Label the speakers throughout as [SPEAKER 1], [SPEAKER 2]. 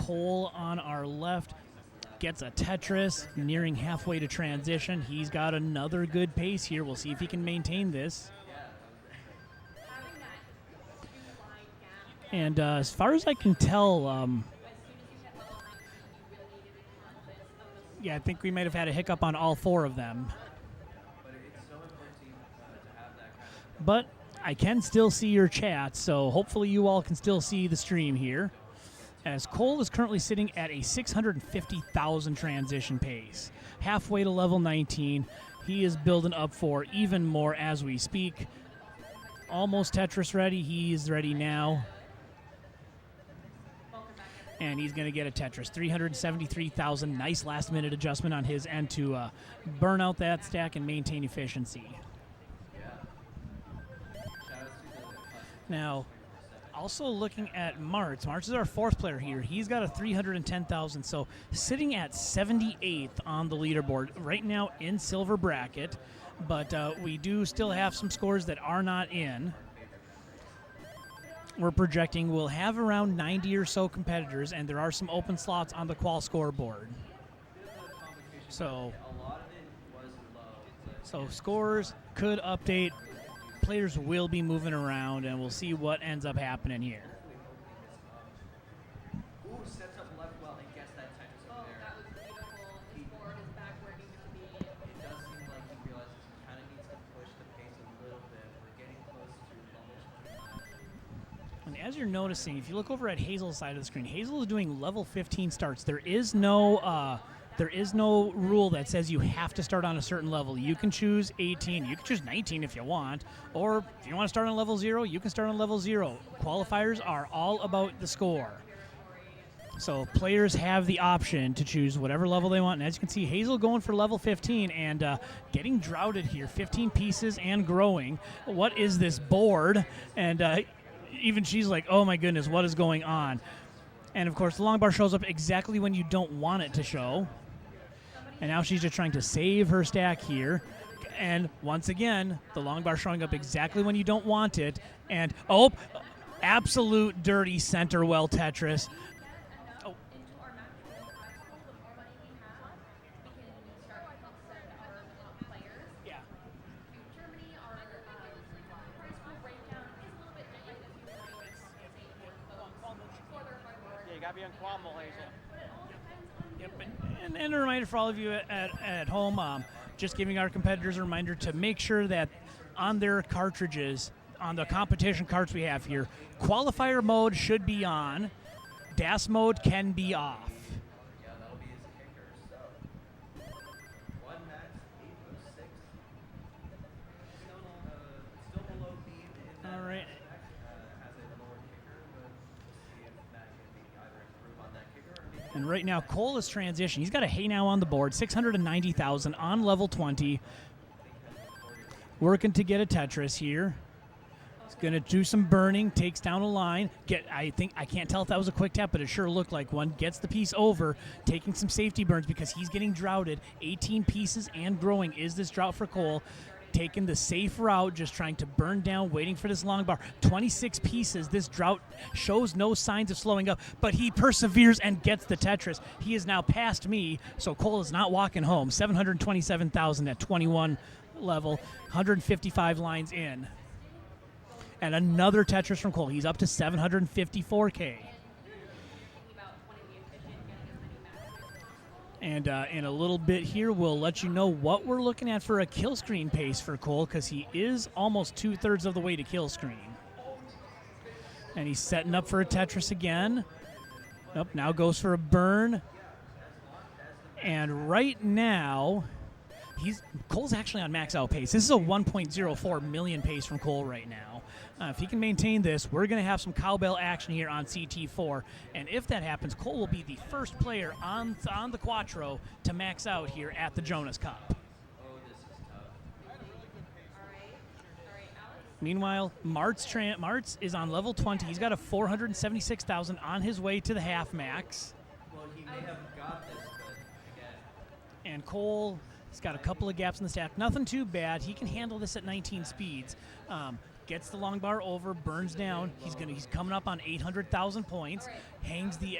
[SPEAKER 1] Cole on our left gets a Tetris, nearing halfway to transition. He's got another good pace here. We'll see if he can maintain this. And as far as I can tell, yeah, I think we might have had a hiccup on all four of them. But I can still see your chat, so hopefully you all can still see the stream here. As Cole is currently sitting at a 650,000 transition pace, halfway to level 19. He is building up for even more as we speak. Almost Tetris ready. He's ready now. And he's going to get a Tetris. 373,000. Nice last-minute adjustment on his end to burn out that stack and maintain efficiency. Now, also looking at Martz. Martz is our fourth player here. He's got a 310,000, so sitting at 78th on the leaderboard. Right now in silver bracket, but we do still have some scores that are not in. We're projecting we'll have around 90 or so competitors, and there are some open slots on the qual scoreboard. So scores could update. Players will be moving around, and we'll see what ends up happening here. And as you're noticing, if you look over at Hazel's side of the screen, Hazel is doing level 15 starts. There is no rule that says you have to start on a certain level. You can choose 18. You can choose 19 if you want. Or if you want to start on level 0, you can start on level 0. Qualifiers are all about the score. So players have the option to choose whatever level they want. And as you can see, Hazel going for level 15 and getting droughted here. 15 pieces and growing. What is this board? And even she's like, oh my goodness, what is going on? And of course, the long bar shows up exactly when you don't want it to show. And now she's just trying to save her stack here. And once again, the long bar showing up exactly when you don't want it. And, oh, absolute dirty center well Tetris. Oh. Yeah. Yeah, you got to be unquamble, Hazel. Yep, and a reminder for all of you at home, just giving our competitors a reminder to make sure that on their cartridges, on the competition carts we have here, qualifier mode should be on, DAS mode can be off.
[SPEAKER 2] Yeah, that'll be his kicker. So, one max 806. Still below beam in that.
[SPEAKER 1] All right.
[SPEAKER 2] Has a lower kicker, but we'll see if that can be either improve on that kicker or maybe.
[SPEAKER 1] And right now, Cole is transitioning. He's got a Hey Now on the board, 690,000 on level 20. Working to get a Tetris here. He's going to do some burning, takes down a line. I can't tell if that was a quick tap, but it sure looked like one. Gets the piece over, taking some safety burns because he's getting droughted. 18 pieces and growing is this drought for Cole. Taking the safe route, just trying to burn down, waiting for this long bar. 26 pieces. This drought shows no signs of slowing up, but he perseveres and gets the Tetris. He is now past me, so Cole is not walking home. 727,000 at 21 level, 155 lines in. And another Tetris from Cole. He's up to 754K. And in a little bit here, we'll let you know what we're looking at for a kill screen pace for Cole, because he is almost 2/3 of the way to kill screen. And he's setting up for a Tetris again. Nope, now goes for a burn. And right now, Cole's actually on max out pace. This is a 1.04 million pace from Cole right now. If he can maintain this, we're going to have some cowbell action here on CT4. And if that happens, Cole will be the first player on the Quattro to max out here at the Jonas Cup. Meanwhile, Martz is on level 20. He's got a 476,000 on his way to the half max.
[SPEAKER 2] Well, he may have got this, but again.
[SPEAKER 1] And Cole has got a couple of gaps in the stack. Nothing too bad. He can handle this at 19 speeds. gets the long bar over, burns down. He's coming up on 800,000 points. Hangs the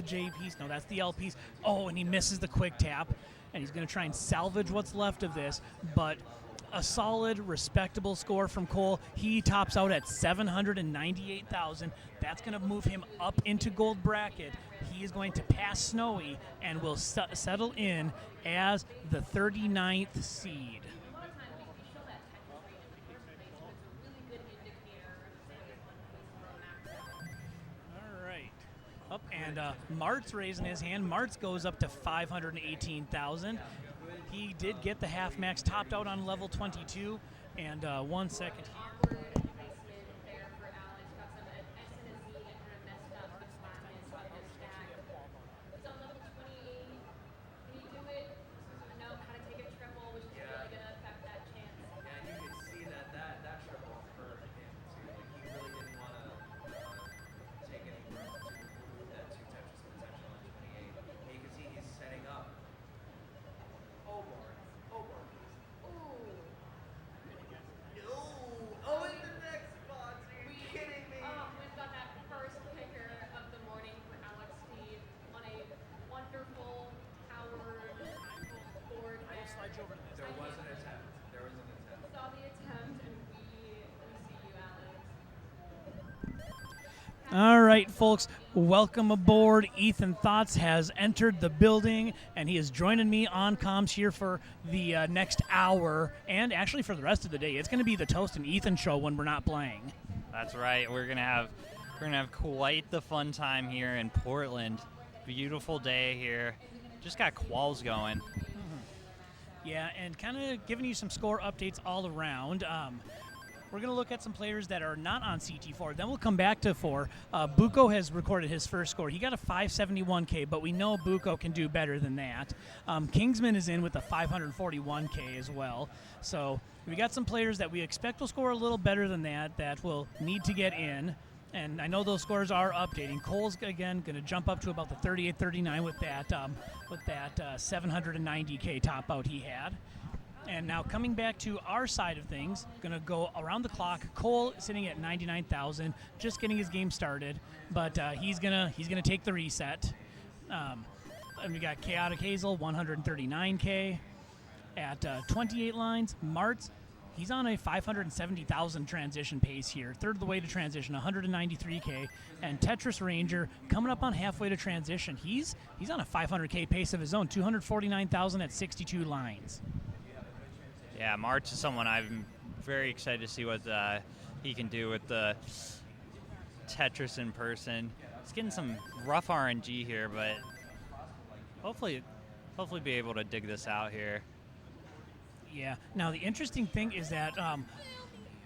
[SPEAKER 1] J piece. No, that's the L piece. Oh, and he misses the quick tap, and he's going to try and salvage what's left of this, but a solid, respectable score from Cole. He tops out at 798,000. That's going to move him up into gold bracket. He is going to pass Snowy and will settle in as the 39th seed. All right. Up and Mart's raising his hand. Mart's goes up to 518,000. He did get the half max, topped out on level 22, and 1 second here. All right, folks, welcome aboard. Ethan Thoughts has entered the building, and he is joining me on comms here for the next hour, and actually for the rest of the day. It's going to be the Toast and Ethan show when we're not playing.
[SPEAKER 3] That's right. We're gonna have quite the fun time here in Portland. Beautiful day here. Just got quals going.
[SPEAKER 1] Yeah, and kind of giving you some score updates all around. We're going to look at some players that are not on CT4. Then we'll come back to 4. Buko has recorded his first score. He got a 571K, but we know Buko can do better than that. Kingsman is in with a 541K as well. So we got some players that we expect will score a little better than that will need to get in. And I know those scores are updating. Cole's, again, going to jump up to about the 38-39 with that 790K top out he had. And now coming back to our side of things, going to go around the clock. Cole sitting at 99,000, just getting his game started, but he's gonna take the reset. And we got Chaotic Hazel, 139K at 28 lines. Martz, he's on a 570,000 transition pace here, third of the way to transition, 193K. And Tetris Ranger coming up on halfway to transition. He's on a 500K pace of his own, 249,000 at 62 lines.
[SPEAKER 3] Yeah, March is someone I'm very excited to see what he can do with the Tetris in person. He's getting some rough RNG here, but hopefully be able to dig this out here.
[SPEAKER 1] Yeah. Now the interesting thing is that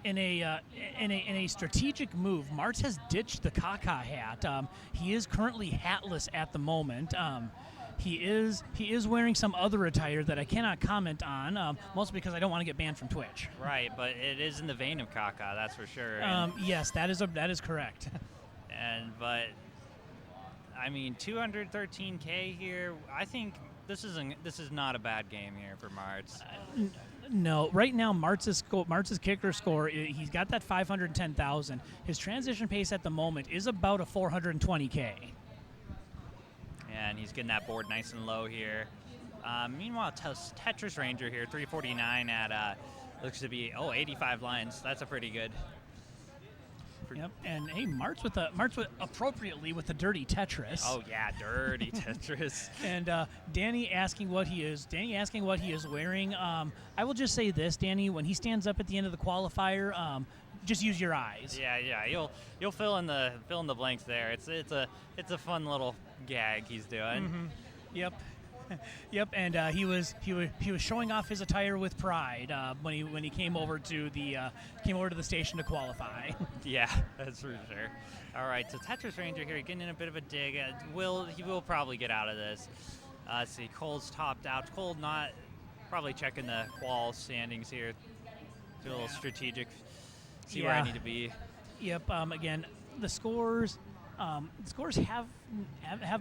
[SPEAKER 1] in a strategic move, Martz has ditched the Kaka hat. He is currently hatless at the moment. He is wearing some other attire that I cannot comment on, mostly because I don't want to get banned from Twitch.
[SPEAKER 3] Right, but it is in the vein of Kaka, that's for sure.
[SPEAKER 1] Yes, that is correct.
[SPEAKER 3] But I mean, 213K here. I think this is not a bad game here for Martz.
[SPEAKER 1] No, right now Martz's kicker score, he's got that 510,000. His transition pace at the moment is about a 420K.
[SPEAKER 3] And he's getting that board nice and low here. Meanwhile, Tetris Ranger here, 349 at looks to be 85 lines. That's a pretty good.
[SPEAKER 1] Yep, and hey, Martz with appropriately with the dirty Tetris.
[SPEAKER 3] Oh yeah, dirty Tetris.
[SPEAKER 1] And Danny asking what he is wearing. I will just say this, Danny, when he stands up at the end of the qualifier, just use your eyes.
[SPEAKER 3] Yeah. You'll fill in the blanks there. It's a fun little gag he's doing.
[SPEAKER 1] Mm-hmm. Yep. Yep, and he was showing off his attire with pride when he came over to the station to qualify.
[SPEAKER 3] Yeah, that's for sure. All right, so Tetris Ranger here getting in a bit of a dig. He will probably get out of this. Let's see, Cole's topped out. Cole not probably checking the qual standings here. Do a little strategic. See where I need to be.
[SPEAKER 1] Yep. Again, the scores. The scores have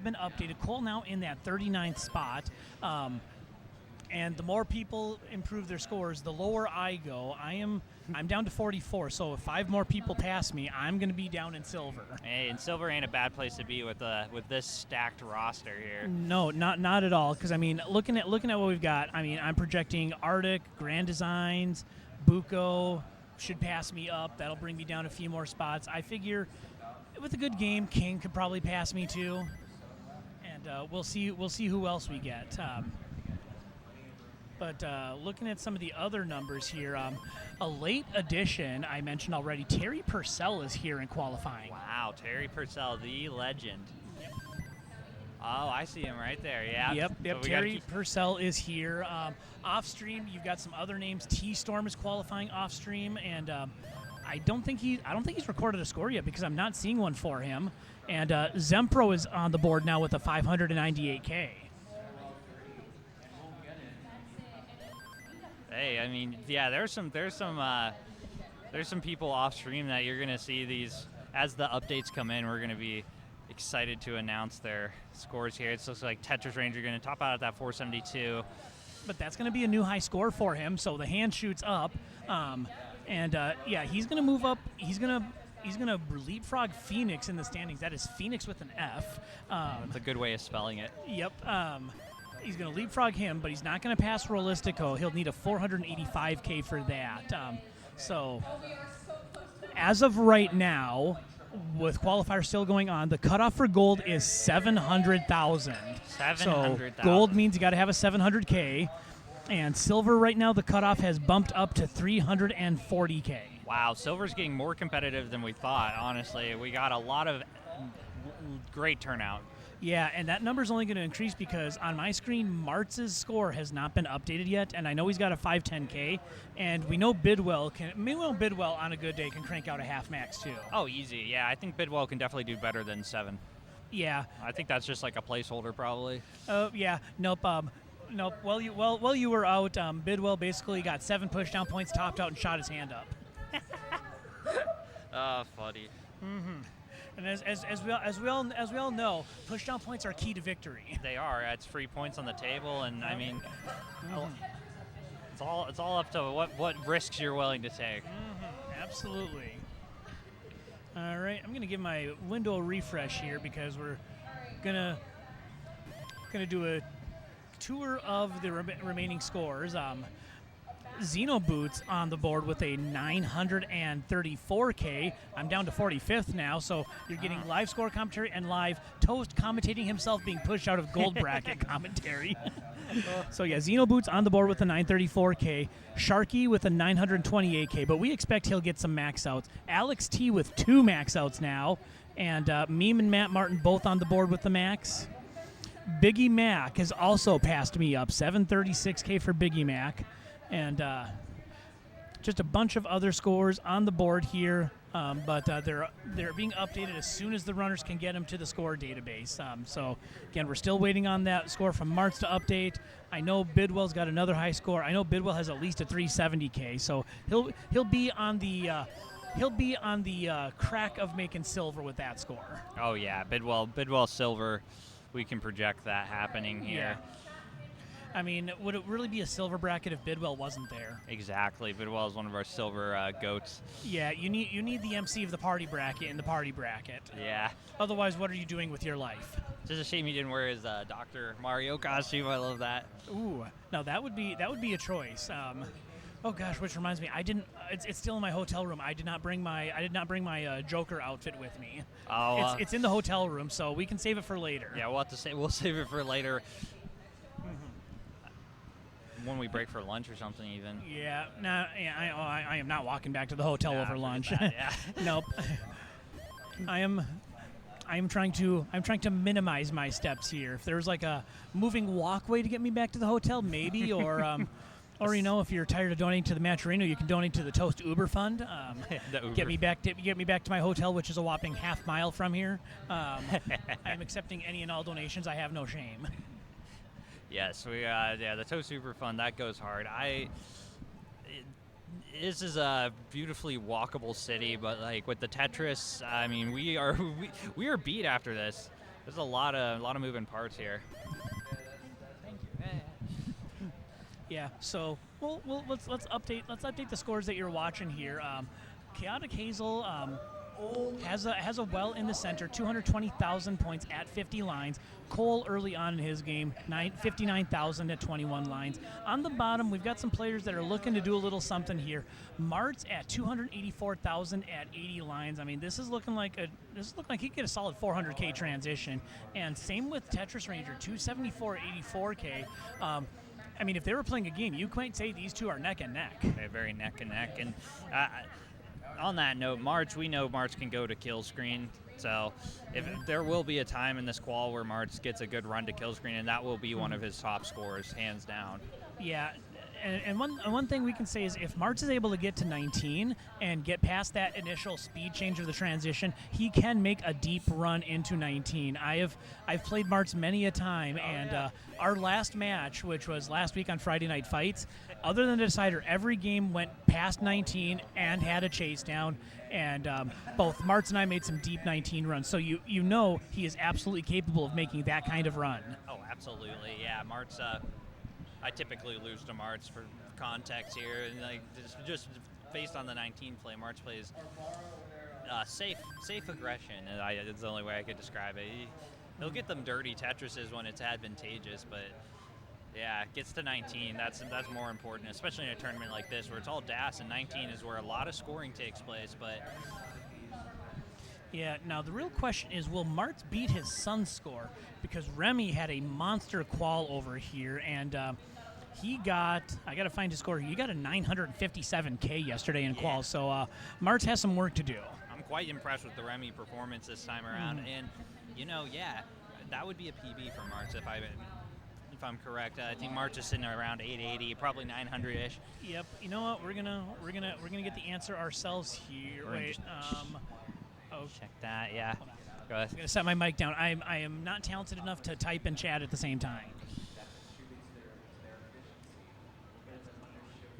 [SPEAKER 1] been updated. Cole now in that 39th spot. And the more people improve their scores, the lower I go. I'm down to 44, so if 5 more people pass me, I'm going to be down in silver.
[SPEAKER 3] Hey, and silver ain't a bad place to be with this stacked roster here.
[SPEAKER 1] No, not at all. Because I mean, looking at what we've got, I mean, I'm projecting Arctic, Grand Designs, Buko should pass me up. That'll bring me down a few more spots. I figure with a good game, King could probably pass me too. And we'll see who else we get. But looking at some of the other numbers here, a late addition I mentioned already, Terry Purcell is here in qualifying.
[SPEAKER 3] Wow, Terry Purcell, the legend. Oh, I see him right there, yeah.
[SPEAKER 1] Yep,
[SPEAKER 3] So we
[SPEAKER 1] Terry Purcell is here. Off stream, you've got some other names. T-Storm is qualifying off stream, and I don't think he's recorded a score yet because I'm not seeing one for him. And Zempro is on the board now with a 598K.
[SPEAKER 3] Hey, I mean, yeah, there's some people off stream that you're gonna see these as the updates come in. We're gonna be excited to announce their scores here. It looks like Tetris Ranger gonna top out at that 472.
[SPEAKER 1] But that's gonna be a new high score for him. So the hand shoots up, yeah, he's gonna move up. He's gonna leapfrog Phoenix in the standings. That is Phoenix with an F.
[SPEAKER 3] That's a good way of spelling it.
[SPEAKER 1] Yep. He's going to leapfrog him, but he's not going to pass Realistico. He'll need a 485K for that. So as of right now, with qualifiers still going on, the cutoff for gold is 700,000.
[SPEAKER 3] 700,000.
[SPEAKER 1] So gold means you got to have a 700K. And silver right now, the cutoff has bumped up to 340K.
[SPEAKER 3] Wow, silver's getting more competitive than we thought, honestly. We got a lot of great turnout.
[SPEAKER 1] Yeah, and that number's only going to increase because on my screen, Martz's score has not been updated yet, and I know he's got a 510K, and we know Bidwell on a good day can crank out a half max too.
[SPEAKER 3] Oh, easy. Yeah, I think Bidwell can definitely do better than 7.
[SPEAKER 1] Yeah.
[SPEAKER 3] I think that's just like a placeholder probably.
[SPEAKER 1] Oh, yeah. Nope. Nope. While you were out, Bidwell basically got 7 pushdown points, topped out, and shot his hand up.
[SPEAKER 3] Funny.
[SPEAKER 1] Mm-hmm. And as we all know, pushdown points are key to victory.
[SPEAKER 3] They are. It's free points on the table, and I mean, it's all up to what risks you're willing to take.
[SPEAKER 1] Mm-hmm. Absolutely. All right, I'm gonna give my window a refresh here because we're gonna do a tour of the remaining scores. Xeno Boots on the board with a 934K. I'm down to 45th now, so you're getting live score commentary and live Toast commentating himself being pushed out of gold bracket commentary. So yeah, Xeno Boots on the board with a 934K. Sharky with a 928K, but we expect he'll get some max outs. Alex T with 2 max outs now, and Meme and Matt Martin both on the board with the max. Biggie Mac has also passed me up, 736K for Biggie Mac. And just a bunch of other scores on the board here, but they're being updated as soon as the runners can get them to the score database. So again, we're still waiting on that score from Martz to update. I know Bidwell's got another high score. I know Bidwell has at least a 370K, so he'll be on the crack of making silver with that score.
[SPEAKER 3] Oh yeah, Bidwell silver. We can project that happening here.
[SPEAKER 1] Yeah. I mean, would it really be a silver bracket if Bidwell wasn't there?
[SPEAKER 3] Exactly. Bidwell is one of our silver goats.
[SPEAKER 1] Yeah, you need the MC of the party bracket in the party bracket.
[SPEAKER 3] Yeah.
[SPEAKER 1] Otherwise, what are you doing with your life?
[SPEAKER 3] It's just a shame he didn't wear his Dr. Mario costume. I love that.
[SPEAKER 1] Ooh, no, that would be a choice. Oh gosh, which reminds me, I didn't. It's still in my hotel room. I did not bring my Joker outfit with me.
[SPEAKER 3] Oh,
[SPEAKER 1] it's in the hotel room, so we can save it for later.
[SPEAKER 3] Yeah, we'll save it for later. When we break for lunch or something, even.
[SPEAKER 1] Yeah, no, yeah, I am not walking back to the hotel over lunch.
[SPEAKER 3] That, yeah.
[SPEAKER 1] Nope. I am trying to minimize my steps here. If there's like a moving walkway to get me back to the hotel, maybe, or you know, if you're tired of donating to the Matcherino, you can donate to the Toast Uber Fund.
[SPEAKER 3] Uber.
[SPEAKER 1] Get me back to my hotel, which is a whopping half mile from here. I'm accepting any and all donations. I have no shame.
[SPEAKER 3] Yes, the Toast Uber Fund, that goes hard. This is a beautifully walkable city, but like with the Tetris, I mean, we are beat after this. There's a lot of moving parts here.
[SPEAKER 1] Yeah. So let's update the scores that you're watching here. Chaotic Hazel has a well in the center, 220,000 points at 50 lines. Cole early on in his game, 59,000 at 21 lines. On the bottom, we've got some players that are looking to do a little something here. Mart's at 284,000 at 80 lines. I mean, this is looking like he could get a solid 400K transition. And same with Tetris Ranger, 274 at 84K. I mean, if they were playing a game, you might say these two are neck and neck.
[SPEAKER 3] They're very neck and neck. And on that note, we know March can go to kill screen. So if there will be a time in this qual where March gets a good run to kill screen, and that will be one of his top scores, hands down.
[SPEAKER 1] Yeah. And one thing we can say is if Martz is able to get to 19 and get past that initial speed change of the transition, he can make a deep run into 19. I've played Martz many a time, and our last match, which was last week on Friday Night Fights, other than the decider, every game went past 19 and had a chase down. And both Martz and I made some deep 19 runs. So you know he is absolutely capable of making that kind of run.
[SPEAKER 3] Oh, absolutely. Yeah, Martz. I typically lose to Martz for context here, and like just based on the 19 play, Martz plays safe aggression. It's the only way I could describe it. He'll get them dirty Tetrises when it's advantageous, but yeah, gets to 19. That's more important, especially in a tournament like this where it's all DAS, and 19 is where a lot of scoring takes place. But
[SPEAKER 1] yeah, now the real question is, will Martz beat his son's score? Because Remy had a monster qual over here, and he got, I got to find his score, he got a 957K yesterday in qual, so Martz has some work to do.
[SPEAKER 3] I'm quite impressed with the Remy performance this time around, and, yeah, that would be a PB for Martz if I'm correct. I think Martz is sitting around 880, probably 900-ish.
[SPEAKER 1] Yep. You know what? We're gonna get the answer ourselves here. Wait.
[SPEAKER 3] Check that. Yeah. Go ahead.
[SPEAKER 1] I'm gonna set my mic down. I am not talented enough to type and chat at the same time.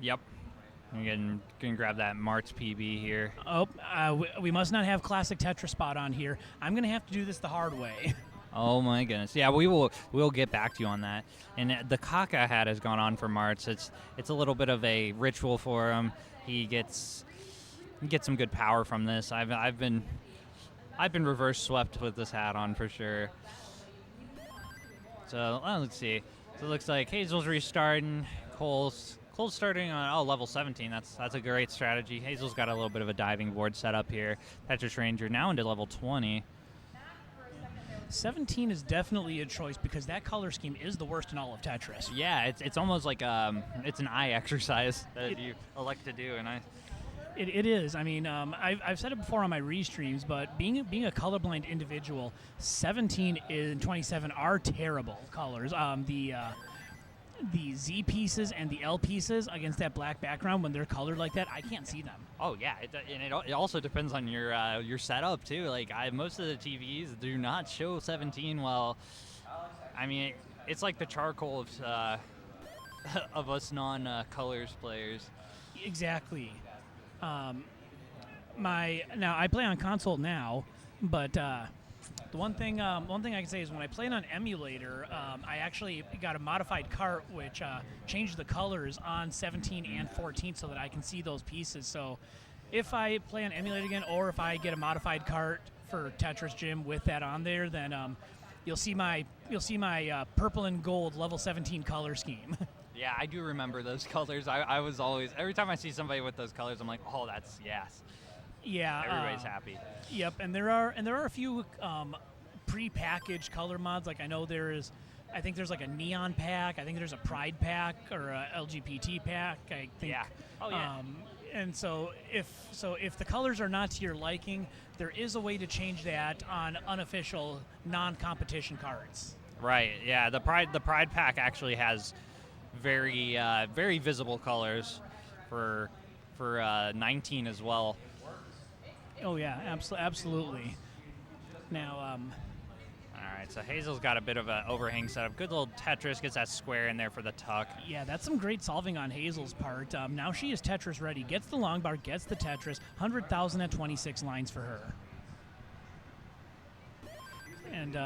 [SPEAKER 3] Yep. I'm gonna grab that Martz PB here.
[SPEAKER 1] Oh, we must not have classic Tetris spot on here. I'm gonna have to do this the hard way.
[SPEAKER 3] Oh my goodness! Yeah, we'll get back to you on that. And the Kaka hat has gone on for Martz. It's a little bit of a ritual for him. He gets some good power from this. I've been reverse swept with this hat on for sure. So let's see. So it looks like Hazel's restarting. Cole's starting on level 17. That's a great strategy. Hazel's got a little bit of a diving board set up here. Tetris Ranger now into level 20.
[SPEAKER 1] 17 is definitely a choice because that color scheme is the worst in all of Tetris.
[SPEAKER 3] Yeah, it's almost like it's an eye exercise that you elect to do, and
[SPEAKER 1] It is. I mean, I've said it before on my restreams, but being a colorblind individual, 17 and 27 are terrible colors. The Z pieces and the L pieces against that black background, when they're colored like that, I can't see them.
[SPEAKER 3] Oh yeah, it also depends on your setup too. Like most of the TVs do not show 17 well. I mean, it's like the charcoal of us non-colors players.
[SPEAKER 1] Exactly. Now I play on console now, but the one thing I can say is when I played on emulator, I actually got a modified cart which changed the colors on 17 and 14 so that I can see those pieces. So if I play on emulator again, or if I get a modified cart for Tetris Gym with that on there, then you'll see my purple and gold level 17 color scheme.
[SPEAKER 3] Yeah, I do remember those colors. I was always, every time I see somebody with those colors, I'm like, oh, that's yes.
[SPEAKER 1] Yeah,
[SPEAKER 3] everybody's happy.
[SPEAKER 1] Yep, and there are a few pre-packaged color mods. Like I think there's like a neon pack. I think there's a pride pack or a LGBT pack. I think.
[SPEAKER 3] Yeah. Oh yeah.
[SPEAKER 1] And so if the colors are not to your liking, there is a way to change that on unofficial non-competition cards.
[SPEAKER 3] Right. Yeah. The pride pack actually has very visible colors for 19 as well.
[SPEAKER 1] Oh yeah, absolutely. Now,
[SPEAKER 3] all right, so Hazel's got a bit of an overhang setup. Good little Tetris, gets that square in there for the tuck.
[SPEAKER 1] Yeah, that's some great solving on Hazel's part. Now she is Tetris ready. Gets the long bar, gets the Tetris. 100,000 at 26 lines for her. And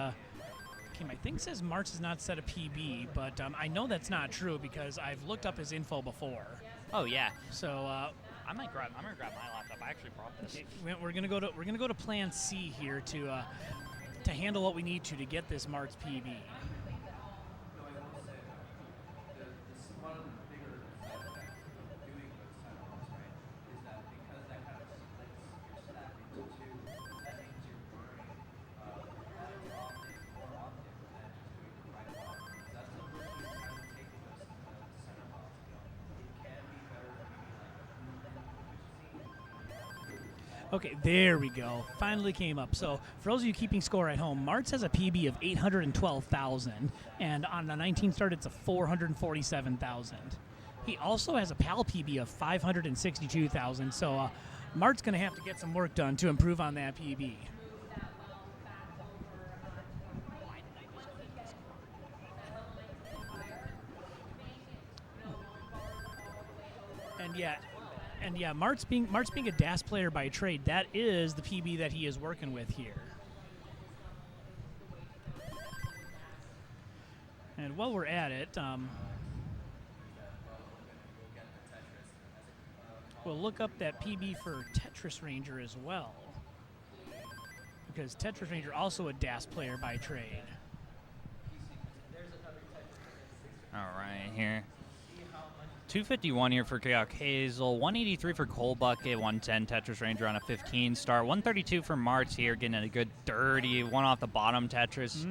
[SPEAKER 1] team, I think, says Martz has not set a PB, but I know that's not true because I've looked up his info before.
[SPEAKER 3] Oh yeah.
[SPEAKER 1] So
[SPEAKER 3] I'm gonna grab my laptop. I actually brought this.
[SPEAKER 1] we're gonna go to Plan C here to handle what we need to get this Martz PB.
[SPEAKER 2] No, I will say one of the bigger side effects of doing those time walks, right, is that because that kind of splits your stack into two, that means you're burning lines often more often than just doing the right walk. So that's the first thing kind of taking those center walks. It can be better for maybe like movement efficiency.
[SPEAKER 1] Okay, there we go. Finally came up. So for those of you keeping score at home, Martz has a PB of 812,000, and on the 19 start, it's a 447,000. He also has a PAL PB of 562,000. So Mart's going to have to get some work done to improve on that PB. And yeah, Mart's being a DAS player by trade, that is the PB that he is working with here. And while we're at it, we'll look up that PB for Tetris Ranger as well, because Tetris Ranger also a DAS player by trade.
[SPEAKER 3] All right, here. 251 here for Kayak Hazel, 183 for Coal Bucket, 110 Tetris Ranger on a 15 star, 132 for Martz here, getting a good dirty one off the bottom Tetris.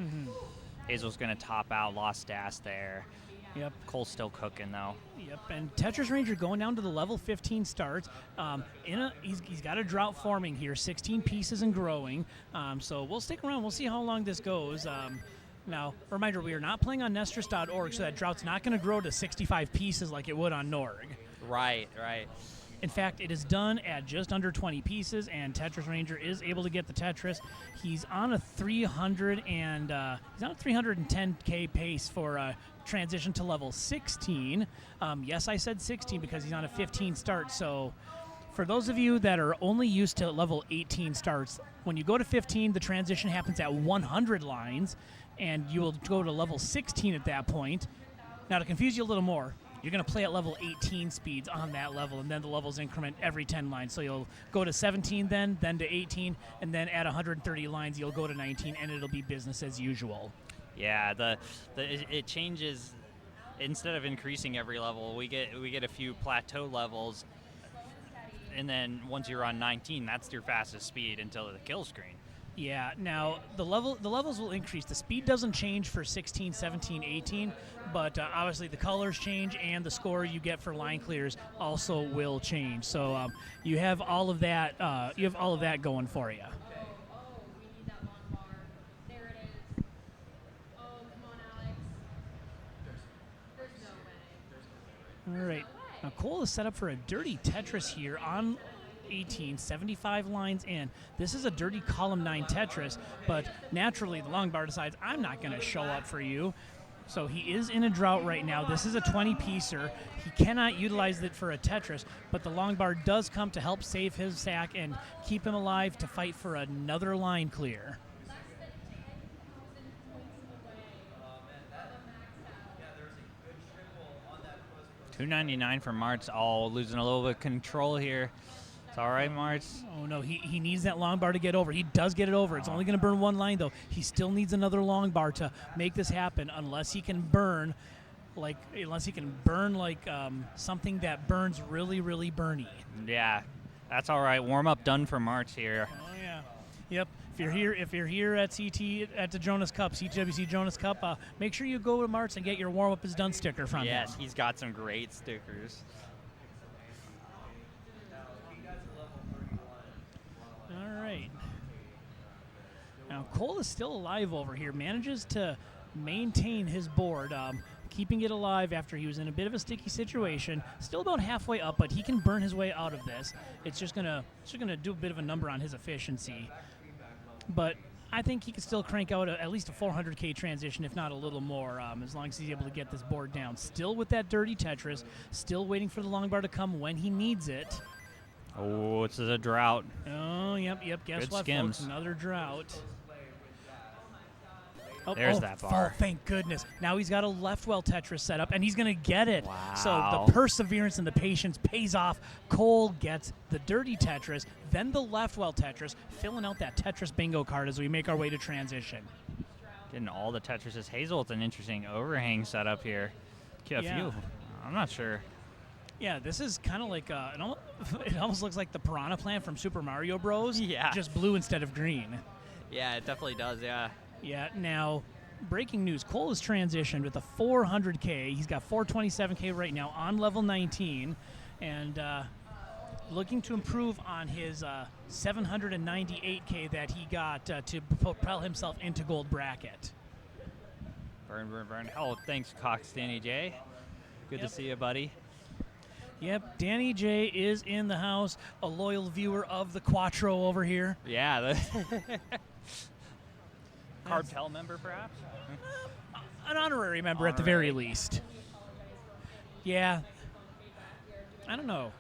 [SPEAKER 3] Hazel's going to top out, lost DAS there.
[SPEAKER 1] Yep.
[SPEAKER 3] Cole's still cooking though.
[SPEAKER 1] Yep, and Tetris Ranger going down to the level 15 starts. He's got a drought forming here, 16 pieces and growing. So we'll stick around. We'll see how long this goes. Now, reminder, we are not playing on Nestris.org, so that drought's not going to grow to 65 pieces like it would on Norg.
[SPEAKER 3] Right.
[SPEAKER 1] In fact, it is done at just under 20 pieces, and Tetris Ranger is able to get the Tetris. He's on a 310K pace for transition to level 16. Yes, I said 16 because he's on a 15 start. So for those of you that are only used to level 18 starts, when you go to 15, the transition happens at 100 lines, and you will go to level 16 at that point. Now, to confuse you a little more, you're going to play at level 18 speeds on that level, and then the levels increment every 10 lines. So you'll go to 17 then to 18, and then at 130 lines, you'll go to 19, and it'll be business as usual.
[SPEAKER 3] Yeah, it changes. Instead of increasing every level, we get a few plateau levels, and then once you're on 19, that's your fastest speed until the kill screen.
[SPEAKER 1] Yeah, now the levels will increase. The speed doesn't change for 16, 17, 18, but obviously the colors change and the score you get for line clears also will change. So you have all of that. Going for you. All right. Now Cole is set up for a dirty Tetris here on 18, 75 lines in. This is a dirty column 9 Tetris, but naturally the long bar decides I'm not going to show up for you. So he is in a drought right now. This is a 20-piecer. He cannot utilize it for a Tetris, but the long bar does come to help save his sack and keep him alive to fight for another line clear.
[SPEAKER 3] 299 for Martz. Oh, losing a little bit of control here. It's all right, Martz.
[SPEAKER 1] Oh, no, he needs that long bar to get over. He does get it over. It's only going to burn one line, though. He still needs another long bar to make this happen unless he can burn like something that burns really, really burny.
[SPEAKER 3] Yeah, that's all right. Warm-up done for Martz here.
[SPEAKER 1] Oh, yeah. Yep. If you're here at the Jonas Cup, CTWC Jonas Cup, make sure you go to Martz and get your warm-up is done sticker from him.
[SPEAKER 3] Yes, he's got some great stickers.
[SPEAKER 1] All right. Now Cole is still alive over here. Manages to maintain his board, keeping it alive after he was in a bit of a sticky situation. Still about halfway up, but he can burn his way out of this. It's just gonna do a bit of a number on his efficiency. But I think he can still crank out at least a 400K transition, if not a little more, as long as he's able to get this board down. Still with that dirty Tetris, still waiting for the long bar to come when he needs it.
[SPEAKER 3] Oh, it's a drought.
[SPEAKER 1] Oh, yep. Guess
[SPEAKER 3] Good
[SPEAKER 1] what,
[SPEAKER 3] skims.
[SPEAKER 1] folks? Another drought.
[SPEAKER 3] There's that bar.
[SPEAKER 1] Oh, thank goodness. Now he's got a left well Tetris set up, and he's going to get it.
[SPEAKER 3] Wow.
[SPEAKER 1] So the perseverance and the patience pays off. Cole gets the dirty Tetris, then the left well Tetris, filling out that Tetris bingo card as we make our way to transition.
[SPEAKER 3] Getting all the Tetrises. Hazel with an interesting overhang setup here.
[SPEAKER 1] Yeah.
[SPEAKER 3] I'm not sure.
[SPEAKER 1] Yeah, this is kind of like, it almost looks like the Piranha Plant from Super Mario Bros.
[SPEAKER 3] Yeah.
[SPEAKER 1] Just blue instead of green.
[SPEAKER 3] Yeah, it definitely does, yeah.
[SPEAKER 1] Yeah, now, breaking news. Cole has transitioned with a 400K. He's got 427K right now on level 19. And looking to improve on his 798K that he got to propel himself into gold bracket.
[SPEAKER 3] Burn. Oh, thanks, Cox Danny J. Good to see you, buddy.
[SPEAKER 1] Yep, Danny J is in the house, a loyal viewer of the Quattro over here.
[SPEAKER 3] Yeah. Cartel member, perhaps?
[SPEAKER 1] An honorary member at the very least. Yeah. I don't know.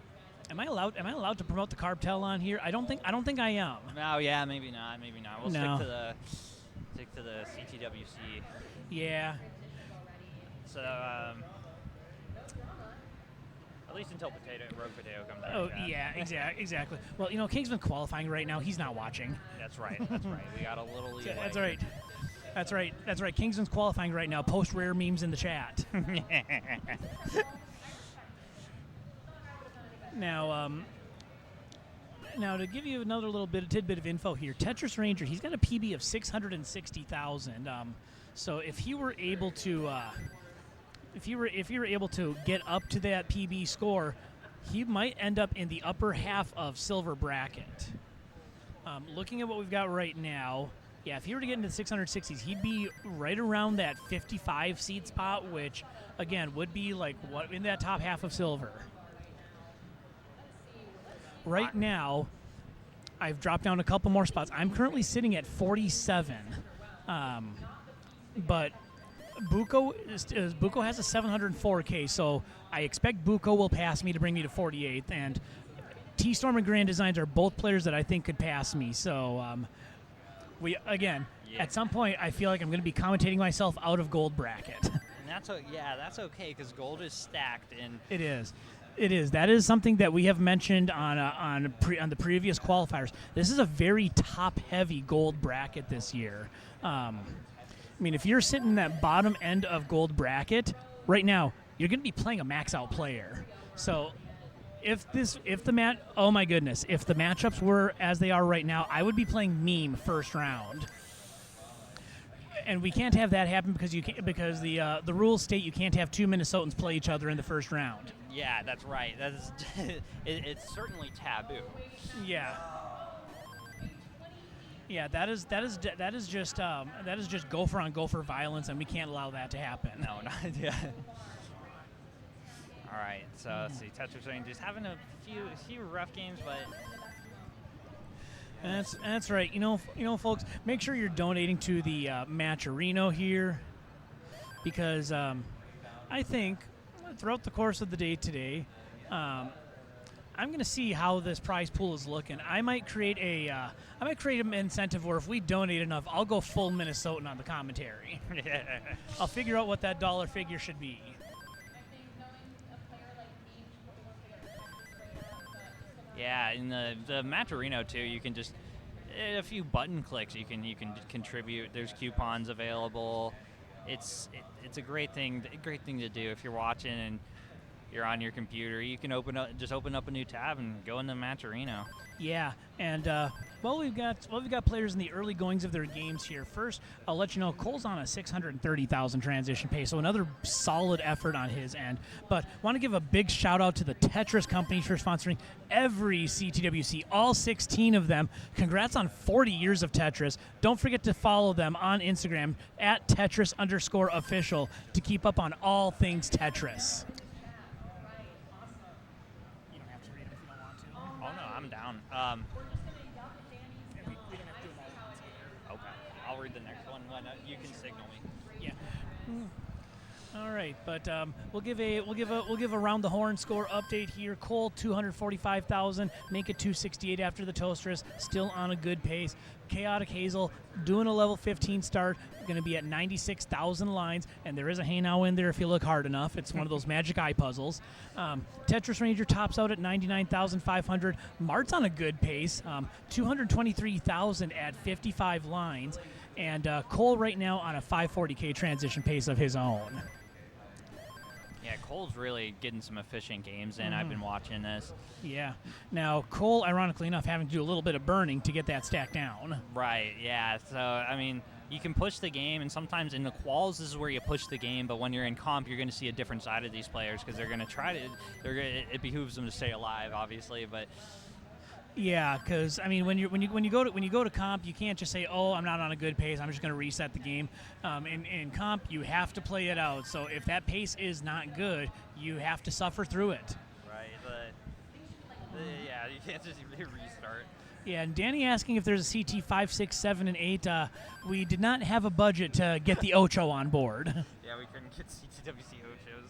[SPEAKER 1] Am I allowed to promote the cartel on here? I don't think I am.
[SPEAKER 3] No, yeah, maybe not. We'll
[SPEAKER 1] No.
[SPEAKER 3] stick to the CTWC.
[SPEAKER 1] Yeah.
[SPEAKER 3] So at least until Rogue Potato comes out.
[SPEAKER 1] Oh, yeah, exactly. Well, Kingsman qualifying right now. He's not watching.
[SPEAKER 3] That's right. We got a little leeway.
[SPEAKER 1] That's right. Kingsman's qualifying right now. Post rare memes in the chat. Now to give you another little tidbit of info here, Tetris Ranger, he's got a PB of 660,000. So if he were able to, if you were able to get up to that PB score, he might end up in the upper half of silver bracket. Looking at what we've got right now, yeah, if he were to get into the 660s, he'd be right around that 55 seed spot, which again would be like what in that top half of silver. Right now, I've dropped down a couple more spots. I'm currently sitting at 47, but Buko has a 704K, so I expect Buko will pass me to bring me to 48th, and T-Storm and Grand Designs are both players that I think could pass me. So at some point, I feel like I'm going to be commentating myself out of gold bracket.
[SPEAKER 3] And that's okay because gold is stacked and
[SPEAKER 1] It is. That is something that we have mentioned on the previous qualifiers. This is a very top-heavy gold bracket this year. I mean, if you're sitting in that bottom end of gold bracket right now, you're going to be playing a max-out player. So, if the matchups were as they are right now, I would be playing meme first round. And we can't have that happen because the rules state you can't have two Minnesotans play each other in the first round.
[SPEAKER 3] yeah, that's right. That's it's certainly taboo.
[SPEAKER 1] Yeah. Yeah, that is just gopher on gopher violence, and we can't allow that to happen.
[SPEAKER 3] No, not yeah. All right, so let's see. Tetris Rangers having a few rough games, but
[SPEAKER 1] that's right. You know, folks, make sure you're donating to the Matcherino here, because I think throughout the course of the day today, I'm going to see how this prize pool is looking. I might create an incentive where if we donate enough, I'll go full Minnesotan on the commentary. I'll figure out what that dollar figure should be.
[SPEAKER 3] yeah, in the Matcherino too, you can just a few button clicks. You can contribute. There's coupons available. It's a great thing to do if you're watching and you're on your computer. You can open up a new tab and go into Matcherino.
[SPEAKER 1] Yeah, and we've got players in the early goings of their games here. First, I'll let you know Cole's on a 630,000 transition pace, so another solid effort on his end. But want to give a big shout out to the Tetris company for sponsoring every CTWC, all 16 of them. Congrats on 40 years of Tetris. Don't forget to follow them on Instagram at Tetris_official to keep up on all things Tetris.
[SPEAKER 3] I'm down. Okay, I'll read the next one when you can signal me.
[SPEAKER 1] Yeah. All right, but we'll give a round the horn score update here. Cole 245,000, make it 268 after the Toastress, still on a good pace. Chaotic Hazel doing a level 15 start, going to be at 96,000 lines, and there is a hey now in there if you look hard enough. It's one of those magic eye puzzles. Tetris Ranger tops out at 99,500. Mart's on a good pace, 223,000 at 55 lines, and Cole right now on a 540K transition pace of his own.
[SPEAKER 3] Yeah, Cole's really getting some efficient games in. I've been watching this.
[SPEAKER 1] Yeah. Now, Cole, ironically enough, having to do a little bit of burning to get that stack down.
[SPEAKER 3] Right, yeah. So, I mean, you can push the game, and sometimes in the quals, this is where you push the game, but when you're in comp, you're going to see a different side of these players because they're going to try to, it behooves them to stay alive, obviously, but...
[SPEAKER 1] Yeah, because I mean, when you go to comp, you can't just say, "Oh, I'm not on a good pace. I'm just going to reset the game." In comp, you have to play it out. So if that pace is not good, you have to suffer through it.
[SPEAKER 3] Right. Yeah, you can't just restart.
[SPEAKER 1] Yeah, and Danny asking if there's a CT 5, 6, 7, and 8. We did not have a budget to get the Ocho on board.
[SPEAKER 3] Yeah, we couldn't get CTWC Ochos.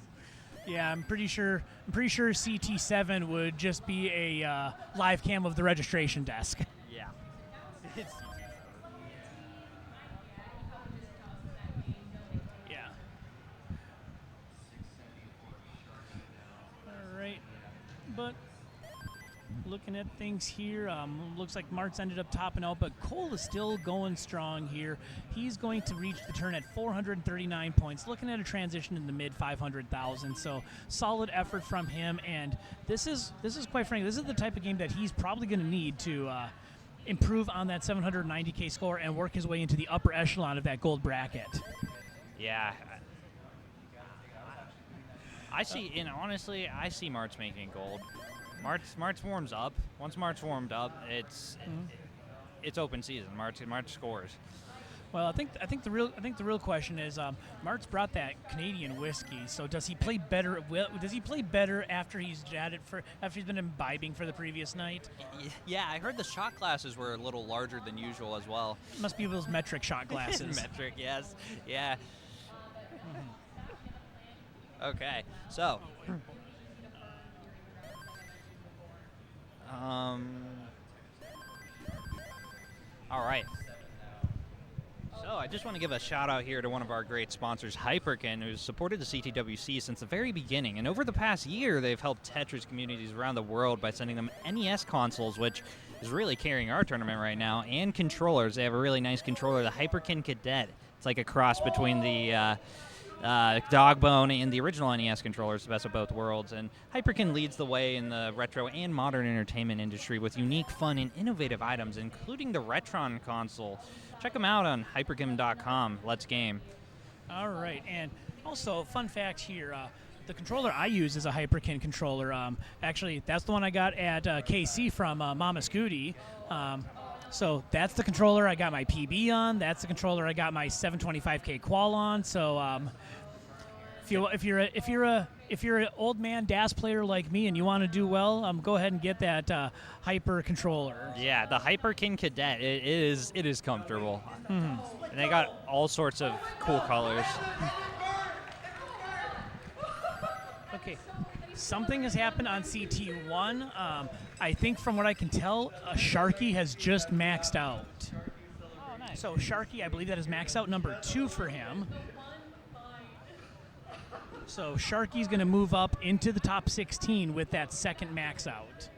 [SPEAKER 1] Yeah, I'm pretty sure CT7 would just be a live cam of the registration desk.
[SPEAKER 3] Yeah. It's
[SPEAKER 1] Yeah. All right, but looking at things here, looks like Mart's ended up topping out, but Cole is still going strong here. He's going to reach the turn at 439 points, looking at a transition in the mid 500,000. So solid effort from him, and this is quite frankly, this is the type of game that he's probably going to need to improve on that 790K score and work his way into the upper echelon of that gold bracket.
[SPEAKER 3] Yeah. I see, and honestly, I see Mart's making gold. Mart's warms up. Once Mart's warmed up, it's open season. March scores.
[SPEAKER 1] Well, I think the real question is, Mart's brought that Canadian whiskey. So does he play better? Does he play better after he's after he's been imbibing for the previous night?
[SPEAKER 3] Yeah, I heard the shot glasses were a little larger than usual as well.
[SPEAKER 1] Must be those metric shot glasses.
[SPEAKER 3] Metric, yes, yeah. Okay, so. All right. So I just want to give a shout out here to one of our great sponsors, Hyperkin, who's supported the CTWC since the very beginning. And over the past year, they've helped Tetris communities around the world by sending them NES consoles, which is really carrying our tournament right now, and controllers. They have a really nice controller, the Hyperkin Cadet. It's like a cross between the Dogbone and the original NES controllers, the best of both worlds. And Hyperkin leads the way in the retro and modern entertainment industry with unique, fun, and innovative items, including the Retron console. Check them out on hyperkin.com. Let's game.
[SPEAKER 1] All right, and also, fun fact here, the controller I use is a Hyperkin controller. Actually, that's the one I got at KC from Mama Scooty. So that's the controller I got my PB on. That's the controller I got my 725K qual on. So if you're an old man DAS player like me and you want to do well, go ahead and get that Hyper controller.
[SPEAKER 3] Yeah, the Hyperkin Cadet. It is comfortable. And they got all sorts of cool colors.
[SPEAKER 1] Okay. Something has happened on CT1. I think from what I can tell, Sharky has just maxed out.
[SPEAKER 3] Oh, nice.
[SPEAKER 1] So Sharky, I believe that is max out number 2 for him. So Sharky's going to move up into the top 16 with that second max out.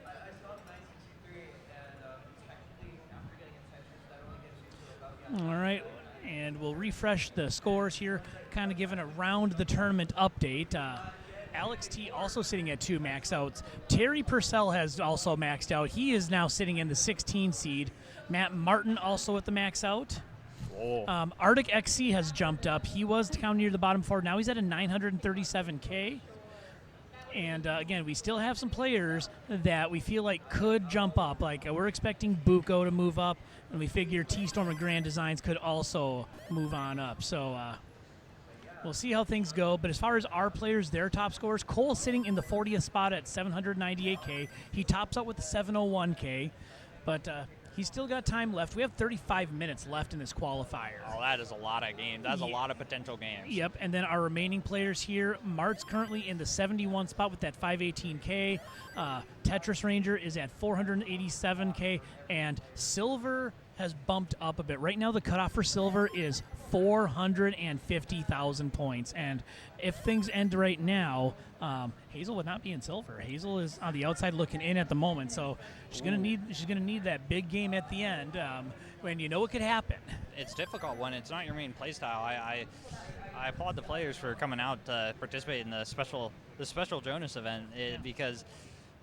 [SPEAKER 1] All right, and we'll refresh the scores here, kind of giving a round the tournament update. Alex T also sitting at 2 max outs. Terry Purcell has also maxed out. He is now sitting in the 16 seed. Matt Martin also at the max out. Arctic XC has jumped up. He was down near the bottom 4. Now he's at a 937K. And again, we still have some players that we feel like could jump up. Like we're expecting Buko to move up, and we figure T-Storm and Grand Designs could also move on up. So we'll see how things go. But as far as our players, their top scores, Cole sitting in the 40th spot at 798K. He tops out with the 701K. But He's still got time left. We have 35 minutes left in this qualifier.
[SPEAKER 3] Oh, that is a lot of games. That's a lot of potential games.
[SPEAKER 1] Yep, and then our remaining players here, Mart's currently in the 71 spot with that 518K. Tetris Ranger is at 487K, and Silver has bumped up a bit. Right now, the cutoff for Silver is 450,000 points, and if things end right now, Hazel would not be in Silver. Hazel is on the outside looking in at the moment, so she's gonna need that big game at the end when you know it could happen.
[SPEAKER 3] It's difficult when it's not your main playstyle. I applaud the players for coming out to participate in the special Jonas event because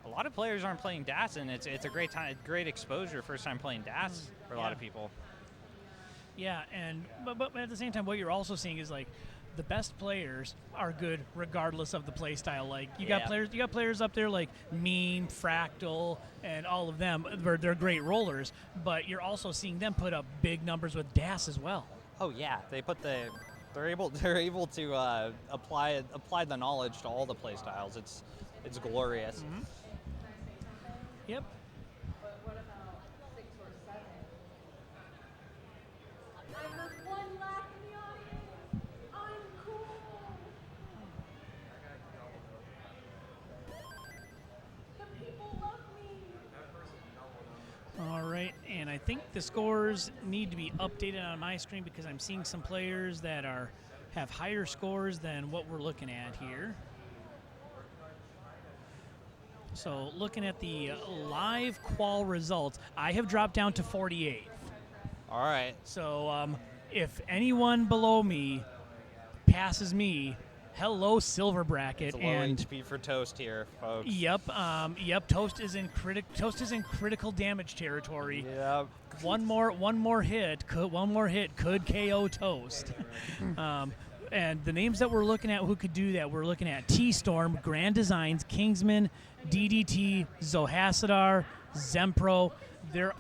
[SPEAKER 3] a lot of players aren't playing DAS, and it's a great exposure first time playing DAS for a lot of people.
[SPEAKER 1] Yeah, and but at the same time, what you're also seeing is like the best players are good regardless of the play style. Like you got players up there like Meme, Fractal, and all of them. They're great rollers, but you're also seeing them put up big numbers with DAS as well.
[SPEAKER 3] Oh yeah, they're able to apply the knowledge to all the play styles. It's glorious.
[SPEAKER 1] Mm-hmm. Yep.
[SPEAKER 4] But what about 6 or 7? I heard one laugh in the audience. I'm cool. The people love me.
[SPEAKER 1] All right, and I think the scores need to be updated on my screen because I'm seeing some players that have higher scores than what we're looking at here. So looking at the live qual results, I have dropped down to 48th.
[SPEAKER 3] All right.
[SPEAKER 1] So if anyone below me passes me, hello silver bracket.
[SPEAKER 3] It's a low HP for Toast here, folks.
[SPEAKER 1] Yep. Toast is in critical damage territory.
[SPEAKER 3] Yep.
[SPEAKER 1] One more hit could KO Toast. And the names that we're looking at who could do that, we're looking at T-Storm, Grand Designs, Kingsman, DDT, Zohasadar, Zempro.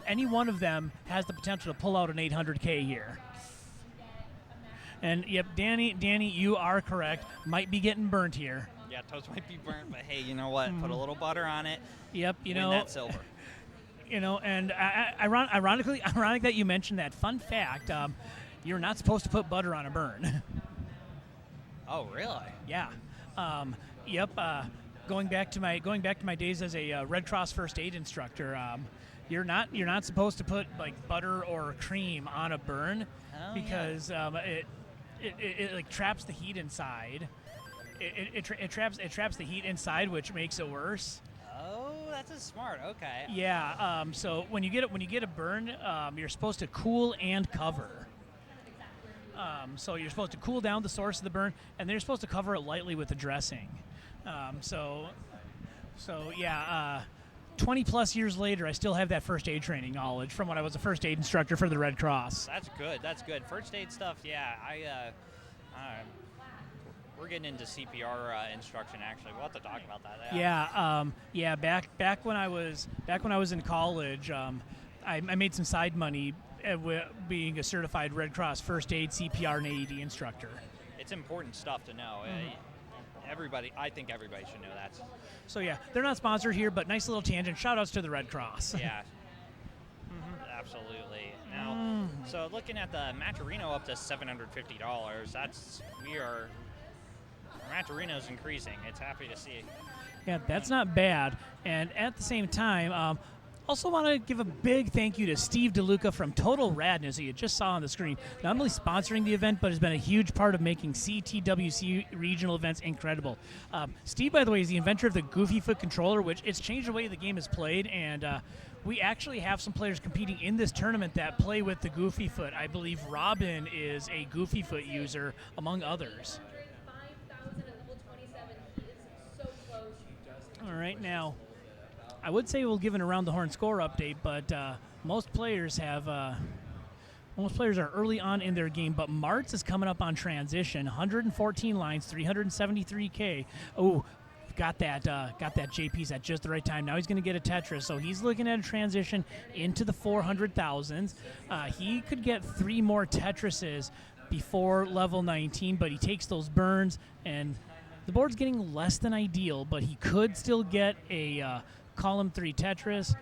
[SPEAKER 1] Any one of them has the potential to pull out an 800K here. And yep, Danny, you are correct. Might be getting burnt here.
[SPEAKER 3] Yeah, Toast might be burnt, but hey, you know what? Put a little butter on it.
[SPEAKER 1] Yep,
[SPEAKER 3] win that silver.
[SPEAKER 1] And ironic that you mentioned that. Fun fact: you're not supposed to put butter on a burn.
[SPEAKER 3] Oh, really?
[SPEAKER 1] Yeah. Yep. Going back to my days as a Red Cross first aid instructor, you're not supposed to put like butter or cream on a burn because it like traps the heat inside. It traps the heat inside, which makes it worse.
[SPEAKER 3] Oh, that's smart. Okay.
[SPEAKER 1] Yeah. So when you get a burn, you're supposed to cool and cover. So you're supposed to cool down the source of the burn, and then you're supposed to cover it lightly with the dressing. So yeah, 20 plus years later, I still have that first aid training knowledge from when I was a first aid instructor for the Red Cross.
[SPEAKER 3] That's good. First aid stuff, yeah. We're getting into CPR instruction. Actually, we'll have to talk about that.
[SPEAKER 1] Yeah. Back when I was in college, I made some side money being a certified Red Cross first aid, CPR, and AED instructor.
[SPEAKER 3] It's important stuff to know. I think everybody should know that.
[SPEAKER 1] So yeah, they're not sponsored here, but nice little tangent. Shout outs to the Red Cross.
[SPEAKER 3] Yeah. Absolutely. Now, so looking at the Matcherino up to $750, Matcherino's increasing. It's happy to see.
[SPEAKER 1] Yeah, that's not bad. And at the same time, also want to give a big thank you to Steve DeLuca from Total Radness, who you just saw on the screen. Not only sponsoring the event, but has been a huge part of making CTWC regional events incredible. Steve, by the way, is the inventor of the Goofy Foot controller, which it's changed the way the game is played, and we actually have some players competing in this tournament that play with the Goofy Foot. I believe Robin is a Goofy Foot user, among others.
[SPEAKER 4] 5,000 at level 27. He is so close.
[SPEAKER 1] All right, now, I would say we'll give an around the horn score update, but most players are early on in their game. But Martz is coming up on transition, 114 lines, 373K. Oh, got that JP's at just the right time. Now he's going to get a Tetris, so he's looking at a transition into the 400,000s. He could get 3 more Tetrises before level 19, but he takes those burns, and the board's getting less than ideal, but he could still get a column 3 Tetris.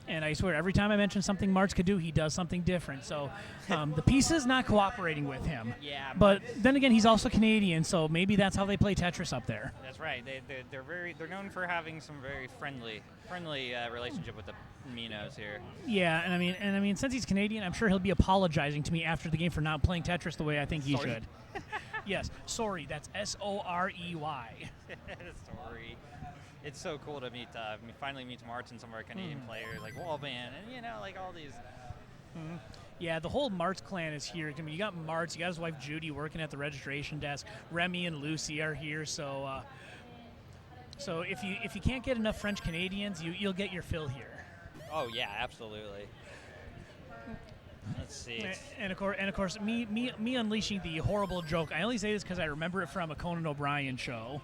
[SPEAKER 1] And I swear, every time I mention something March could do, he does something different. So the piece is not cooperating with him.
[SPEAKER 3] Yeah,
[SPEAKER 1] But then again, he's also Canadian, so maybe that's how they play Tetris up there.
[SPEAKER 3] That's right. They're known for having some very friendly relationship with the Minos here.
[SPEAKER 1] Yeah, and I mean, since he's Canadian, I'm sure he'll be apologizing to me after the game for not playing Tetris the way I think he
[SPEAKER 3] Sorry.
[SPEAKER 1] should. Yes, sorry. That's SOREY.
[SPEAKER 3] Sorry. It's so cool to finally meet March and some of our Canadian players, like Wallman, and like all these.
[SPEAKER 1] Yeah, the whole March clan is here. I mean, you got March, you got his wife Judy working at the registration desk. Remy and Lucy are here, so if you can't get enough French Canadians, you'll get your fill here.
[SPEAKER 3] Oh yeah, absolutely. Let's see.
[SPEAKER 1] And of course, me unleashing the horrible joke. I only say this because I remember it from a Conan O'Brien show,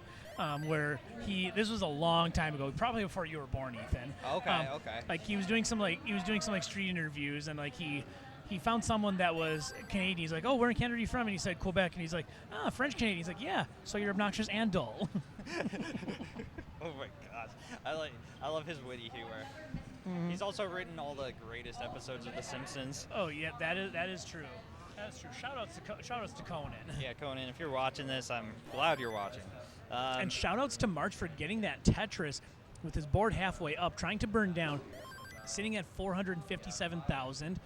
[SPEAKER 1] where this was a long time ago, probably before you were born, Ethan.
[SPEAKER 3] Okay.
[SPEAKER 1] Like he was doing some street interviews, and like he found someone that was Canadian. He's like, "Oh, where in Canada are you from?" And he said Quebec, and he's like, "Ah, French Canadian." He's like, "Yeah, so you're obnoxious and dull."
[SPEAKER 3] Oh my gosh, I love his witty humor. He's also written all the greatest episodes of The Simpsons.
[SPEAKER 1] Oh yeah, that is true. That's true. Shout outs to Conan.
[SPEAKER 3] Yeah, Conan, if you're watching this, I'm glad you're watching.
[SPEAKER 1] And shout outs to March for getting that Tetris with his board halfway up, trying to burn down, sitting at 457,000.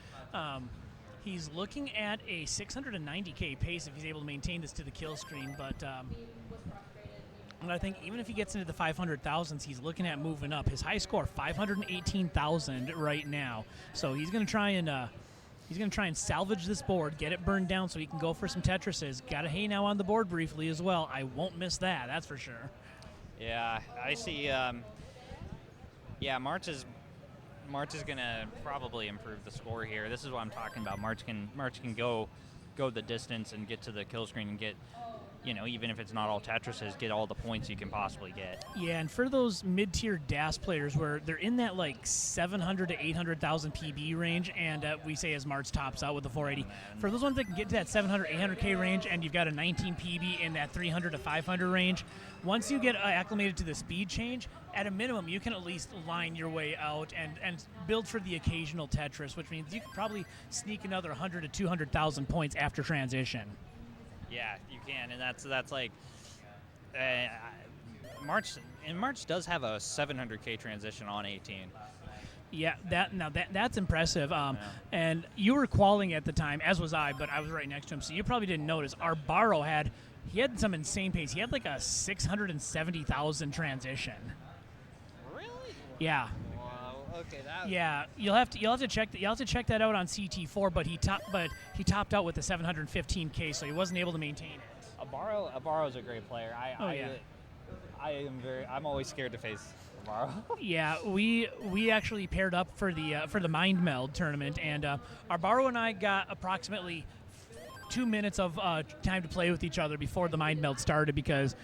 [SPEAKER 1] He's looking at a 690K pace if he's able to maintain this to the kill screen, but I think even if he gets into the 500,000s, he's looking at moving up. His high score, 518,000 right now. So he's going to try and salvage this board, get it burned down so he can go for some Tetrises. Got a hay now on the board briefly as well. I won't miss that, that's for sure.
[SPEAKER 3] Yeah, I see. March is going to probably improve the score here. This is what I'm talking about. March can go the distance and get to the kill screen and get, even if it's not all Tetrises, get all the points you can possibly get.
[SPEAKER 1] Yeah, and for those mid-tier DAS players where they're in that like 700 to 800,000 PB range, and we say as March tops out with the 480, for those ones that can get to that 700, 800K range, and you've got a 19 PB in that 300 to 500 range, once you get acclimated to the speed change, at a minimum, you can at least line your way out and build for the occasional Tetris, which means you could probably sneak another 100 to 200,000 points after transition.
[SPEAKER 3] Yeah, you can, and that's like March does have a 700K transition on 18.
[SPEAKER 1] Yeah, that's impressive. And you were qualing at the time, as was I, but I was right next to him, so you probably didn't notice. Our Barrow had some insane pace. He had like a 670,000 transition.
[SPEAKER 3] Really?
[SPEAKER 1] Yeah.
[SPEAKER 3] Wow. Okay.
[SPEAKER 1] Yeah, you'll have to check that out on CT4. But he topped out with the 715K, so he wasn't able to maintain it.
[SPEAKER 3] Abaro's a great player. I'm always scared to face Abaro.
[SPEAKER 1] Yeah, we actually paired up for the Mind Meld tournament, and Arbaro and I got approximately 2 minutes of time to play with each other before the Mind Meld started because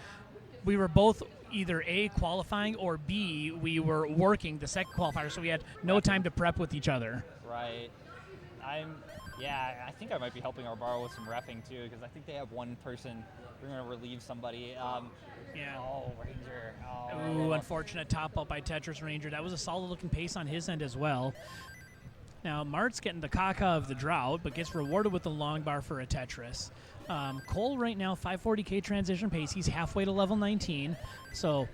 [SPEAKER 1] we were both either A, qualifying, or B, we were working the second qualifier, so we had no time to prep with each other.
[SPEAKER 3] Right. I think I might be helping Arbaro with some reffing too, because I think they have one person. We're going to relieve somebody.
[SPEAKER 1] Yeah.
[SPEAKER 3] Oh, Ranger. Oh.
[SPEAKER 1] Ooh, unfortunate top up by Tetris Ranger. That was a solid-looking pace on his end as well. Now, Mart's getting the caca of the drought, but gets rewarded with the long bar for a Tetris. Cole right now, 540K transition pace. He's halfway to level 19, so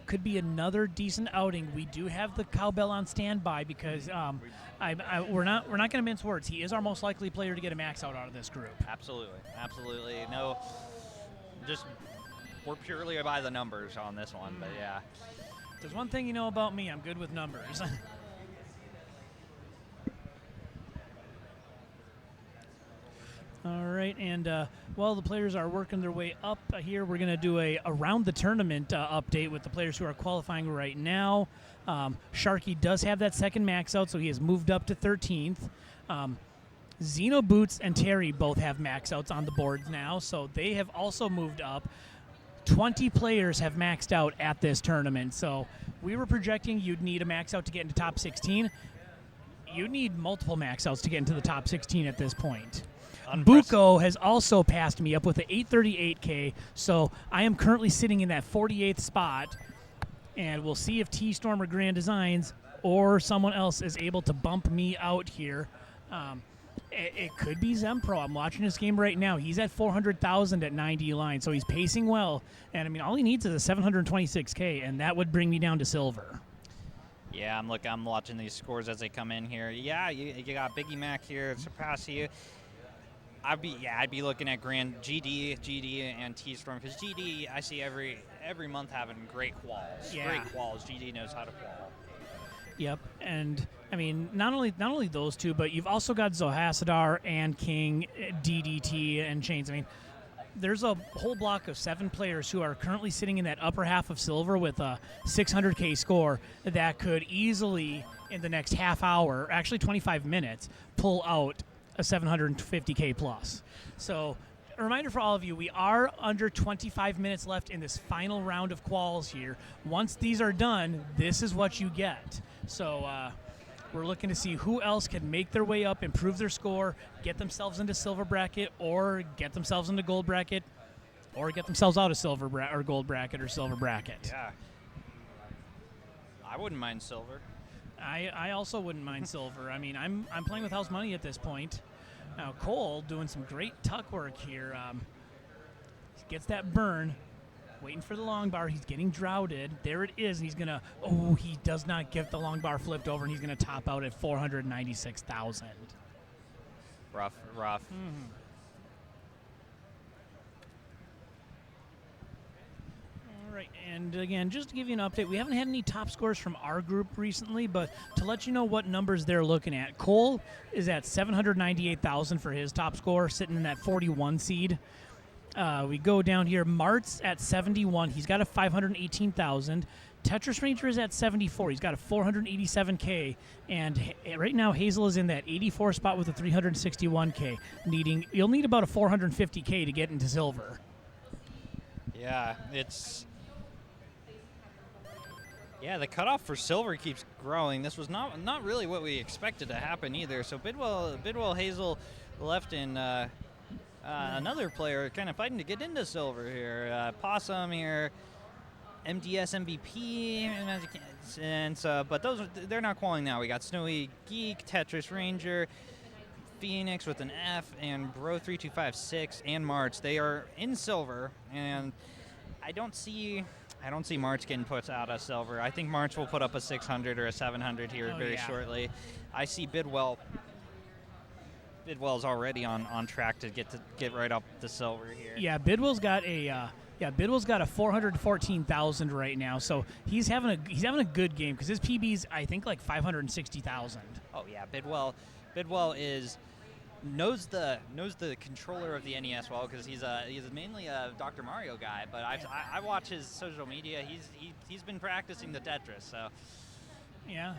[SPEAKER 1] could be another decent outing. We do have the cowbell on standby because we're not going to mince words. He is our most likely player to get a max out of this group.
[SPEAKER 3] Absolutely. No, just we're purely by the numbers on this one, but yeah.
[SPEAKER 1] There's one thing you know about me. I'm good with numbers. All right, and while the players are working their way up here, we're going to do a around the tournament update with the players who are qualifying right now. Sharky does have that second max out, so he has moved up to 13th. Xeno Boots and Terry both have max outs on the boards now, so they have also moved up. 20 players have maxed out at this tournament, so we were projecting you'd need a max out to get into top 16. You need multiple max outs to get into the top 16 at this point. Buko has also passed me up with an 838K, so I am currently sitting in that 48th spot, and we'll see if T-Storm or Grand Designs or someone else is able to bump me out here. It could be Zempro. I'm watching this game right now. He's at 400,000 at 90 line, so he's pacing well. And I mean, all he needs is a 726K, and that would bring me down to silver.
[SPEAKER 3] Yeah, I'm watching these scores as they come in here. Yeah, you got Biggie Mac here surpass you. I'd be looking at Grand GD, and T-Storm, because GD I see every month having great quals.
[SPEAKER 1] Yeah.
[SPEAKER 3] Great quals. GD knows how to qual.
[SPEAKER 1] Yep, and I mean, not only those two, but you've also got Zohasadar and King, DDT, and Chains. I mean, there's a whole block of 7 players who are currently sitting in that upper half of silver with a 600K score that could easily, in the next half hour, actually 25 minutes, pull out a 750K plus. So a reminder for all of you, we are under 25 minutes left in this final round of quals here. Once these are done, this is what you get. So we're looking to see who else can make their way up, improve their score, get themselves into silver bracket, or get themselves into gold bracket, or get themselves out of silver or gold bracket or silver bracket.
[SPEAKER 3] Yeah. I wouldn't mind silver.
[SPEAKER 1] I also wouldn't mind silver. I mean, I'm playing with house money at this point. Now Cole doing some great tuck work here. Gets that burn, waiting for the long bar. He's getting droughted. There it is. And he's gonna. Oh, he does not get the long bar flipped over, and he's gonna top out at 496,000.
[SPEAKER 3] Rough.
[SPEAKER 1] Mm-hmm. All right, and again, just to give you an update, we haven't had any top scores from our group recently, but to let you know what numbers they're looking at, Cole is at 798,000 for his top score, sitting in that 41 seed. We go down here, Mart's at 71. He's got a 518,000. Tetris Ranger is at 74. He's got a 487K. And right now, Hazel is in that 84 spot with a 361K. You'll need about a 450K to get into silver.
[SPEAKER 3] Yeah, the cutoff for silver keeps growing. This was not really what we expected to happen either. So Bidwell Hazel left in another player kind of fighting to get into silver here. Possum here, MDS MVP, and so, but they're not qualifying now. We got Snowy Geek, Tetris Ranger, Phoenix with an F, and Bro3256 and March. They are in silver, and I don't see March getting put out of silver. I think March will put up a 600 or a 700 here shortly. I see Bidwell's already on track to get right up the silver here.
[SPEAKER 1] Yeah, Bidwell's got a 414,000 right now, so he's having a good game because his PB's I think like 560,000.
[SPEAKER 3] Oh yeah, Bidwell knows the controller of the NES well because he's mainly a Dr. Mario guy. But I watch his social media. He's been practicing the Tetris. So
[SPEAKER 1] yeah,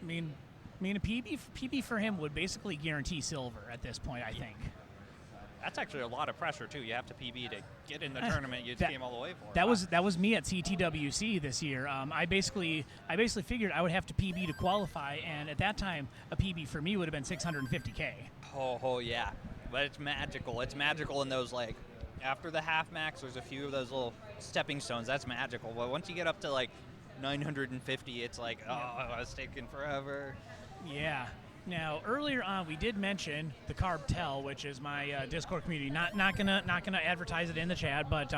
[SPEAKER 1] I mean a PB for him would basically guarantee silver at this point. I think.
[SPEAKER 3] That's actually a lot of pressure too. You have to PB to get in the tournament you came all the way for.
[SPEAKER 1] That was me at CTWC this year. I basically figured I would have to PB to qualify, and at that time a PB for me would have been 650K.
[SPEAKER 3] Oh yeah, but it's magical. It's magical in those like after the half max. There's a few of those little stepping stones. That's magical. But once you get up to like 950, it's like it's taking forever.
[SPEAKER 1] Yeah. Now, earlier on, we did mention the Carb Tell, which is my Discord community. Not gonna advertise it in the chat, but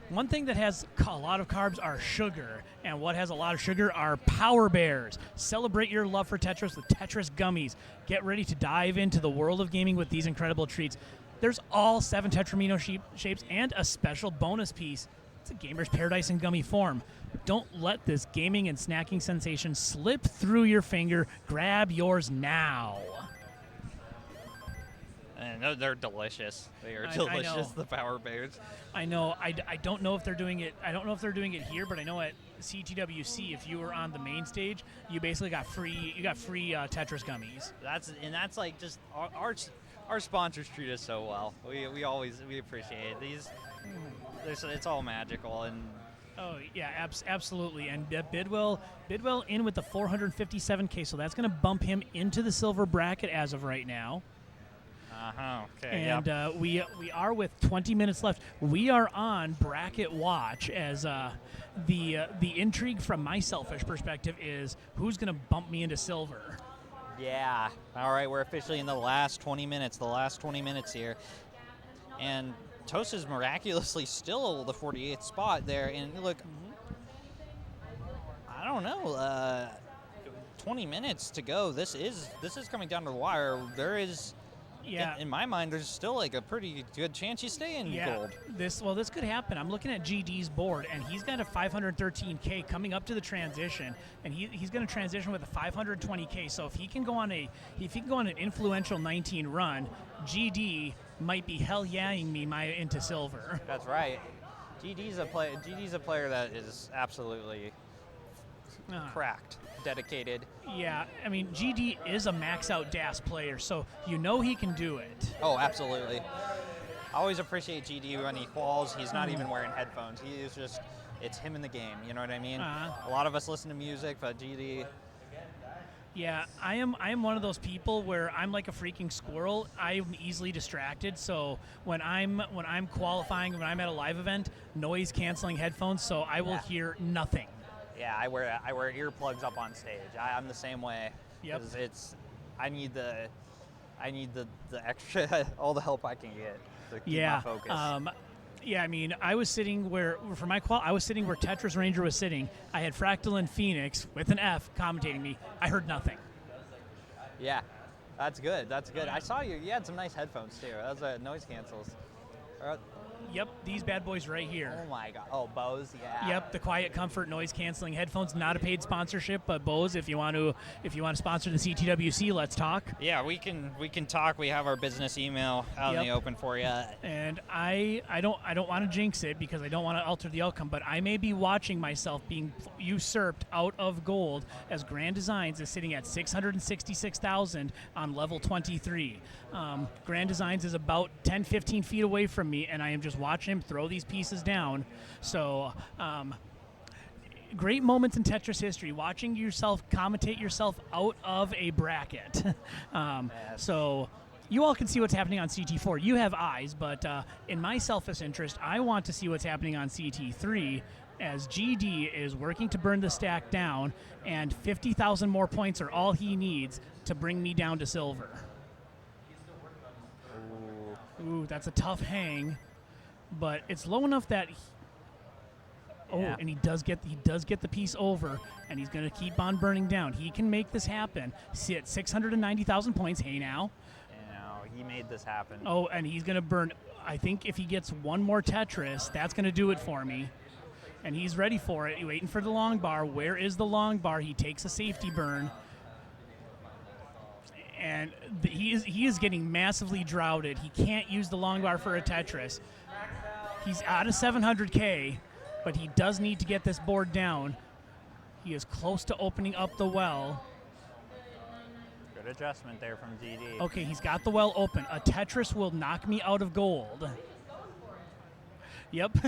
[SPEAKER 1] one thing that has a lot of carbs are sugar, and what has a lot of sugar are Power Bears. Celebrate your love for Tetris with Tetris gummies. Get ready to dive into the world of gaming with these incredible treats. There's all 7 Tetramino shapes and a special bonus piece. It's a gamer's paradise in gummy form. Don't let this gaming and snacking sensation slip through your finger. Grab yours now.
[SPEAKER 3] And they're delicious. They are delicious. The Power Bears.
[SPEAKER 1] I know. I don't know if they're doing it. I don't know if they're doing it here, but I know at CTWC, if you were on the main stage, you basically got free. You got free Tetris gummies.
[SPEAKER 3] That's like just our sponsors treat us so well. We appreciate it. It's all magical and.
[SPEAKER 1] Oh yeah, absolutely. And Bidwell in with the 457K, so that's going to bump him into the silver bracket as of right now.
[SPEAKER 3] Okay.
[SPEAKER 1] And
[SPEAKER 3] Yep.
[SPEAKER 1] we are with 20 minutes left. We are on bracket watch as the intrigue from my selfish perspective is who's going to bump me into silver.
[SPEAKER 3] Yeah. All right, we're officially in the last 20 minutes. The last 20 minutes here, and Toast is miraculously still the 48th spot there. And look, I don't know. 20 minutes to go. This is coming down to the wire. There is.
[SPEAKER 1] Yeah.
[SPEAKER 3] In my mind, there's still like a pretty good chance you stay in gold.
[SPEAKER 1] This could happen. I'm looking at GD's board, and he's got a 513K coming up to the transition, and he's going to transition with a 520K. So if he can go on an influential 19 run, GD might be hell yeahing me into silver.
[SPEAKER 3] That's right. GD's a player that is absolutely cracked, dedicated.
[SPEAKER 1] Yeah, I mean, GD is a max-out DAS player, so you know he can do it.
[SPEAKER 3] Oh, absolutely. I always appreciate GD when he quals. He's not even wearing headphones. He is just, it's him in the game, you know what I mean? A lot of us listen to music, but GD...
[SPEAKER 1] Yeah, I am one of those people where I'm like a freaking squirrel. I'm easily distracted, so when I'm qualifying, when I'm at a live event, noise-canceling headphones, so I will hear nothing.
[SPEAKER 3] Yeah, I wear earplugs up on stage. I'm the same way.
[SPEAKER 1] Yep.
[SPEAKER 3] 'Cause I need the extra all the help I can get to keep my focus.
[SPEAKER 1] Yeah, I mean, I was sitting where Tetris Ranger was sitting. I had Fractal and Phoenix with an F commentating me. I heard nothing.
[SPEAKER 3] Yeah, that's good. That's good. I saw you. You had some nice headphones too. That was noise cancels.
[SPEAKER 1] Yep, these bad boys right here.
[SPEAKER 3] Oh my God. Oh, Bose. Yeah.
[SPEAKER 1] Yep, the Quiet Comfort noise canceling headphones. Not a paid sponsorship, but Bose, if you want to sponsor the CTWC, let's talk.
[SPEAKER 3] Yeah, we can talk. We have our business email out in the open for you.
[SPEAKER 1] And I don't want to jinx it because I don't want to alter the outcome, but I may be watching myself being usurped out of gold as Grand Designs is sitting at 666,000 on level 23. Grand Designs is about 10-15 feet away from me, and I am just watching him throw these pieces down. So great moments in Tetris history, watching yourself commentate yourself out of a bracket. So you all can see what's happening on CT4. You have eyes, but in my selfish interest, I want to see what's happening on CT3 as GD is working to burn the stack down, and 50,000 more points are all he needs to bring me down to silver. Ooh, that's a tough hang, but it's low enough that and he does get the piece over, and he's going to keep on burning down. He can make this happen. See, at 690,000 points, hey now.
[SPEAKER 3] He made this happen.
[SPEAKER 1] Oh, and he's going to burn. I think if he gets one more Tetris, that's going to do it for me. And he's ready for it. He's waiting for the long bar. Where is the long bar? He takes a safety burn. And he is getting massively droughted. He can't use the long bar for a Tetris. He's out of 700K, but he does need to get this board down. He is close to opening up the well.
[SPEAKER 3] Good adjustment there from GD.
[SPEAKER 1] Okay, he's got the well open. A Tetris will knock me out of gold. Yep.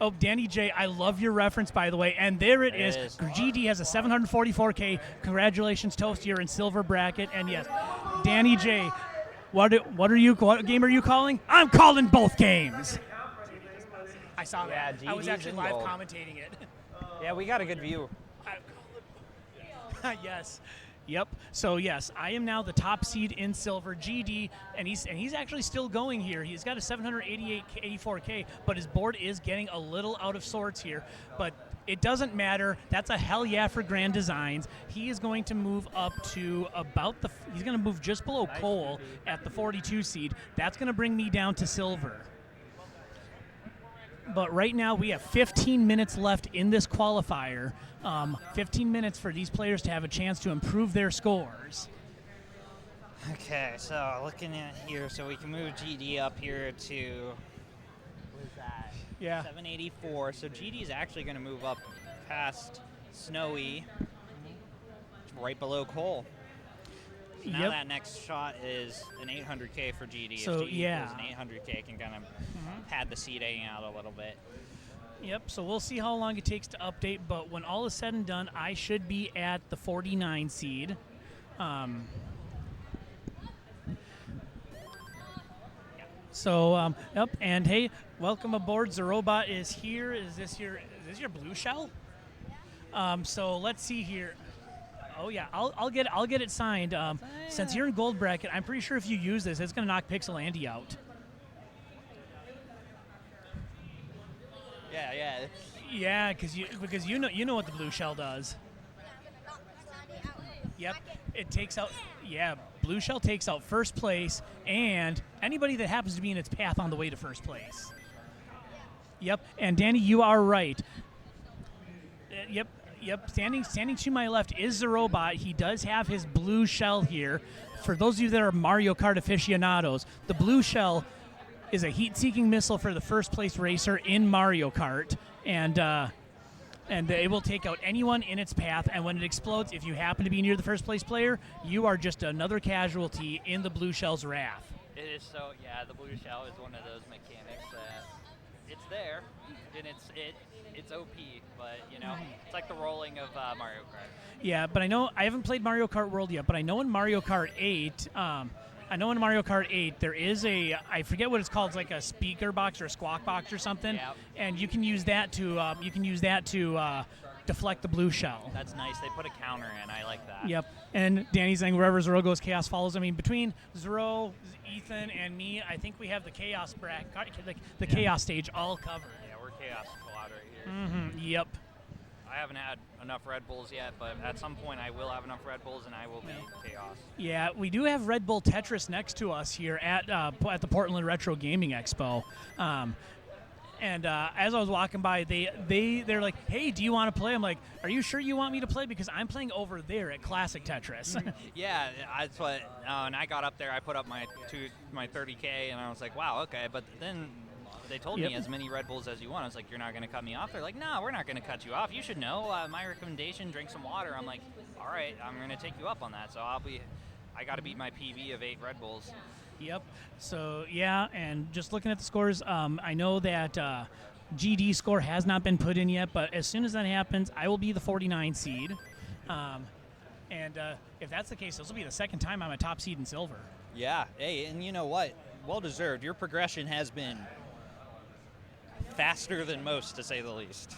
[SPEAKER 1] Oh, Danny J, I love your reference, by the way. And there it is. GD has a 744K. Congratulations, Toast. You're in silver bracket. And yes, Danny J, what game are you calling? I'm calling both games. I saw that.
[SPEAKER 3] Yeah,
[SPEAKER 1] I was
[SPEAKER 3] GD's
[SPEAKER 1] actually
[SPEAKER 3] in
[SPEAKER 1] live
[SPEAKER 3] gold.
[SPEAKER 1] commentating it.
[SPEAKER 3] Yeah, we got a good view.
[SPEAKER 1] Yes. Yep. So yes, I am now the top seed in silver. GD, and he's actually still going here. He's got a 784K, but his board is getting a little out of sorts here. But it doesn't matter. That's a hell yeah for Grand Designs. He is going to move up to he's going to move just below Cole at the 42 seed. That's going to bring me down to silver. But right now we have 15 minutes left in this qualifier. 15 minutes for these players to have a chance to improve their scores.
[SPEAKER 3] Okay, so looking at here, so we can move GD up here to, what is that?
[SPEAKER 1] Yeah.
[SPEAKER 3] 784. So GD is actually going to move up past Snowy, right below Cole. So now that next shot is an 800K for GD.
[SPEAKER 1] So
[SPEAKER 3] if GD goes an 800K, can kind of pad the seeding out a little bit.
[SPEAKER 1] Yep, so we'll see how long it takes to update, but when all is said and done, I should be at the 49 seed. So, yep, and hey, welcome aboard. The robot is here. Is this your blue shell? So let's see here. Oh yeah, I'll get it signed. Since you're in gold bracket, I'm pretty sure if you use this, it's gonna knock Pixel Andy out.
[SPEAKER 5] Yeah.
[SPEAKER 1] Yeah, because you know what the blue shell does. Yep, it takes out. Yeah, blue shell takes out first place and anybody that happens to be in its path on the way to first place. Yep, and Danny, you are right. Yep. Standing to my left is the robot. He does have his blue shell here. For those of you that are Mario Kart aficionados, the blue shell is a heat-seeking missile for the first place racer in Mario Kart, and it will take out anyone in its path. And when it explodes, if you happen to be near the first place player, you are just another casualty in the blue shell's wrath.
[SPEAKER 5] It is so, yeah, the blue shell is one of those mechanics that it's there, and it's OP, but, you know, it's like the rolling of Mario Kart.
[SPEAKER 1] Yeah, but I haven't played Mario Kart World yet, but I know in Mario Kart 8, there is I forget what it's called. It's like a speaker box or a squawk box or something,
[SPEAKER 5] Yep.
[SPEAKER 1] and you can use that to deflect the blue shell.
[SPEAKER 5] That's nice. They put a counter in. I like that.
[SPEAKER 1] Yep. And Danny's saying wherever Zero goes, chaos follows. I mean, between Zero, Ethan, and me, I think we have the chaos chaos stage all covered.
[SPEAKER 5] Yeah, we're Chaos Squad right here.
[SPEAKER 1] Mm-hmm. Yep.
[SPEAKER 5] I haven't had enough Red Bulls yet, but at some point I will have enough Red Bulls and I will be Chaos.
[SPEAKER 1] Yeah, we do have Red Bull Tetris next to us here at the Portland Retro Gaming Expo. And as I was walking by, they're like, "Hey, do you want to play?" I'm like, "Are you sure you want me to play? Because I'm playing over there at Classic Tetris."
[SPEAKER 5] Yeah, that's what. And I got up there, I put up my 30K, and I was like, "Wow, okay." But then they told
[SPEAKER 1] Yep.
[SPEAKER 5] me as many Red Bulls as you want. I was like, "You're not going to cut me off?" They're like, "No, we're not going to cut you off. You should know. My recommendation: drink some water." I'm like, "All right, I'm going to take you up on that." So I got to beat my PB of 8 Red Bulls.
[SPEAKER 1] Yep. So yeah, and just looking at the scores, I know that GD score has not been put in yet, but as soon as that happens, I will be the 49 seed. And if that's the case, this will be the second time I'm a top seed in silver.
[SPEAKER 5] Yeah. Hey, and you know what? Well deserved. Your progression has been faster than most, to say the least.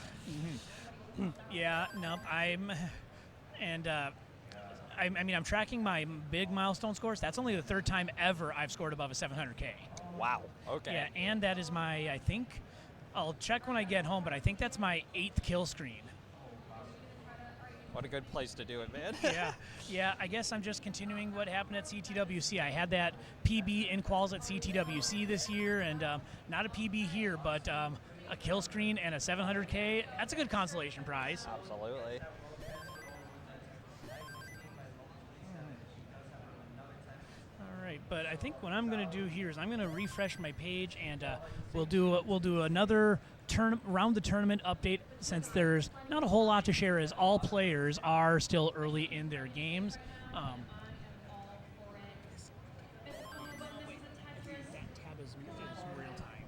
[SPEAKER 1] Yeah. No, I'm tracking my big milestone scores. That's only the third time ever I've scored above a 700K.
[SPEAKER 5] Wow. Okay.
[SPEAKER 1] Yeah, and that is I think, I'll check when I get home, but I think that's my 8th kill screen.
[SPEAKER 5] What a good place to do it, man.
[SPEAKER 1] Yeah. I guess I'm just continuing what happened at CTWC. I had that PB in quals at CTWC this year, and not a PB here, but a kill screen and a 700K. That's a good consolation prize.
[SPEAKER 5] Absolutely.
[SPEAKER 1] All right, but I think what I'm going to do here is I'm going to refresh my page, and we'll do another round the tournament update, since there's not a whole lot to share, as all players are still early in their games. That tab is real time.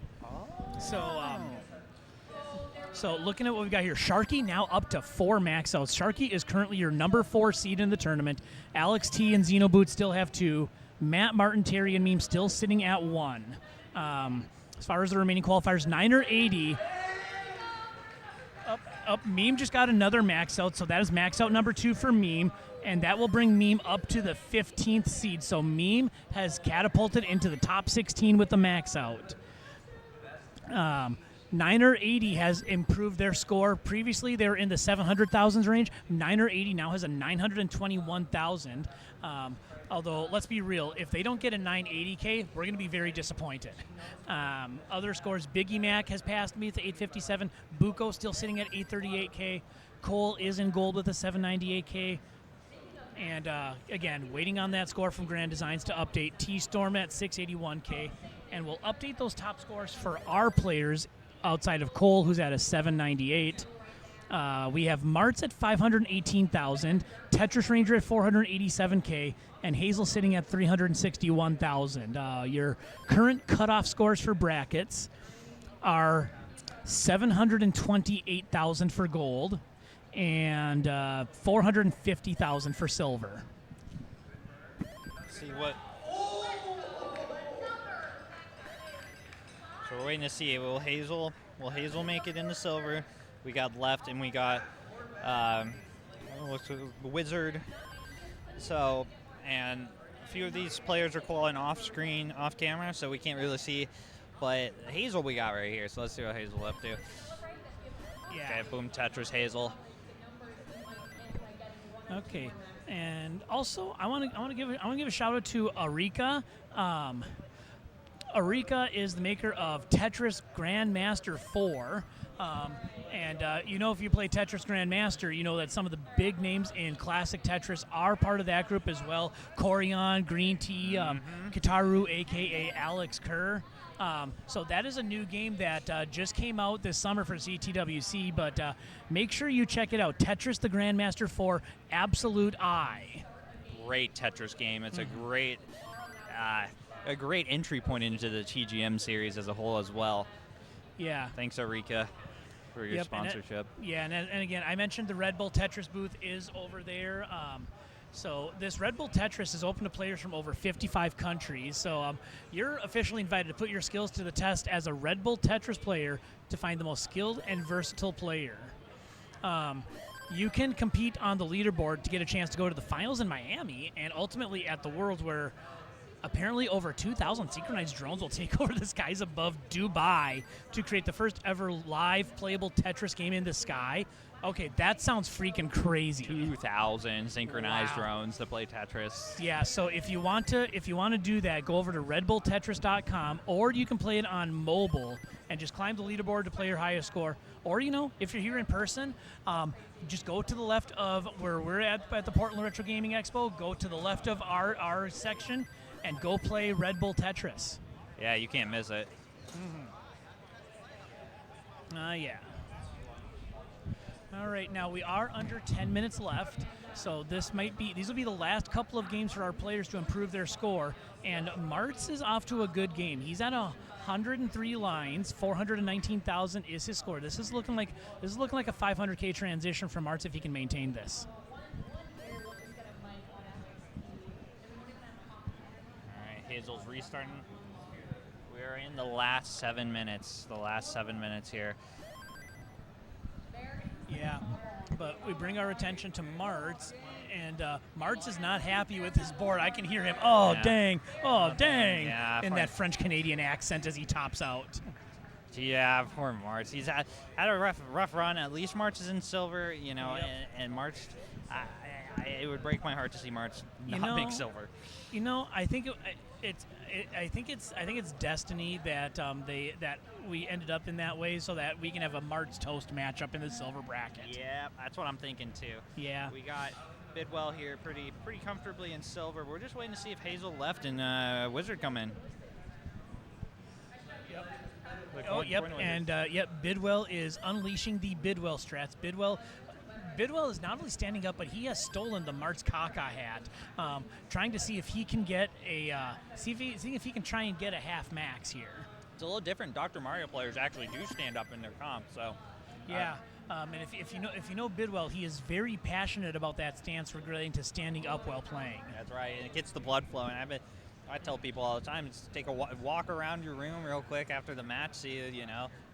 [SPEAKER 1] So looking at what we've got here, Sharky now up to 4 max outs. Sharky is currently your number 4 seed in the tournament. Alex T and Xenoboot still have 2. Matt, Martin, Terry, and Meme still sitting at 1. As far as the remaining qualifiers, 980. Up. Meme just got another max out, so that is max out number 2 for Meme, and that will bring Meme up to the 15th seed. So Meme has catapulted into the top 16 with the max out. Niner 80 has improved their score. Previously, they were in the 700,000s range. Niner 80 now has a 921,000. Although, let's be real, if they don't get a 980K, we're going to be very disappointed. Other scores, Biggie Mac has passed me with 857. Buko still sitting at 838K. Cole is in gold with a 798K. And again, waiting on that score from Grand Designs to update. T-Storm at 681K. And we'll update those top scores for our players outside of Cole, who's at a 798. We have Martz at 518,000, Tetris Ranger at 487K, and Hazel sitting at 361,000. Your current cutoff scores for brackets are 728,000 for gold and 450,000 for silver.
[SPEAKER 5] See what we're waiting to see. Will Hazel make it into silver? We got left, and we got Wizard. So, and a few of these players are calling off screen, off camera, so we can't really see. But Hazel we got right here, so let's see what Hazel up to.
[SPEAKER 1] Yeah.
[SPEAKER 5] Okay, boom, Tetris Hazel.
[SPEAKER 1] Okay, and also I want to give a shout out to Arika. Arika is the maker of Tetris Grandmaster 4. And if you play Tetris Grandmaster, you know that some of the big names in classic Tetris are part of that group as well. Corian, Green Tea, Kitaru, a.k.a. Alex Kerr. So that is a new game that just came out this summer for CTWC, but make sure you check it out. Tetris the Grandmaster 4, Absolute Eye.
[SPEAKER 5] Great Tetris game. It's a great entry point into the TGM series as a whole as well.
[SPEAKER 1] Yeah.
[SPEAKER 5] Thanks, Arika, for your sponsorship.
[SPEAKER 1] And again, I mentioned the Red Bull Tetris booth is over there. So this Red Bull Tetris is open to players from over 55 countries. So you're officially invited to put your skills to the test as a Red Bull Tetris player to find the most skilled and versatile player. You can compete on the leaderboard to get a chance to go to the finals in Miami and ultimately at the Worlds, where apparently over 2,000 synchronized drones will take over the skies above Dubai to create the first ever live playable Tetris game in the sky. Okay, that sounds freaking crazy.
[SPEAKER 5] 2,000 synchronized drones to play Tetris.
[SPEAKER 1] Yeah, so if you want to do that, go over to redbulltetris.com, or you can play it on mobile and just climb the leaderboard to play your highest score. Or if you're here in person, just go to the left of where we're at the Portland Retro Gaming Expo. Go to the left of our section and go play Red Bull Tetris.
[SPEAKER 5] Yeah, you can't miss it.
[SPEAKER 1] Yeah. All right, now we are under 10 minutes left, so these will be the last couple of games for our players to improve their score. And Martz is off to a good game. He's at 103 lines, 419,000 is his score. This is looking like a 500K transition from Martz if he can maintain this.
[SPEAKER 5] All right, Hazel's restarting. We're in the last 7 minutes. The last 7 minutes here.
[SPEAKER 1] Yeah, but we bring our attention to Martz, and Martz is not happy with his board. I can hear him, dang,
[SPEAKER 5] yeah,
[SPEAKER 1] in that French-Canadian accent as he tops out.
[SPEAKER 5] Yeah, poor Martz. He's had a rough run. At least Martz is in silver, and Martz, it would break my heart to see Martz not make silver.
[SPEAKER 1] I think it's destiny that we ended up in that way, so that we can have a Martz Toast matchup in the silver bracket.
[SPEAKER 5] Yeah, that's what I'm thinking too.
[SPEAKER 1] Yeah.
[SPEAKER 5] We got Bidwell here pretty comfortably in silver. We're just waiting to see if Hazel left and Wizard come in.
[SPEAKER 1] Bidwell is unleashing the Bidwell strats. Bidwell is not only standing up, but he has stolen the Martz Kaka hat, trying to see if he can get see if he can try and get a half max here.
[SPEAKER 5] It's a little different. Dr. Mario players actually do stand up in their comp, so.
[SPEAKER 1] Yeah, and if you know Bidwell, he is very passionate about that stance relating to standing up while playing.
[SPEAKER 5] That's right, and it gets the blood flowing. I tell people all the time, just take a walk around your room real quick after the match. See,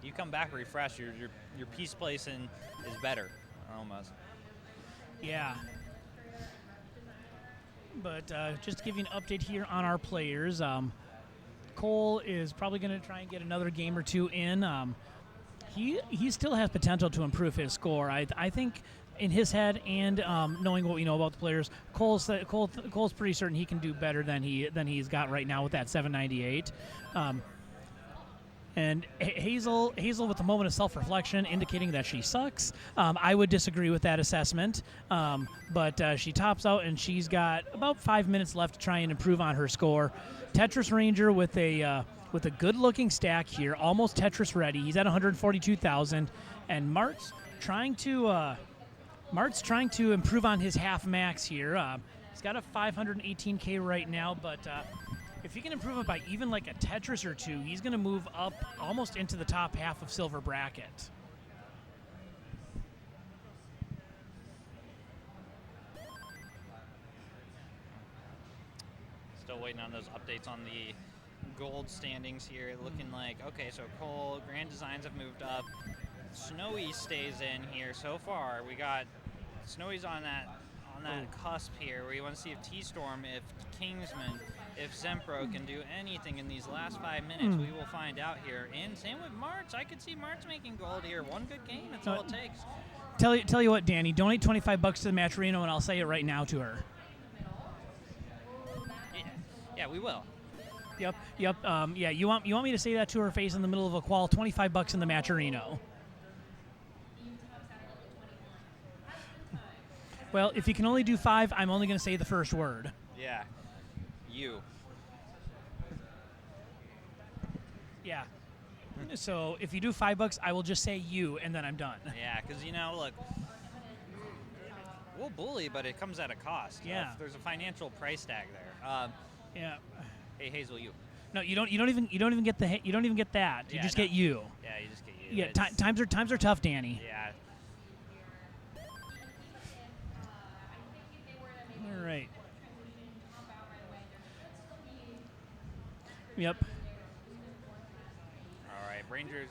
[SPEAKER 5] you come back refreshed. Your piece placing is better, almost.
[SPEAKER 1] Yeah. But just to give you an update here on our players, Cole is probably going to try and get another game or two in. He still has potential to improve his score. I think in his head and knowing what we know about the players, Cole's pretty certain he can do better than he's got right now with that 798. And Hazel with a moment of self-reflection indicating that she sucks. I would disagree with that assessment, but she tops out and she's got about 5 minutes left to try and improve on her score. Tetris Ranger with a good-looking stack here, almost Tetris ready. He's at 142,000, and Mart's trying to improve on his half max here. He's got a 518K right now, but if he can improve it by even like a Tetris or two, he's going to move up almost into the top half of silver bracket.
[SPEAKER 5] Still waiting on those updates on the gold standings here, looking like, okay, so Cole, Grand Designs have moved up. Snowy stays in here so far. We got Snowy's on that cusp here where you want to see if T-Storm, if Kingsman, if Zempro can do anything in these last 5 minutes. We will find out here. And same with March. I could see March making gold here. One good game, that's all it takes.
[SPEAKER 1] Tell you what, Danny, donate $25 to the Matcherino, and I'll say it right now to her.
[SPEAKER 5] Yeah, we will.
[SPEAKER 1] Yep. Yeah, you want me to say that to her face in the middle of a qual? $25 in the Matcherino. Well, if you can only do 5, I'm only going to say the first word.
[SPEAKER 5] Yeah. You.
[SPEAKER 1] Yeah. So if you do $5, I will just say you, and then I'm done.
[SPEAKER 5] Yeah, because, look, we'll bully, but it comes at a cost.
[SPEAKER 1] Yeah.
[SPEAKER 5] There's a financial price tag there.
[SPEAKER 1] Yeah.
[SPEAKER 5] Hey, Hazel, you.
[SPEAKER 1] No, you don't even get that. You just get you.
[SPEAKER 5] Yeah, you just get you.
[SPEAKER 1] Yeah, times are tough, Danny.
[SPEAKER 5] Yeah.
[SPEAKER 1] All right. Yep.
[SPEAKER 5] All right, Rangers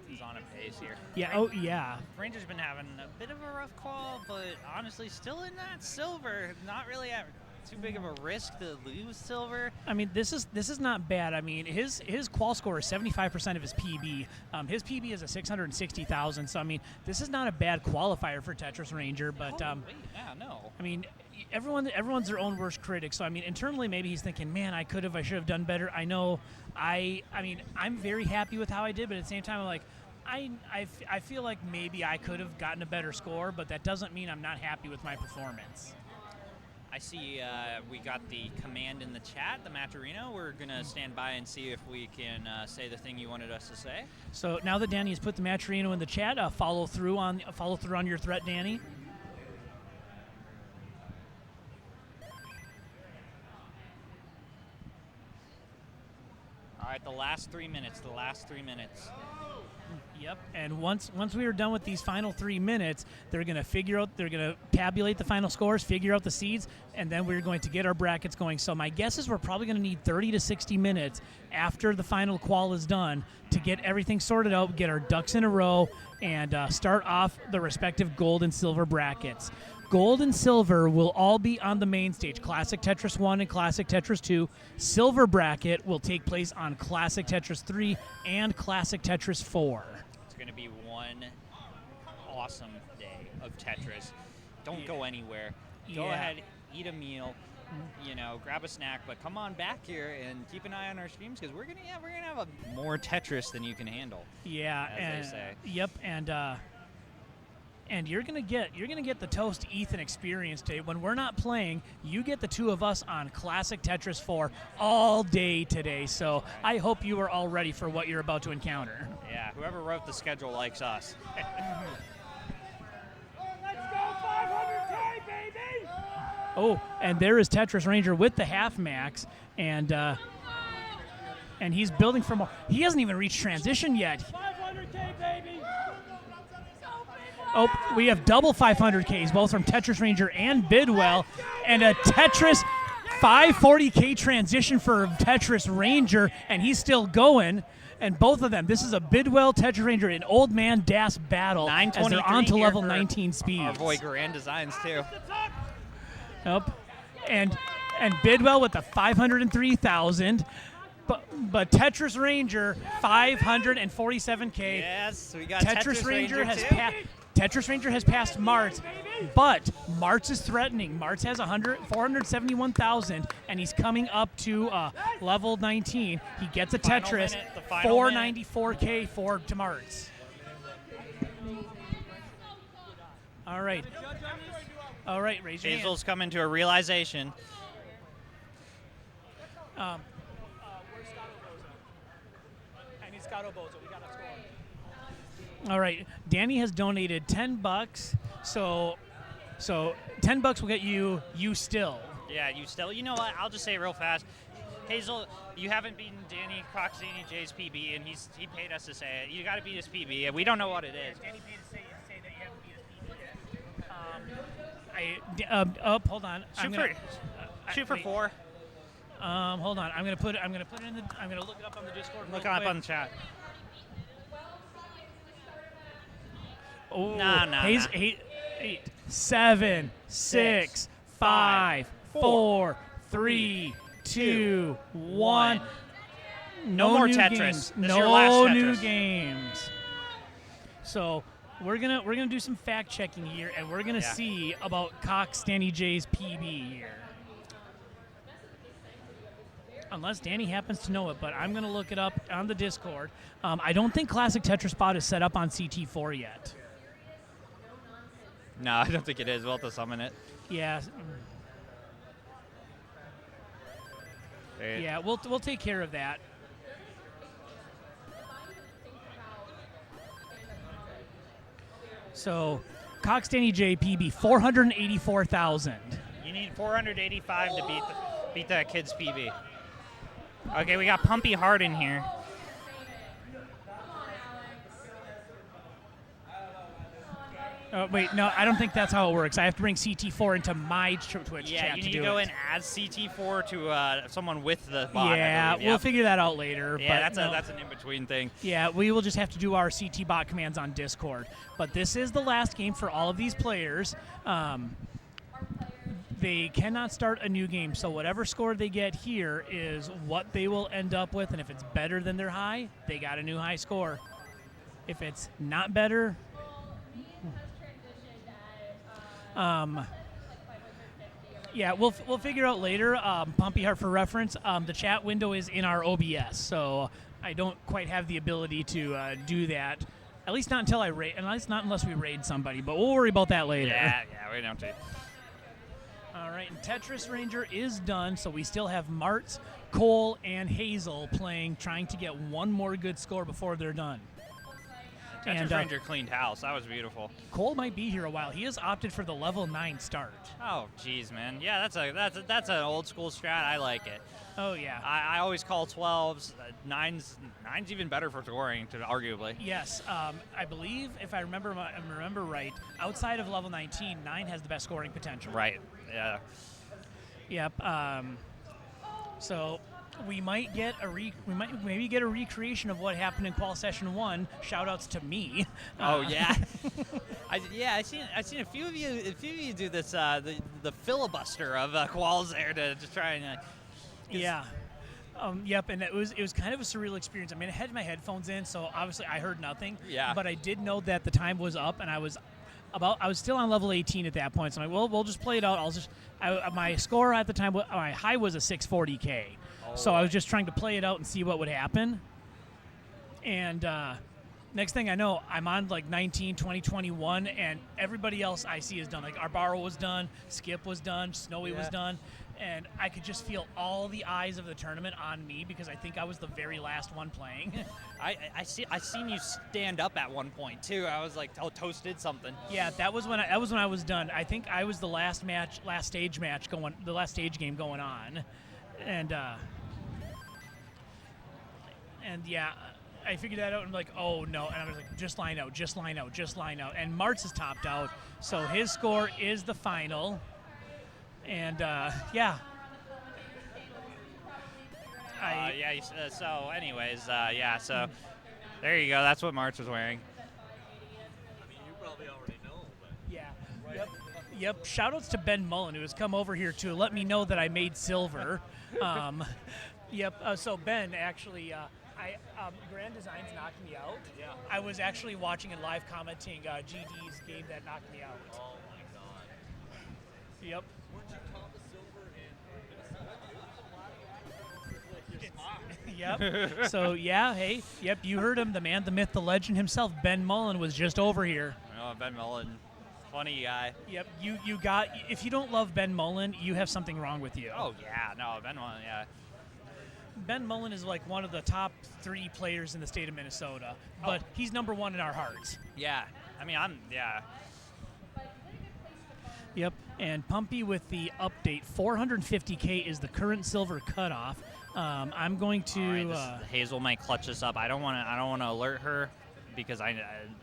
[SPEAKER 5] he's on a pace here.
[SPEAKER 1] Yeah. Oh, yeah.
[SPEAKER 5] Rangers been having a bit of a rough call, but honestly, still in that silver. Not really at too big of a risk to lose silver.
[SPEAKER 1] I mean, this is not bad. I mean, his qual score is 75% of his PB. His PB is a 660,000. So I mean, this is not a bad qualifier for Tetris Ranger. But
[SPEAKER 5] no.
[SPEAKER 1] I mean, everyone's their own worst critic. So I mean, internally maybe he's thinking, man, I should have done better. I know. I mean, I'm very happy with how I did, but at the same time, I'm like, I feel like maybe I could have gotten a better score, but that doesn't mean I'm not happy with my performance.
[SPEAKER 5] I see we got the command in the chat, the Matcherino. We're going to stand by and see if we can say the thing you wanted us to say.
[SPEAKER 1] So now that Danny has put the Matcherino in the chat, follow through on your threat, Danny.
[SPEAKER 5] All right, the last 3 minutes.
[SPEAKER 1] Yep, and once we are done with these final 3 minutes, they're going to tabulate the final scores, figure out the seeds, and then we're going to get our brackets going. So my guess is we're probably going to need 30 to 60 minutes after the final qual is done to get everything sorted out, get our ducks in a row, and start off the respective gold and silver brackets. Gold and silver will all be on the main stage, Classic Tetris 1 and Classic Tetris 2. Silver bracket will take place on Classic Tetris 3 and Classic Tetris 4.
[SPEAKER 5] It's going to be one awesome day of Tetris. Don't go anywhere. Go ahead, eat a meal, grab a snack, but come on back here and keep an eye on our streams because we're gonna have a more Tetris than you can handle.
[SPEAKER 1] Yeah,
[SPEAKER 5] as they say.
[SPEAKER 1] Yep, and you're gonna get the Toast Ethan experience today. When we're not playing, you get the two of us on Classic Tetris 4 all day today. So I hope you are all ready for what you're about to encounter.
[SPEAKER 5] Yeah, whoever wrote the schedule likes us.
[SPEAKER 1] Oh, and there is Tetris Ranger with the half max, and he's building for more. He hasn't even reached transition yet.
[SPEAKER 6] 500K, baby.
[SPEAKER 1] Oh, we have double 500Ks, both from Tetris Ranger and Bidwell, and a Tetris 540K transition for Tetris Ranger, and he's still going. And both of them, this is a Bidwell Tetris Ranger in Old Man Das battle as they're on to level 19 speeds.
[SPEAKER 5] Our boy Grand Designs too.
[SPEAKER 1] Yep. And Bidwell with the 503,000. But Tetris Ranger 547K.
[SPEAKER 5] Yes, we got
[SPEAKER 1] Tetris Ranger has
[SPEAKER 5] too.
[SPEAKER 1] Tetris Ranger has passed Martz, but Martz is threatening. Martz has 471,000, and he's coming up to level 19. He gets a Tetris, 494K to Martz. All right. All right, raise your
[SPEAKER 5] Hazel's coming to a realization.
[SPEAKER 1] hand. I need Scotto Bozo. We got to score. All right, Danny has donated $10, so $10 will get you still.
[SPEAKER 5] Yeah, you still. You know what? I'll just say it real fast. Hazel, you haven't beaten Danny Coxini J's PB, and he paid us to say it. You got to beat his PB. We don't know what it is.
[SPEAKER 1] Danny paid to say that you haven't beat his PB yet. Hold on.
[SPEAKER 5] Shoot for 4.
[SPEAKER 1] Hold on. I'm gonna put it in the. I'm gonna look it up on the Discord.
[SPEAKER 3] Look
[SPEAKER 1] real
[SPEAKER 3] up
[SPEAKER 1] quick.
[SPEAKER 3] on the chat.
[SPEAKER 1] Oh,
[SPEAKER 3] Nah.
[SPEAKER 1] 8, 7, 6, 5, 4, 3, 2, 1.
[SPEAKER 3] No more
[SPEAKER 1] new
[SPEAKER 3] Tetris.
[SPEAKER 1] games.
[SPEAKER 3] This is
[SPEAKER 1] No
[SPEAKER 3] your last
[SPEAKER 1] new
[SPEAKER 3] Tetris.
[SPEAKER 1] games. So we're gonna do some fact checking here, and we're gonna
[SPEAKER 3] Yeah.
[SPEAKER 1] see about Cox Danny J's PB here. Unless Danny happens to know it, but I'm gonna look it up on the Discord. I don't think Classic Tetris Spot is set up on CT4 yet.
[SPEAKER 3] No, I don't think it is. We'll have to summon it.
[SPEAKER 1] Yeah. Yeah, we'll take care of that. So, Cox Danny J PB 484,000.
[SPEAKER 3] You need 485 to beat that kid's PB. Okay, we got Pumpy Hard in here.
[SPEAKER 1] Oh, wait, no, I don't think that's how it works. I have to bring CT4 into my Twitch
[SPEAKER 3] Yeah,
[SPEAKER 1] chat
[SPEAKER 3] you
[SPEAKER 1] to
[SPEAKER 3] need
[SPEAKER 1] do
[SPEAKER 3] to go
[SPEAKER 1] it.
[SPEAKER 3] in as CT4 to someone with the bot. I
[SPEAKER 1] Yeah,
[SPEAKER 3] believe.
[SPEAKER 1] we'll
[SPEAKER 3] Yep.
[SPEAKER 1] figure that out later.
[SPEAKER 3] Yeah,
[SPEAKER 1] but
[SPEAKER 3] that's an in-between thing.
[SPEAKER 1] Yeah, we will just have to do our CT bot commands on Discord. But this is the last game for all of these players. They cannot start a new game, so whatever score they get here is what they will end up with, and if it's better than their high, they got a new high score. If it's not better, yeah, we'll figure out later. Pumpy Heart for reference, the chat window is in our OBS, so I don't quite have the ability to do that. At least not until I raid, at least not unless we raid somebody, but we'll worry about that later.
[SPEAKER 3] Yeah, we don't do.
[SPEAKER 1] All right, and Tetris Ranger is done, so we still have Martz, Cole, and Hazel playing, trying to get one more good score before they're done.
[SPEAKER 3] Tetris Ranger cleaned house. That was beautiful.
[SPEAKER 1] Cole might be here a while. He has opted for the level 9 start.
[SPEAKER 3] Oh, geez, man. Yeah, that's an old school strat. I like it.
[SPEAKER 1] Oh, yeah.
[SPEAKER 3] I always call 12s. Nine's even better for scoring, arguably.
[SPEAKER 1] Yes, I believe, if I remember right, outside of level 19, 9 has the best scoring potential.
[SPEAKER 3] Right. Yeah.
[SPEAKER 1] Yep. So we might get maybe get a recreation of what happened in Qual Session 1. Shout outs to me.
[SPEAKER 3] Oh yeah. I seen a few of you do this the filibuster of quals there to just try and.
[SPEAKER 1] Yeah. Yep, and it was kind of a surreal experience. I mean, I had my headphones in, so obviously I heard nothing.
[SPEAKER 3] Yeah.
[SPEAKER 1] But I did know that the time was up, and I was still on level 18 at that point. So I'm like, well, we'll just play it out. My score at the time, my high was a 640K. So I was just trying to play it out and see what would happen. And next thing I know, I'm on like 19, 20, 21, and everybody else I see is done. Like Arbaro was done, Skip was done, Snowy was done. And I could just feel all the eyes of the tournament on me because I think I was the very last one playing.
[SPEAKER 3] I seen you stand up at one point too. I was like, toasted something.
[SPEAKER 1] Yeah, that was when I was done. I think I was the last stage game going on, and yeah, I figured that out and I'm like, oh no, and I was like, just line out, and Martz is topped out, so his score is the final. And yeah.
[SPEAKER 3] So anyways, so there you go. That's what Martz was wearing.
[SPEAKER 2] I mean, you probably already know, but
[SPEAKER 1] Yeah. Yep. Shout outs to Ben Mullen, who has come over here to let me know that I made silver. So Ben, actually, Grand Designs knocked me out.
[SPEAKER 2] Yeah.
[SPEAKER 1] I was actually watching and live commenting GD's game that knocked me out.
[SPEAKER 2] oh my god.
[SPEAKER 1] Yep.
[SPEAKER 2] Weren't you top of silver in Minnesota?
[SPEAKER 1] Yep. So yeah, hey, yep, you heard him, the man, the myth, the legend himself, Ben Mullen was just over here.
[SPEAKER 3] Oh, Ben Mullen, funny guy.
[SPEAKER 1] Yep, you got. If you don't love Ben Mullen, you have something wrong with you.
[SPEAKER 3] Oh yeah, no, Ben Mullen, yeah.
[SPEAKER 1] Ben Mullen is like one of the top 3 players in the state of Minnesota, but he's number 1 in our hearts.
[SPEAKER 3] Yeah, I mean, yeah.
[SPEAKER 1] Yep, and Pumpy with the update, 450K is the current silver cutoff. I'm going to.
[SPEAKER 3] All right, Hazel might clutch this up. I don't want to alert her because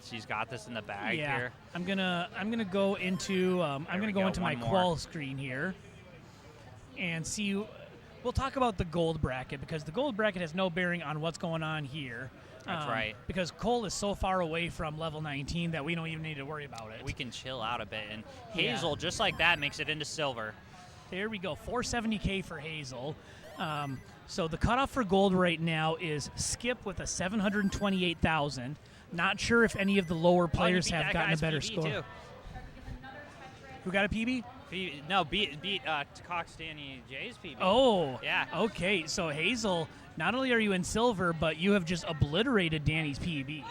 [SPEAKER 3] she's got this in the bag here.
[SPEAKER 1] I'm gonna go into my
[SPEAKER 3] One more.
[SPEAKER 1] qual screen here and see we'll talk about the gold bracket because the gold bracket has no bearing on what's going on here.
[SPEAKER 3] That's right.
[SPEAKER 1] Because Cole is so far away from level 19 that we don't even need to worry about it.
[SPEAKER 3] We can chill out a bit. And
[SPEAKER 1] Yeah.
[SPEAKER 3] Hazel, just like that, makes it into silver.
[SPEAKER 1] There we go, 470K for Hazel. So the cutoff for gold right now is Skip with a 728,000. Not sure if any of the lower players have gotten a better score.
[SPEAKER 3] Too.
[SPEAKER 1] Who got a PB?
[SPEAKER 3] Beat Cox Danny J's PB.
[SPEAKER 1] Oh,
[SPEAKER 3] Yeah.
[SPEAKER 1] Okay, so Hazel, not only are you in silver, but you have just obliterated Danny's PB.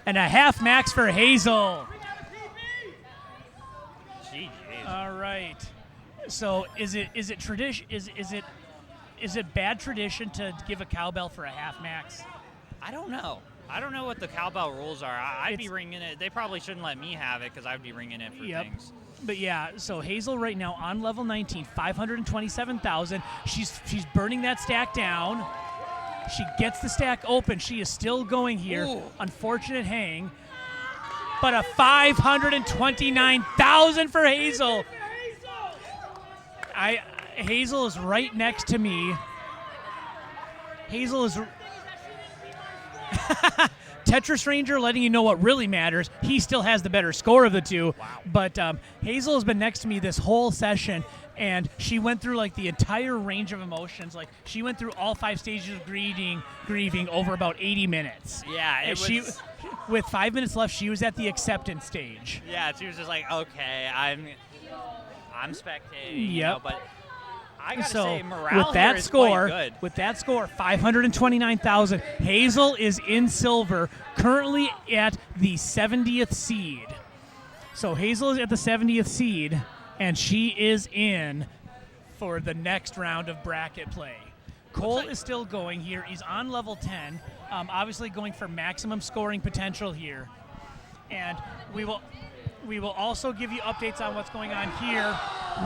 [SPEAKER 1] And a half max for Hazel.
[SPEAKER 3] GG's.
[SPEAKER 1] All right. So is it tradition? Is it bad tradition to give a cowbell for a half max?
[SPEAKER 3] I don't know. I don't know what the cowbell rules are. I'd be
[SPEAKER 1] It's-
[SPEAKER 3] ringing it. They probably shouldn't let me have it because I'd be ringing it for
[SPEAKER 1] Yep.
[SPEAKER 3] things.
[SPEAKER 1] But yeah, so Hazel right now on level 19, 527,000. She's burning that stack down. She gets the stack open. She is still going here.
[SPEAKER 3] Ooh.
[SPEAKER 1] Unfortunate hang. But a 529,000 for Hazel. Hazel is right next to me. Hazel is Tetris Ranger letting you know what really matters. He still has the better score of the two.
[SPEAKER 3] Wow.
[SPEAKER 1] But Hazel has been next to me this whole session, and she went through like the entire range of emotions. Like she went through all 5 stages of grieving over about 80 minutes.
[SPEAKER 3] Yeah, it
[SPEAKER 1] And she,
[SPEAKER 3] was.
[SPEAKER 1] with 5 minutes left, she was at the acceptance stage.
[SPEAKER 3] Yeah, she was just like, okay, I'm spectating. You
[SPEAKER 1] Yep.
[SPEAKER 3] know, but I gotta
[SPEAKER 1] So
[SPEAKER 3] say, morale
[SPEAKER 1] with that
[SPEAKER 3] here is
[SPEAKER 1] score,
[SPEAKER 3] quite good.
[SPEAKER 1] 529,000, Hazel is in silver, currently at the 70th seed. So Hazel is at the 70th seed, and she is in for the next round of bracket play. Cole is still going here. He's on level 10, obviously going for maximum scoring potential here. And we will also give you updates on what's going on here.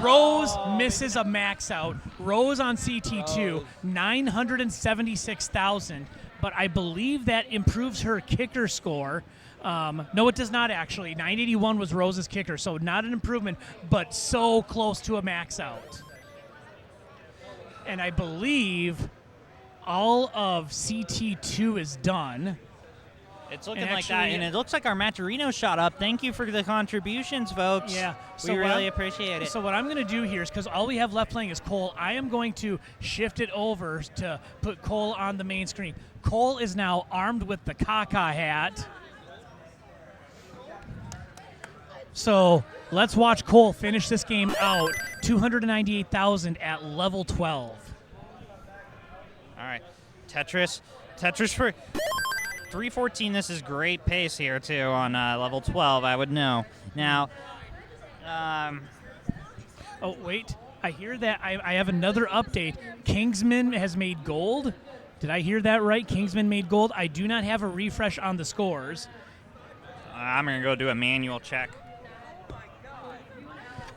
[SPEAKER 1] Rose misses a max out. Rose on CT2, 976,000. But I believe that improves her kicker score. No, it does not actually. 981 was Rose's kicker, so not an improvement, but so close to a max out. And I believe all of CT2 is done.
[SPEAKER 3] It's looking
[SPEAKER 1] And
[SPEAKER 3] like that,
[SPEAKER 1] actually-
[SPEAKER 3] and it looks like our Matcherino shot up. Thank you for the contributions, folks.
[SPEAKER 1] Yeah.
[SPEAKER 3] we
[SPEAKER 1] what
[SPEAKER 3] really
[SPEAKER 1] I'm-
[SPEAKER 3] appreciate it.
[SPEAKER 1] So what I'm going to do here is, because all we have left playing is Cole, I am going to shift it over to put Cole on the main screen. Cole is now armed with the Kaka hat. So let's watch Cole finish this game out. 298,000 at level 12.
[SPEAKER 3] All right, Tetris for 314. This is great pace here too on level 12. I would know now.
[SPEAKER 1] Oh, wait. I hear that. I have another update. Kingsman has made gold. Did I hear that right? Kingsman made gold. I do not have a refresh on the scores.
[SPEAKER 3] I'm gonna go do a manual check.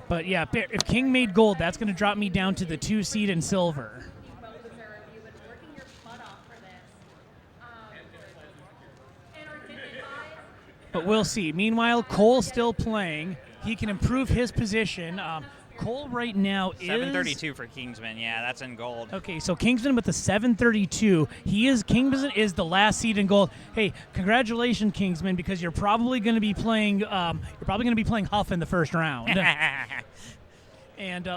[SPEAKER 1] But yeah, if King made gold, that's going to drop me down to the 2 seed in silver.
[SPEAKER 4] Well deserved. You've been working your butt off for this. And our Disney guys,
[SPEAKER 1] But we'll see. Meanwhile, Cole's still playing. He can improve his position. Cole right now is
[SPEAKER 3] 732 for Kingsman. Yeah, that's in gold.
[SPEAKER 1] Okay, so Kingsman with the 732. Kingsman is the last seed in gold. Hey, congratulations, Kingsman, because you're probably going to be playing. Huff in the first round. And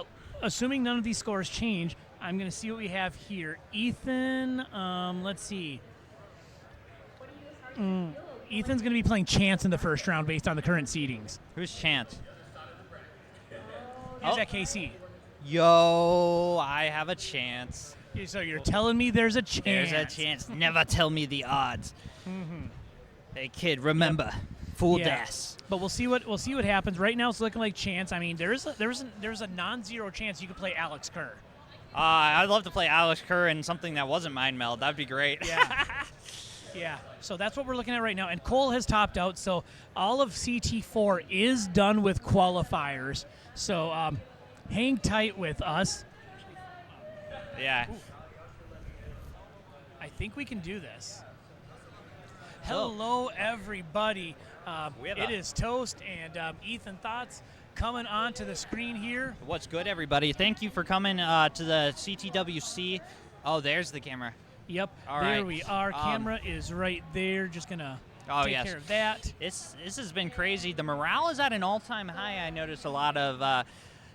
[SPEAKER 1] assuming none of these scores change, I'm going to see what we have here. Ethan, let's see. Ethan's going to be playing Chance in the first round based on the current seedings.
[SPEAKER 3] Who's Chance?
[SPEAKER 1] He's
[SPEAKER 3] Oh.
[SPEAKER 1] at KC.
[SPEAKER 3] Yo, I have a chance.
[SPEAKER 1] So you're telling me there's a chance.
[SPEAKER 3] There's a chance. Never tell me the odds. Hey, kid, remember, full
[SPEAKER 1] Yeah.
[SPEAKER 3] das.
[SPEAKER 1] But we'll see what happens. Right now, it's looking like Chance. I mean, there's a non-zero chance you could play Alex Kerr.
[SPEAKER 3] I'd love to play Alex Kerr in something that wasn't Mind Meld. That'd be great.
[SPEAKER 1] Yeah. Yeah. So that's what we're looking at right now. And Cole has topped out. So all of CT4 is done with qualifiers. So hang tight with us.
[SPEAKER 3] Yeah.
[SPEAKER 1] I think we can do this. Hello, everybody.
[SPEAKER 3] We have
[SPEAKER 1] It
[SPEAKER 3] a-
[SPEAKER 1] is Toast and Ethan Thoughts. coming onto the screen here.
[SPEAKER 5] What's good, everybody? Thank you for coming to the CTWC. Oh, there's the camera.
[SPEAKER 1] Yep,
[SPEAKER 5] All
[SPEAKER 1] there
[SPEAKER 5] right.
[SPEAKER 1] we are. Camera is right there. Just gonna
[SPEAKER 5] Oh,
[SPEAKER 1] take
[SPEAKER 5] yes.
[SPEAKER 1] care of that.
[SPEAKER 5] This has been crazy. The morale is at an all-time high. I noticed a lot of,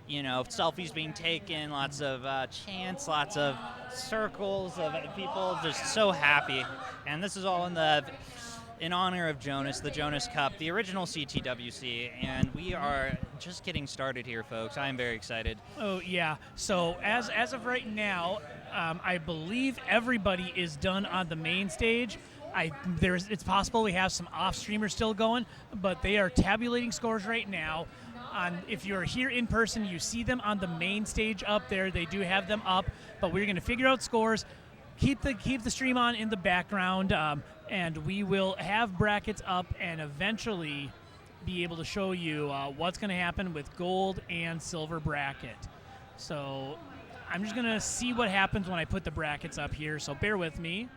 [SPEAKER 5] selfies being taken, lots of chants, lots of circles of people just so happy. And this is all in honor of Jonas, the Jonas Cup, the original CTWC, and we are just getting started here, folks. I am very excited.
[SPEAKER 1] Oh yeah. So as of right now, I believe everybody is done on the main stage. It's possible we have some off streamers still going, but they are tabulating scores right now. If you're here in person, you see them on the main stage up there. They do have them up, but we're going to figure out scores. Keep the stream on in the background, and we will have brackets up and eventually be able to show you what's going to happen with gold and silver bracket. So I'm just going to see what happens when I put the brackets up here, so bear with me.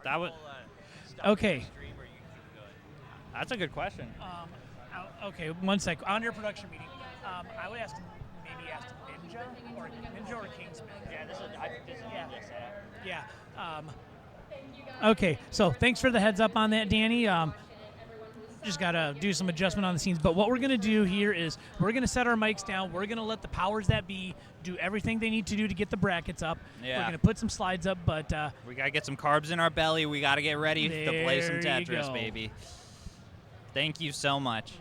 [SPEAKER 5] That was
[SPEAKER 1] Okay.
[SPEAKER 5] That's a good question.
[SPEAKER 1] Okay, 1 sec. On your production meeting, I would maybe ask Ninja or Kingsman.
[SPEAKER 5] Yeah, this is Ninja setup.
[SPEAKER 1] Yeah. Okay, so thanks for the heads up on that, Danny. Just got to do some adjustment on the scenes. But what we're going to do here is we're going to set our mics down. We're going to let the powers that be do everything they need to do to get the brackets up.
[SPEAKER 5] Yeah.
[SPEAKER 1] We're going to put some slides up, but
[SPEAKER 5] We got to get some carbs in our belly. We got to get ready to play some
[SPEAKER 1] There you
[SPEAKER 5] Tetris,
[SPEAKER 1] go.
[SPEAKER 5] baby. Thank you so much.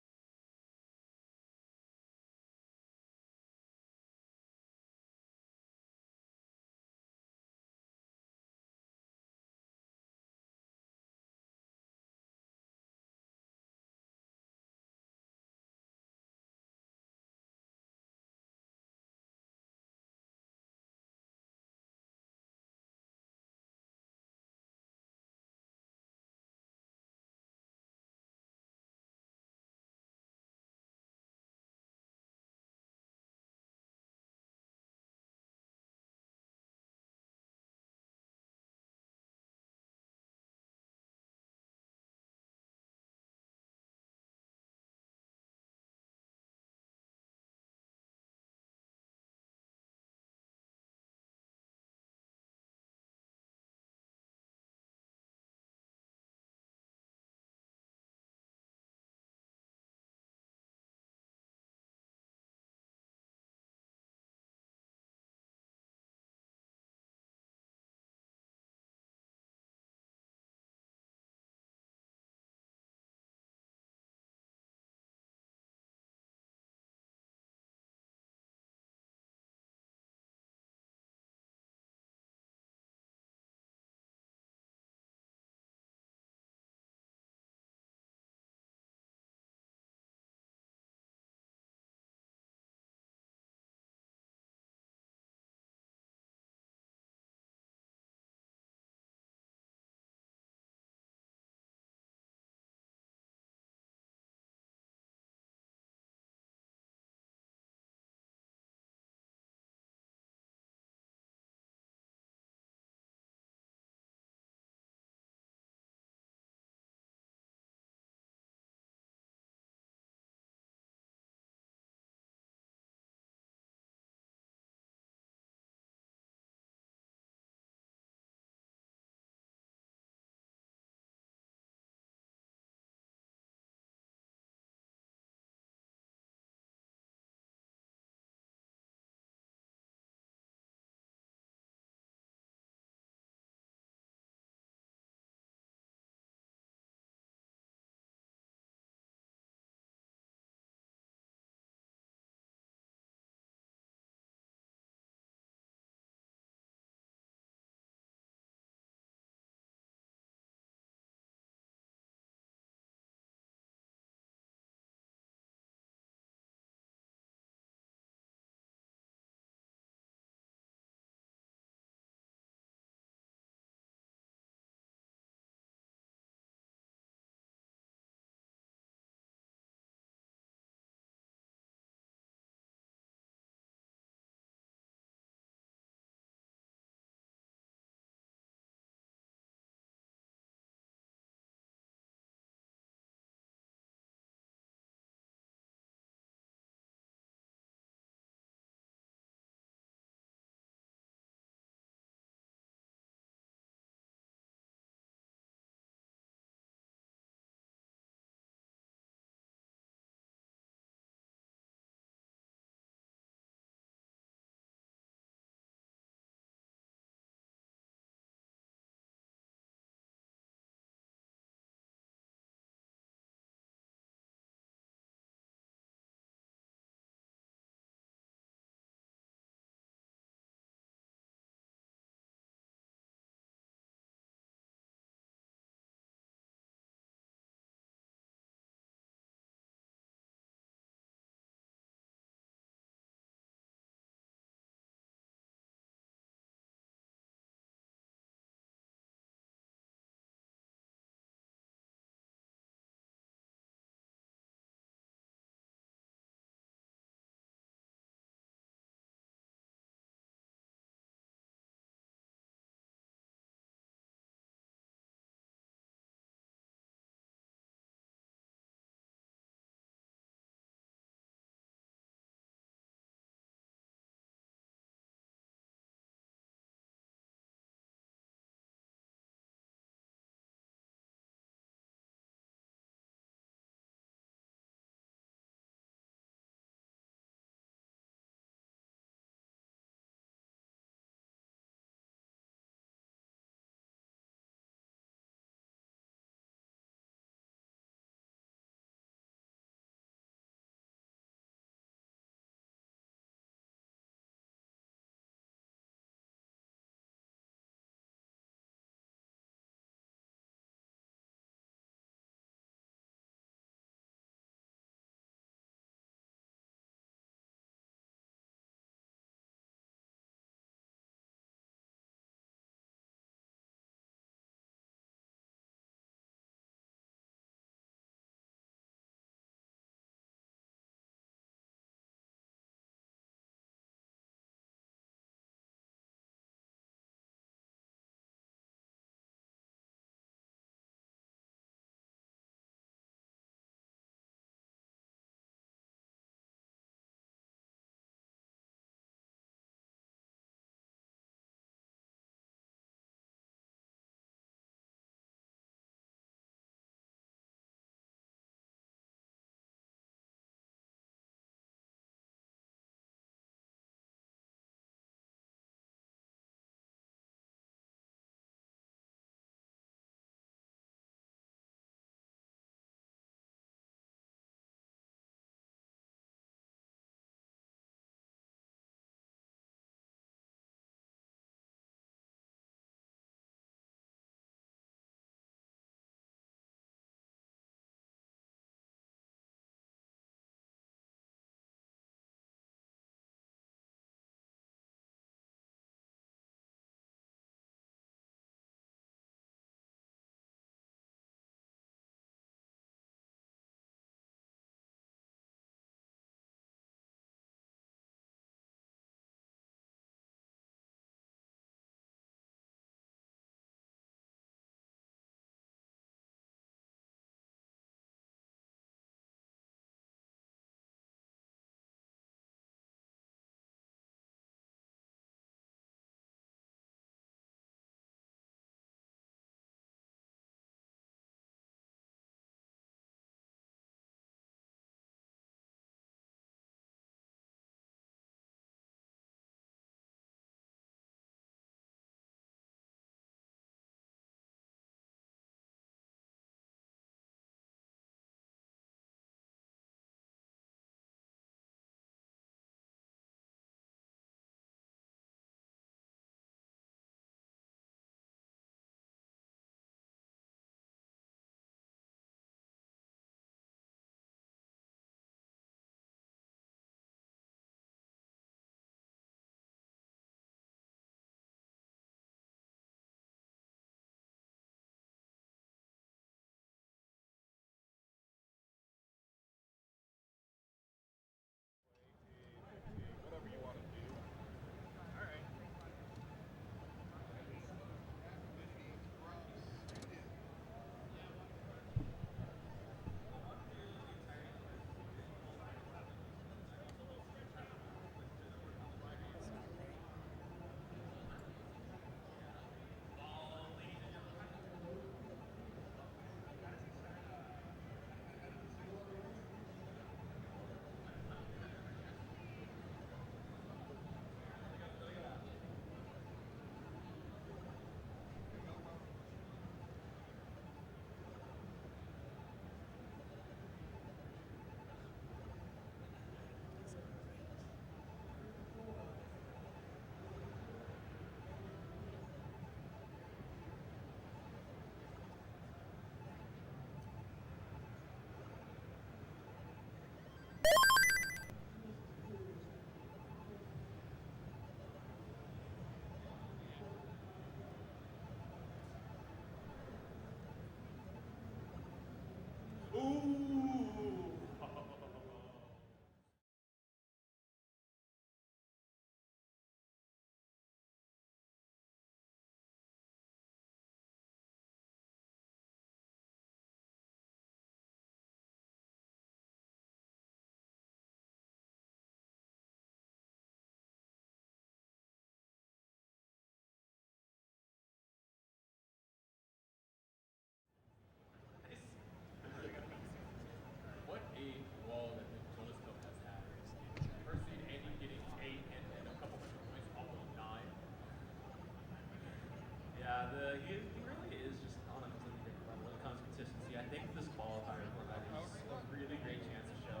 [SPEAKER 6] He really is just on a completely different level when it comes to consistency. I think this qualifier format is a really great chance to show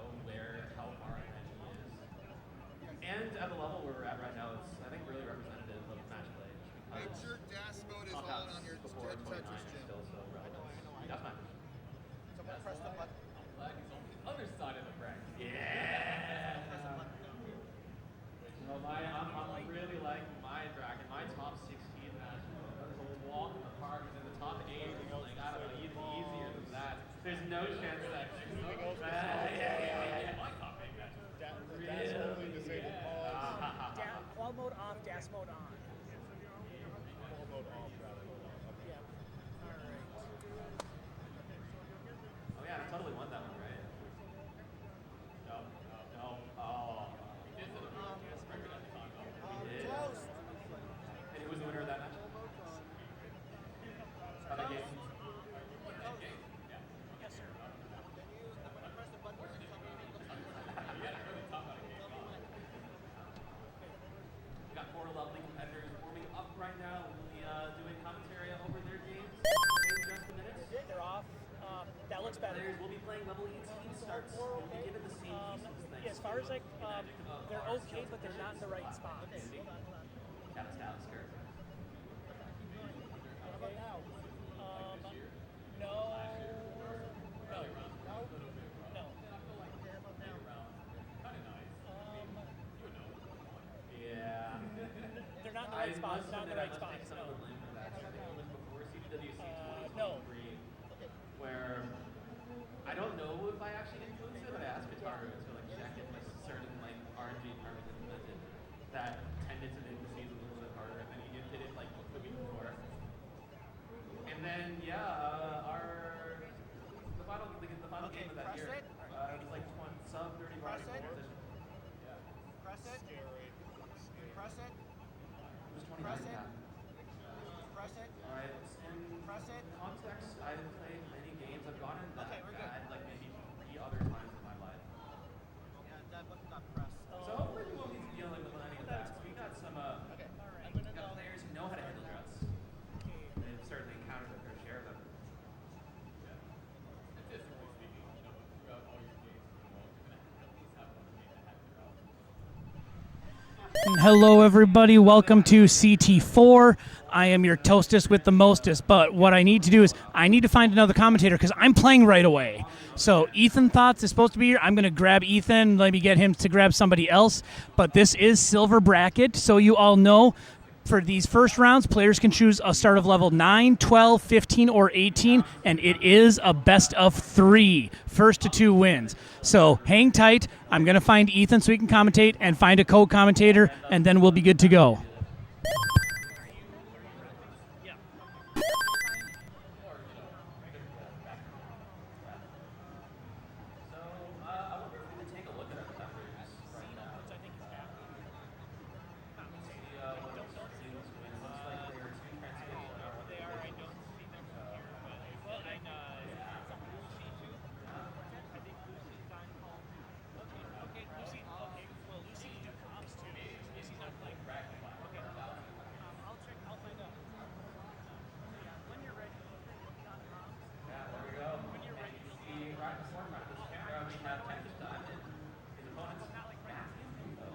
[SPEAKER 6] how far ahead he is. And at the level where we're at right now, it's, I think, really representative of match play.
[SPEAKER 7] Make sure dash mode is on your
[SPEAKER 6] before 29
[SPEAKER 7] Tetris
[SPEAKER 6] is
[SPEAKER 7] gym.
[SPEAKER 6] still so relevant. Gas matches.
[SPEAKER 7] Someone press the button.
[SPEAKER 2] Flag is on the other side of the bracket.
[SPEAKER 6] Yeah. So I'm really liking my bracket. My top 16 matches. That is a walk in the park, and then the top 8 is like, I don't know, even easier than that. There's no chance that.
[SPEAKER 2] My top 8 matches.
[SPEAKER 7] Dash only disabled pause.
[SPEAKER 1] Qual mode off, gas mode on.
[SPEAKER 7] Qual mode off, rather. Okay.
[SPEAKER 6] Oh yeah, I totally won that one, right? No. Oh.
[SPEAKER 2] We did set a gas record at the time, though.
[SPEAKER 6] We did.
[SPEAKER 7] Toast.
[SPEAKER 6] And who was the winner of that match? How that game?
[SPEAKER 1] Yes, sir.
[SPEAKER 6] We got 4 lovely competitors warming up right now. We'll be doing commentary over their games in just a minute.
[SPEAKER 1] They're off. That looks better.
[SPEAKER 6] Players will be playing level 18 starts. We'll be given the same pieces next
[SPEAKER 1] As far as like, they're okay, but they're not in the right spots.
[SPEAKER 6] Skirt.
[SPEAKER 1] Okay. No.
[SPEAKER 6] Yeah.
[SPEAKER 1] They're not in the right spots. Not in the right spots.
[SPEAKER 6] Some of the blame for that. I think it was before CTWC 2023,
[SPEAKER 1] No.
[SPEAKER 6] where I don't know if I actually influenced it, but I asked Guitar to like check if a certain like RNG department implemented that tended to make the season a little bit harder, and then he did it like the week before. And then the final game of that year, it was like sub 30 body competition.
[SPEAKER 7] Press it. Press it.
[SPEAKER 6] It was 29
[SPEAKER 7] Press it.
[SPEAKER 6] yeah.
[SPEAKER 7] Press it.
[SPEAKER 6] All right. In
[SPEAKER 7] Press it.
[SPEAKER 6] context, I've played many games. I've gotten that
[SPEAKER 7] Okay, we're good.
[SPEAKER 6] bad like maybe 3 other times in my life.
[SPEAKER 7] Yeah, that button got pressed.
[SPEAKER 6] So hopefully we won't be dealing with any of that. So we got some
[SPEAKER 7] Okay.
[SPEAKER 6] we got players who know how to handle drugs. They've certainly encountered a fair share of them.
[SPEAKER 2] Statistically speaking, throughout all your games, you're gonna at least have one game that had drought.
[SPEAKER 1] Hello, everybody. Welcome to CT4. I am your toastest with the mostest, but what I need to do is I need to find another commentator because I'm playing right away. So Ethan Thoughts is supposed to be here. I'm going to grab Ethan, let me get him to grab somebody else. But this is Silver Bracket, so you all know for these first rounds, players can choose a start of level 9, 12, 15, or 18, and it is a best of 3. First to 2 wins. So hang tight. I'm going to find Ethan so he can commentate and find a co-commentator, and then we'll be good to go.
[SPEAKER 6] So I wonder if we could take a look at our competitors right now. See what Zeus wins. Looks like they are 2 transitions.
[SPEAKER 1] They are. I don't see them from here. Well, I know. Lucy too. I think Lucy's on call. Okay. Lucy. Okay. Well, Lucy's do comps too. Lucy's not playing. Okay. I'll check. I'll find out. When you're ready.
[SPEAKER 6] Yeah, there we go. When you're ready. The practice format of this camera, we have Texas Diamond. His opponent's Matthew Info.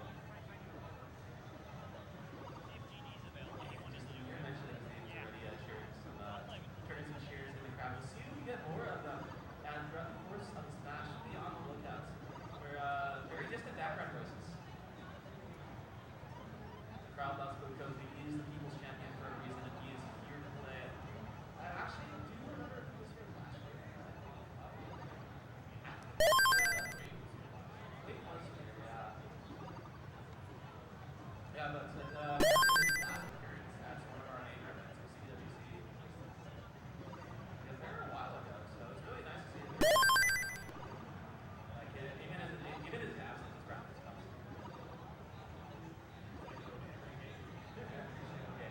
[SPEAKER 6] You're mentioning his names already. I shared some currency shares in the crowd. We'll see if we get more of them. And throughout the course of this match, be on the lookout for very distant background voices. The crowd loves him because he is the people's champion for a reason, and he is here to play. I actually do remember if he was here last year. It was here, yeah. Yeah, but his last appearance at one of our major events with CTWC. He was there a while ago, so it's really nice to see him. Like, even his absence, his crowd is coming. Yeah,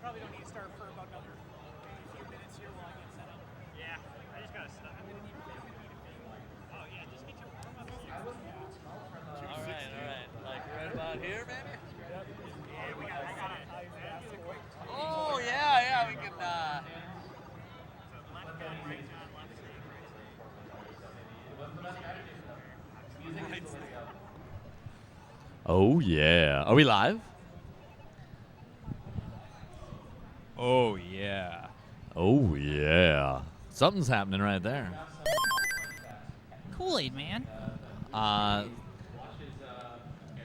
[SPEAKER 1] probably don't need to start for about another few minutes here while I get set up.
[SPEAKER 3] Yeah, I just gotta stop. Oh yeah, just get your warm up.
[SPEAKER 8] All right. Like right about here, maybe?
[SPEAKER 1] Yeah, I got it.
[SPEAKER 8] Oh, yeah, we can,
[SPEAKER 3] Left gun, right gun, left stick, right stick.
[SPEAKER 8] Oh, yeah. Are we live?
[SPEAKER 3] Oh yeah.
[SPEAKER 8] Oh, yeah. Something's happening right there.
[SPEAKER 3] Kool-Aid man.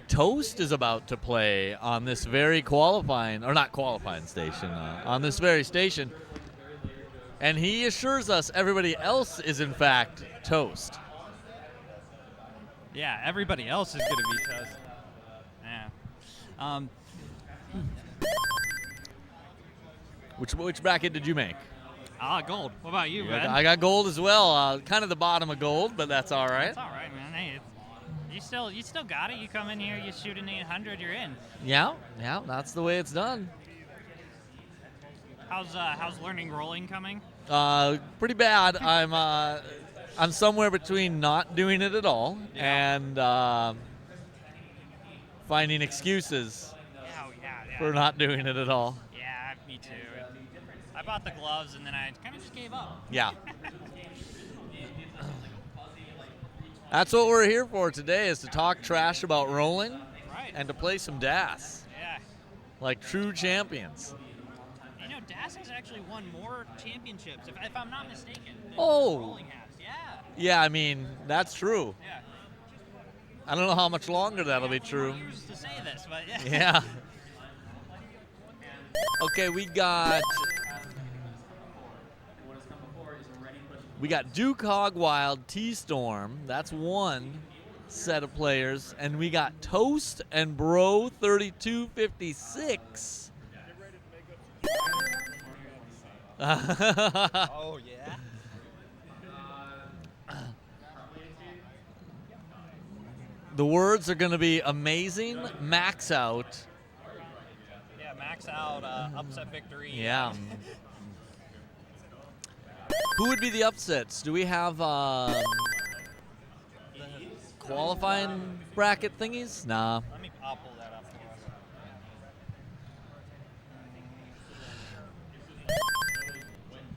[SPEAKER 8] Toast is about to play on this very qualifying, or not qualifying station, on this very station. And he assures us everybody else is, in fact, Toast.
[SPEAKER 3] Yeah, everybody else is gonna be toast. Yeah.
[SPEAKER 8] Which bracket did you make?
[SPEAKER 3] Gold. What about you, man?
[SPEAKER 8] I got gold as well. Kind of the bottom of gold, but that's all right.
[SPEAKER 3] It's all right, man. Hey, you still got it. You come in here, you shoot an 800, you're in.
[SPEAKER 8] Yeah, that's the way it's done.
[SPEAKER 3] How's learning rolling coming?
[SPEAKER 8] Pretty bad. I'm somewhere between not doing it at all and finding excuses for not doing it at all.
[SPEAKER 3] Yeah, me too. I bought the gloves and then I kind of just gave up.
[SPEAKER 8] Yeah. That's what we're here for today, is to talk trash about rolling and to play some DAS.
[SPEAKER 3] Yeah.
[SPEAKER 8] Like true champions.
[SPEAKER 3] You know, DAS has actually won more championships, if I'm not mistaken, than
[SPEAKER 8] Oh.
[SPEAKER 3] rolling has. Yeah.
[SPEAKER 8] Yeah, I mean, that's true.
[SPEAKER 3] Yeah.
[SPEAKER 8] I don't know how much longer that'll be
[SPEAKER 3] 4
[SPEAKER 8] true.
[SPEAKER 3] more years to say this, but yeah.
[SPEAKER 8] Yeah. Okay, we got Duke Hog Wild, T-Storm. That's one set of players. And we got Toast and Bro 3256.
[SPEAKER 5] Oh, yeah?
[SPEAKER 8] The words are going to be amazing, max out.
[SPEAKER 3] Yeah, max out, upset victory.
[SPEAKER 8] Yeah. Who would be the upsets? Do we have qualifying bracket thingies? Nah.
[SPEAKER 3] I'll pull that up for us.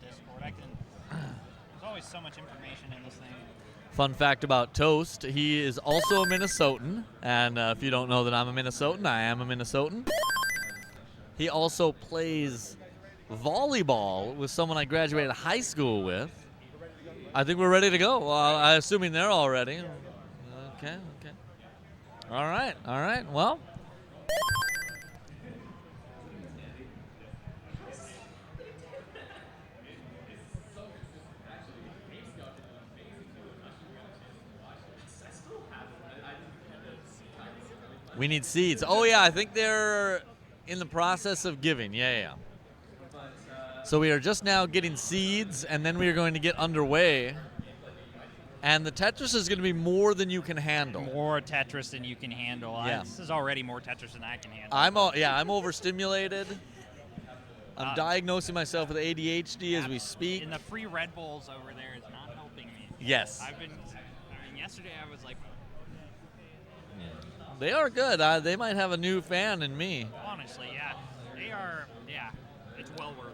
[SPEAKER 3] Discord, there's always so much information in this thing.
[SPEAKER 8] Fun fact about Toast, he is also a Minnesotan. And if you don't know that I'm a Minnesotan, I am a Minnesotan. He also plays volleyball with someone I graduated high school with. I think we're ready to go. I'm assuming they're all ready. Okay. All right. Well. We need seeds. Oh, yeah, I think they're in the process of giving. Yeah. So we are just now getting seeds, and then we are going to get underway. And the Tetris is going to be more than you can handle.
[SPEAKER 3] More Tetris than you can handle.
[SPEAKER 8] Yeah.
[SPEAKER 3] This is already more Tetris than I can handle.
[SPEAKER 8] I'm overstimulated. I'm diagnosing myself with ADHD as we speak.
[SPEAKER 3] And the free Red Bulls over there is not helping me.
[SPEAKER 8] Yes.
[SPEAKER 3] Yesterday I was like,
[SPEAKER 8] They are good. They might have a new fan in me.
[SPEAKER 3] honestly, yeah. They are, yeah. It's well worth it.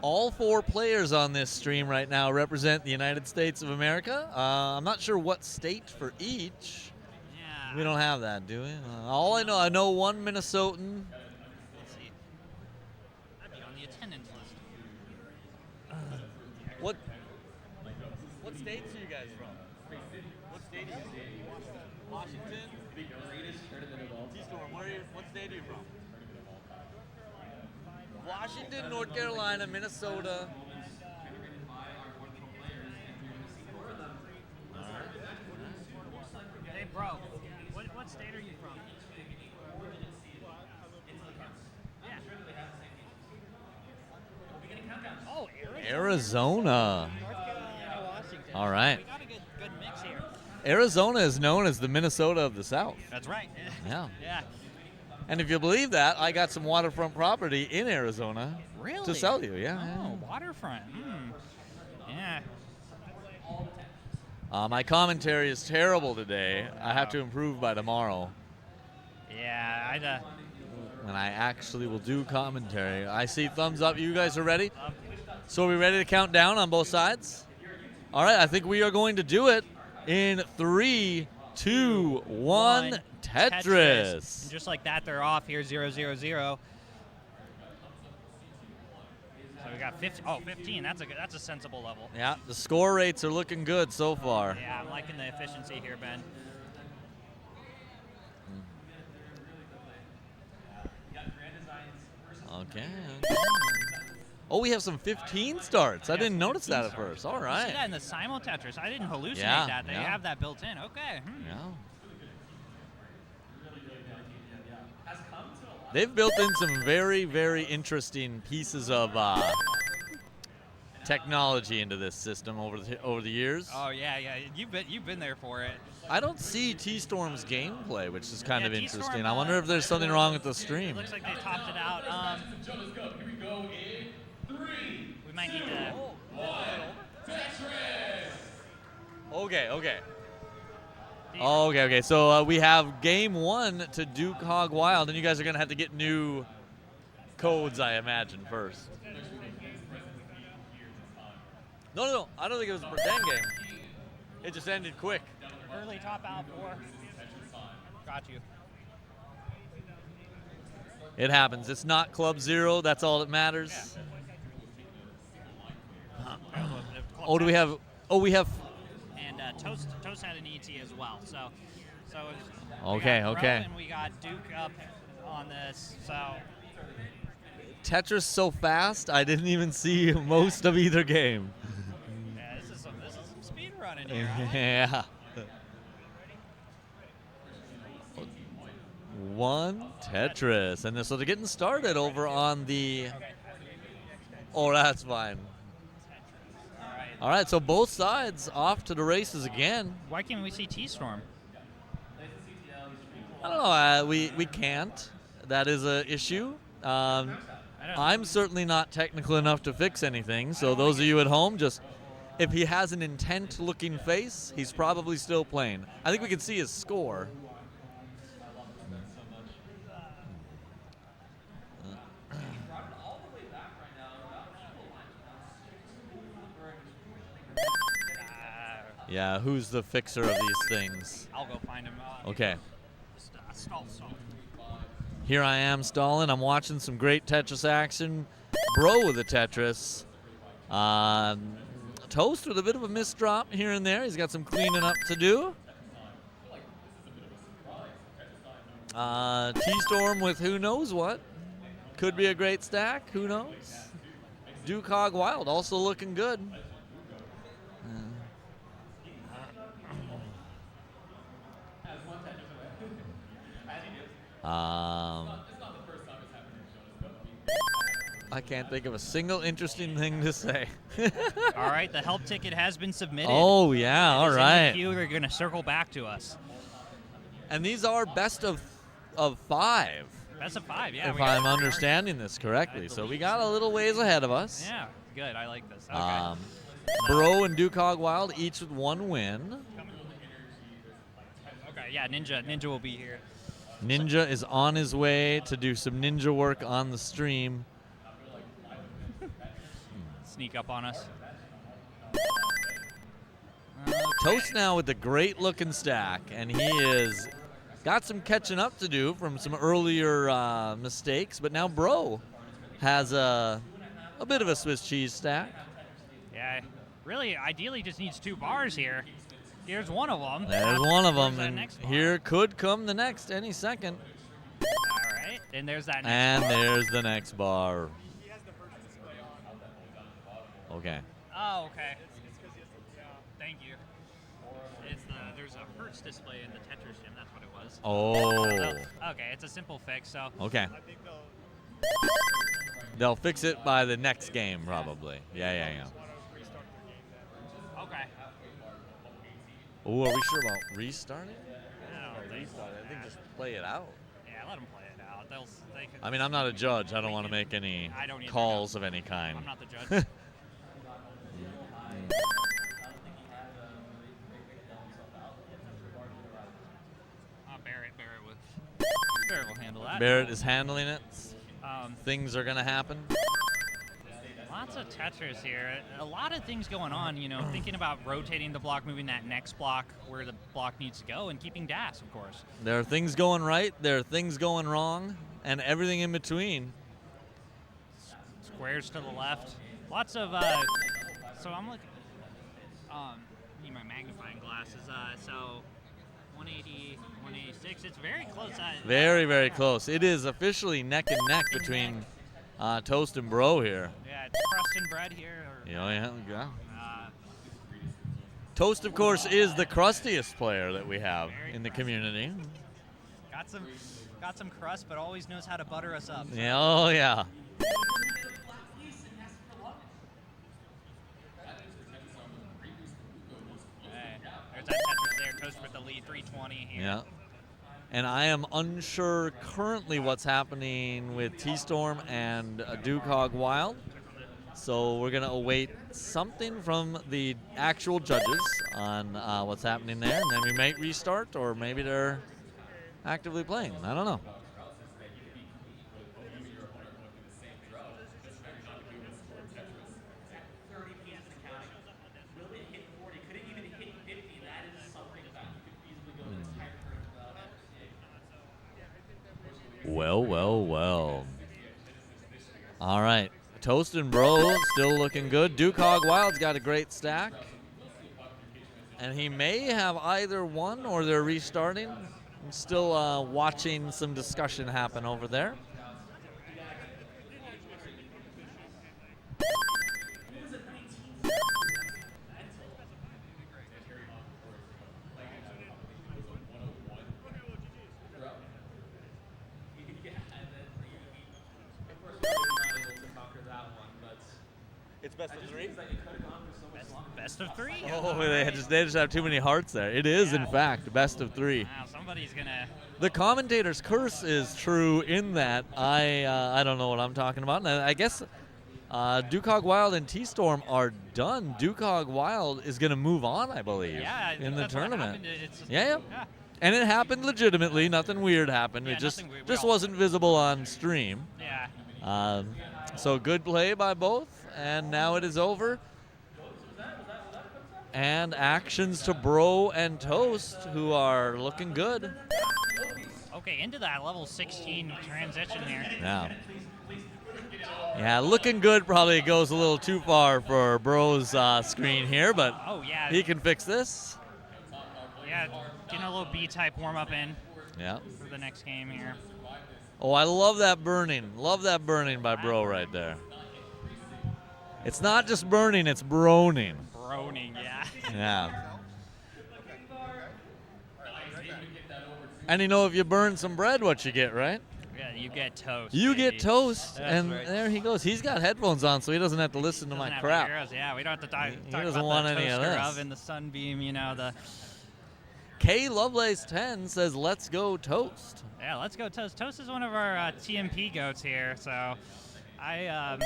[SPEAKER 8] All 4 players on this stream right now represent the United States of America. I'm not sure what state for each.
[SPEAKER 3] Yeah.
[SPEAKER 8] We don't have that, do we? All I know one Minnesotan.
[SPEAKER 3] Let's see. That'd be on the attendance list.
[SPEAKER 8] What states are you guys from? What state are you from? Washington? T-Storm, what state are you from? Washington, North Carolina, Minnesota.
[SPEAKER 3] Hey, bro, what state are you from? Yeah. Oh,
[SPEAKER 8] Arizona.
[SPEAKER 3] North Carolina, Washington.
[SPEAKER 8] All right.
[SPEAKER 3] We got a good mix here.
[SPEAKER 8] Arizona is known as the Minnesota of the South.
[SPEAKER 5] That's right.
[SPEAKER 8] Yeah.
[SPEAKER 5] Yeah.
[SPEAKER 8] And if you believe that, I got some waterfront property in Arizona
[SPEAKER 5] Really?
[SPEAKER 8] to sell you. Yeah.
[SPEAKER 5] Oh, waterfront. Yeah.
[SPEAKER 8] My commentary is terrible today. I have to improve by tomorrow.
[SPEAKER 5] Yeah. I'd.
[SPEAKER 8] And I actually will do commentary. I see thumbs up. You guys are ready? So are we ready to count down on both sides? All right, I think we are going to do it in 3, 2, 1, Tetris.
[SPEAKER 5] And just like that, they're off here, 0, 0, 0. So we got 15. That's a sensible level.
[SPEAKER 8] Yeah, the score rates are looking good so far.
[SPEAKER 5] Yeah, I'm liking the efficiency here, Ben.
[SPEAKER 8] Okay. Oh, we have some 15 starts. I didn't notice that at first. All
[SPEAKER 5] You see
[SPEAKER 8] right.
[SPEAKER 5] that in the simul Tetris? I didn't hallucinate
[SPEAKER 8] Yeah,
[SPEAKER 5] that. They
[SPEAKER 8] yeah.
[SPEAKER 5] have that built in. Okay.
[SPEAKER 8] Yeah. They've built in some very, very interesting pieces of technology into this system over the years.
[SPEAKER 5] Oh yeah. You've been there for it.
[SPEAKER 8] I don't see T-Storm's gameplay, which is kind of
[SPEAKER 5] T-Storm,
[SPEAKER 8] interesting. I wonder if there's something wrong with the stream.
[SPEAKER 5] It looks like they topped it out. We might need to.
[SPEAKER 8] Okay. Okay. So we have game 1 to Duke Hog Wild, and you guys are going to have to get new codes, I imagine, first. No. I don't think it was a pretend game. It just ended quick.
[SPEAKER 5] Early top out 4. Got you.
[SPEAKER 8] It happens. It's not Club Zero. That's all that matters. Oh, do we have? Oh, we have.
[SPEAKER 5] And Toast had an ET as well. So
[SPEAKER 8] Okay.
[SPEAKER 5] And we got Duke up on this. So
[SPEAKER 8] Tetris so fast, I didn't even see most of either game.
[SPEAKER 5] yeah, this is some speed running here. I like it.
[SPEAKER 8] Yeah. 1 Tetris, and so they're getting started over on the. Oh, that's fine. All right, so both sides off to the races again.
[SPEAKER 5] Why can't we see T-Storm?
[SPEAKER 8] I don't know. We can't. That is a issue. I'm certainly not technical enough to fix anything. So those of you at home, just if he has an intent-looking face, he's probably still playing. I think we can see his score. Yeah, who's the fixer of these things?
[SPEAKER 5] I'll go find him.
[SPEAKER 8] Okay.
[SPEAKER 5] Stall.
[SPEAKER 8] Here I am stalling. I'm watching some great Tetris action. Bro with a Tetris. Toast with a bit of a misdrop here and there. He's got some cleaning up to do. T-Storm with who knows what. Could be a great stack. Who knows? Duke Hog Wild also looking good. I can't think of a single interesting thing to say.
[SPEAKER 5] All right, the help ticket has been submitted.
[SPEAKER 8] Oh, yeah, all right.
[SPEAKER 5] You are going to circle back to us.
[SPEAKER 8] And these are best of 5.
[SPEAKER 5] Best of 5, yeah.
[SPEAKER 8] If I'm understanding this correctly. So we got a little ways ahead of us.
[SPEAKER 5] Yeah, good. I like this. Okay.
[SPEAKER 8] Bro and Duke Hog Wild each with 1 win.
[SPEAKER 5] Okay, yeah, Ninja will be here.
[SPEAKER 8] Ninja is on his way to do some ninja work on the stream.
[SPEAKER 5] Sneak up on us.
[SPEAKER 8] Toast now with the great looking stack, and he is got some catching up to do from some earlier mistakes, but now Bro has a bit of a Swiss cheese stack.
[SPEAKER 5] Yeah, really, ideally just needs 2 bars here. Here's one of them.
[SPEAKER 8] There's one of them,
[SPEAKER 5] There's that
[SPEAKER 8] and
[SPEAKER 5] next bar.
[SPEAKER 8] here could come the next any second.
[SPEAKER 5] All right, and there's that next
[SPEAKER 8] And
[SPEAKER 5] bar.
[SPEAKER 8] there's the next bar. Okay.
[SPEAKER 5] Oh, okay. Thank you. There's a Hertz display in the Tetris gym. That's what it was.
[SPEAKER 8] Oh.
[SPEAKER 5] Okay, it's a simple fix. So.
[SPEAKER 8] Okay. They'll fix it by the next game, probably. Yeah.
[SPEAKER 5] Okay.
[SPEAKER 8] Oh, are we sure about restarting?
[SPEAKER 3] I don't think so.
[SPEAKER 8] I think just play it out.
[SPEAKER 3] Yeah, let them play it out. They could,
[SPEAKER 8] I mean, I'm not a judge. I don't want to make any
[SPEAKER 3] I don't either,
[SPEAKER 8] calls of any kind.
[SPEAKER 3] I'm not the judge. Barrett will handle that.
[SPEAKER 8] Barrett is handling it.
[SPEAKER 3] Um,
[SPEAKER 8] Things are going to happen.
[SPEAKER 3] Lots of Tetris here. A lot of things going on, you know, thinking about rotating the block, moving that next block where the block needs to go, and keeping DAS, of course.
[SPEAKER 8] There are things going right, there are things going wrong, and everything in between.
[SPEAKER 3] Squares to the left. Lots of, so I'm looking, need my magnifying glasses. So 180, 186, it's very close.
[SPEAKER 8] Very, very close. It is officially neck and neck between Toast and Bro here.
[SPEAKER 3] Yeah, it's crust and bread here. Or,
[SPEAKER 8] Yeah. Toast, of course, is the crustiest player that we have in the community.
[SPEAKER 3] Got some crust, but always knows how to butter us up. So.
[SPEAKER 8] Yeah, oh yeah.
[SPEAKER 3] There's that Tetris there. Toast with the lead, 320 here.
[SPEAKER 8] Yeah. And I am unsure currently what's happening with T-Storm and Duke Hog Wild. So we're going to await something from the actual judges on what's happening there. And then we might restart, or maybe they're actively playing. I don't know. Well. All right. Toast and Bro still looking good. Duke Hog Wild's got a great stack. And he may have either won or they're restarting. I'm still watching some discussion happen over there.
[SPEAKER 7] It's best of three?
[SPEAKER 3] Best of three?
[SPEAKER 8] Oh, they just have too many hearts there. It is, in fact, best of three.
[SPEAKER 3] Wow, somebody's going to...
[SPEAKER 8] The commentator's curse is true in that I don't know what I'm talking about. And I guess Duke Hog Wild and T-Storm are done. Duke Hog Wild is going to move on, I believe,
[SPEAKER 3] Yeah,
[SPEAKER 8] in the
[SPEAKER 3] that's what
[SPEAKER 8] tournament.
[SPEAKER 3] happened.
[SPEAKER 8] Yeah. And it happened legitimately. Nothing weird happened.
[SPEAKER 3] Yeah,
[SPEAKER 8] It just
[SPEAKER 3] nothing weird.
[SPEAKER 8] just wasn't visible on stream.
[SPEAKER 3] Yeah.
[SPEAKER 8] So good play by both. And now it is over. And actions to Bro and Toast, who are looking good.
[SPEAKER 3] Okay, into that level 16 transition here.
[SPEAKER 8] Yeah, looking good probably goes a little too far for Bro's screen here, but he can fix this.
[SPEAKER 3] Yeah, getting a little B-type warm-up in
[SPEAKER 8] Yeah.
[SPEAKER 3] for the next game here.
[SPEAKER 8] Oh, I love that burning. Love that burning by Bro right there. It's not just burning, it's broning.
[SPEAKER 3] Broning, yeah.
[SPEAKER 8] Yeah. And you know, if you burn some bread, what you get, right?
[SPEAKER 3] Yeah, you get toast.
[SPEAKER 8] You
[SPEAKER 3] baby.
[SPEAKER 8] get toast,
[SPEAKER 3] That's
[SPEAKER 8] and
[SPEAKER 3] right.
[SPEAKER 8] there he goes. He's got headphones on, so he doesn't have to listen to
[SPEAKER 3] Doesn't
[SPEAKER 8] my
[SPEAKER 3] have
[SPEAKER 8] crap.
[SPEAKER 3] to hear us. Yeah, we don't have to talk,
[SPEAKER 8] He
[SPEAKER 3] talk
[SPEAKER 8] doesn't
[SPEAKER 3] about
[SPEAKER 8] want
[SPEAKER 3] the
[SPEAKER 8] any of
[SPEAKER 3] toaster
[SPEAKER 8] this.
[SPEAKER 3] oven, the sunbeam, you know, the...
[SPEAKER 8] K Lovelace 10 says, "Let's go Toast."
[SPEAKER 3] Yeah, let's go Toast. Toast is one of our TMP goats here, so and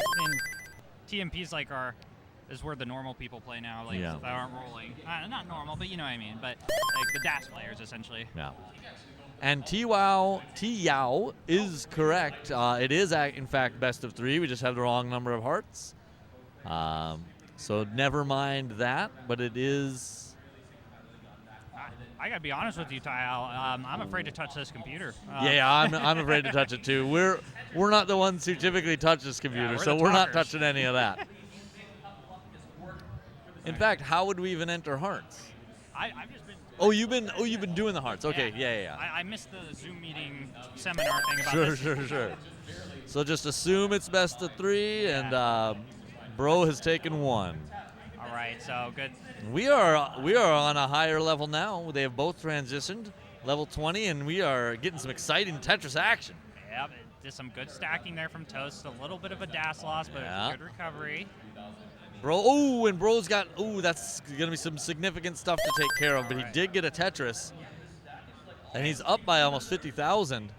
[SPEAKER 3] TMP's like is where the normal people play now, like
[SPEAKER 8] Yeah.
[SPEAKER 3] that aren't rolling. Not normal, but you know what I mean. But like the DAS players essentially.
[SPEAKER 8] Yeah. And T-Yow is correct. It is, in fact, best of three. We just have the wrong number of hearts. So never mind that, but it is...
[SPEAKER 3] I gotta be honest with you, Ty. I'm afraid to touch this computer.
[SPEAKER 8] I'm afraid to touch it too. We're not the ones who typically touch this computer,
[SPEAKER 3] we're
[SPEAKER 8] so
[SPEAKER 3] the
[SPEAKER 8] we're not
[SPEAKER 3] talkers.
[SPEAKER 8] touching any of that. In fact, how would we even enter hearts?
[SPEAKER 3] I've just been.
[SPEAKER 8] You've been doing the hearts. Okay, yeah.
[SPEAKER 3] I missed the Zoom meeting seminar thing about this.
[SPEAKER 8] Sure. So just assume it's best of three, and Bro has taken one.
[SPEAKER 3] All right, so good.
[SPEAKER 8] We are on a higher level now. They have both transitioned, level 20, and we are getting some exciting Tetris action.
[SPEAKER 3] Yep, just some good stacking there from Toast. A little bit of a DAS loss, but
[SPEAKER 8] Yeah.
[SPEAKER 3] good recovery.
[SPEAKER 8] Bro, oh, and Bro's got, oh, that's going to be some significant stuff to take care of, but he did get a Tetris. And he's up by almost 50,000.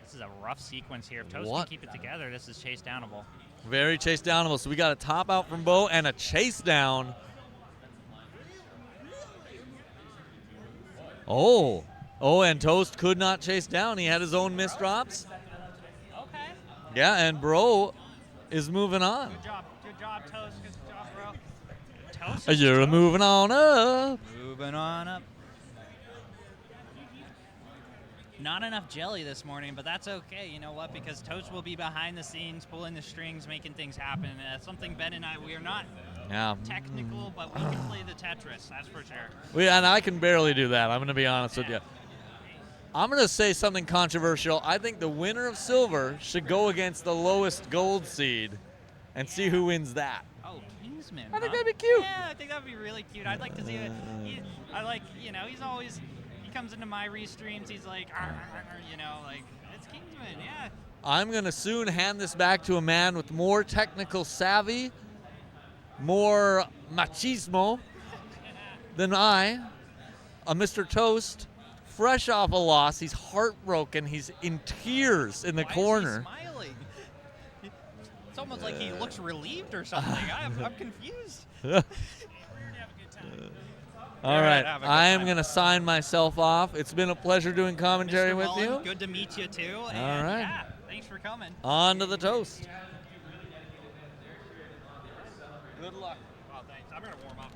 [SPEAKER 3] This is a rough sequence here. If Toast
[SPEAKER 8] What?
[SPEAKER 3] can keep it together, this is chase downable.
[SPEAKER 8] Very chase downable. So we got a top out from Bo and a chase down. Oh. Oh, and Toast could not chase down. He had his own missed drops.
[SPEAKER 3] Okay.
[SPEAKER 8] Yeah, and Bro is moving on.
[SPEAKER 3] Good job, Toast. Good job, bro. Toast is
[SPEAKER 8] You're moving on up.
[SPEAKER 3] moving on up. Not enough jelly this morning, but that's okay. You know what? Because Toast will be behind the scenes, pulling the strings, making things happen. Something Ben and I, we are not technical, but we can play the Tetris, that's for sure.
[SPEAKER 8] And I can barely do that. I'm going to be honest with you. I'm going to say something controversial. I think the winner of silver should go against the lowest gold seed and see who wins that.
[SPEAKER 3] Oh, Kingsman.
[SPEAKER 8] I think that'd be cute.
[SPEAKER 3] Yeah, I think that'd be really cute. I'd like to see it. I like, he's always, he comes into my restreams, he's like, like, it's Kingsman, yeah.
[SPEAKER 8] I'm going to soon hand this back to a man with more technical savvy, more machismo than I, a Mr. Toast, fresh off a loss. He's heartbroken. He's in tears in the corner.
[SPEAKER 3] Why is he smiling? It's almost like he looks relieved or something. I'm confused.
[SPEAKER 8] All right, I am going to sign myself off. It's been a pleasure doing commentary
[SPEAKER 3] Mr.
[SPEAKER 8] with
[SPEAKER 3] Mullen,
[SPEAKER 8] you.
[SPEAKER 3] good to meet you too.
[SPEAKER 8] All
[SPEAKER 3] And
[SPEAKER 8] right.
[SPEAKER 3] yeah, thanks for coming.
[SPEAKER 8] On to the toast.
[SPEAKER 3] Good luck. Oh, thanks. I'm going to warm up.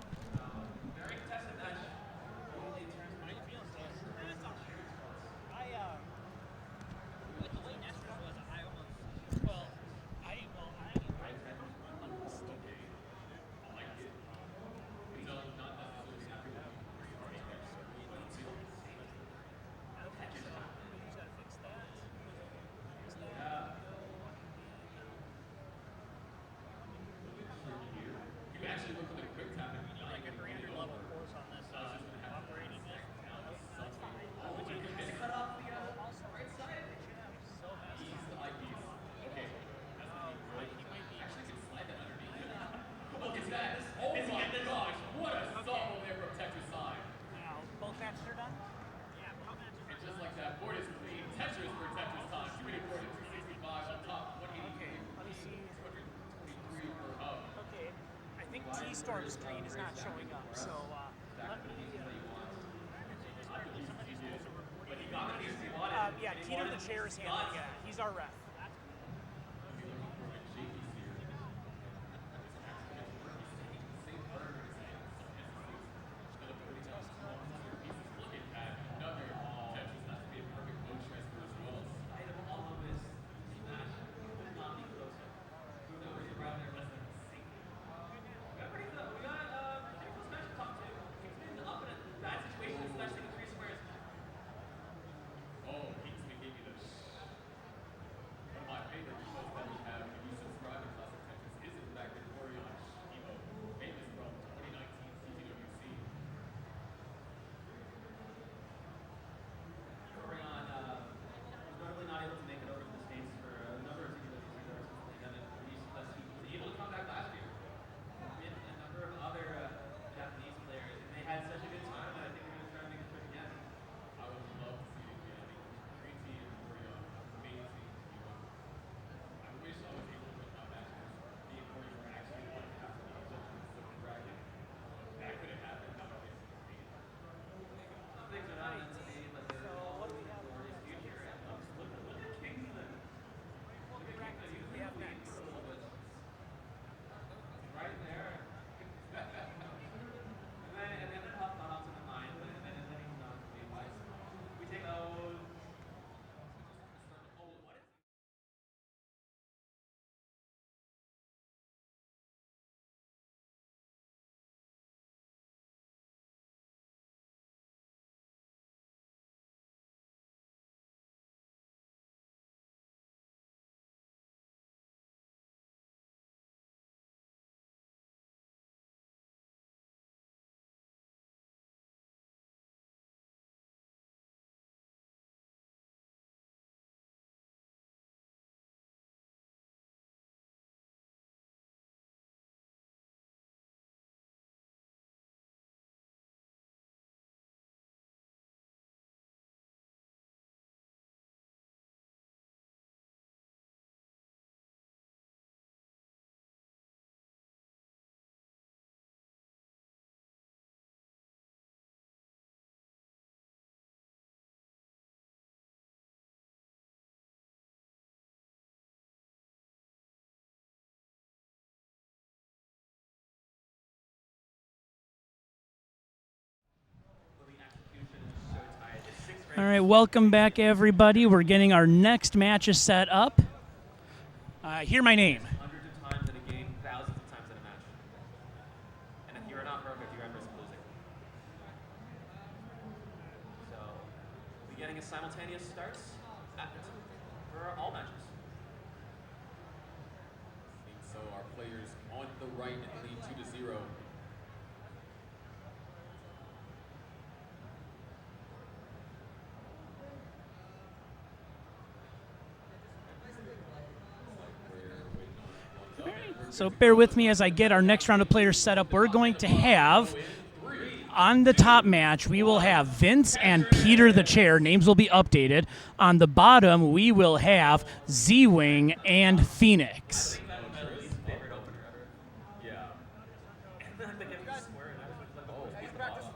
[SPEAKER 1] Storm screen is not showing up, so let me. Yeah, Teeter the chair is handling it. He's our ref. All right, welcome back, everybody. We're getting our next matches set up. Hear my name.
[SPEAKER 6] Hundreds of times in a game, thousands of times in a match. And if you're not perfect, you're at risk of losing. So, we'll be getting a simultaneous starts for all matches.
[SPEAKER 9] So our players on the right in the lead 2-0.
[SPEAKER 1] So bear with me as I get our next round of players set up. We're going to have, on the top match, we will have Vince and Peter the Chair. Names will be updated. On the bottom, we will have Z-Wing and Phoenix.
[SPEAKER 9] Yeah.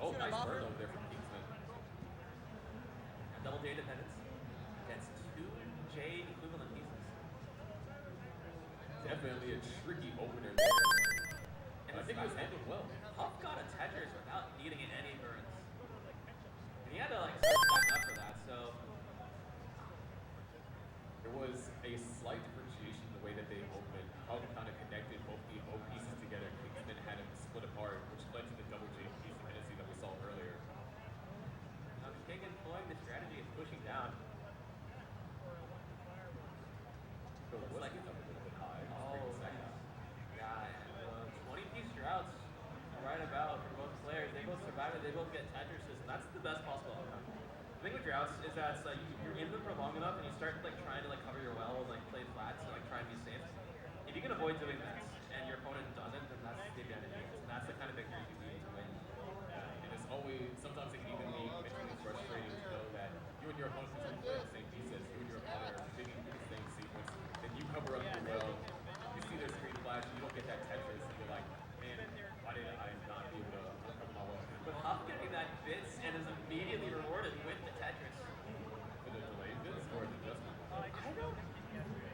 [SPEAKER 9] Oh, nice burn over there from Kingsman.
[SPEAKER 6] Double J dependence. Gets 2 J equivalent pieces.
[SPEAKER 9] Definitely a tricky opener there.
[SPEAKER 6] And
[SPEAKER 9] I think it was handled well.
[SPEAKER 6] Huff got a Tetris without needing any burns. And he had to like start stacking up for that, so
[SPEAKER 9] There was a slight differentiation in the way that they opened. Huff kind of connected both the O pieces together. Kingsman had them split apart, which led to the double J piece dependency that we saw earlier.
[SPEAKER 6] King employing the strategy of pushing down.
[SPEAKER 9] So it was like a little bit high.
[SPEAKER 6] Oh, yeah, 20-piece droughts right about for both players. They both survive it, they both get Tetrises, and that's the best possible outcome. The thing with droughts is that it's like you're in them for long enough and you start like trying to like cover your well and like play flats and like try and be safe. If you can avoid doing that and your opponent doesn't, then that's the advantage. And that's the kind of victory you need to win.
[SPEAKER 9] And it's always, sometimes it can even be mentally frustrating to know that you and your opponent can play the same pieces. You and your opponent are thinking through the same sequence. Then you cover up your well. You see their screen flash, you don't get that Tetris, and you're like, man, why did I not be able to uncover my well?
[SPEAKER 6] But Huff getting that bits and is immediately rewarded with the Tetris.
[SPEAKER 9] For the delayed bits or the adjustment?
[SPEAKER 6] I don't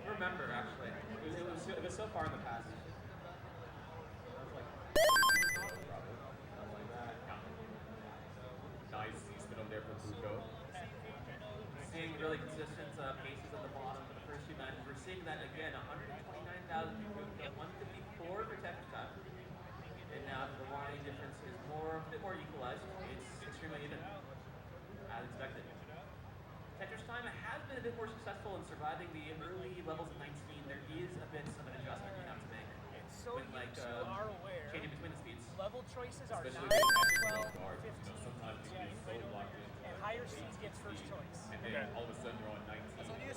[SPEAKER 6] remember actually. It was so far in the past.
[SPEAKER 9] Nice, he's been over there for Buko.
[SPEAKER 6] Seeing really consistent paces at the bottom for the first 2 matches. We're seeing that again, 129,000 for 154 for Tetris time. And now the line difference is a bit more equalized. It's extremely even, as expected. Tetris time has been a bit more successful in surviving the early levels of 19. There is a bit of an adjustment you have to make. With like changing between the speeds.
[SPEAKER 1] Level choices are
[SPEAKER 9] Especially with Tetris 12 guards. You know, sometimes you can be so locked in.
[SPEAKER 1] and higher seeds gets first choice.
[SPEAKER 9] And then all of a sudden you're on 19.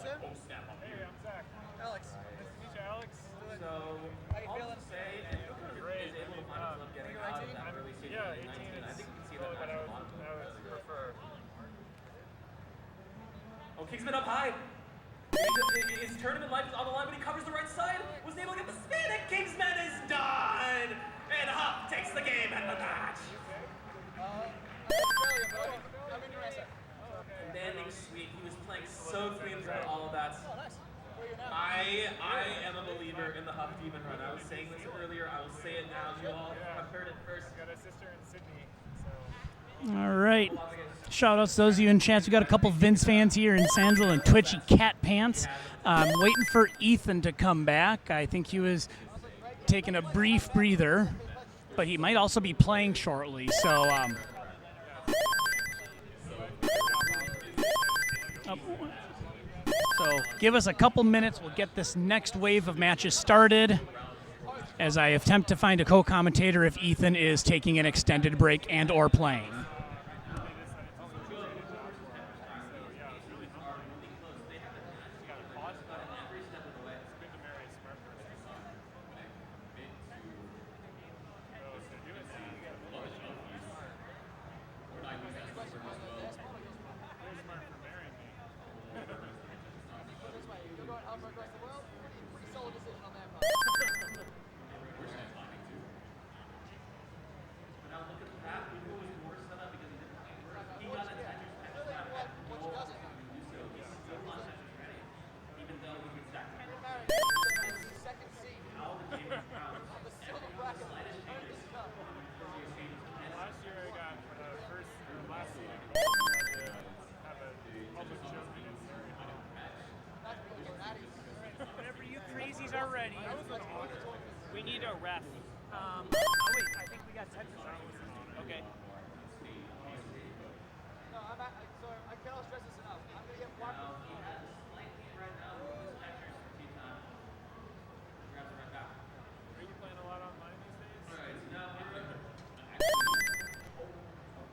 [SPEAKER 9] Like, oh snap, I'm here.
[SPEAKER 7] Alex. Nice to meet you, Alex.
[SPEAKER 6] So, all to say, and is able to find himself getting out of that early season in 19. I think you can see that match a lot. Oh, Kingsman up high. His tournament life is on the line, but he covers the right side. Wasn't able to get the spin, and Kingsman is done. And Huff takes the game and the match. Commanding sweep. He was playing so clean throughout all of that. I am a believer in the Huff Demon run. I was saying this earlier. I will say it now. You all have heard it first.
[SPEAKER 7] Got a sister in Sydney, so.
[SPEAKER 1] All right. Shout outs to those of you in chat. We got a couple Vince fans here in Sanzel and Twitchy Cat Pants. Waiting for Ethan to come back. I think he was taking a brief breather, but he might also be playing shortly. So, so give us a couple minutes. We'll get this next wave of matches started as I attempt to find a co-commentator if Ethan is taking an extended break and or playing.
[SPEAKER 10] ready. We need a ref.
[SPEAKER 1] Oh wait, I think we got Tetris on.
[SPEAKER 10] Okay.
[SPEAKER 2] No, I cannot stress this enough. I'm gonna get one. He has a slight lead right now with his catchers for tea time. Grabs it right back.
[SPEAKER 7] Are you playing a lot online these days?
[SPEAKER 2] Alright, so now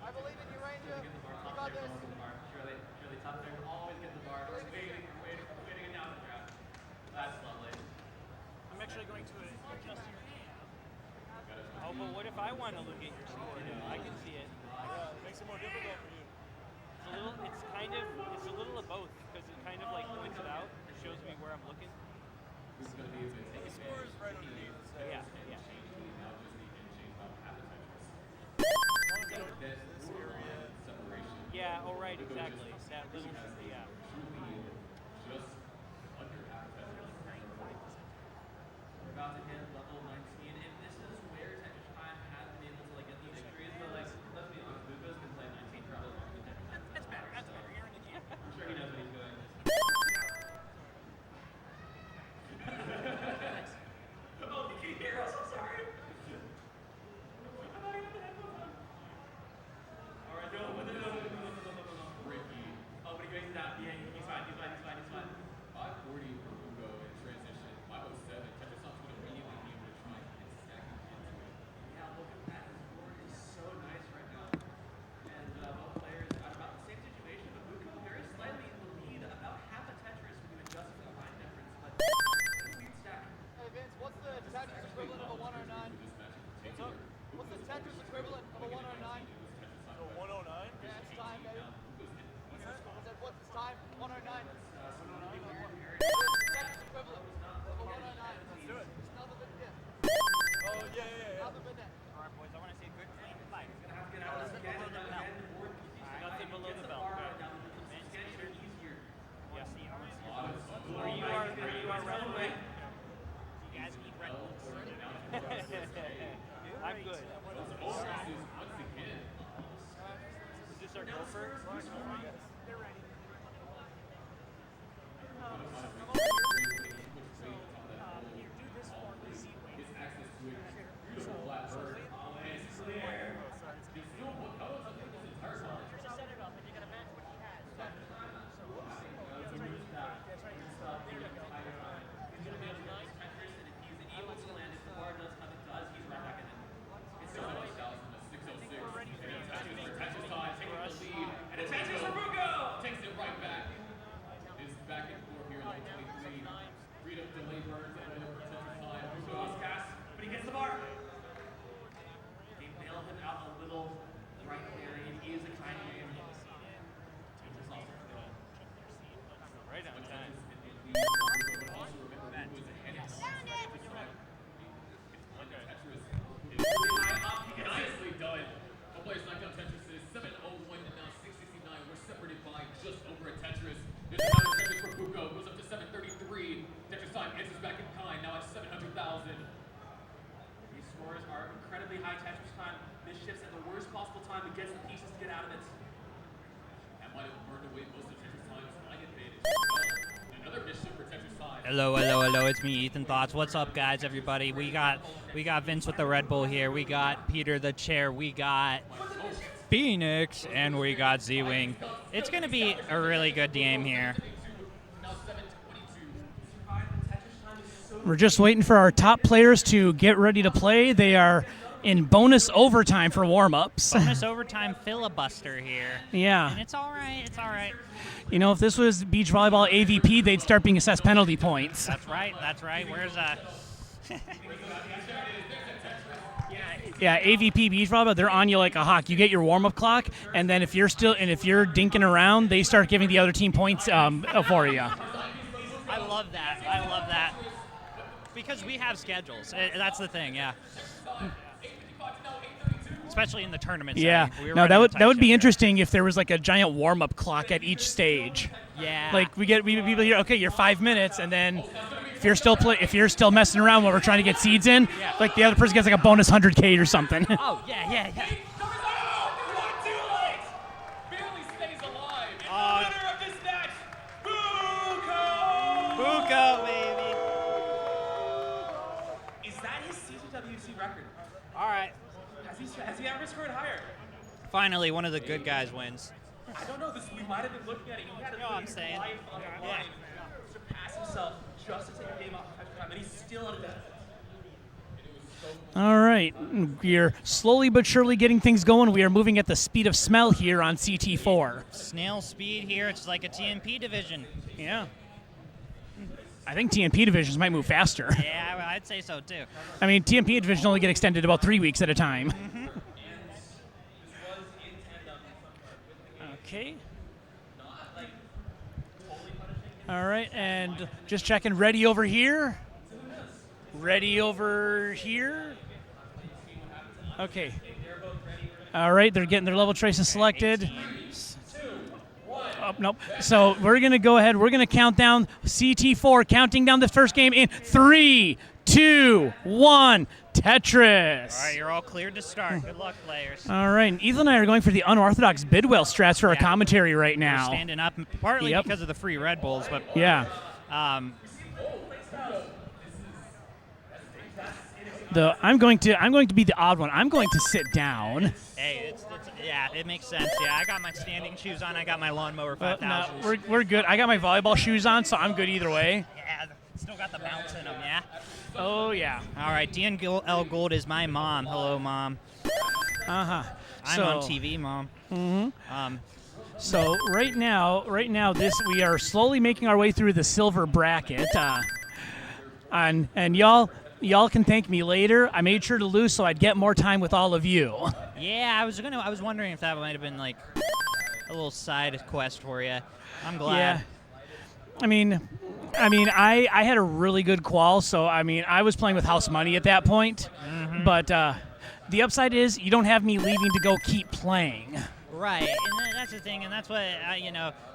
[SPEAKER 2] I believe in you, Ranger. You got this. Really tough there. Always get the bar. Waiting down the grab. That's lovely.
[SPEAKER 10] I'm actually going to adjust your hand. Oh, but what if I want to look at your score? I can see it.
[SPEAKER 7] Yeah, it makes it more difficult for you.
[SPEAKER 10] It's a little of both because it kind of like points it out. It shows me where I'm looking.
[SPEAKER 9] This is going to be
[SPEAKER 7] The score is right underneath. So
[SPEAKER 10] Yeah.
[SPEAKER 9] now just need to change about half the Tetris.
[SPEAKER 7] This area.
[SPEAKER 9] Separation.
[SPEAKER 10] Yeah. Oh, right. Exactly. That little. Yeah.
[SPEAKER 9] Truly just under half the Tetris.
[SPEAKER 2] We're about to hit level 19, and this is where Tetris Time has been able to like get the victories. But like, let's be honest, Luca's been playing 19 probably longer than Tetris Time.
[SPEAKER 10] That's better. That's better. You're in the game.
[SPEAKER 2] I'm sure he knows what he's doing. Oh, can you hear us? I'm sorry. I'm not even the headphones on. All right, no.
[SPEAKER 9] Ricky.
[SPEAKER 2] Oh, but he makes it out. Yeah, he's fine.
[SPEAKER 9] 540 for Hugo in transition. 507. Tetris Tom's going to immediately be able to try and stack him into it.
[SPEAKER 2] Yeah, look at that. His board is so nice right now. And both players are about the same situation, but Luca very slightly in the lead, about half a Tetris when you adjust for the line difference. But lead stack. Hey Vince, what's the Tetris equivalent of a 109? What's the Tetris equivalent of a 109?
[SPEAKER 7] So 109?
[SPEAKER 2] Yeah, it's time, baby. What's its time? 109. Tetris equivalent of a 109.
[SPEAKER 7] Let's do it.
[SPEAKER 2] It's nothing but net.
[SPEAKER 7] Oh, yeah.
[SPEAKER 2] Nothing but net.
[SPEAKER 10] All right, boys. I want to see a good clean fight.
[SPEAKER 2] Gonna have to get out of this again and again. The board continues to
[SPEAKER 10] Nothing below the belt.
[SPEAKER 2] It's getting easier.
[SPEAKER 10] Yeah. See, I want to see. Are you our referee? You guys eat Red Bulls. I'm good.
[SPEAKER 9] Once again.
[SPEAKER 10] Is this our gopher?
[SPEAKER 1] They're ready. You do this for the Z-Wing.
[SPEAKER 9] His access to it. Beautiful flat bird. And it's clear. He's still what colors I think this entire time.
[SPEAKER 1] Just set it up and you're going to match what he has.
[SPEAKER 2] He's gonna be able to get this Tetris, and if he's able to land it, the bar does come and does, he's right back in it. It's so nice.
[SPEAKER 9] 606. Tetris time, taking the lead.
[SPEAKER 2] And it's Tetris for Buko!
[SPEAKER 9] Takes it right back. Is back and forth here at level 23. Freedom delay burns and over Tetris time.
[SPEAKER 2] Buko lost gas, but he gets the bar. They nail him out a little right there. It is a kind game. Tetris also good.
[SPEAKER 10] Right on time.
[SPEAKER 9] Nicely done. All players knocked out Tetris. It is 7:01 and now 6:69. We're separated by just over a Tetris. There's another Tetris for Buko. Goes up to 733. Tetris time enters back in kind. Now at 700,000.
[SPEAKER 2] These scores are incredibly high Tetris time. This shifts at the worst possible time to get the pieces to get out of it.
[SPEAKER 9] That might have burned away most of Tetris time's line advantage. Another mission for Tetris time.
[SPEAKER 3] Hello. It's me, Ethan Thoughts. What's up, guys? Everybody, we got Vince with the Red Bull here. We got Peter the chair. We got Phoenix, and we got Z-Wing. It's gonna be a really good game here.
[SPEAKER 9] Now 722.
[SPEAKER 1] We're just waiting for our top players to get ready to play. They are in bonus overtime for warm-ups.
[SPEAKER 3] Bonus overtime filibuster here.
[SPEAKER 1] Yeah.
[SPEAKER 3] And it's all right. It's all right.
[SPEAKER 1] You know, if this was beach volleyball AVP, they'd start being assessed penalty points.
[SPEAKER 3] That's right. Where's
[SPEAKER 1] Yeah, AVP beach volleyball, they're on you like a hawk. You get your warm-up clock, and then if you're dinking around, they start giving the other team points for you.
[SPEAKER 3] I love that. Because we have schedules. That's the thing, yeah. Especially in the tournaments.
[SPEAKER 1] Yeah. No, that would be interesting if there was like a giant warm-up clock at each stage.
[SPEAKER 3] Yeah.
[SPEAKER 1] Like we people here, okay, you're 5 minutes, and then if you're still messing around while we're trying to get seeds in, like the other person gets like a bonus 100K or something.
[SPEAKER 3] Oh yeah.
[SPEAKER 9] Barely stays alive.
[SPEAKER 2] Winner of this match, Buko!
[SPEAKER 3] Buko, baby. All right.
[SPEAKER 6] Has he ever scored higher?
[SPEAKER 3] Finally, one of the good guys wins.
[SPEAKER 6] I don't know. We might have been looking at it. He had
[SPEAKER 3] know what I'm saying.
[SPEAKER 6] life on the line, surpass himself just to take a game off extra time, and he's still at that.
[SPEAKER 1] All right, we are slowly but surely getting things going. We are moving at the speed of smell here on CT4.
[SPEAKER 3] Snail speed here. It's like a TNP division.
[SPEAKER 1] Yeah. I think TNP divisions might move faster.
[SPEAKER 3] Yeah, I'd say so too.
[SPEAKER 1] I mean, TNP divisions only get extended about 3 weeks at a time. Okay. All right, and just checking. Ready over here. Ready over here. Okay. All right, they're getting their level traces selected. Oh, nope. So we're going to go ahead. We're going to count down CT4, counting down the first game in 3, 2, 1. Tetris.
[SPEAKER 3] All right, you're all cleared to start. Good luck, players.
[SPEAKER 1] All right, and Ethan and I are going for the unorthodox Bidwell strats for our commentary right
[SPEAKER 3] We're
[SPEAKER 1] now.
[SPEAKER 3] standing up, partly because of the free Red Bulls, but
[SPEAKER 1] Yeah. I'm going to be the odd one. I'm going to sit down.
[SPEAKER 3] Hey, yeah, it makes sense. Yeah, I got my standing shoes on. I got my lawnmower 5000.
[SPEAKER 1] No, we're good. I got my volleyball shoes on, so I'm good either way.
[SPEAKER 3] Yeah, still got the bounce in them. Yeah.
[SPEAKER 1] Oh yeah.
[SPEAKER 3] All right, DNL Gold is my mom. Hello, mom. I'm on TV, mom.
[SPEAKER 1] So right now, we are slowly making our way through the silver bracket, and y'all can thank me later. I made sure to lose so I'd get more time with all of you.
[SPEAKER 3] Yeah, I was wondering if that might have been like a little side quest for you. I'm glad.
[SPEAKER 1] Yeah. I mean, I had a really good qual, so I mean, I was playing with house money at that point. But the upside is you don't have me leaving to go keep playing.
[SPEAKER 3] Right, and that's the thing, and that's what,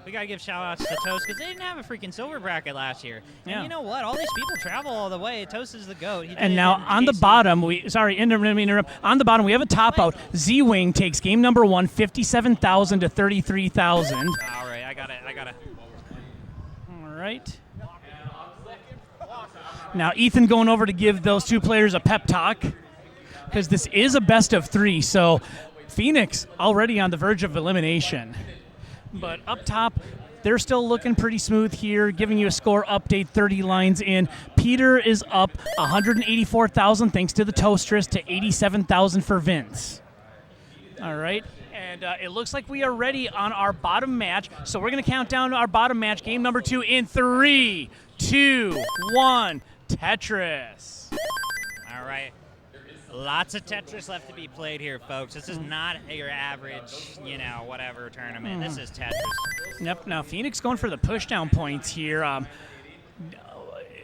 [SPEAKER 3] we got to give shout-outs to Toast, because they didn't have a freaking silver bracket last year.
[SPEAKER 1] Yeah.
[SPEAKER 3] And you know what? All these people travel all the way. Toast is the GOAT.
[SPEAKER 1] And now on the bottom, on the bottom, we have a top out. Z-Wing takes game number 1, 57,000 to 33,000.
[SPEAKER 3] All right, I got it.
[SPEAKER 1] All right. Now Ethan going over to give those two players a pep talk, because this is a best of 3, so Phoenix already on the verge of elimination. But up top, they're still looking pretty smooth here, giving you a score update 30 lines in. Peter is up 184,000 thanks to the Toastress to 87,000 for Vince. All right. And it looks like we are ready on our bottom match. So we're going to count down our bottom match, game number 2, in 3, 2, 1, Tetris.
[SPEAKER 3] All right. Lots of Tetris left to be played here, folks. This is not your average, whatever tournament. This is Tetris.
[SPEAKER 1] Yep. Now Phoenix going for the pushdown points here.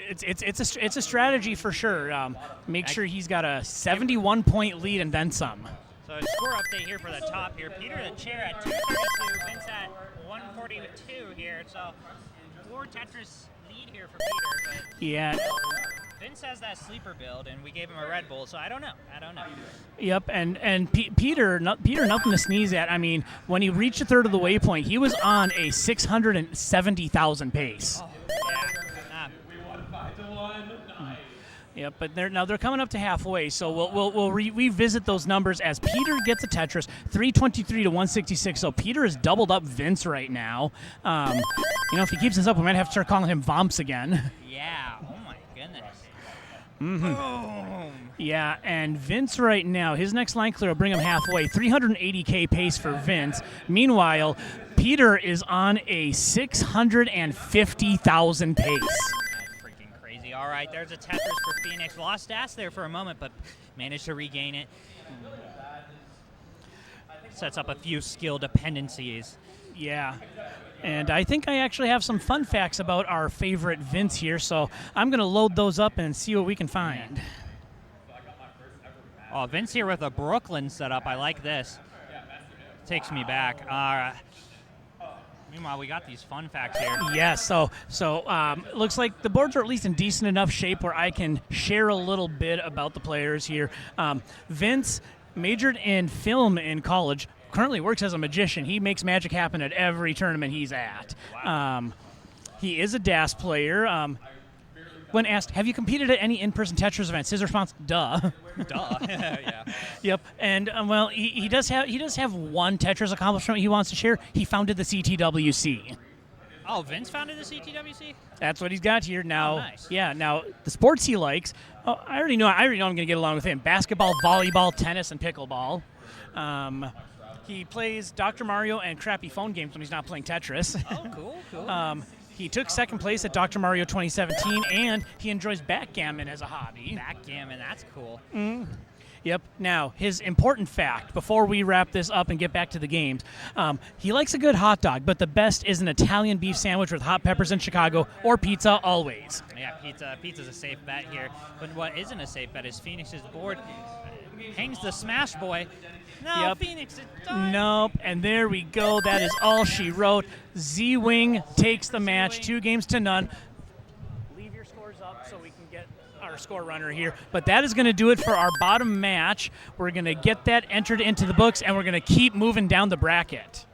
[SPEAKER 1] It's a strategy for sure. Make sure he's got a 71-point lead and then some.
[SPEAKER 3] So a score update here for the top here. Peter the chair at 232, Vince at 142 here. So 4 Tetris lead here for Peter. But
[SPEAKER 1] Yeah.
[SPEAKER 3] Vince has that sleeper build, and we gave him a Red Bull, so I don't know.
[SPEAKER 1] Yep, and Peter, nothing to sneeze at. I mean, when he reached a third of the waypoint, he was on a 670,000 pace.
[SPEAKER 6] We won 5-1. Nice.
[SPEAKER 1] Yep, but they're coming up to halfway, so we'll revisit those numbers as Peter gets a Tetris, 323 to 166. So Peter has doubled up Vince right now. If he keeps this up, we might have to start calling him Vomps again.
[SPEAKER 3] Yeah. Oh my goodness.
[SPEAKER 1] Boom. Yeah, and Vince right now, his next line clear will bring him halfway. 380K pace for Vince. Meanwhile, Peter is on a 650,000 pace.
[SPEAKER 3] That's freaking crazy. All right, there's a Tetris for Phoenix. Lost ass there for a moment, but managed to regain it. Sets up a few skill dependencies.
[SPEAKER 1] Yeah. And I think I actually have some fun facts about our favorite Vince here, so I'm going to load those up and see what we can find.
[SPEAKER 3] Oh, Vince here with a Brooklyn setup. I like this. Takes me back. Meanwhile, we got these fun facts here.
[SPEAKER 1] Yeah, so looks like the boards are at least in decent enough shape where I can share a little bit about the players here. Vince majored in film in college. Currently works as a magician. He makes magic happen at every tournament he's at.
[SPEAKER 3] Wow.
[SPEAKER 1] He is a DAS player. When asked, have you competed at any in-person Tetris events? His response, duh.
[SPEAKER 5] Duh. Yeah.
[SPEAKER 1] Yep. And well, he does have one Tetris accomplishment he wants to share. He founded the CTWC.
[SPEAKER 5] Oh, Vince founded the CTWC?
[SPEAKER 1] That's what he's got here now.
[SPEAKER 5] Oh, nice.
[SPEAKER 1] Yeah. Now the sports he likes. Oh, I already know. I'm going to get along with him. Basketball, volleyball, tennis, and pickleball. He plays Dr. Mario and crappy phone games when he's not playing Tetris.
[SPEAKER 5] Oh, cool.
[SPEAKER 1] He took second place at Dr. Mario 2017, and he enjoys backgammon as a hobby.
[SPEAKER 5] Backgammon, that's cool.
[SPEAKER 1] Yep. Now, his important fact, before we wrap this up and get back to the games, he likes a good hot dog, but the best is an Italian beef sandwich with hot peppers in Chicago, or pizza always.
[SPEAKER 5] Yeah, pizza's a safe bet here. But what isn't a safe bet is Phoenix's board hangs the Smash Boy. No,
[SPEAKER 1] Yep.
[SPEAKER 5] Phoenix is done.
[SPEAKER 1] Nope. And there we go. That is all she wrote. Z-Wing takes the match, 2-0. Leave your scores up so we can get our score runner here. But that is going to do it for our bottom match. We're going to get that entered into the books, and we're going to keep moving down the bracket.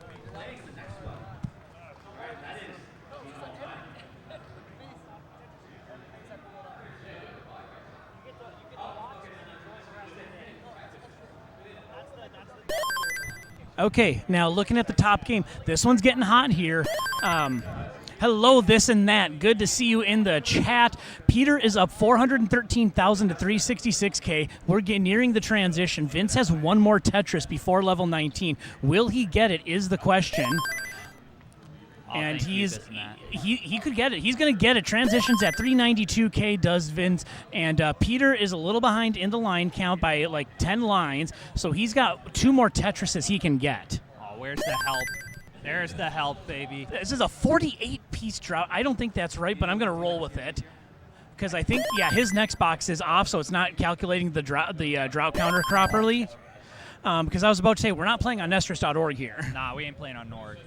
[SPEAKER 1] Okay, now looking at the top game, this one's getting hot here. Hello, this and that. Good to see you in the chat. Peter is up 413,000 to 366K. We're nearing the transition. Vince has one more Tetris before level 19. Will he get it is the question. And he could get it. He's going to get it. Transitions at 392K does Vince. And Peter is a little behind in the line count by like 10 lines. So he's got 2 more Tetrises he can get.
[SPEAKER 5] Oh, where's the help? There's the help, baby.
[SPEAKER 1] This is a 48-piece drought. I don't think that's right, but I'm going to roll with it. Because I think, yeah, his next box is off, so it's not calculating the drought counter properly. Because I was about to say, we're not playing on Nestris.org here.
[SPEAKER 5] Nah, we ain't playing on Norg.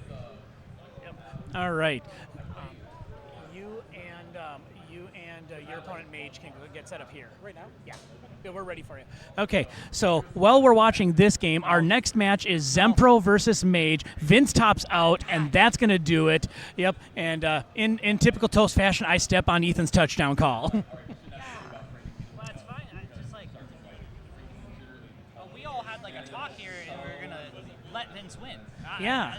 [SPEAKER 1] All right. You and your opponent Mage can get set up here. Right now? Yeah. We're ready for you. Okay, so while we're watching this game, our next match is Zempro versus Mage. Vince tops out, and that's going to do it. Yep, and in typical Toast fashion, I step on Ethan's touchdown call.
[SPEAKER 5] Well, it's fine. I just like, we all had like a talk here, and we're going to let Vince win.
[SPEAKER 1] Yeah.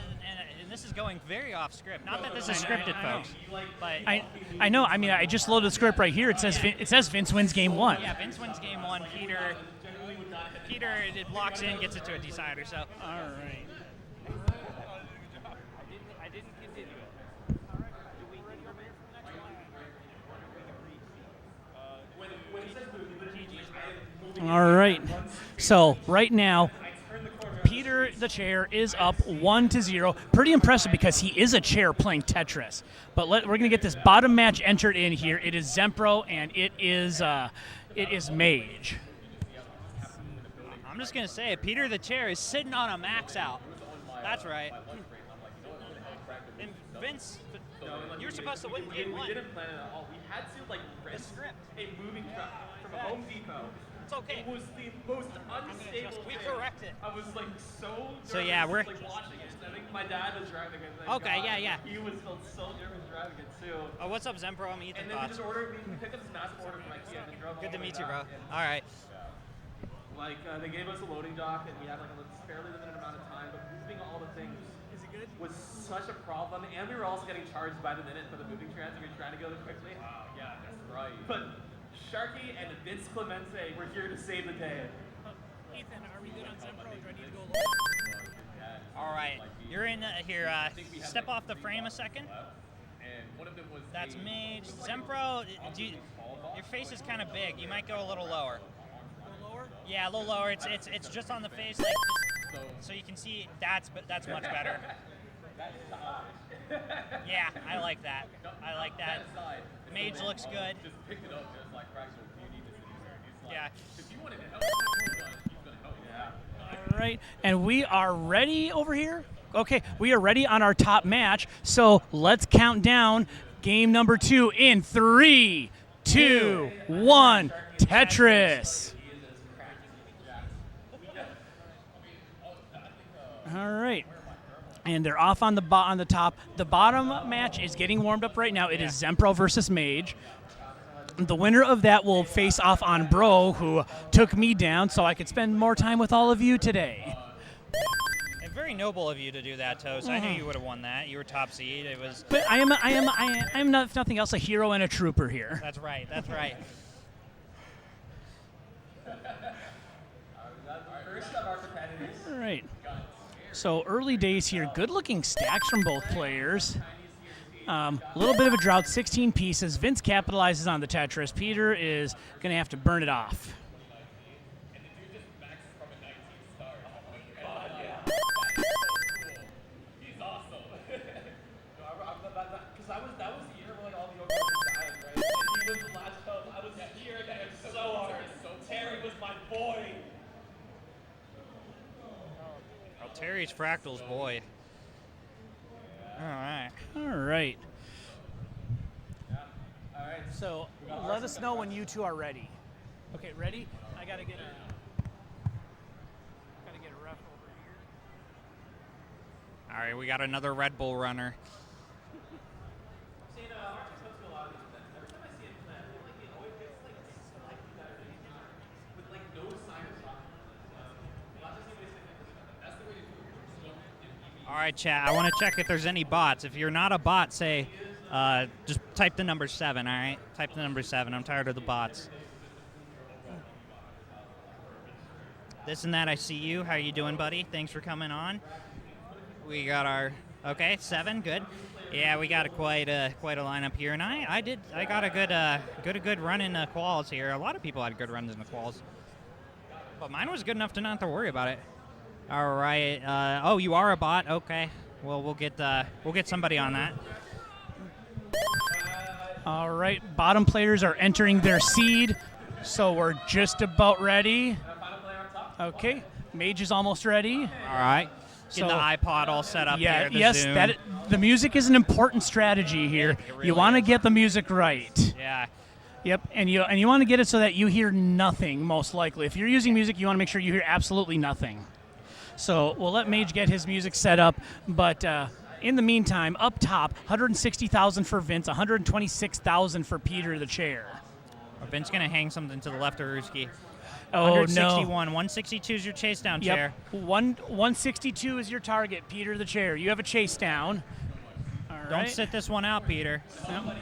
[SPEAKER 5] And this is going very off script. Not that this is scripted, folks. But
[SPEAKER 1] I know. I mean, I just loaded the script right here. It says Vince wins game 1.
[SPEAKER 5] Yeah, Vince wins game 1. Peter it blocks in, gets it to a decider. So
[SPEAKER 1] all right.
[SPEAKER 10] I didn't continue it. All right. Do we ready over here for the next one?
[SPEAKER 1] All right. So right now, Peter, the chair, is up 1-0. Pretty impressive because he is a chair playing Tetris. But we're going to get this bottom match entered in here. It is Zempro and it is Mage.
[SPEAKER 5] I'm just going to say it. Peter the chair is sitting on a max out. That's right. And Vince, you're supposed to win game 1.
[SPEAKER 6] We didn't plan it at all. We had to like rent a moving truck from a Home Depot.
[SPEAKER 5] It's okay.
[SPEAKER 6] It was the most unstable
[SPEAKER 5] We
[SPEAKER 6] thing.
[SPEAKER 5] correct it.
[SPEAKER 6] I was like so nervous,
[SPEAKER 5] So, yeah, we're-
[SPEAKER 6] like watching it. I think my dad was driving it. thank
[SPEAKER 5] Okay,
[SPEAKER 6] God.
[SPEAKER 5] yeah.
[SPEAKER 6] He was still so nervous driving it too.
[SPEAKER 5] Oh, what's up, Zempro? I'm Ethan.
[SPEAKER 6] And then we just ordered, we picked up this massive order from IKEA and drove
[SPEAKER 5] Good
[SPEAKER 6] all
[SPEAKER 5] to
[SPEAKER 6] the
[SPEAKER 5] meet you,
[SPEAKER 6] way
[SPEAKER 5] bro.
[SPEAKER 6] back.
[SPEAKER 5] All right.
[SPEAKER 6] Like they gave us a loading dock and we had like a fairly limited amount of time, but moving all the things was such a problem. And we were also getting charged by the minute for the moving trans and we were trying to go quickly.
[SPEAKER 9] Wow, yeah, that's right.
[SPEAKER 6] But Sharky and Vince Clemente were here to save the day.
[SPEAKER 1] Ethan, are we good on Zempro? Do I need to go low?
[SPEAKER 5] All right. You're in here. Step off the frame a second.
[SPEAKER 9] And one of them was
[SPEAKER 5] That's Mage. Zempro, your face is kind of big. You might go a little lower.
[SPEAKER 1] Lower?
[SPEAKER 5] Yeah, a little lower. It's just on the face, like so you can see. That's much better. Yeah, I like that. I like that. Mage looks good.
[SPEAKER 9] just picked it up just like fractional. Do you need this in here? He's like,
[SPEAKER 5] Yeah.
[SPEAKER 9] if you wanted to help, he's gonna help. Yeah.
[SPEAKER 1] All right, and we are ready over here. Okay, we are ready on our top match. So let's count down game number 2 in 3, 2, 1. Tetris. All right. And they're off on the top. The bottom match is getting warmed up right now. It is Zempro versus Mage. the winner of that will face off on Bro, who took me down so I could spend more time with all of you today.
[SPEAKER 5] And very noble of you to do that, Toast. I knew you would have won that. You were top seed. It was.
[SPEAKER 1] But I am not, if nothing else, a hero and a trooper here.
[SPEAKER 5] That's right. That's right.
[SPEAKER 2] First of our competitors.
[SPEAKER 1] All right. So early days here, good-looking stacks from both players. A little bit of a drought, 16 pieces. Vince capitalizes on the Tetris. Peter is going to have to burn it off.
[SPEAKER 9] He's awesome. Because that was the year when all the organizers died, right? And he was the last hope. I was here and so hard. Terry was my boy.
[SPEAKER 5] Well, Terry's Fractal's boy. All right.
[SPEAKER 1] All right. So let us know when you two are ready. Okay, ready? I gotta get a ref over here.
[SPEAKER 5] All right, we got another Red Bull runner.
[SPEAKER 6] See, Marcus comes to a lot of these events. Every time I see him play, I feel like he always gets like better with like no sign of soccer. Not just anybody saying that's the way to do it.
[SPEAKER 5] All right, chat. I want to check if there's any bots. If you're not a bot, say, just type the number 7. All right, type the number 7. I'm tired of the bots. This and that. I see you. How you doing, buddy? Thanks for coming on. We got our 7. Good. Yeah, we got quite a lineup here, and I got a good run in the quals here. A lot of people had good runs in the quals, but mine was good enough to not have to worry about it. All right. Oh, you are a bot. Okay. Well, we'll get somebody on that.
[SPEAKER 1] All right, bottom players are entering their seed, so we're just about ready. Okay, Mage is almost ready.
[SPEAKER 5] All right. Getting the iPod all set up
[SPEAKER 1] yeah,
[SPEAKER 5] here. The
[SPEAKER 1] yes,
[SPEAKER 5] Zoom.
[SPEAKER 1] the music is an important strategy here.
[SPEAKER 5] It really
[SPEAKER 1] you want to
[SPEAKER 5] is.
[SPEAKER 1] get the music right.
[SPEAKER 5] Yeah.
[SPEAKER 1] Yep, and you want to get it so that you hear nothing, most likely. If you're using music, you want to make sure you hear absolutely nothing. So we'll let Mage get his music set up, but in the meantime, up top, 160,000 for Vince, 126,000 for Peter the Chair.
[SPEAKER 5] Vince gonna hang something to the left of Ruski.
[SPEAKER 1] Oh,
[SPEAKER 5] 161,
[SPEAKER 1] no.
[SPEAKER 5] 162 is your chase down chair.
[SPEAKER 1] Yep, 162 is your target, Peter the Chair. You have a chase down. All right.
[SPEAKER 5] Don't sit this one out, Peter.
[SPEAKER 1] Yep.
[SPEAKER 6] I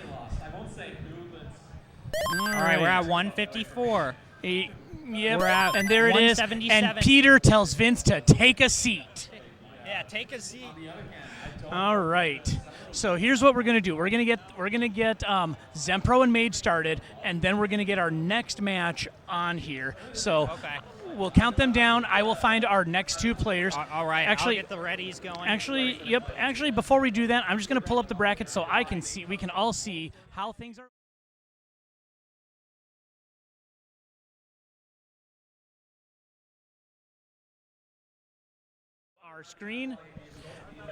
[SPEAKER 6] won't say who, but
[SPEAKER 5] All right, we're at 154.
[SPEAKER 1] Yep,
[SPEAKER 5] We're at
[SPEAKER 1] and there it is.
[SPEAKER 5] 177.
[SPEAKER 1] And Peter tells Vince to take a seat.
[SPEAKER 5] Yeah, take a seat.
[SPEAKER 1] All right. So here's what we're gonna do. We're gonna get Zempro and Mage started, and then we're gonna get our next match on here. So
[SPEAKER 5] Okay.
[SPEAKER 1] we'll count them down. I will find our next two players.
[SPEAKER 5] All right.
[SPEAKER 1] Actually,
[SPEAKER 5] I'll get the readies going.
[SPEAKER 1] Actually, before we do that, I'm just gonna pull up the brackets so I can see. We can all see how things are. Our screen.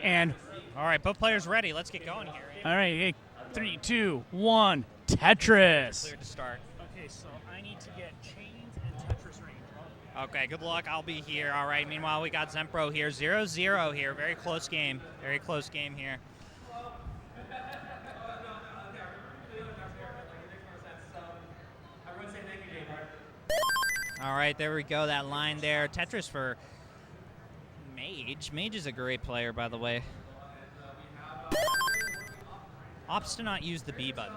[SPEAKER 1] And
[SPEAKER 5] all right, both players ready. Let's get going here.
[SPEAKER 1] all right, hey, 3, 2, 1, Tetris.
[SPEAKER 5] Clear to start.
[SPEAKER 1] Okay, so I need to get chains and Tetris range.
[SPEAKER 5] Okay, good luck. I'll be here. All right. Meanwhile, we got Zempro here. 0-0 here. Very close game. Very close game here. All right, there we go. That line there. Tetris for Mage. Mage is a great player, by the way. Opts to not use the B button.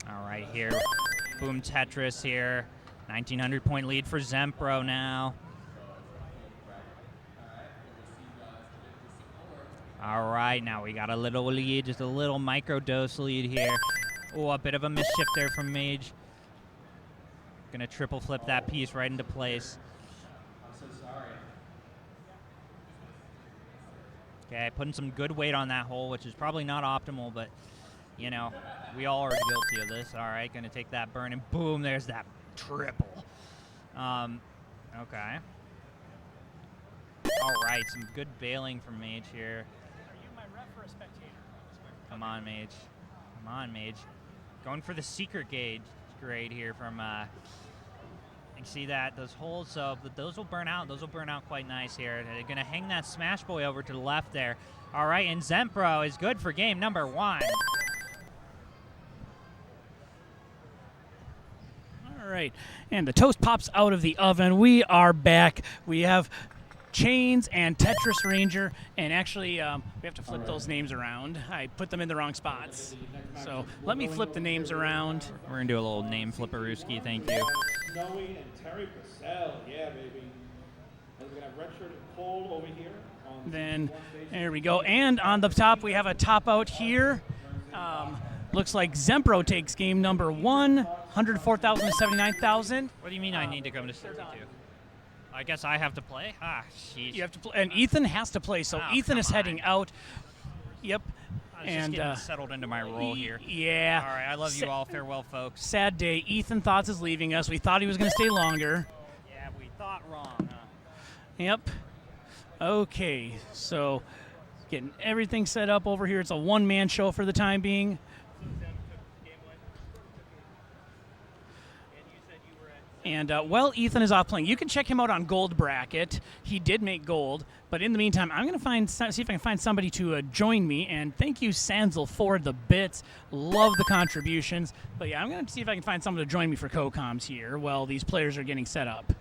[SPEAKER 5] All right, here. Boom Tetris here. 1,900 point lead for Zempro now. All right, now we got a little lead, just a little micro dose lead here. Oh, a bit of a mischief there from Mage. Gonna triple flip that piece right into place.
[SPEAKER 6] I'm so sorry.
[SPEAKER 5] Okay, putting some good weight on that hole, which is probably not optimal, but, you know, we all are guilty of this. All right, going to take that burn, and boom, there's that triple. Okay. All right, some good bailing from Mage here.
[SPEAKER 1] Are you my ref or a spectator?
[SPEAKER 5] Come on, Mage. Come on, Mage. Going for the secret gauge grade here from, you see that, those holes, so those will burn out. Those will burn out quite nice here. They're going to hang that Smash Boy over to the left there. All right, and Zempro is good for game number 1.
[SPEAKER 1] right. And the toast pops out of the oven. We are back. We have Chains and Tetris Ranger. And actually, we have to flip those names around. I put them in the wrong spots. So let me flip the names around.
[SPEAKER 3] We're going to do a little name flipperooski, thank you.
[SPEAKER 6] Snowy and Terry Purcell, yeah, baby. And we're going to have Redshirt and Cole over here.
[SPEAKER 1] Then, there we go. And on the top, we have a top out here. Looks like Zempro takes game number 1, 104,000 to 79,000.
[SPEAKER 3] What do you mean I need to come to CT2? I guess I have to play? Ah, jeez.
[SPEAKER 1] You have to play, and Ethan has to play, so
[SPEAKER 3] Oh,
[SPEAKER 1] Ethan is
[SPEAKER 3] come on.
[SPEAKER 1] heading out. Yep.
[SPEAKER 3] I was
[SPEAKER 1] And
[SPEAKER 3] just getting settled into my role here.
[SPEAKER 1] Yeah.
[SPEAKER 3] All right, I love you all. Farewell, folks.
[SPEAKER 1] Sad day. Ethan Thoughts is leaving us. We thought he was going to stay longer.
[SPEAKER 3] Yeah, we thought wrong, huh?
[SPEAKER 1] Yep. Okay, so getting everything set up over here. It's a one-man show for the time being. And while Ethan is off playing, you can check him out on Gold Bracket. He did make gold, but in the meantime, I'm going to see if I can find somebody to join me. And thank you, Sanzel, for the bits. Love the contributions. But yeah, I'm going to see if I can find someone to join me for co-coms here while these players are getting set up.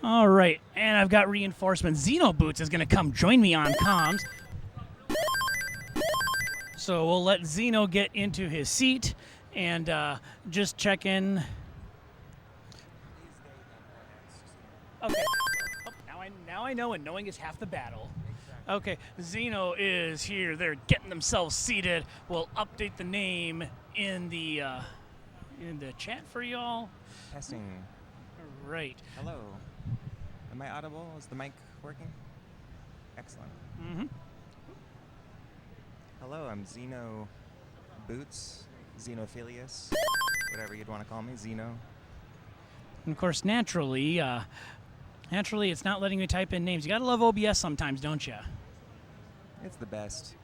[SPEAKER 1] All right, and I've got reinforcements. Zeno Boots is going to come join me on comms. So we'll let Zeno get into his seat and just check in. Okay. Oh, now I know, and knowing is half the battle. Okay, Zeno is here. They're getting themselves seated. We'll update the name in the chat for y'all.
[SPEAKER 11] Testing.
[SPEAKER 1] Right.
[SPEAKER 11] Hello. Am I audible? Is the mic working? Excellent.
[SPEAKER 1] Mm-hmm.
[SPEAKER 11] Hello, I'm Zeno Boots, Xenophilius, whatever you'd want to call me, Zeno.
[SPEAKER 1] And of course, naturally, it's not letting me type in names. You gotta love OBS sometimes, don't you?
[SPEAKER 11] It's the best.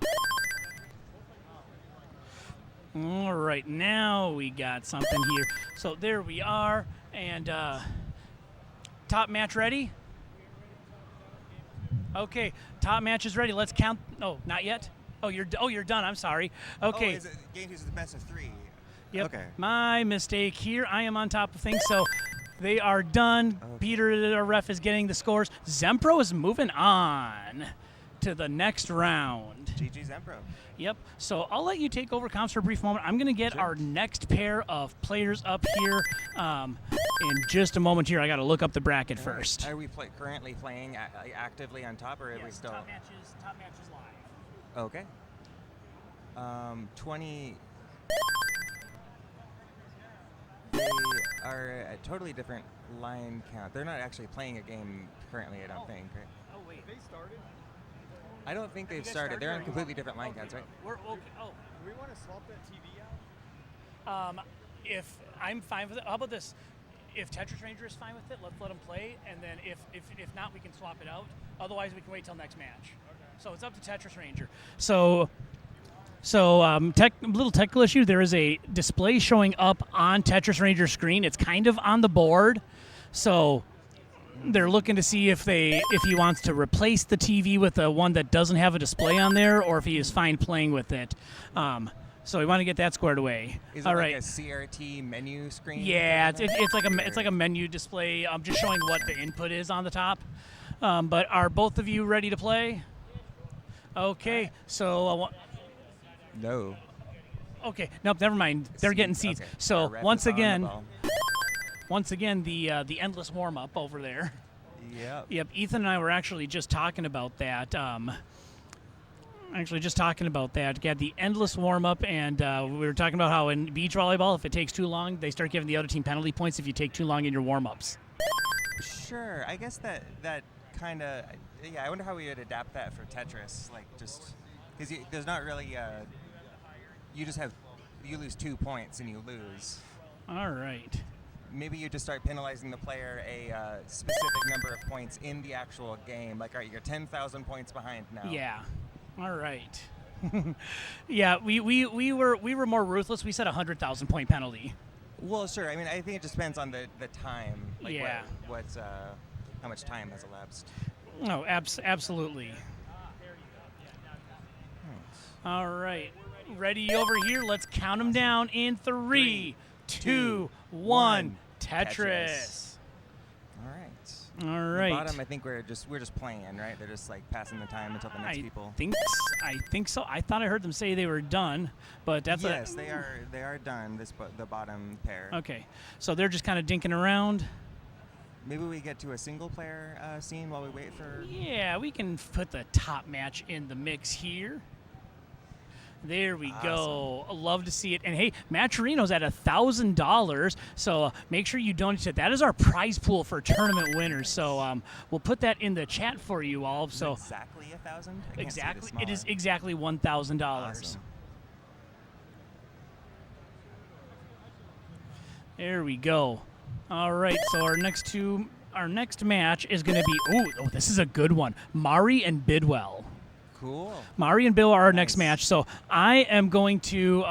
[SPEAKER 1] All right, now we got something here. So there we are, and top match ready? Okay, top match is ready. Let's count. Oh, not yet. Oh, you're done. I'm sorry. Okay.
[SPEAKER 11] Oh, is it game is the best of 3?
[SPEAKER 1] Yep.
[SPEAKER 11] Okay.
[SPEAKER 1] My mistake here. I am on top of things. So they are done.
[SPEAKER 11] Okay.
[SPEAKER 1] Peter, the ref, is getting the scores. Zempro is moving on to the next round.
[SPEAKER 11] GG Zempro.
[SPEAKER 1] Yep. So I'll let you take over comms for a brief moment. I'm going to get our next pair of players up here in just a moment here. I got to look up the bracket first.
[SPEAKER 11] Are we currently playing actively on top, or are we still?
[SPEAKER 1] Top matches live.
[SPEAKER 11] Okay. 20. They are a totally different line count. They're not actually playing a game currently, I don't think, right?
[SPEAKER 1] Oh, wait. They started?
[SPEAKER 11] I don't think they've started. They're on completely different line counts, right?
[SPEAKER 1] We're okay. Oh.
[SPEAKER 7] Do we want to swap that TV out?
[SPEAKER 1] If I'm fine with it, how about this? If Tetris Ranger is fine with it, let's let him play, and then if not, we can swap it out. Otherwise, we can wait till next match. Okay. So it's up to Tetris Ranger. So little technical issue. There is a display showing up on Tetris Ranger's screen. It's kind of on the board, so they're looking to see if he wants to replace the TV with a one that doesn't have a display on there, or if he is fine playing with it. So we want to get that squared away.
[SPEAKER 11] Is it
[SPEAKER 1] All
[SPEAKER 11] like
[SPEAKER 1] right.
[SPEAKER 11] a CRT menu screen?
[SPEAKER 1] Yeah, it's like a menu display. Just showing what the input is on the top. But are both of you ready to play? Okay, so
[SPEAKER 11] No.
[SPEAKER 1] okay, nope, never mind. They're getting seats.
[SPEAKER 11] Okay.
[SPEAKER 1] So
[SPEAKER 11] Our ref
[SPEAKER 1] once
[SPEAKER 11] is on the
[SPEAKER 1] again,
[SPEAKER 11] ball.
[SPEAKER 1] the endless warm up over there.
[SPEAKER 11] Yep.
[SPEAKER 1] Yep, Ethan and I were actually just talking about that. Actually, just talking about that, got the endless warm-up, and we were talking about how in beach volleyball, if it takes too long, they start giving the other team penalty points if you take too long in your warm-ups.
[SPEAKER 11] Sure, I guess that kind of, yeah, I wonder how we would adapt that for Tetris, like just, because there's not really, you lose 2 points and you lose.
[SPEAKER 1] All right.
[SPEAKER 11] Maybe you just start penalizing the player a specific number of points in the actual game, like, all right, you're 10,000 points behind now.
[SPEAKER 1] Yeah. All right. Yeah, we were more ruthless. We said 100,000 point penalty.
[SPEAKER 11] Well, sure. I mean, I think it just depends on the time. Like
[SPEAKER 1] Yeah.
[SPEAKER 11] How much time has elapsed.
[SPEAKER 1] No, absolutely. All right. Ready over here. Let's count them down in 3, 2, 1. Tetris.
[SPEAKER 11] All right.
[SPEAKER 1] All right.
[SPEAKER 11] The bottom, I think we're just playing, right? They're just like passing the time until the next people.
[SPEAKER 1] I think so. I thought I heard them say they were done, but that's
[SPEAKER 11] yes, they are done. The bottom pair.
[SPEAKER 1] Okay, so they're just kind of dinking around.
[SPEAKER 11] Maybe we get to a single player scene while we wait for.
[SPEAKER 1] Yeah, we can put the top match in the mix here. There we go. Love to see it. And hey, Matcherino's at $1,000, so make sure you donate to it. That is our prize pool for tournament winners. So we'll put that in the chat for you all. So
[SPEAKER 11] exactly 1,000.
[SPEAKER 1] Exactly, it is exactly $1,000.
[SPEAKER 11] Awesome.
[SPEAKER 1] There we go. All right, so our next match is going to be. Oh, this is a good one. Mari and Bidwell.
[SPEAKER 11] Cool.
[SPEAKER 1] Mari and Bill are our next match. So I am going to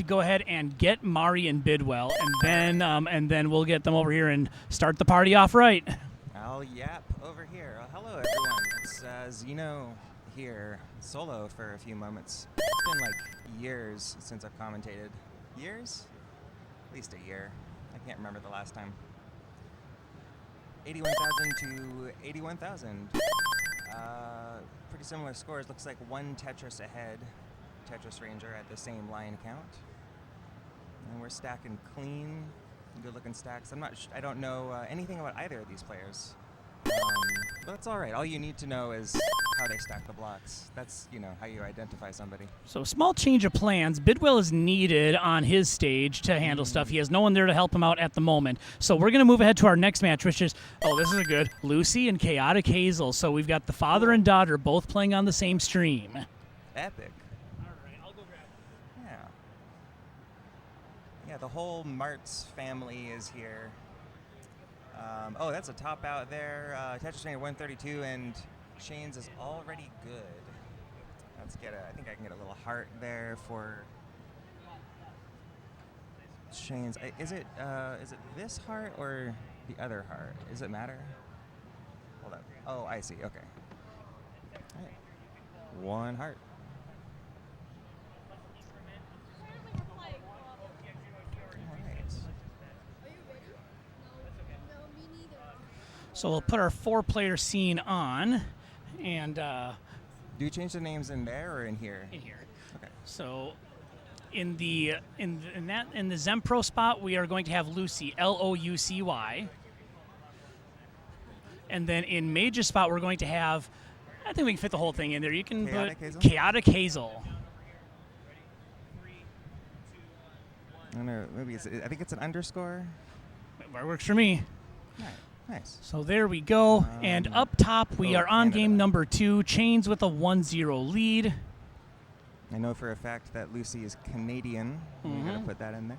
[SPEAKER 1] go ahead and get Mari and Bidwell, and then we'll get them over here and start the party off right.
[SPEAKER 11] I'll yap over here. Hello, everyone. It's Zeno here, solo for a few moments. It's been like years since I've commentated. Years? At least a year. I can't remember the last time. 81,000 to 81,000. Pretty similar scores. Looks like one Tetris ahead. Tetris Ranger at the same line count. And we're stacking clean, good-looking stacks. I don't know anything about either of these players. But that's all right. All you need to know is how they stack the blocks. That's, how you identify somebody.
[SPEAKER 1] So small change of plans. Bidwell is needed on his stage to handle stuff. He has no one there to help him out at the moment. So we're going to move ahead to our next match, which is, this is a good, Lucy and Chaotic Hazel. So we've got the father and daughter both playing on the same stream.
[SPEAKER 11] Epic.
[SPEAKER 1] All right, I'll go grab it.
[SPEAKER 11] Yeah, the whole Martz family is here. That's a top out there. Tetris Ranger 132, and Shane's is already good. Let's get I think I can get a little heart there for Shane's. Is it this heart or the other heart? Does it matter? Hold up. Oh, I see. Okay. All right. One heart.
[SPEAKER 1] So we'll put our 4-player scene on, and
[SPEAKER 11] do you change the names in there or in here?
[SPEAKER 1] In here.
[SPEAKER 11] Okay.
[SPEAKER 1] So in the Zempro spot, we are going to have Lucy, Loucy, and then in Mage's spot, we're going to have. I think we can fit the whole thing in there. You can
[SPEAKER 11] Chaotic
[SPEAKER 1] put
[SPEAKER 11] Hazel?
[SPEAKER 1] Chaotic Hazel.
[SPEAKER 11] I don't know. Maybe I think it's an underscore.
[SPEAKER 1] That works for me.
[SPEAKER 11] All right. Nice.
[SPEAKER 1] So there we go. And up top, we are on
[SPEAKER 11] Canada.
[SPEAKER 1] game number 2. Chains with a 1-0 lead.
[SPEAKER 11] I know for a fact that Lucy is Canadian. We got to put that in there.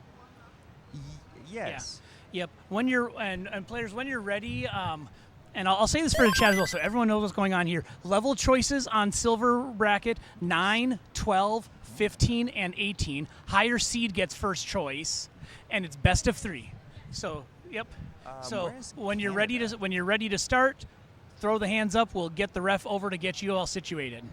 [SPEAKER 11] Yes.
[SPEAKER 1] Yeah. Yep. When you're and players, when you're ready, and I'll say this for the chat as well, so everyone knows what's going on here. Level choices on silver bracket: 9, 12, 15, and 18. Higher seed gets first choice, and it's best of 3. So, yep. So when you're ready to start, throw the hands up. We'll get the ref over to get you all situated.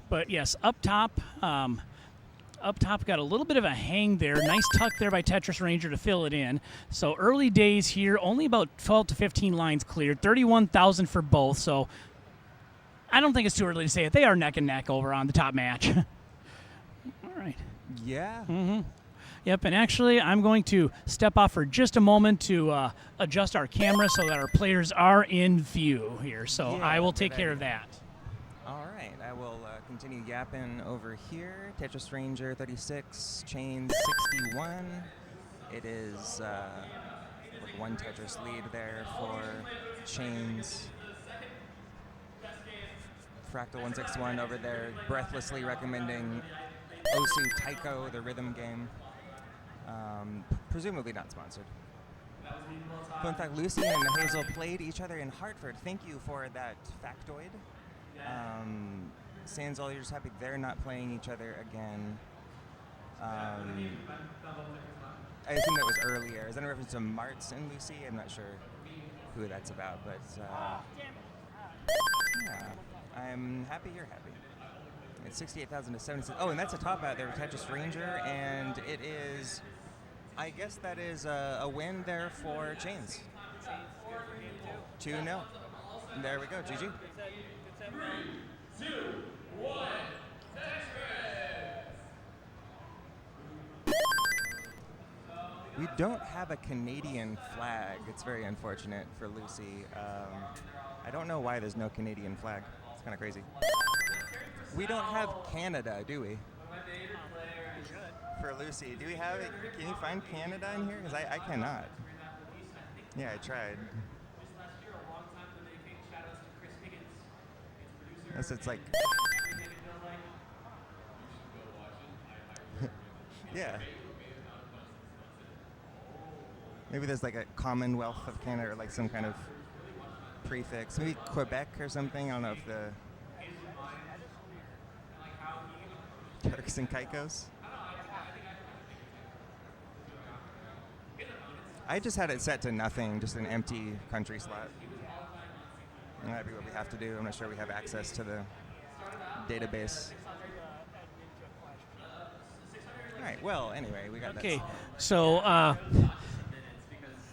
[SPEAKER 1] But yes, up top got a little bit of a hang there. Nice tuck there by Tetris Ranger to fill it in. So early days here, only about 12 to 15 lines cleared. 31,000 for both. So I don't think it's too early to say it. They are neck and neck over on the top match. All right.
[SPEAKER 11] Yeah.
[SPEAKER 1] Yep, and actually, I'm going to step off for just a moment to adjust our camera so that our players are in view here. So
[SPEAKER 11] Yeah,
[SPEAKER 1] I will take
[SPEAKER 11] good
[SPEAKER 1] care
[SPEAKER 11] idea.
[SPEAKER 1] of that.
[SPEAKER 11] All right, I will continue yapping over here. Tetris Ranger 36, Chains 61. It is like one Tetris lead there for Chains. Fractal 161 over there, breathlessly recommending Osu Taiko, the rhythm game. Presumably not sponsored. Fun fact, Lucy and Hazel played each other in Hartford. Thank you for that factoid. Sans all, you're just happy they're not playing each other again. I assume that was earlier. Is that a reference to Martz and Lucy? I'm not sure who that's about, but yeah, I'm happy you're happy. It's 68,000 to 76. Oh, and that's a top out there with Tetris Ranger, and it is, I guess that is a win there for Chains. 2-0. There we go, GG.
[SPEAKER 9] 3, 2, 1,
[SPEAKER 11] We don't have a Canadian flag. It's very unfortunate for Lucy. I don't know why there's no Canadian flag. It's kind of crazy. We don't have Canada, do we? For Lucy, do we have it? Can you find Canada in here? Because I cannot. Yeah, I tried. Yes, it's like. Yeah. Maybe there's like a Commonwealth of Canada or like some kind of prefix. Maybe Quebec or something. I don't know if the Turks and Caicos. I just had it set to nothing, just an empty country slot. And that'd be what we have to do. I'm not sure we have access to the database. All right, well, anyway, we got that.
[SPEAKER 1] Okay, so,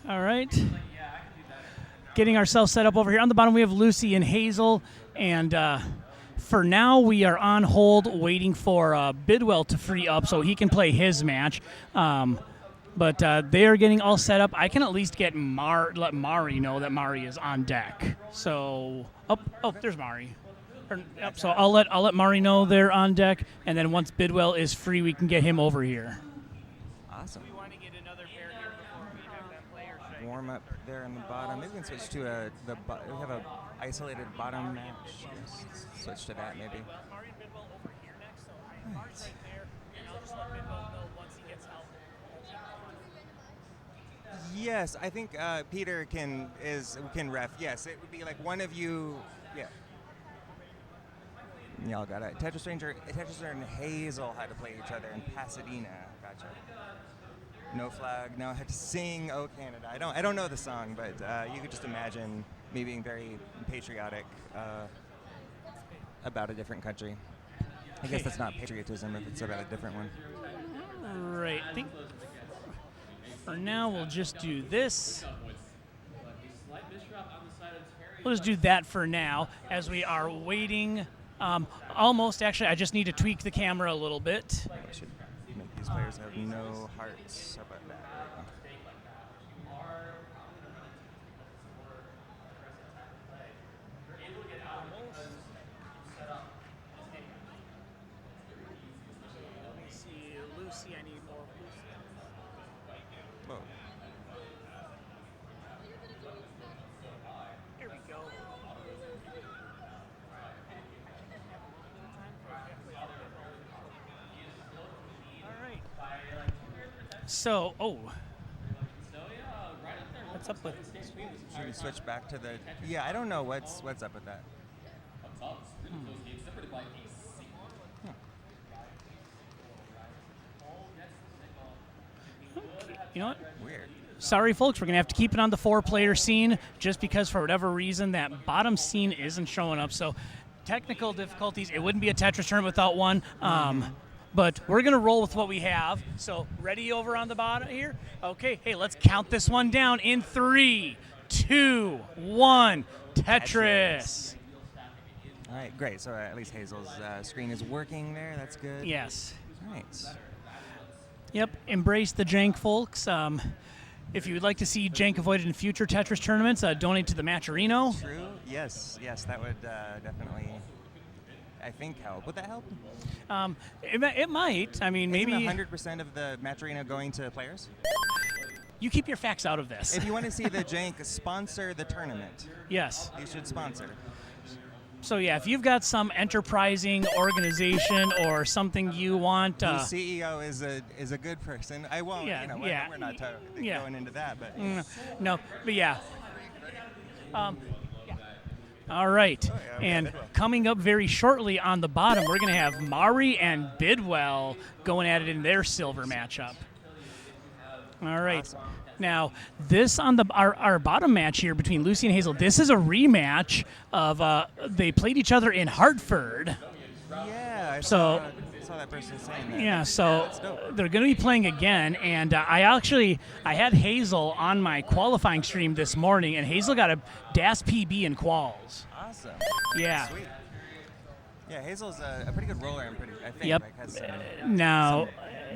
[SPEAKER 1] all right. Getting ourselves set up over here. On the bottom, we have Lucy and Hazel. And for now, we are on hold waiting for Bidwell to free up so he can play his match. But they are getting all set up. I can at least get let Mari know that Mari is on deck. So, oh, there's Mari. So I'll let Mari know they're on deck, and then once Bidwell is free, we can get him over here.
[SPEAKER 11] Awesome.
[SPEAKER 10] We want to get another pair here before we have that player strike.
[SPEAKER 11] Warm up there on the bottom. Maybe we can switch to we have a isolated bottom match. Switch to that maybe.
[SPEAKER 10] Mari and Bidwell over here next, so Mari's right there, and I'll just let Bidwell know once he gets help.
[SPEAKER 11] Yes, I think Peter can ref. Yes, it would be like one of you. Yeah. Y'all got it. Tetris Ranger and Hazel had to play each other in Pasadena. Gotcha. No flag. No, I had to sing "Oh Canada." I don't know the song, but you could just imagine me being very patriotic about a different country. I guess that's not patriotism if it's about a different one.
[SPEAKER 1] Right. I think for now we'll just do this. We'll just do that for now as we are waiting. Almost, actually, I just need to tweak the camera a little bit.
[SPEAKER 11] I should make these players have no hearts. How about that?
[SPEAKER 1] Let me see, Lucy, I need more Lucy.
[SPEAKER 11] Whoa.
[SPEAKER 1] Here we go. So, what's up with?
[SPEAKER 11] Should we switch back to the? Yeah, I don't know what's up with that.
[SPEAKER 1] You know what?
[SPEAKER 11] Weird.
[SPEAKER 1] Sorry, folks, we're going to have to keep it on the 4-player scene just because for whatever reason that bottom scene isn't showing up. So technical difficulties. It wouldn't be a Tetris tournament without one. But we're going to roll with what we have. So ready over on the bottom here? Okay, hey, let's count this one down in 3, 2, 1. Tetris.
[SPEAKER 11] All right, great. So at least Hazel's screen is working there. That's good.
[SPEAKER 1] Yes.
[SPEAKER 11] All right.
[SPEAKER 1] Yep, embrace the jank, folks. If you would like to see jank avoided in future Tetris tournaments, donate to the Matcherino.
[SPEAKER 11] True. Yes, that would definitely I think help. Would that help?
[SPEAKER 1] It might. I mean, maybe
[SPEAKER 11] Isn't 100% of the match arena going to players?
[SPEAKER 1] you keep your facts out of this.
[SPEAKER 11] If you want to see the jank, sponsor the tournament.
[SPEAKER 1] Yes.
[SPEAKER 11] You should sponsor.
[SPEAKER 1] So yeah, if you've got some enterprising organization or something you want,
[SPEAKER 11] The CEO is a good person. I won't.
[SPEAKER 1] Yeah,
[SPEAKER 11] you know,
[SPEAKER 1] yeah,
[SPEAKER 11] we're not
[SPEAKER 1] yeah.
[SPEAKER 11] going into that, but
[SPEAKER 1] no, but yeah. All right,
[SPEAKER 11] yeah,
[SPEAKER 1] and coming up very shortly on the bottom, we're going to have Mari and Bidwell going at it in their silver matchup. All right.
[SPEAKER 11] Awesome.
[SPEAKER 1] Now, this on our bottom match here between Lucy and Hazel, this is a rematch of they played each other in Hartford.
[SPEAKER 11] Yeah, I
[SPEAKER 1] So-
[SPEAKER 11] saw that person saying that.
[SPEAKER 1] Yeah, so
[SPEAKER 11] That's dope.
[SPEAKER 1] they're going to be playing again, and I had Hazel on my qualifying stream this morning, and Hazel got a DAS PB in quals.
[SPEAKER 11] Awesome.
[SPEAKER 1] Yeah.
[SPEAKER 11] Sweet. Yeah, Hazel's a pretty good roller. I think.
[SPEAKER 1] Yep.
[SPEAKER 11] Like, has
[SPEAKER 1] Now,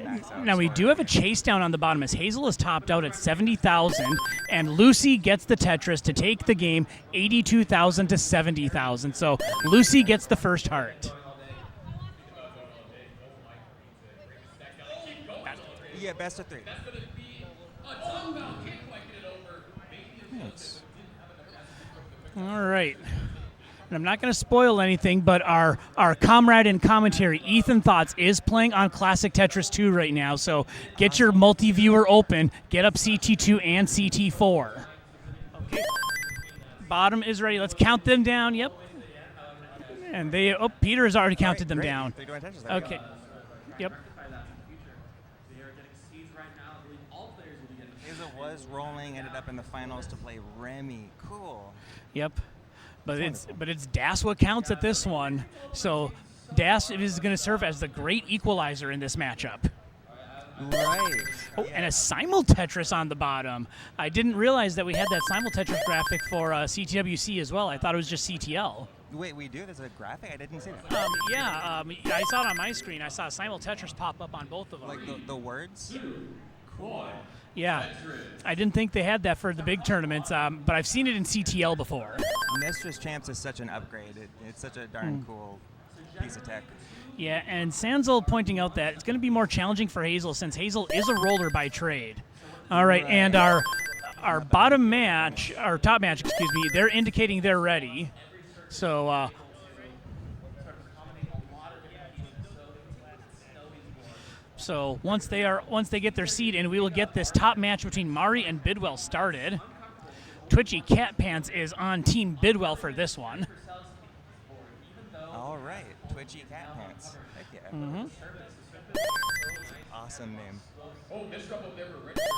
[SPEAKER 11] max out
[SPEAKER 1] now we
[SPEAKER 11] score.
[SPEAKER 1] do have a chase down on the bottom as Hazel is topped out at 70,000, and Lucy gets the Tetris to take the game 82,000 to 70,000. So Lucy gets the first heart.
[SPEAKER 11] Yeah, best of 3.
[SPEAKER 1] All right. And I'm not going to spoil anything, but our comrade in commentary, Ethan Thoughts, is playing on Classic Tetris 2 right now. So get your multi-viewer open. Get up CT2 and CT4. Okay. Bottom is ready. Let's count them down. Yep. And Peter has already counted them
[SPEAKER 11] Great.
[SPEAKER 1] down.
[SPEAKER 11] They're doing Tetris. There we
[SPEAKER 1] Okay.
[SPEAKER 11] go.
[SPEAKER 1] Yep.
[SPEAKER 6] They are getting seeds right now. I believe all players will be getting
[SPEAKER 11] Hazel was rolling, ended up in the finals to play Remy. Cool.
[SPEAKER 1] Yep. But
[SPEAKER 11] That's
[SPEAKER 1] it's DAS what counts at this one. So DAS is going to serve as the great equalizer in this matchup.
[SPEAKER 11] Right.
[SPEAKER 1] Oh, and a simul Tetris on the bottom. I didn't realize that we had that simul Tetris graphic for CTWC as well. I thought it was just CTL.
[SPEAKER 11] Wait, we do? There's a graphic? I didn't see that.
[SPEAKER 1] I saw it on my screen. I saw simul Tetris pop up on both of them.
[SPEAKER 11] Like the words? Cool.
[SPEAKER 1] Yeah, I didn't think they had that for the big tournaments, but I've seen it in CTL before.
[SPEAKER 11] Mistress Champs is such an upgrade. It's such a darn cool piece of tech.
[SPEAKER 1] Yeah, and Sanzel pointing out that it's going to be more challenging for Hazel since Hazel is a roller by trade. All right, and our bottom match, our top match, excuse me, they're indicating they're ready. So so once they get their seed in, we will get this top match between Mari and Bidwell started. Twitchy Cat Pants is on Team Bidwell for this one.
[SPEAKER 11] All right. Twitchy Cat Pants. Heck yeah.
[SPEAKER 1] Mm-hmm.
[SPEAKER 11] Awesome name.
[SPEAKER 9] Oh, this trouble never registered.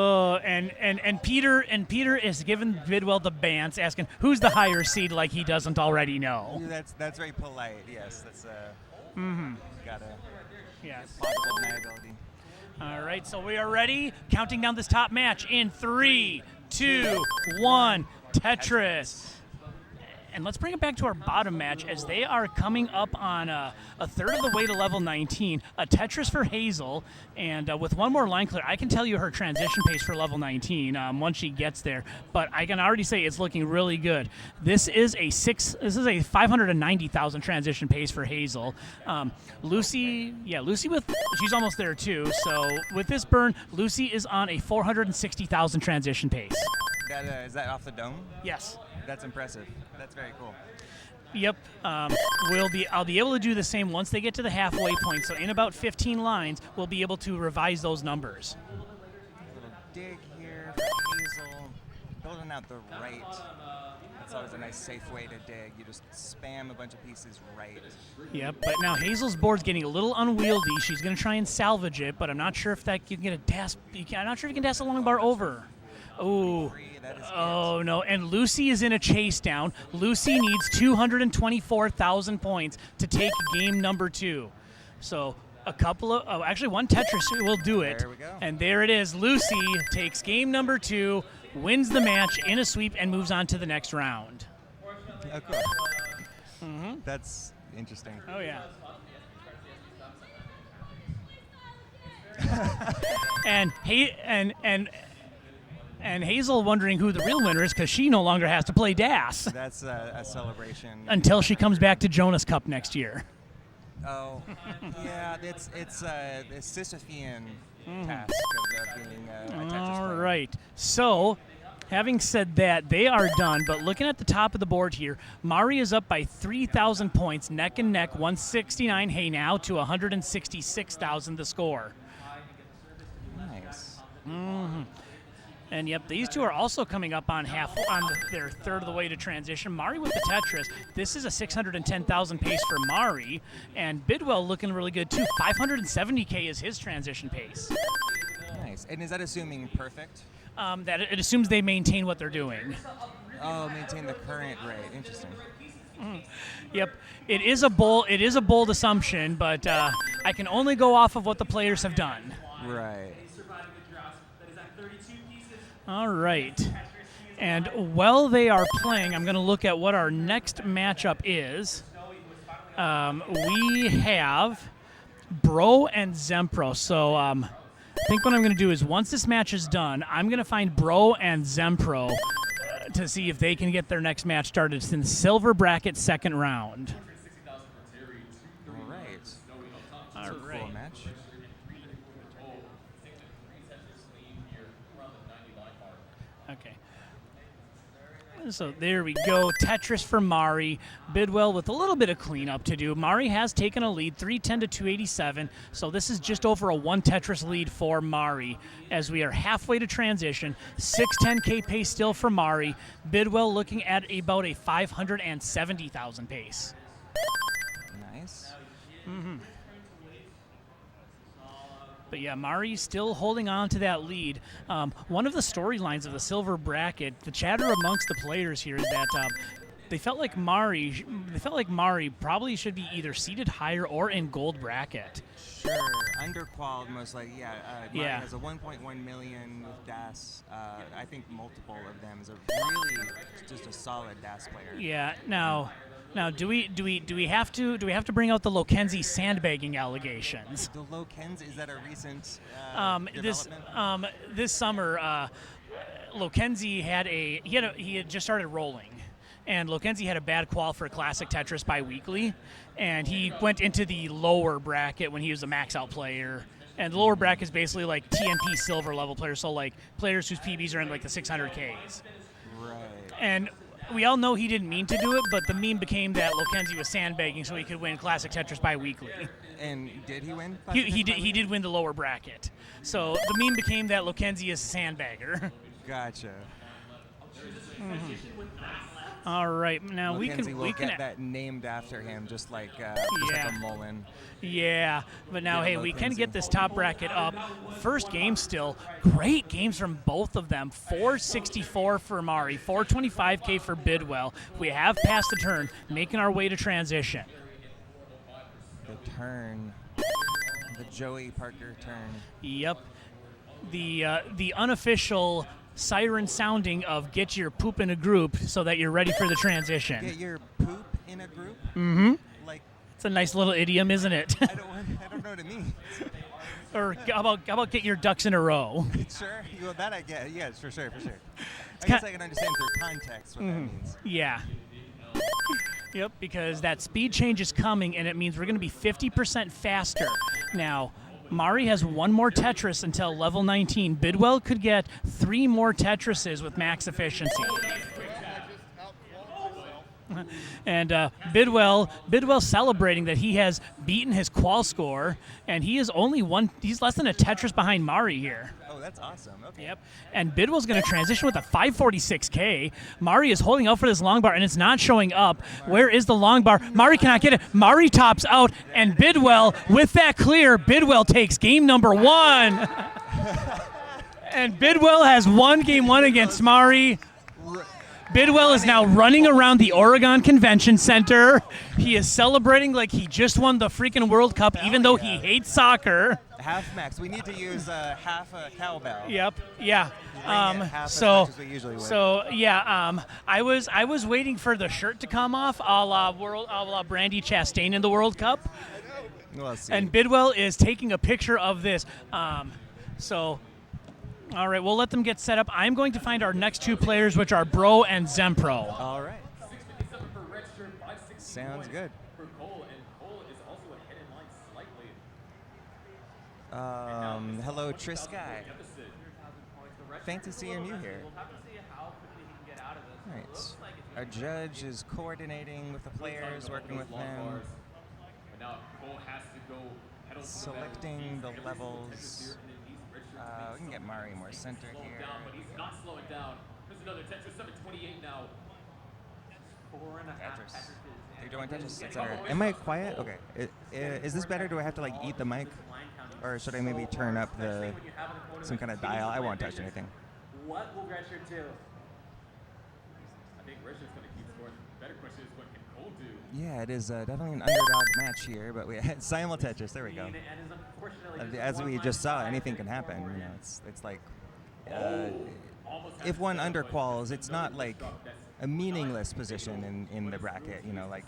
[SPEAKER 1] And Peter is giving Bidwell the bants, asking who's the higher seed, like he doesn't already know.
[SPEAKER 11] That's very polite. Yes, that's gotta
[SPEAKER 1] Yes.
[SPEAKER 11] plausible deniability.
[SPEAKER 1] All right, so we are ready. Counting down this top match in 3, 2, 1. Tetris. And let's bring it back to our bottom match as they are coming up on a third of the way to level 19. A Tetris for Hazel, and with one more line clear, I can tell you her transition pace for level 19 once she gets there. But I can already say it's looking really good. This is a 590,000 transition pace for Hazel. Lucy she's almost there too. So with this burn, Lucy is on a 460,000 transition pace.
[SPEAKER 11] Is that off the dome?
[SPEAKER 1] Yes.
[SPEAKER 11] That's impressive. That's very cool.
[SPEAKER 1] Yep. I'll be able to do the same once they get to the halfway point. So in about 15 lines, we'll be able to revise those numbers.
[SPEAKER 11] Little dig here for Hazel. Building out the right. That's always a nice safe way to dig. You just spam a bunch of pieces right.
[SPEAKER 1] Yep. But now Hazel's board's getting a little unwieldy. She's going to try and salvage it, but I'm not sure if that you can get a dash. I'm not sure if you can dash a long bar over. Oh. Oh no! And Lucy is in a chase down. Lucy needs 224,000 points to take game number 2. So actually one Tetris will do it.
[SPEAKER 11] There we go.
[SPEAKER 1] And there it is. Lucy takes game number 2, wins the match in a sweep, and moves on to the next round.
[SPEAKER 11] Oh, cool. That's interesting.
[SPEAKER 1] Oh yeah. And Hazel wondering who the real winner is because she no longer has to play DAS
[SPEAKER 11] That's a celebration.
[SPEAKER 1] until she comes back to Jonas Cup next year.
[SPEAKER 11] Oh, yeah, it's the Sisyphean task of being a Tetris
[SPEAKER 1] All
[SPEAKER 11] player.
[SPEAKER 1] right. So, having said that, they are done. But looking at the top of the board here, Mari is up by 3,000 points, neck and neck, 169 hey now to 166,000 the score.
[SPEAKER 11] Nice.
[SPEAKER 1] And yep, these two are also coming up on their third of the way to transition. Mari with the Tetris. This is a 610,000 pace for Mari, and Bidwell looking really good too. 570K is his transition pace.
[SPEAKER 11] Nice. And is that assuming perfect?
[SPEAKER 1] That it assumes they maintain what they're doing.
[SPEAKER 11] Oh, maintain the current rate. Interesting.
[SPEAKER 1] Yep, it is a bold assumption, but I can only go off of what the players have done.
[SPEAKER 11] Right.
[SPEAKER 1] All right. And while they are playing, I'm going to look at what our next matchup is. We have Bro and Zempro. So I think what I'm going to do is once this match is done, I'm going to find Bro and Zempro to see if they can get their next match started. It's in the silver bracket second round.
[SPEAKER 11] All right.
[SPEAKER 1] All
[SPEAKER 11] It's a
[SPEAKER 1] right.
[SPEAKER 11] cool match.
[SPEAKER 1] Okay. So there we go. Tetris for Mari. Bidwell with a little bit of cleanup to do. Mari has taken a lead, 310 to 287. So this is just over a one Tetris lead for Mari as we are halfway to transition. 610K pace still for Mari. Bidwell looking at about a 570,000 pace.
[SPEAKER 11] Nice.
[SPEAKER 1] But yeah, Mari still holding on to that lead. One of the storylines of the silver bracket, the chatter amongst the players here is that they felt like Mari probably should be either seated higher or in gold bracket.
[SPEAKER 11] Sure. Underqualified, most likely. Yeah. Mari
[SPEAKER 1] Yeah.
[SPEAKER 11] has a 1.1 million with DAS. I think multiple of them is a really just a solid DAS player.
[SPEAKER 1] Yeah. Now, do we have to bring out the Lokenzi sandbagging allegations?
[SPEAKER 11] The Lokens, is that a recent
[SPEAKER 1] This this summer, Lokenzi he had just started rolling, and Lokenzi had a bad qual for Classic Tetris bi-weekly, and he went into the lower bracket when he was a max out player. And the lower bracket is basically like TNP silver level players, so like players whose PBs are in like the 600Ks.
[SPEAKER 11] Right.
[SPEAKER 1] And we all know he didn't mean to do it, but the meme became that Lokenzi was sandbagging so he could win Classic Tetris bi-weekly.
[SPEAKER 11] And did he win?
[SPEAKER 1] He did win the lower bracket. So the meme became that Lokenzi is a sandbagger.
[SPEAKER 11] Gotcha.
[SPEAKER 1] All right, now we
[SPEAKER 11] Lokenzi will
[SPEAKER 1] can
[SPEAKER 11] get that named after him, just like a Mullen.
[SPEAKER 1] Yeah, but now,
[SPEAKER 11] Yeah,
[SPEAKER 1] hey, we can
[SPEAKER 11] Lokenzi.
[SPEAKER 1] get this top bracket up. First game still. Great games from both of them. 464 for Mari, 425K for Bidwell. We have passed the turn, making our way to transition.
[SPEAKER 11] The turn. The Joey Parker turn.
[SPEAKER 1] Yep. The unofficial siren sounding of get your poop in a group so that you're ready for the transition.
[SPEAKER 11] Get your poop in a group?
[SPEAKER 1] Mm-hmm.
[SPEAKER 11] Like,
[SPEAKER 1] It's a nice little idiom, isn't it?
[SPEAKER 11] I don't know what it means.
[SPEAKER 1] Or how about get your ducks in a row?
[SPEAKER 11] Sure. Well, that I get. Yes, for sure. I guess I can understand through context what that means.
[SPEAKER 1] Yeah. Yep, because that speed change is coming, and it means we're going to be 50% faster. Now, Mari has one more Tetris until level 19. Bidwell could get 3 more Tetrises with max efficiency. And Bidwell celebrating that he has beaten his qual score, and he's less than a Tetris behind Mari here.
[SPEAKER 11] Oh, that's awesome. Okay.
[SPEAKER 1] Yep. And Bidwell's going to transition with a 546K. Mari is holding out for this long bar, and it's not showing up. Where is the long bar? Mari cannot get it. Mari tops out, and Bidwell, with that clear, Bidwell takes game number 1. And Bidwell has won game 1 against Mari. Bidwell is now running around the Oregon Convention Center. He is celebrating like he just won the freaking World Cup, even though he hates soccer.
[SPEAKER 11] Half max. We need to use half a cowbell.
[SPEAKER 1] Yep. Yeah.
[SPEAKER 11] Half as much as we usually would.
[SPEAKER 1] I was waiting for the shirt to come off, a la Brandy Chastain in the World Cup.
[SPEAKER 11] We'll see.
[SPEAKER 1] And Bidwell is taking a picture of this. So All right, we'll let them get set up. I'm going to find our next two players, which are Bro and Zempro.
[SPEAKER 11] All right.
[SPEAKER 9] 657 for red shirt, 561
[SPEAKER 11] Sounds good.
[SPEAKER 9] for Cole, and Cole is also ahead in line slightly.
[SPEAKER 11] Hello, Trisky.
[SPEAKER 9] Deficit.
[SPEAKER 11] Fancy seeing you here.
[SPEAKER 6] We'll have to see how quickly he can get out of this.
[SPEAKER 11] All
[SPEAKER 6] It
[SPEAKER 11] right.
[SPEAKER 6] looks like it's
[SPEAKER 11] Our judge is coordinating with the players, working with
[SPEAKER 9] Long
[SPEAKER 11] them,
[SPEAKER 9] bars. But now Cole has to go head over to
[SPEAKER 11] selecting the
[SPEAKER 9] every single
[SPEAKER 11] levels.
[SPEAKER 9] Tetris here, and then he's red shirt
[SPEAKER 11] We can get Mari more center
[SPEAKER 9] slowing
[SPEAKER 11] here.
[SPEAKER 9] down, but he's not slowing down. There's another Tetris, 728 now.
[SPEAKER 6] 4.5
[SPEAKER 11] Tetris.
[SPEAKER 6] Tetris.
[SPEAKER 11] You're doing Tetris, etc. Am I quiet? Okay. Is this better? Do I have to like eat the mic, or should I maybe turn up the some kind of dial? I won't touch anything.
[SPEAKER 6] What will red shirt do?
[SPEAKER 9] I think red shirt's going to keep scoring. The better question is, what can Cole do?
[SPEAKER 11] Yeah, it is definitely an underdog match here, but we had simul Tetris. There we go.
[SPEAKER 6] And is unfortunately
[SPEAKER 11] As we just saw, anything can happen. You know, it's like if one underquals, it's not like a meaningless position in the bracket. You know, like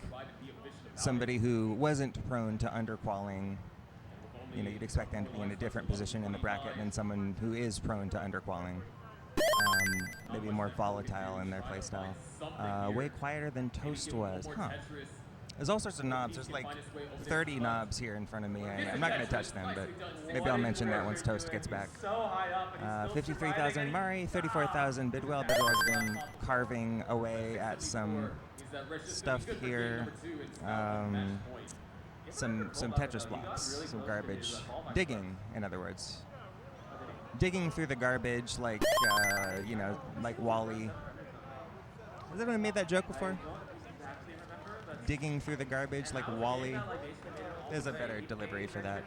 [SPEAKER 11] somebody who wasn't prone to underqualing. You know, you'd expect them to be in a different position in the bracket than someone who is prone to underqualing. Maybe more volatile in their playstyle. Way quieter than Toast was. Huh. There's all sorts of knobs. There's like 30 knobs here in front of me. I'm not going to touch them, but maybe I'll mention that once Toast gets back. 53,000 Mari, 34,000 Bidwell. Bidwell's been carving away at some stuff here. Some Tetris blocks, some garbage. Digging, in other words. Digging through the garbage like, you know, like Wall-E. Has anyone made that joke before? Digging through the garbage like Wall-E. There's a better delivery for that.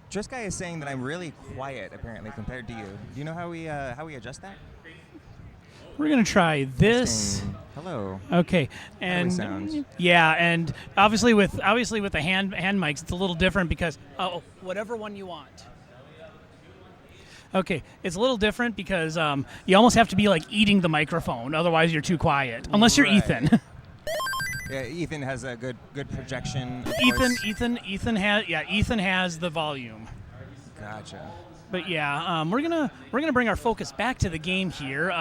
[SPEAKER 11] Trisky is saying that I'm really quiet, apparently, compared to you. Do you know how we adjust that?
[SPEAKER 1] We're gonna try this.
[SPEAKER 11] Hello.
[SPEAKER 1] Okay,
[SPEAKER 11] How
[SPEAKER 1] and
[SPEAKER 11] do we sound?
[SPEAKER 1] yeah, and obviously with the hand mics, it's a little different because whatever one you want. Okay, it's a little different because you almost have to be like eating the microphone, otherwise you're too quiet. Unless you're
[SPEAKER 11] Right.
[SPEAKER 1] Ethan.
[SPEAKER 11] Yeah, Ethan has a good projection. Of
[SPEAKER 1] Ethan has the volume.
[SPEAKER 11] Gotcha.
[SPEAKER 1] But yeah, we're gonna bring our focus back to the game here.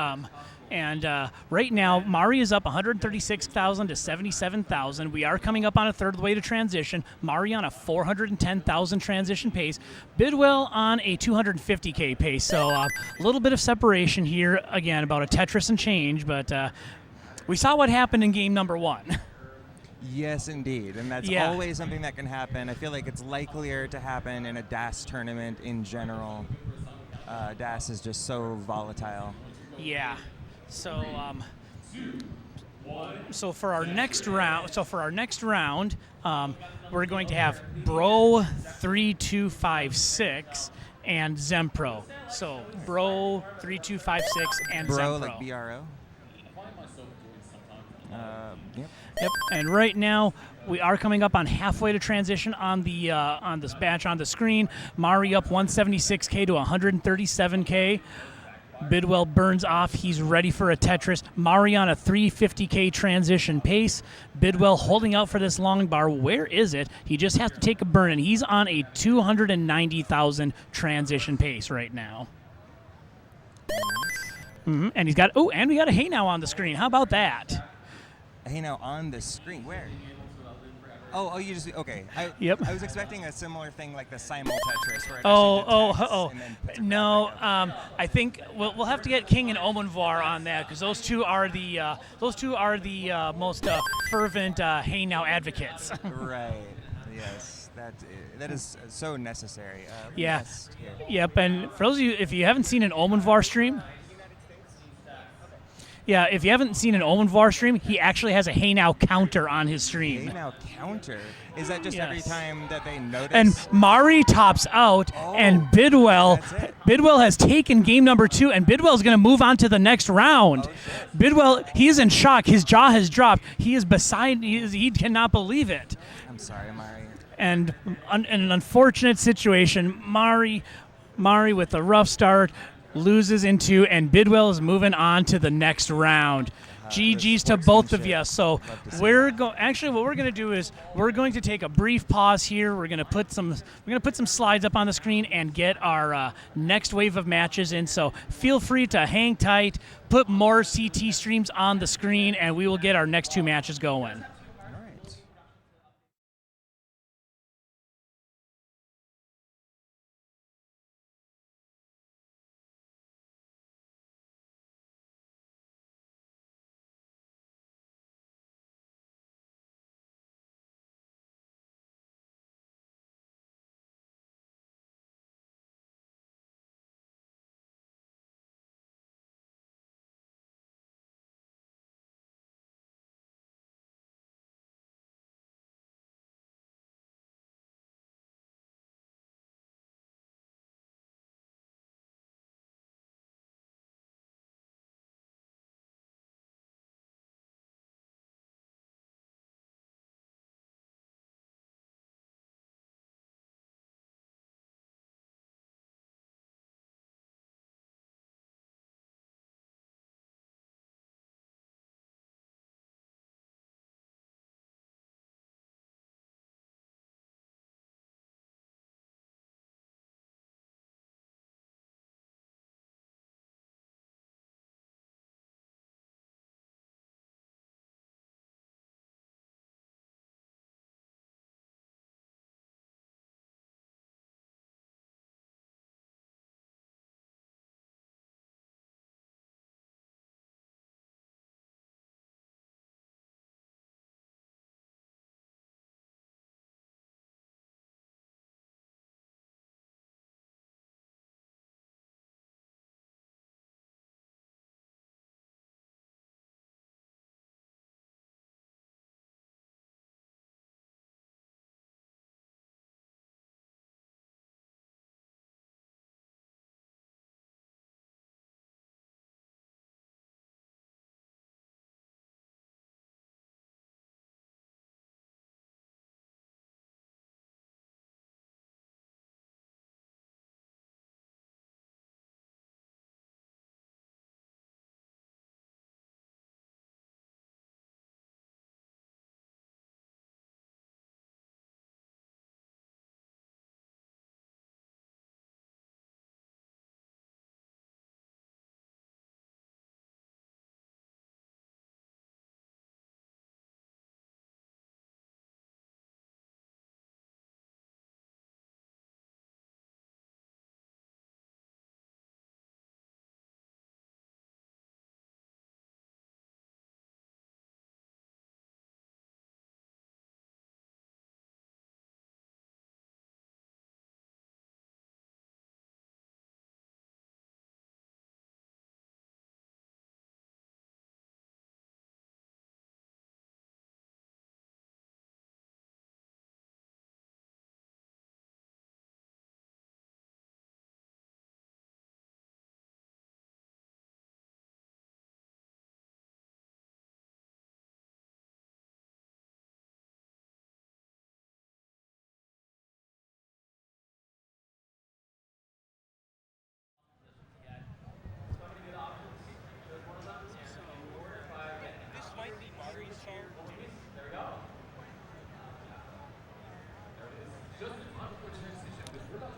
[SPEAKER 1] And right now, Mari is up 136,000 to 77,000. We are coming up on a third of the way to transition. Mari on a 410,000 transition pace. Bidwell on a 250K pace. So a little bit of separation here. Again, about a Tetris and change. But we saw what happened in game number one.
[SPEAKER 11] Yes, indeed. And that's
[SPEAKER 1] Yeah.
[SPEAKER 11] always something that can happen. I feel like it's likelier to happen in a DAS tournament in general. DAS is just so volatile.
[SPEAKER 1] Yeah. So for our next round, we're going to have Bro 3256 and Zempro. So Bro 3256 and
[SPEAKER 11] Bro,
[SPEAKER 1] Zempro.
[SPEAKER 11] like BRO? Yep.
[SPEAKER 1] Yep. And right now we are coming up on halfway to transition on this batch on the screen. Mari up 176K to 137K. Bidwell burns off. He's ready for a Tetris. Mari on a 350K transition pace. Bidwell holding out for this long bar. Where is it? He just has to take a burn, and he's on a 290,000 transition pace right now. And he's got and we got a Hey Now on the screen. How about that?
[SPEAKER 11] Hey, now on the screen. Where? You just okay.
[SPEAKER 1] Yep.
[SPEAKER 11] I was expecting a similar thing like the simul Tetris. Where it actually detects and then
[SPEAKER 1] No. I think we'll have to get King and Omenvar on that because those two are the most fervent Hey Now advocates.
[SPEAKER 11] Right. Yes. That is so necessary.
[SPEAKER 1] Yeah.
[SPEAKER 11] Yes, here.
[SPEAKER 1] Yep. And for those of you, if you haven't seen an Omenvar stream. Yeah, if you haven't seen an Omenvar stream, he actually has a Hey Now counter on his stream.
[SPEAKER 11] Hey, now counter. Is that just every
[SPEAKER 1] Yes.
[SPEAKER 11] time that they notice?
[SPEAKER 1] And Mari tops out, and Bidwell has taken game number 2, and Bidwell's going to move on to the next round. Bidwell, he is in shock. His jaw has dropped. He is he cannot believe it.
[SPEAKER 11] I'm sorry, Mari.
[SPEAKER 1] And in an unfortunate situation, Mari with a rough start loses into, and Bidwell is moving on to the next round. GG's to both of you. So actually what we're going to do is we're going to take a brief pause here. We're going to put some slides up on the screen and get our next wave of matches in. So feel free to hang tight, put more CT streams on the screen, and we will get our next 2 matches going.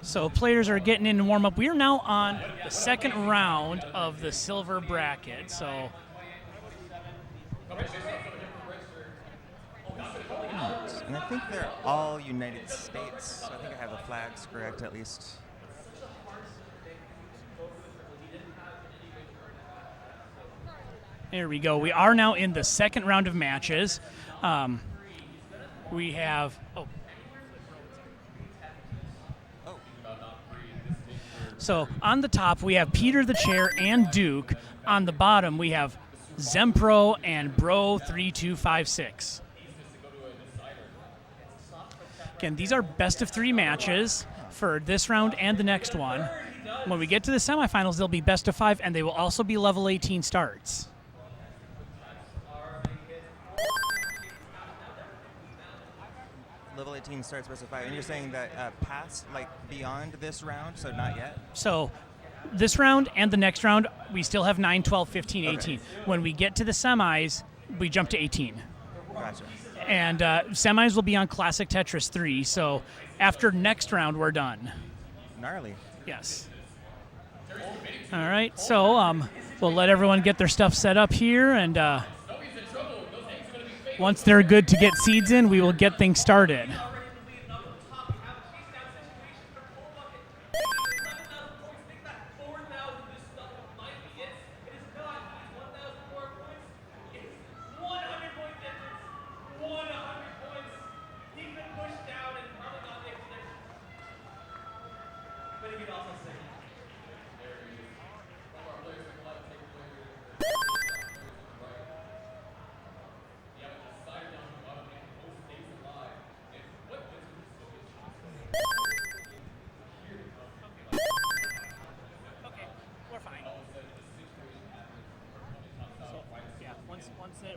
[SPEAKER 1] So players are getting in to warm up. We are now on the second round of the silver bracket. So
[SPEAKER 11] and I think they're all United States. So I think I have the flags correct at least.
[SPEAKER 1] there we go. We are now in the second round of matches. We have So on the top, we have Peter the Chair and Duke. On the bottom, we have Zempro and Bro3256. Again, these are best of 3 matches for this round and the next one. When we get to the semifinals, they'll be best of 5, and they will also be level 18 starts.
[SPEAKER 11] Level 18 starts best of 5, and you're saying that past, like beyond this round, so not yet?
[SPEAKER 1] So this round and the next round, we still have 9, 12, 15, 18. When we get to the semis, we jump to 18.
[SPEAKER 11] Gotcha.
[SPEAKER 1] And semis will be on Classic Tetris 3, so after next round, we're done.
[SPEAKER 11] Gnarly.
[SPEAKER 1] Yes. All right, so we'll let everyone get their stuff set up here, and once they're good to get seeds in, we will get things started.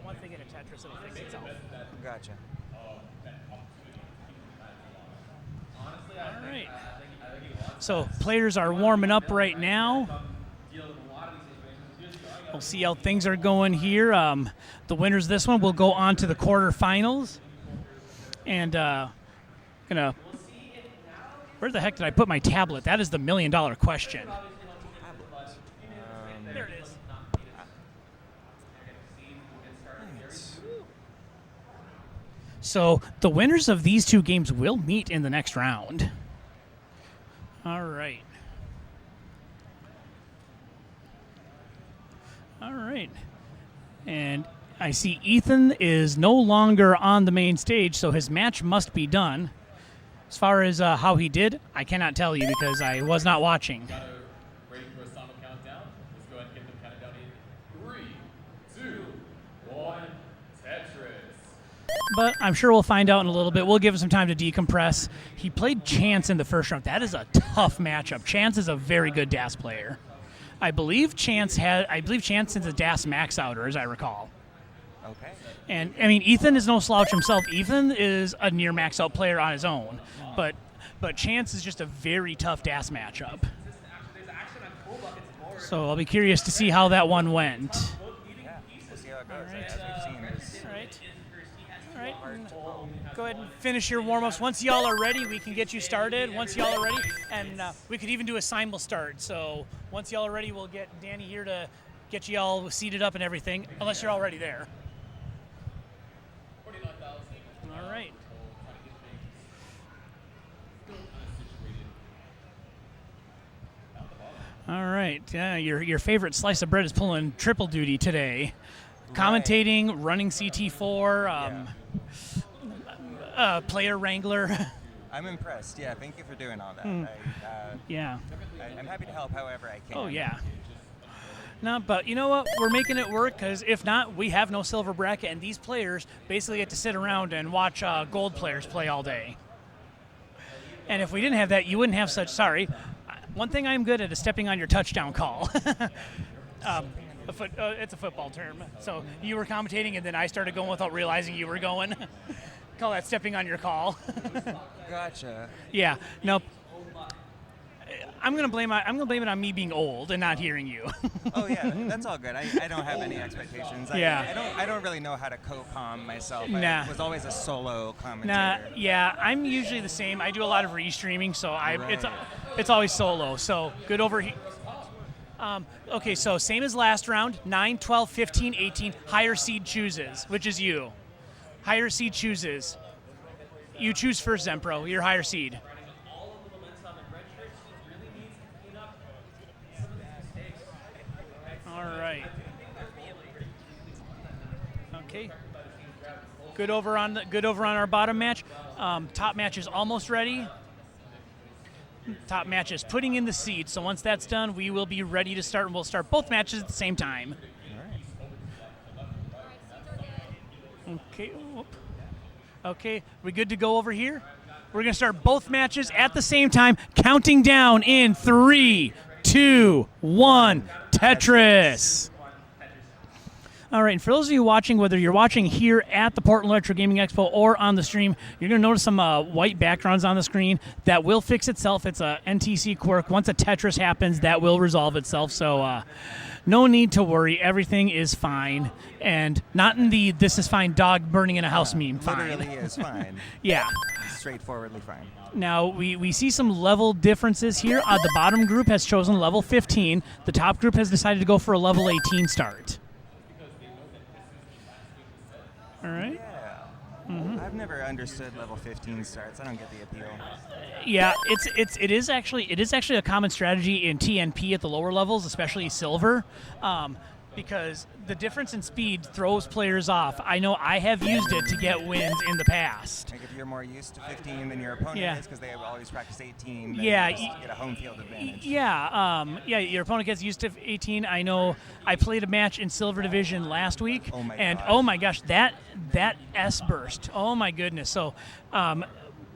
[SPEAKER 1] Once they get a Tetris, it'll fix itself.
[SPEAKER 11] Gotcha.
[SPEAKER 1] All right. So players are warming up right now. We'll see how things are going here. The winners of this one will go on to the quarterfinals. And where the heck did I put my tablet? That is the $1 million question. There it is. So the winners of these two games will meet in the next round. All right. All right. And I see Ethan is no longer on the main stage, so his match must be done. As far as how he did, I cannot tell you because I was not watching.
[SPEAKER 9] Ready for a Samba countdown? Let's go ahead and get them counted down in 3, 2, 1, Tetris.
[SPEAKER 1] But I'm sure we'll find out in a little bit. We'll give him some time to decompress. He played Chance in the first round. That is a tough matchup. Chance is a very good DAS player. I believe Chance is a DAS max outer, as I recall.
[SPEAKER 11] Okay.
[SPEAKER 1] And I mean, Ethan is no slouch himself. Ethan is a near max out player on his own, but Chance is just a very tough DAS matchup. So I'll be curious to see how that one went.
[SPEAKER 11] Yeah, we'll see how it goes. As we've seen, there's
[SPEAKER 1] All right. Go ahead and finish your warm-ups. Once y'all are ready, we can get you started. Once y'all are ready, and we could even do a simul start. So once y'all are ready, we'll get Danny here to get you all seated up and everything, unless you're already there. All right. All right. Your favorite slice of bread is pulling triple duty today. Right. Commentating, running CT4, player wrangler.
[SPEAKER 11] I'm impressed. Yeah, thank you for doing all that.
[SPEAKER 1] I'm
[SPEAKER 11] happy to help however I can.
[SPEAKER 1] Oh, yeah. No, but you know what? We're making it work because if not, we have no silver bracket, and these players basically get to sit around and watch gold players play all day. And if we didn't have that, you wouldn't have such. Sorry. One thing I'm good at is stepping on your touchdown call. It's a football term. So you were commentating, and then I started going without realizing you were going. Call that stepping on your call.
[SPEAKER 11] Gotcha.
[SPEAKER 1] Yeah. Nope. I'm gonna blame it on me being old and not hearing you.
[SPEAKER 11] Oh yeah, that's all good. I don't have any expectations. I don't really know how to co-comm myself.
[SPEAKER 1] Nah.
[SPEAKER 11] I was always a solo commentator.
[SPEAKER 1] Yeah, I'm usually the same. I do a lot of restreaming, so it's always solo. So good over here. Okay, so same as last round, 9, 12, 15, 18, higher seed chooses, which is you. Higher seed chooses. You choose first, Zempro, your higher seed. All right. Okay. Good over on our bottom match. Top match is almost ready. Top match is putting in the seed. So once that's done, we will be ready to start, and we'll start both matches at the same time. Okay. Okay. We good to go over here? We're going to start both matches at the same time, counting down in 3, 2, 1, Tetris. All right, and for those of you watching, whether you're watching here at the Portland Retro Gaming Expo or on the stream, you're going to notice some white backgrounds on the screen. That will fix itself. It's a NTC quirk. Once a Tetris happens, that will resolve itself. So no need to worry. Everything is fine. And not in the "this is fine" dog burning in a house meme. Fine.
[SPEAKER 11] Literally is fine.
[SPEAKER 1] Yeah.
[SPEAKER 11] Straightforwardly fine.
[SPEAKER 1] Now, we see some level differences here. The bottom group has chosen level 15. The top group has decided to go for a level 18 start. All right.
[SPEAKER 11] Yeah. I've never understood level 15 starts. I don't get the appeal.
[SPEAKER 1] Yeah, it is actually a common strategy in TNP at the lower levels, especially silver, because the difference in speed throws players off. I know I have used it to get wins in the past.
[SPEAKER 11] Like if you're more used to 15 than your opponent is, because they have always practiced 18, then
[SPEAKER 1] yeah,
[SPEAKER 11] you just get a home field advantage.
[SPEAKER 1] Yeah, your opponent gets used to 18. I know I played a match in Silver Division last week, oh my gosh, that S burst, oh my goodness. So,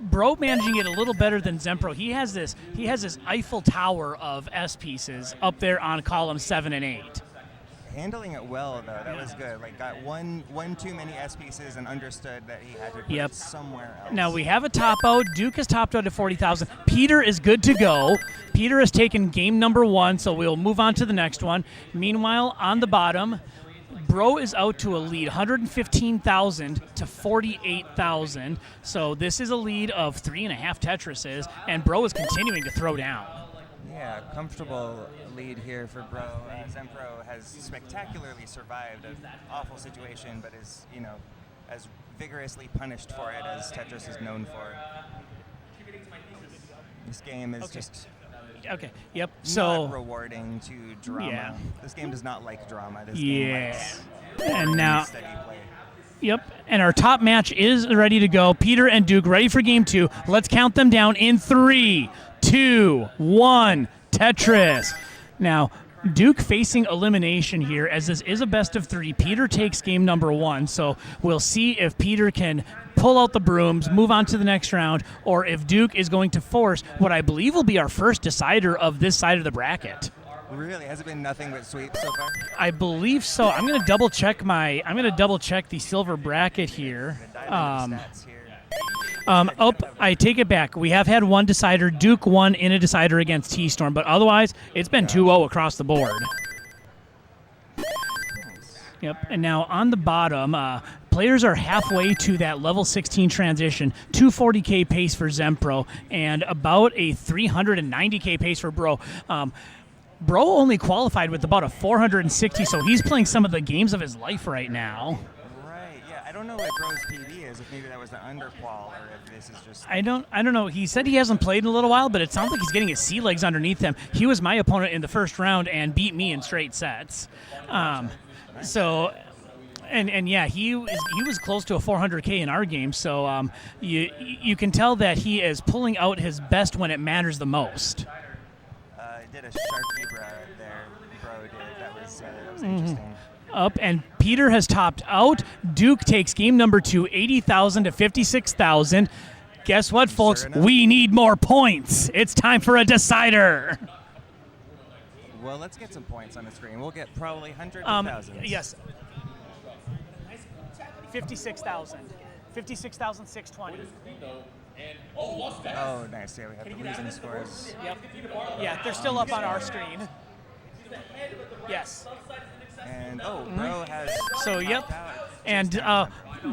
[SPEAKER 1] Bro managing it a little better than Zempro. He has this Eiffel Tower of S pieces up there on column 7 and 8.
[SPEAKER 11] Handling it well, though, that was good. Like, got one too many S pieces and understood that he had to put it somewhere else.
[SPEAKER 1] Now we have a top out. Duke has topped out at 40,000. Peter is good to go. Peter has taken game number 1, so we'll move on to the next one. Meanwhile, on the bottom, Bro is out to a lead, 115,000 to 48,000. So this is a lead of 3.5 Tetrises, and Bro is continuing to throw down.
[SPEAKER 11] Yeah, comfortable lead here for Bro. Zempro has spectacularly survived an awful situation, but is, as vigorously punished for it as Tetris is known for. This game is just
[SPEAKER 1] so
[SPEAKER 11] not rewarding to drama.
[SPEAKER 1] Yeah.
[SPEAKER 11] This game does not like drama. This game likes
[SPEAKER 1] and now
[SPEAKER 11] steady play.
[SPEAKER 1] Yep, and our top match is ready to go. Peter and Duke ready for game 2. Let's count them down in 3, 2, 1, Tetris. Now, Duke facing elimination here, as this is a best of 3. Peter takes game number 1, so we'll see if Peter can pull out the brooms, move on to the next round, or if Duke is going to force what I believe will be our first decider of this side of the bracket.
[SPEAKER 11] Really? Has it been nothing but sweeps so far?
[SPEAKER 1] I believe so. I'm going to double check the silver bracket here. I take it back. We have had one decider. Duke won in a decider against T-Storm, but otherwise it's been 2-0 across the board. Yep, and now on the bottom, players are halfway to that level 16 transition, 240K pace for Zempro, and about a 390K pace for Bro. Bro only qualified with about a 460, so he's playing some of the games of his life right now.
[SPEAKER 11] Right, yeah. I don't know what Bro's PB is, if maybe that was the underqual, or if this is just...
[SPEAKER 1] I don't know. He said he hasn't played in a little while, but it sounds like he's getting his sea legs underneath him. He was my opponent in the first round and beat me in straight sets. So... And yeah, he was close to a 400K in our game, so you can tell that he is pulling out his best when it matters the most.
[SPEAKER 11] Did a Sharky there, Bro did. That was interesting.
[SPEAKER 1] Up, and Peter has topped out. Duke takes game number 2, 80,000 to 56,000. Guess what, folks? We need more points. It's time for a decider.
[SPEAKER 11] Well, let's get some points on the screen. We'll get probably hundreds of thousands.
[SPEAKER 1] Yes. 56,000. 56,620.
[SPEAKER 11] Oh, nice. Yeah, we have the losing scores.
[SPEAKER 1] Yep. Yeah, they're still up on our screen. Yes.
[SPEAKER 11] And, Bro has...
[SPEAKER 1] So, yep. And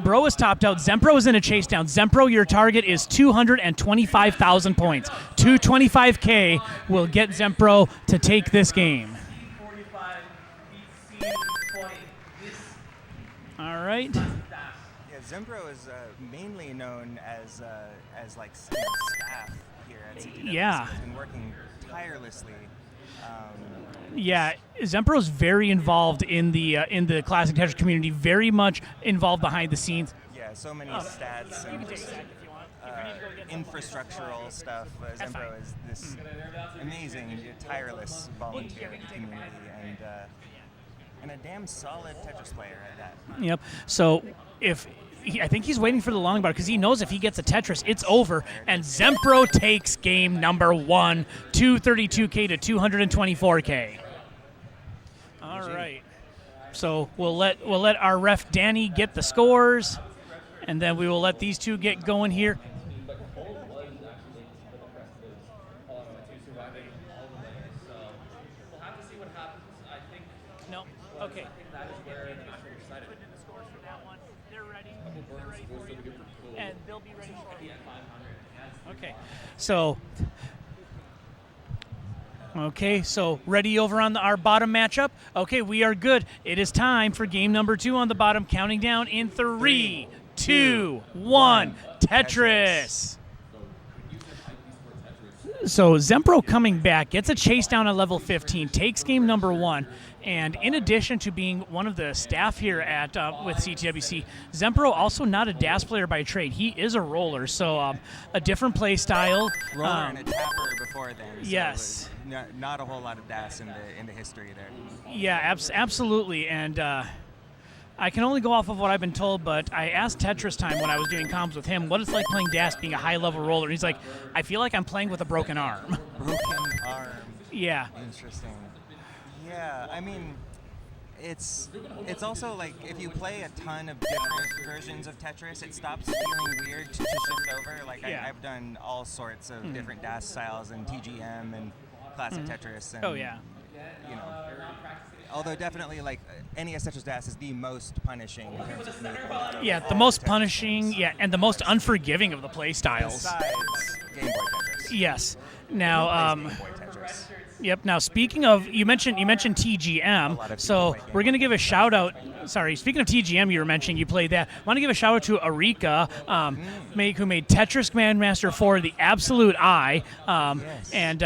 [SPEAKER 1] Bro is topped out. Zempro is in a chase down. Zempro, your target is 225,000 points. 225K will get Zempro to take this game. All right.
[SPEAKER 11] Zempro is mainly known as like staff here at CTWC.
[SPEAKER 1] Yeah.
[SPEAKER 11] He's been working tirelessly.
[SPEAKER 1] Yeah, Zempro's very involved in the classic Tetris community. Very much involved behind the scenes.
[SPEAKER 11] Yeah, so many stats and just, infrastructural stuff. Zempro is this amazing, tireless volunteer in the community, and a damn solid Tetris player at that.
[SPEAKER 1] Yep. So I think he's waiting for the long bar because he knows if he gets a Tetris, it's over. And Zempro takes game number 1, 232K to 224K. All right. So we'll let our ref Danny get the scores, and then we will let these two get going here.
[SPEAKER 2] But Cole was actually for the rest of his to surviving all the layers. So we'll have to see what happens. I think.
[SPEAKER 1] No. Okay.
[SPEAKER 2] I think that is where it gets really exciting.
[SPEAKER 1] Put in the scores for that one. They're ready.
[SPEAKER 9] Couple
[SPEAKER 1] They're
[SPEAKER 9] burns,
[SPEAKER 1] ready
[SPEAKER 9] we'll
[SPEAKER 1] for
[SPEAKER 9] still
[SPEAKER 1] you.
[SPEAKER 9] get from Cole.
[SPEAKER 1] And they'll be ready shortly.
[SPEAKER 2] At 500.
[SPEAKER 1] Okay. So ready over on our bottom matchup? Okay, we are good. It is time for game number 2 on the bottom, counting down in 3, 2, 1. Tetris. So Zempro coming back, gets a chase down at level 15, takes game number 1. And in addition to being one of the staff here at with CTWC, Zempro also not a DAS player by trade. He is a roller, so a different play style.
[SPEAKER 11] Roller and a tapper before then. So
[SPEAKER 1] Yes.
[SPEAKER 11] Not a whole lot of DAS in the history there.
[SPEAKER 1] Yeah, absolutely. And I can only go off of what I've been told, but I asked Tetris Time when I was doing comms with him what it's like playing DAS being a high-level roller. And he's like, I feel like I'm playing with a broken arm.
[SPEAKER 11] Broken arm.
[SPEAKER 1] Yeah.
[SPEAKER 11] Interesting. Yeah, I mean, it's also like if you play a ton of different versions of Tetris, it stops feeling weird to shift over. Like
[SPEAKER 1] Yeah.
[SPEAKER 11] I've done all sorts of different DAS styles and TGM and classic Tetris. And,
[SPEAKER 1] Oh, yeah.
[SPEAKER 11] You know, although definitely like NES Tetris DAS is the most punishing in terms of movement.
[SPEAKER 1] Yeah, the most punishing, and the most unforgiving of the play styles.
[SPEAKER 11] Besides Game Boy Tetris.
[SPEAKER 1] Yes. Now,
[SPEAKER 11] Game Boy Tetris.
[SPEAKER 1] Yep. Now, speaking of, you mentioned TGM, so we're going to give a shout out. Sorry, speaking of TGM, you were mentioning you played that. I want to give a shout out to Arika, who made Tetris Grandmaster 4 the absolute eye. And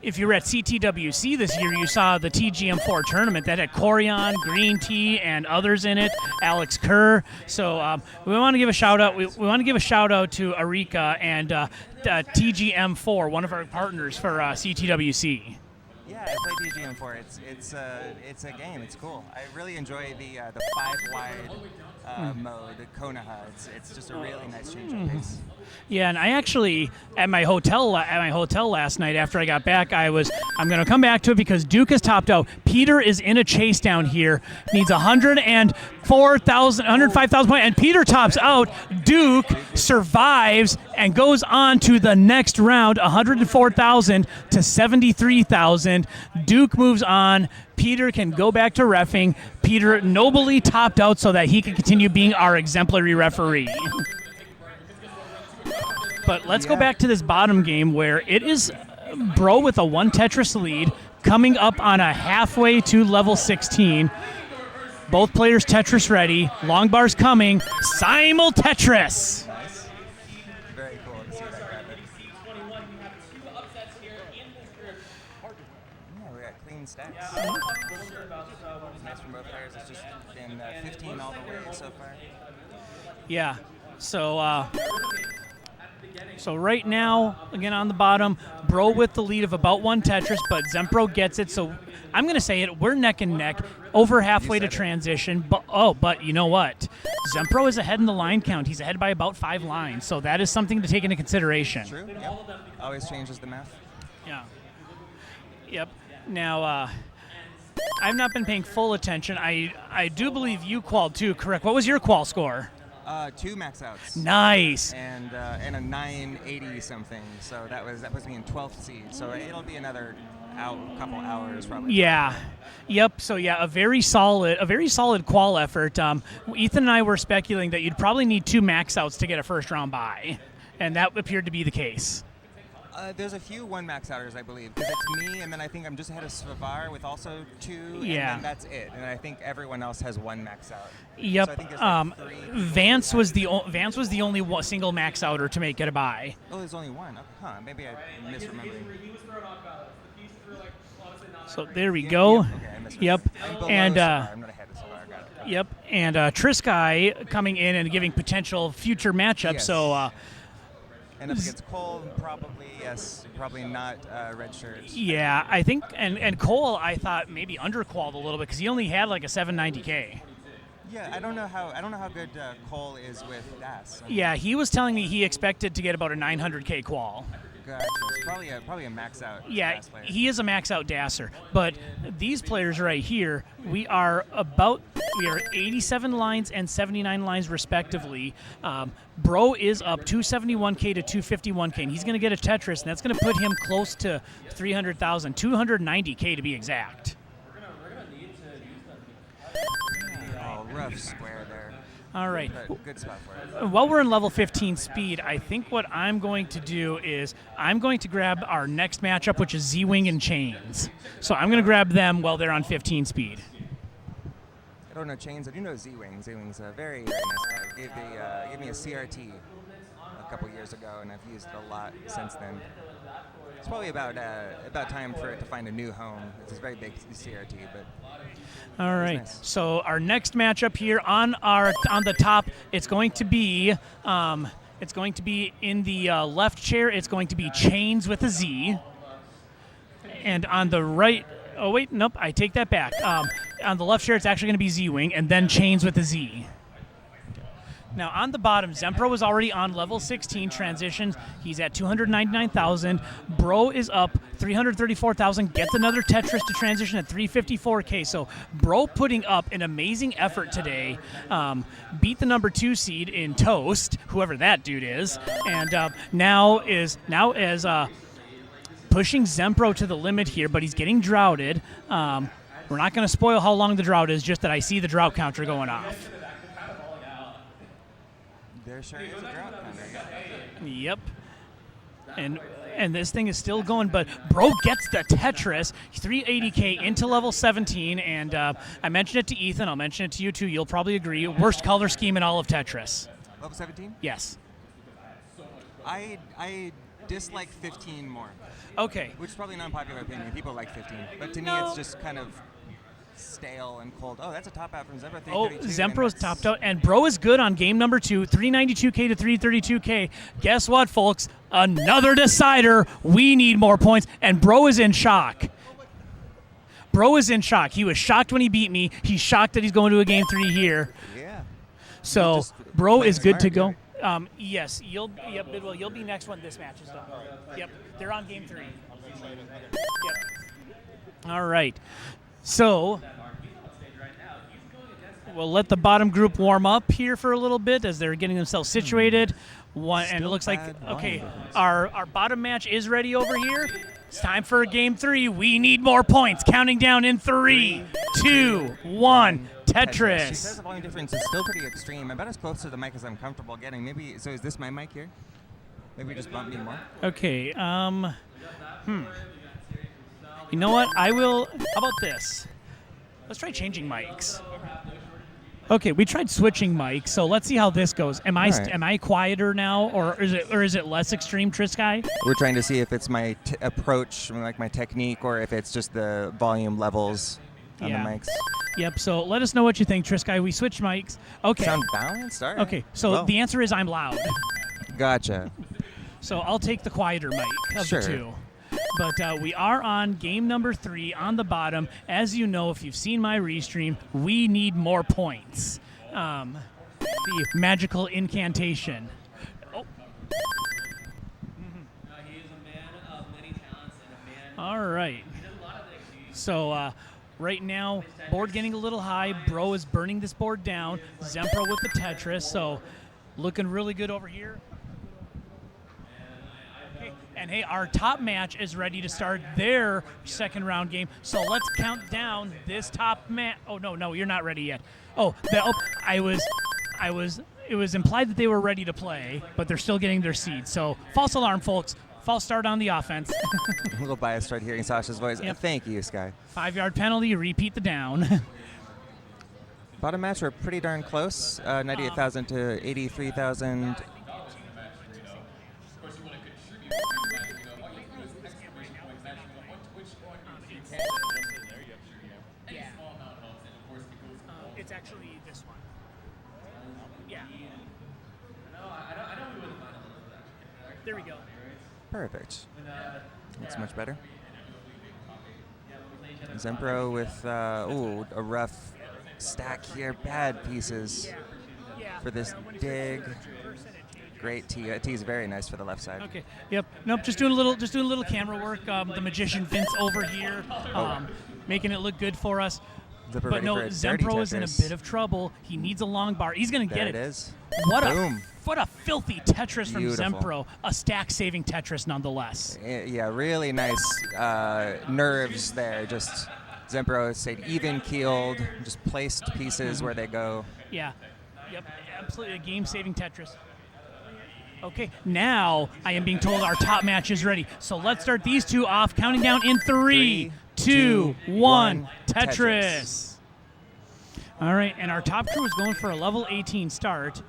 [SPEAKER 1] if you were at CTWC this year, you saw the TGM4 tournament that had Corian, Green Tea, and others in it. Alex Kerr. So we want to give a shout out. We want to give a shout out to Arika and TGM4, one of our partners for CTWC.
[SPEAKER 11] Yeah, I play TGM4. It's a game. It's cool. I really enjoy the 5-wide mode, the Konoha. It's just a really nice change of pace.
[SPEAKER 1] Yeah, and I actually at my hotel last night after I got back, I'm going to come back to it because Duke has topped out. Peter is in a chase down here, needs 105,000 points, and Peter tops out. Duke survives and goes on to the next round, 104,000 to 73,000. Duke moves on. Peter can go back to reffing. Peter nobly topped out so that he can continue being our exemplary referee. But let's go back to this bottom game where it is Bro with a 1 Tetris lead coming up on a halfway to level 16. Both players Tetris ready. Long bars coming. Simul Tetris.
[SPEAKER 11] Nice. Very cool to see that happen. Yeah, we got clean stacks. Nice from both players. It's just been 15 all the way so far.
[SPEAKER 1] Yeah. So right now, again on the bottom, Bro with the lead of about 1 Tetris, but Zempro gets it. So I'm going to say it. We're neck and neck, over halfway to transition. But you know what? Zempro is ahead in the line count. He's ahead by about 5 lines. So that is something to take into consideration.
[SPEAKER 11] True. Yep. Always changes the math.
[SPEAKER 1] Yeah. Yep. Now, I've not been paying full attention. I do believe you qualled too, correct? What was your qual score?
[SPEAKER 11] 2 max outs.
[SPEAKER 1] Nice.
[SPEAKER 11] And a 980 something. So that puts me in 12th seed. So it'll be another couple hours probably.
[SPEAKER 1] Yeah. Yep. So yeah, a very solid qual effort. Ethan and I were speculating that you'd probably need 2 max outs to get a first round bye, and that appeared to be the case.
[SPEAKER 11] There's a few 1 max outers, I believe, because it's me, and then I think I'm just ahead of Svavar with also 2,
[SPEAKER 1] Yeah.
[SPEAKER 11] and then that's it. And I think everyone else has 1 max out.
[SPEAKER 1] Yep.
[SPEAKER 11] So I think there's like 3.
[SPEAKER 1] Vance was the only single max outer to make it a bye.
[SPEAKER 11] Oh, there's only 1. Okay, huh? Maybe I'm misremembering.
[SPEAKER 1] So there we go.
[SPEAKER 11] Okay, I misremembered.
[SPEAKER 1] Yep.
[SPEAKER 11] I'm below
[SPEAKER 1] And
[SPEAKER 11] Svavar. I'm not ahead of Svavar. Got it.
[SPEAKER 1] yep. And Triskai coming in and giving potential future matchups.
[SPEAKER 11] Yes.
[SPEAKER 1] So.
[SPEAKER 11] And up against Cole, probably not red shirt.
[SPEAKER 1] Yeah, I think, and Cole, I thought maybe underqualled a little bit because he only had like a 790K.
[SPEAKER 11] Yeah, I don't know how good Cole is with DAS.
[SPEAKER 1] Yeah, he was telling me he expected to get about a 900K qual.
[SPEAKER 11] Gotcha. It's probably a max out.
[SPEAKER 1] Yeah,
[SPEAKER 11] gas player.
[SPEAKER 1] he is a max out dasser. But these players right here, we are 87 lines and 79 lines respectively. Bro is up 271K to 251K, and he's going to get a Tetris, and that's going to put him close to 300,000, 290K to be exact.
[SPEAKER 11] Oh, rough square there.
[SPEAKER 1] All right.
[SPEAKER 11] But good spot for it.
[SPEAKER 1] While we're in level 15 speed, I think what I'm going to do is I'm going to grab our next matchup, which is Z-Wing and Chains. So I'm going to grab them while they're on 15 speed.
[SPEAKER 11] I don't know Chains. I do know Z-Wing. Z-Wing's a very, very nice guy. Gave me a CRT a couple years ago, and I've used it a lot since then. It's probably about time for it to find a new home. It's a very big CRT, but.
[SPEAKER 1] All right.
[SPEAKER 11] Nice.
[SPEAKER 1] So our next matchup here on the top, it's going to be in the left chair. It's going to be Chains with a Z, and on the right. Oh wait, nope. I take that back. On the left chair, it's actually going to be Z-Wing, and then Chains with a Z. Now on the bottom, Zempro was already on level 16 transitions. He's at 299,000. Bro is up 334,000. Gets another Tetris to transition at 354K. So Bro putting up an amazing effort today. Beat the number 2 seed in Toast, whoever that dude is, and now is pushing Zempro to the limit here. But he's getting droughted. We're not going to spoil how long the drought is. Just that I see the drought counter going off.
[SPEAKER 11] There sure is a drought counter.
[SPEAKER 1] Yep. And this thing is still going, but Bro gets the Tetris, 380K into level 17, and I mentioned it to Ethan, I'll mention it to you too, you'll probably agree, worst color scheme in all of Tetris.
[SPEAKER 11] Level 17?
[SPEAKER 1] Yes.
[SPEAKER 11] I dislike 15 more.
[SPEAKER 1] Okay.
[SPEAKER 11] Which is probably an unpopular opinion. People like 15. But to me, it's just kind of stale and cold. Oh, that's a top out from Zempro.
[SPEAKER 1] Oh, Zempro's topped out, and Bro is good on game number 2, 392K to 332K. Guess what, folks? Another decider. We need more points, and Bro is in shock. Bro is in shock. He was shocked when he beat me. He's shocked that he's going to a game 3 here.
[SPEAKER 11] Yeah.
[SPEAKER 1] So Bro is good to go. Yes, Bidwell, you'll be next when this match is done. Yep, they're on game 3. Yep. All right. So we'll let the bottom group warm up here for a little bit as they're getting themselves situated. And it looks like, okay, our bottom match is ready over here. It's time for game 3. We need more points. Counting down in 3, 2, 1. Tetris.
[SPEAKER 11] She says the volume difference is still pretty extreme. I'm about as close to the mic as I'm comfortable getting. Maybe, so is this my mic here? Maybe just bump me more?
[SPEAKER 1] Okay, You know what? How about this? Let's try changing mics. Okay, we tried switching mics, so let's see how this goes. Am I quieter now, or is it less extreme, Trisky?
[SPEAKER 11] We're trying to see if it's my approach, like my technique, or if it's just the volume levels on the mics.
[SPEAKER 1] Yep, so let us know what you think, Trisky. We switched mics. Okay.
[SPEAKER 11] Sound balanced? All right.
[SPEAKER 1] Okay, so the answer is I'm loud.
[SPEAKER 11] Gotcha.
[SPEAKER 1] So I'll take the quieter mic of the two. But we are on game number 3 on the bottom. As you know, if you've seen my restream, we need more points. The magical incantation. Oh.
[SPEAKER 2] He is a man of many talents and a man.
[SPEAKER 1] All right.
[SPEAKER 2] He did a lot of things.
[SPEAKER 1] So right now, board getting a little high. Bro is burning this board down. Zempro with the Tetris. So looking really good over here. And hey, our top match is ready to start their second round game. So let's count down this top match. Oh no, you're not ready yet. It was implied that they were ready to play, but they're still getting their seed. So false alarm, folks. False start on the offense.
[SPEAKER 11] A little biased right hearing Sasha's voice.
[SPEAKER 1] Yep.
[SPEAKER 11] Thank you, Sky.
[SPEAKER 1] 5-yard penalty. Repeat the down.
[SPEAKER 11] Bottom match were pretty darn close. 98,000 to 83,000.
[SPEAKER 1] It's actually this one. Yeah. There we go.
[SPEAKER 11] Perfect. That's much better. Zempro with a rough stack here. Bad pieces for this dig. great tee. That tee is very nice for the left side.
[SPEAKER 1] Okay. Yep. Nope. Just doing a little camera work. The magician Vince over here, making it look good for us.
[SPEAKER 11] Zipper
[SPEAKER 1] But
[SPEAKER 11] ready
[SPEAKER 1] no,
[SPEAKER 11] for a dirty
[SPEAKER 1] Zempro is in a
[SPEAKER 11] Tetris.
[SPEAKER 1] bit of trouble. He needs a long bar. He's gonna
[SPEAKER 11] There
[SPEAKER 1] get
[SPEAKER 11] it is.
[SPEAKER 1] What
[SPEAKER 11] Boom.
[SPEAKER 1] a filthy Tetris from
[SPEAKER 11] Beautiful.
[SPEAKER 1] Zempro. A stack-saving Tetris nonetheless.
[SPEAKER 11] Yeah, really nice nerves there. Just Zempro stayed even-keeled, just placed pieces where they go.
[SPEAKER 1] Yeah. Yep. Absolutely a game-saving Tetris. Okay, now I am being told our top match is ready. So let's start these two off, counting down in 3, 2, 1, Tetris. All right, and our top crew is going for a level 18 start.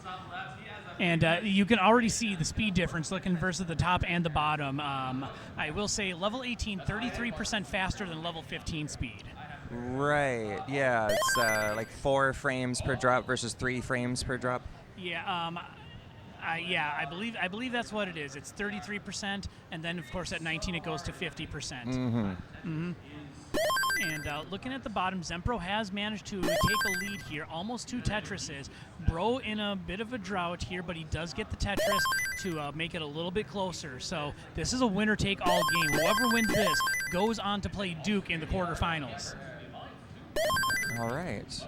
[SPEAKER 1] And you can already see the speed difference looking versus the top and the bottom. I will say level 18, 33% faster than level 15 speed.
[SPEAKER 11] Right, yeah, it's like 4 frames per drop versus 3 frames per drop.
[SPEAKER 1] Yeah, I believe that's what it is. It's 33%, and then of course at 19 it goes to 50%. And looking at the bottom, Zempro has managed to take a lead here, almost 2 Tetrises. Bro in a bit of a drought here, but he does get the Tetris to make it a little bit closer. So this is a winner-take-all game. Whoever wins this goes on to play Duke in the quarterfinals.
[SPEAKER 11] All right.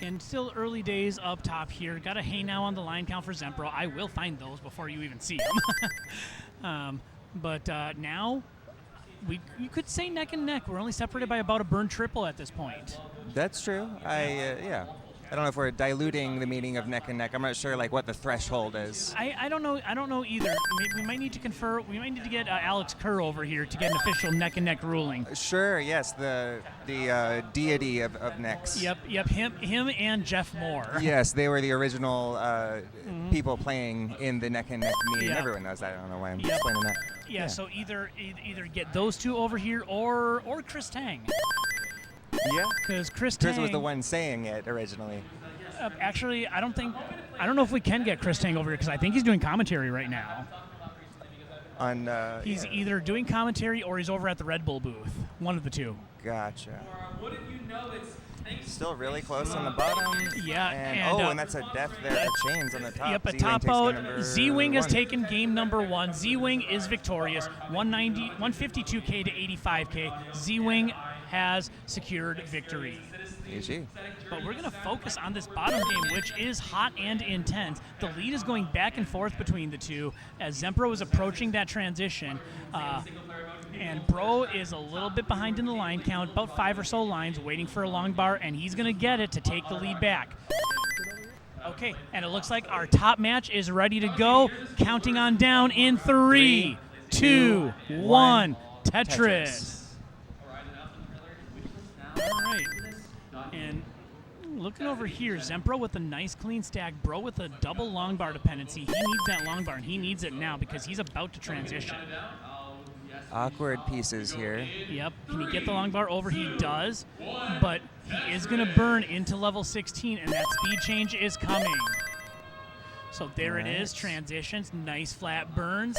[SPEAKER 1] And still early days up top here. Got a hey now on the line count for Zempro. I will find those before you even see them. But now, you could say neck and neck. We're only separated by about a burn triple at this point.
[SPEAKER 11] That's true. Yeah. I don't know if we're diluting the meaning of neck and neck. I'm not sure like what the threshold is.
[SPEAKER 1] I don't know. I don't know either. We might need to confer. We might need to get Alex Kerr over here to get an official neck and neck ruling.
[SPEAKER 11] Sure. Yes. The deity of necks.
[SPEAKER 1] Yep. Him and Jeff Moore.
[SPEAKER 11] Yes, they were the original people playing in the neck and neck meeting.
[SPEAKER 1] Yeah.
[SPEAKER 11] Everyone knows that. I don't know why I'm explaining that.
[SPEAKER 1] Yeah. So either get those two over here or Chris Tang.
[SPEAKER 11] Yeah,
[SPEAKER 1] because Chris
[SPEAKER 11] was the one saying it originally.
[SPEAKER 1] Actually, I don't know if we can get Chris Tang over here because I think he's doing commentary right now. He's either doing commentary or he's over at the Red Bull booth. One of the two.
[SPEAKER 11] Gotcha.
[SPEAKER 2] Wouldn't you know it's
[SPEAKER 11] Still really close on the bottom.
[SPEAKER 1] Yeah,
[SPEAKER 11] and that's a death there for Chains on the top.
[SPEAKER 1] Yep, a top out. Z-Wing has taken game number 1. Z-Wing is victorious. 152K to 85K. Z-Wing has secured victory.
[SPEAKER 11] GG.
[SPEAKER 1] But we're going to focus on this bottom game, which is hot and intense. The lead is going back and forth between the two as Zempro is approaching that transition. And Bro is a little bit behind in the line count, about 5 or so lines, waiting for a long bar, and he's going to get it to take the lead back. Okay, and it looks like our top match is ready to go. Counting on down in 3, 2, 1, Tetris. All right. And looking over here, Zempro with a nice clean stack, Bro with a double long bar dependency. He needs that long bar, and he needs it now because he's about to transition.
[SPEAKER 11] Awkward pieces here.
[SPEAKER 1] Yep. Can he get the long bar over? He does, but he is going to burn into level 16, and that speed change is coming. So there it is, transitions, nice flat burns.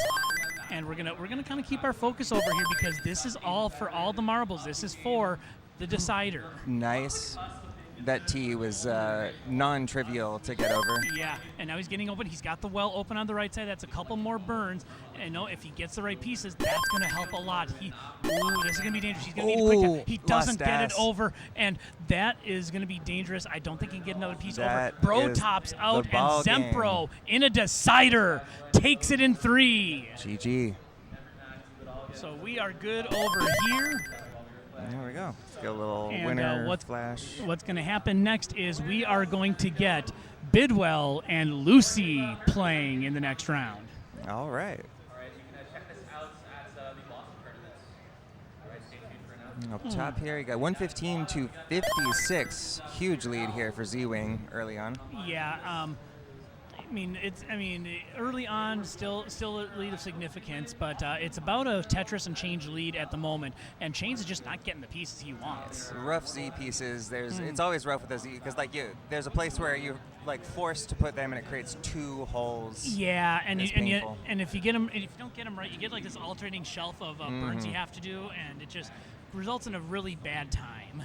[SPEAKER 1] And we're gonna kind of keep our focus over here because this is all for all the marbles. This is for the decider.
[SPEAKER 11] Nice. That tee was non-trivial to get over.
[SPEAKER 1] Yeah, and now he's getting open. He's got the well open on the right side. That's a couple more burns. And if he gets the right pieces, that's going to help a lot. This is going to be dangerous. He's going to need a quick. He doesn't get it over, and that is going to be dangerous. I don't think he can get another piece over. Bro tops out, and Zempro in a decider takes it in 3.
[SPEAKER 11] GG.
[SPEAKER 1] So we are good over here.
[SPEAKER 11] There we go. Let's get a little winner flash.
[SPEAKER 1] What's going to happen next is we are going to get Bidwell and Lucy playing in the next round.
[SPEAKER 11] All right.
[SPEAKER 2] All right, you can check this out at the Boston tournaments. All right, stay tuned for now.
[SPEAKER 11] Up top here, you got 115 to 56. Huge lead here for Z-Wing early on.
[SPEAKER 1] Yeah. Early on, still a lead of significance, but it's about a Tetris and Change lead at the moment, and Chains is just not getting the pieces he wants.
[SPEAKER 11] Rough Z pieces. It's always rough with the Z because there's a place where you're forced to put them, and it creates 2 holes.
[SPEAKER 1] Yeah, and if you don't get them right, you get like this alternating shelf of burns you have to do, and it just results in a really bad time.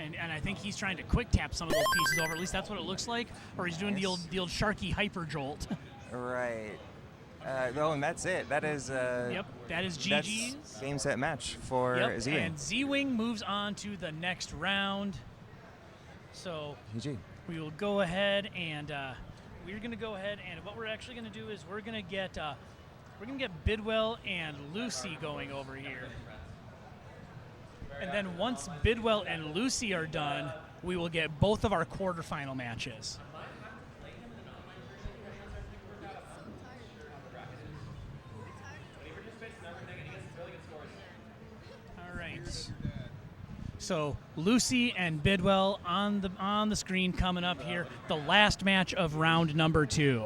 [SPEAKER 1] And I think he's trying to quick tap some of those pieces over. At least that's what it looks like. Or he's doing the old Sharky hyper jolt.
[SPEAKER 11] Right. Oh, and that's it. That is.
[SPEAKER 1] Yep, that is
[SPEAKER 11] that's
[SPEAKER 1] GG's.
[SPEAKER 11] game set match for
[SPEAKER 1] Yep,
[SPEAKER 11] Z-Wing.
[SPEAKER 1] and Z-Wing moves on to the next round. So
[SPEAKER 11] GG.
[SPEAKER 1] we will go ahead and we're going to go ahead and what we're actually going to do is we're going to get Bidwell and Lucy going over here. And then once Bidwell and Lucy are done, we will get both of our quarterfinal matches. All right. So Lucy and Bidwell on the screen coming up here. The last match of round number 2.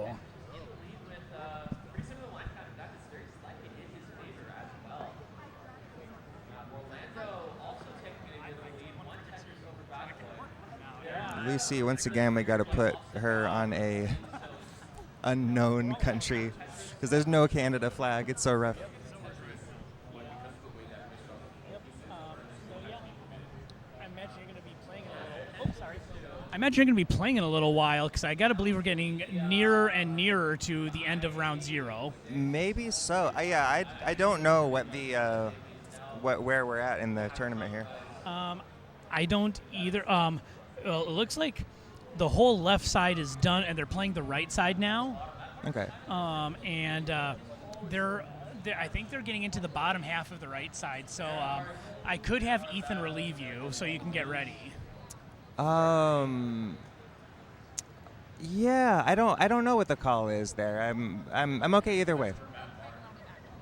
[SPEAKER 11] Lucy, once again, we got to put her on a unknown country because there's no Canada flag. It's so rough.
[SPEAKER 1] I imagine you're going to be playing in a little while because I got to believe we're getting nearer and nearer to the end of round 0.
[SPEAKER 11] Maybe so. I don't know what the where we're at in the tournament here.
[SPEAKER 1] I don't either. Well, it looks like the whole left side is done, and they're playing the right side now.
[SPEAKER 11] Okay.
[SPEAKER 1] I think they're getting into the bottom half of the right side. So I could have Ethan relieve you, so you can get ready.
[SPEAKER 11] Yeah, I don't know what the call is there. I'm okay either way.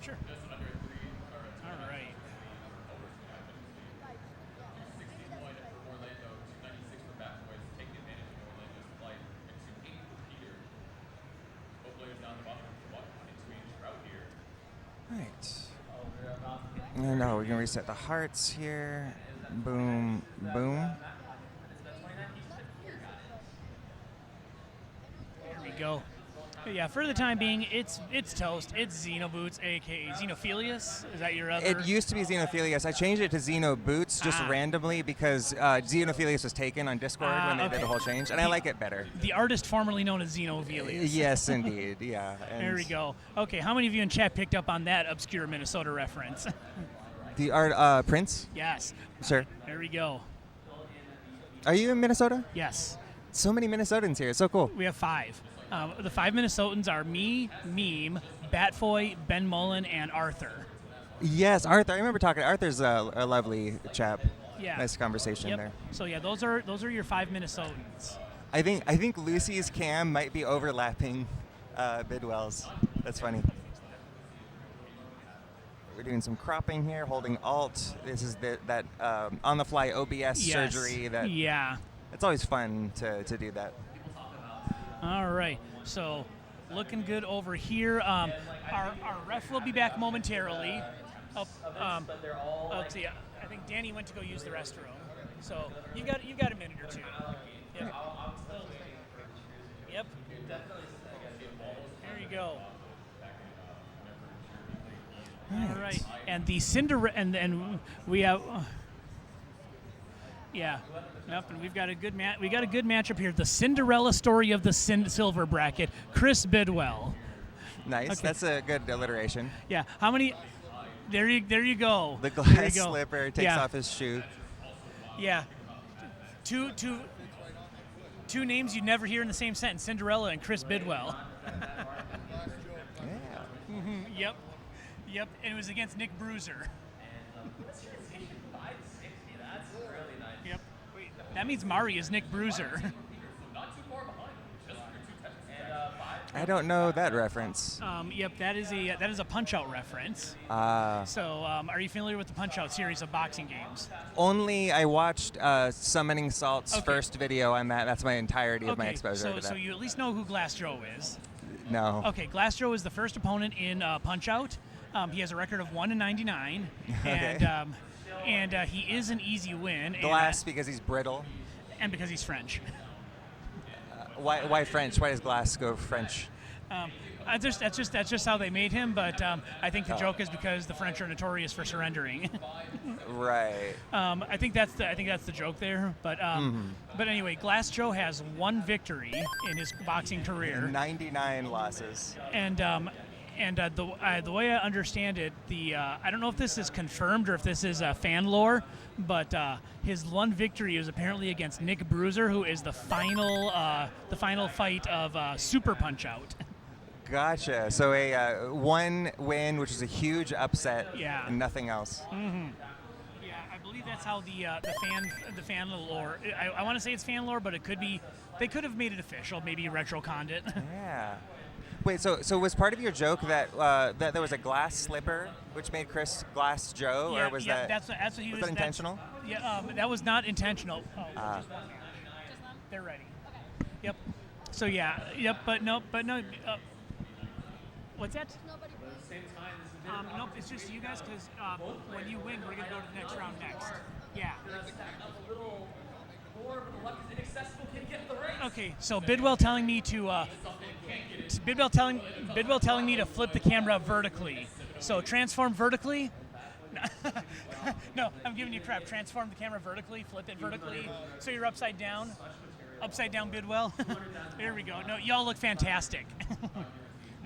[SPEAKER 1] Sure. All right.
[SPEAKER 11] Right. No, we can reset the hearts here. Boom, boom.
[SPEAKER 1] Here we go. But yeah, for the time being, it's toast. It's Xenoboots, aka Xenophilius. Is that your other?
[SPEAKER 11] It used to be Xenophilius. I changed it to Xenoboots just randomly because Xenophilius was taken on Discord when they did the whole change, and I like it better.
[SPEAKER 1] The artist formerly known as Xenophilius.
[SPEAKER 11] Yes, indeed. Yeah.
[SPEAKER 1] There we go. Okay, how many of you in chat picked up on that obscure Minnesota reference?
[SPEAKER 11] The art Prince?
[SPEAKER 1] Yes.
[SPEAKER 11] Sure.
[SPEAKER 1] There we go.
[SPEAKER 11] Are you in Minnesota?
[SPEAKER 1] Yes.
[SPEAKER 11] So many Minnesotans here. It's so cool.
[SPEAKER 1] We have 5. The 5 Minnesotans are me, Meme, Batfoy, Ben Mullen, and Arthur.
[SPEAKER 11] Yes, Arthur. I remember talking. Arthur's a lovely chap.
[SPEAKER 1] Yeah.
[SPEAKER 11] Nice conversation there.
[SPEAKER 1] So yeah, those are your 5 Minnesotans.
[SPEAKER 11] I think Lucy's cam might be overlapping Bidwell's. That's funny. We're doing some cropping here, holding Alt. This is that on-the-fly OBS surgery.
[SPEAKER 1] Yeah.
[SPEAKER 11] It's always fun to do that.
[SPEAKER 1] All right. So looking good over here. Our ref will be back momentarily. Let's see. I think Danny went to go use the restroom. So you got a minute or 2. Yep. Yep. There you go. All right. And the Cinderella, and we have. Yeah. Yep, and we've got a good matchup here. The Cinderella story of the silver bracket. Chris Bidwell.
[SPEAKER 11] Nice. Okay. That's a good alliteration.
[SPEAKER 1] Yeah. How many? There you go.
[SPEAKER 11] The glass slipper takes off his shoe.
[SPEAKER 1] Yeah. Two names you'd never hear in the same sentence: Cinderella and Chris Bidwell.
[SPEAKER 11] Yeah.
[SPEAKER 1] Mm-hmm. Yep. And it was against Nick Bruiser. Yep. That means Mari is Nick Bruiser.
[SPEAKER 11] I don't know that reference.
[SPEAKER 1] Yep, that is a Punch-Out reference. So, are you familiar with the Punch-Out series of boxing games?
[SPEAKER 11] Only I watched Summoning Salt's first video on that. That's my entirety of my exposure to that.
[SPEAKER 1] So you at least know who Glass Joe is.
[SPEAKER 11] No.
[SPEAKER 1] Okay, Glass Joe is the first opponent in Punch-Out. He has a record of 1-99, and he is an easy win.
[SPEAKER 11] Glass because he's brittle.
[SPEAKER 1] And because he's French.
[SPEAKER 11] Why French? Why does Glass go French?
[SPEAKER 1] That's just how they made him. But I think the joke is because the French are notorious for surrendering.
[SPEAKER 11] Right.
[SPEAKER 1] I think that's the joke there. But but anyway, Glass Joe has 1 victory in his boxing career.
[SPEAKER 11] 99 losses.
[SPEAKER 1] And the way I understand it, I don't know if this is confirmed or if this is fan lore, but his 1 victory is apparently against Nick Bruiser, who is the final fight of Super Punch Out.
[SPEAKER 11] Gotcha. So a 1 win, which is a huge upset,
[SPEAKER 1] Yeah.
[SPEAKER 11] and nothing else.
[SPEAKER 1] Mm-hmm. Yeah, I believe that's how the fan lore. I want to say it's fan lore, but it could be. They could have made it official, maybe retro-conned it.
[SPEAKER 11] Yeah. Wait, so was part of your joke that that there was a glass slipper which made Chris Glass Joe,
[SPEAKER 1] Yeah,
[SPEAKER 11] or was
[SPEAKER 1] yeah,
[SPEAKER 11] that
[SPEAKER 1] that's what he was.
[SPEAKER 11] that intentional?
[SPEAKER 1] Yeah, that was not intentional. Oh,
[SPEAKER 11] Ah.
[SPEAKER 1] just one here. They're ready. Yep. So yeah, yep, but no. What's that? Nope, it's just you guys because when you win, we're gonna go to the next round next. Yeah.
[SPEAKER 2] A little more, but the luck is inaccessible. Can get the race.
[SPEAKER 1] Okay, so Bidwell telling me to Bidwell telling me to flip the camera vertically. So transform vertically. No, I'm giving you crap. Transform the camera vertically, flip it vertically, so you're upside down. Upside down Bidwell. There we go. No, y'all look fantastic.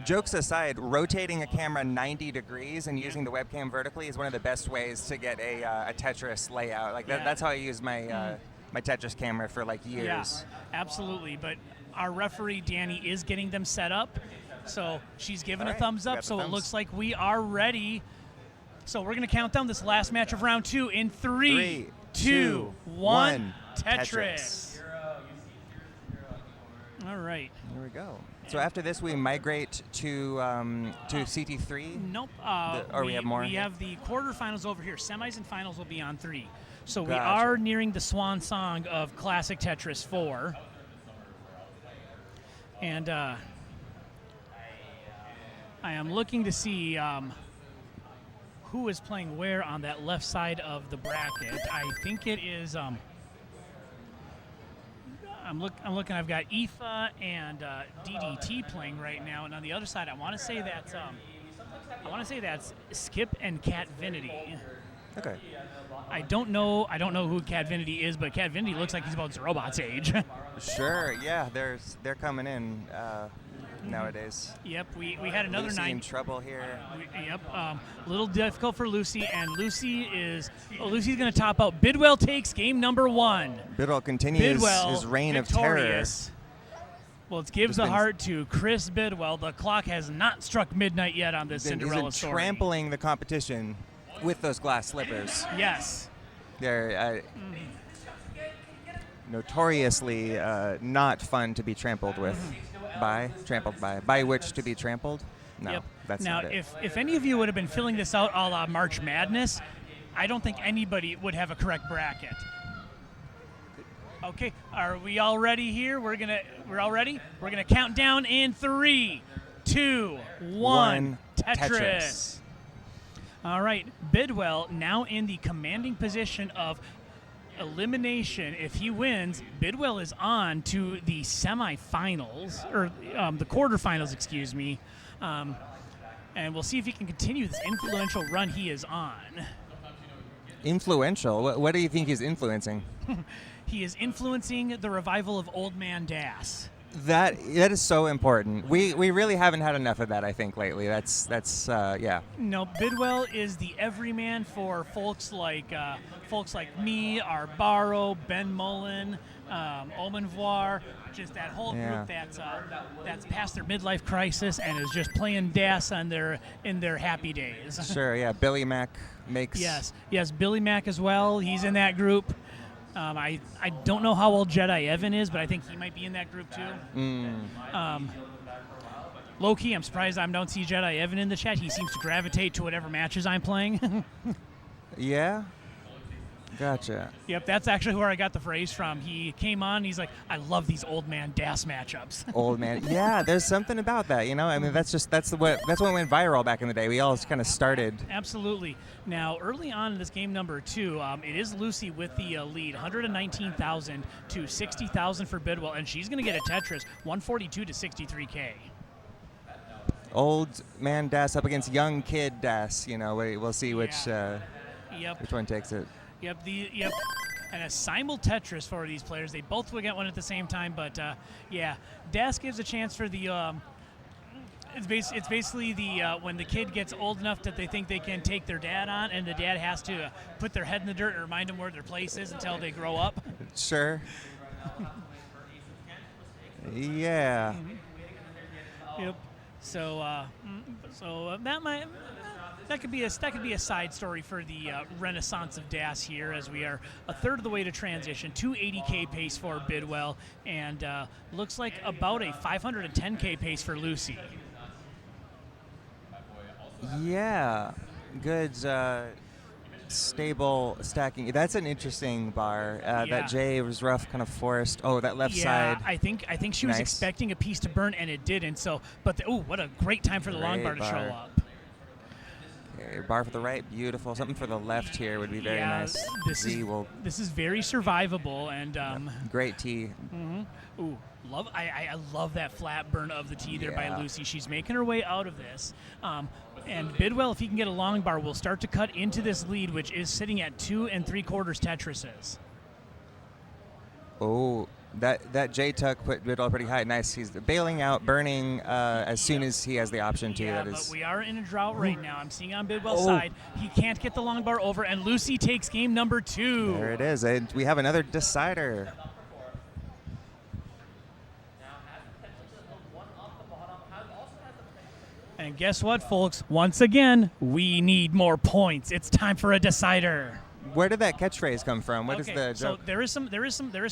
[SPEAKER 11] Jokes aside, rotating a camera 90 degrees and using the webcam vertically is one of the best ways to get a Tetris layout. Like
[SPEAKER 1] Yeah.
[SPEAKER 11] that's how I use my my Tetris camera for like years.
[SPEAKER 1] Yeah, absolutely. But our referee Danny is getting them set up, so she's giving
[SPEAKER 11] All
[SPEAKER 1] a
[SPEAKER 11] right,
[SPEAKER 1] thumbs
[SPEAKER 11] we
[SPEAKER 1] up.
[SPEAKER 11] got the
[SPEAKER 1] So it
[SPEAKER 11] thumbs.
[SPEAKER 1] looks like we are ready. So we're gonna count down this last match of round 2 in 3, 2, 1. Tetris. All right.
[SPEAKER 11] Here we go. So after this, we migrate to CT3.
[SPEAKER 1] Nope.
[SPEAKER 11] Or we have more?
[SPEAKER 1] We have the quarterfinals over here. Semis and finals will be on 3. So we
[SPEAKER 11] Gotcha.
[SPEAKER 1] are nearing the swan song of Classic Tetris 4. And I am looking to see who is playing where on that left side of the bracket. I think it is. I'm looking. I've got IFA and DDT playing right now, and on the other side, I want to say that's Skip and Cat Vinity.
[SPEAKER 11] Okay.
[SPEAKER 1] I don't know who Cat Vinity is, but Cat Vinity looks like he's about Robot's age.
[SPEAKER 11] Sure. Yeah. They're coming in nowadays.
[SPEAKER 1] Yep. We had another
[SPEAKER 11] Lucy
[SPEAKER 1] 9.
[SPEAKER 11] in trouble here.
[SPEAKER 1] Yep. A little difficult for Lucy, and Lucy's going to top out. Bidwell takes game number 1.
[SPEAKER 11] Bidwell continues his reign
[SPEAKER 1] victorious.
[SPEAKER 11] of terror.
[SPEAKER 1] Well, it gives
[SPEAKER 11] Just
[SPEAKER 1] the
[SPEAKER 11] been-
[SPEAKER 1] heart to Chris Bidwell. The clock has not struck midnight yet on this
[SPEAKER 11] He's
[SPEAKER 1] Cinderella
[SPEAKER 11] been
[SPEAKER 1] story.
[SPEAKER 11] trampling the competition with those glass slippers.
[SPEAKER 1] Yes.
[SPEAKER 11] They're notoriously not fun to be trampled with. By which to be trampled? No,
[SPEAKER 1] Yep.
[SPEAKER 11] that's
[SPEAKER 1] now,
[SPEAKER 11] not it.
[SPEAKER 1] if any of you would have been filling this out a la March Madness, I don't think anybody would have a correct bracket. Okay, are we all ready here? We're all ready? We're gonna count down in 3, 2, 1. Tetris. All right, Bidwell now in the commanding position of elimination. If he wins, Bidwell is on to the semifinals, or the quarterfinals, excuse me. And we'll see if he can continue this influential run he is on.
[SPEAKER 11] Influential? What do you think he's influencing?
[SPEAKER 1] He is influencing the revival of Old Man Das.
[SPEAKER 11] That is so important. We really haven't had enough of that, I think, lately. That's yeah.
[SPEAKER 1] No, Bidwell is the everyman for folks like me, Arbaro, Ben Mullen, Omenvoir, just that whole group that's past their midlife crisis and is just playing Das in their happy days.
[SPEAKER 11] Sure, yeah. Billy Mack makes.
[SPEAKER 1] Yes, Billy Mack as well. He's in that group. I don't know how old Jedi Evan is, but I think he might be in that group too. Low key, I'm surprised I don't see Jedi Evan in the chat. He seems to gravitate to whatever matches I'm playing.
[SPEAKER 11] Yeah. Gotcha.
[SPEAKER 1] Yep, that's actually where I got the phrase from. He came on, he's like, I love these Old Man Das matchups.
[SPEAKER 11] Old man. Yeah, there's something about that, you know? I mean, that's what went viral back in the day. We all kind of started.
[SPEAKER 1] Absolutely. Now, early on in this game number 2, it is Lucy with the lead, 119,000 to 60,000 for Bidwell, and she's going to get a Tetris, 142 to 63K.
[SPEAKER 11] old man Das up against young kid Das. You know, we'll see which one takes it.
[SPEAKER 1] Yep. And a simul Tetris for these players. They both will get one at the same time, but Das gives a chance for the. It's basically the when the kid gets old enough that they think they can take their dad on, and the dad has to put their head in the dirt and remind them where their place is until they grow up.
[SPEAKER 11] Sure. Yeah.
[SPEAKER 1] Yep. So that could be a side story for the renaissance of Das here, as we are a third of the way to transition. 280K pace for Bidwell, and looks like about a 510K pace for Lucy.
[SPEAKER 11] Yeah, good, stable stacking. That's an interesting bar. That J was rough, kind of forced. Oh, that left side.
[SPEAKER 1] I think she was expecting a piece to burn, and it didn't. So, but what a great time for the long bar to show up.
[SPEAKER 11] Okay, bar for the right, beautiful. Something for the left here would be very nice.
[SPEAKER 1] This is very survivable, and
[SPEAKER 11] great tee.
[SPEAKER 1] Mm-hmm. Ooh. I love that flat burn of the tee there by Lucy. She's making her way out of this. And Bidwell, if he can get a long bar, will start to cut into this lead, which is sitting at 2 3/4 Tetrises.
[SPEAKER 11] Oh, that J tuck put Bidwell pretty high. Nice. He's bailing out, burning as soon as he has the option to.
[SPEAKER 1] Yeah, but we are in a drought right now. I'm seeing on Bidwell's side. He can't get the long bar over, and Lucy takes game number 2.
[SPEAKER 11] There it is. And we have another decider.
[SPEAKER 1] And guess what, folks? Once again, we need more points. It's time for a decider.
[SPEAKER 11] Where did that catchphrase come from? What is the joke?
[SPEAKER 1] So there is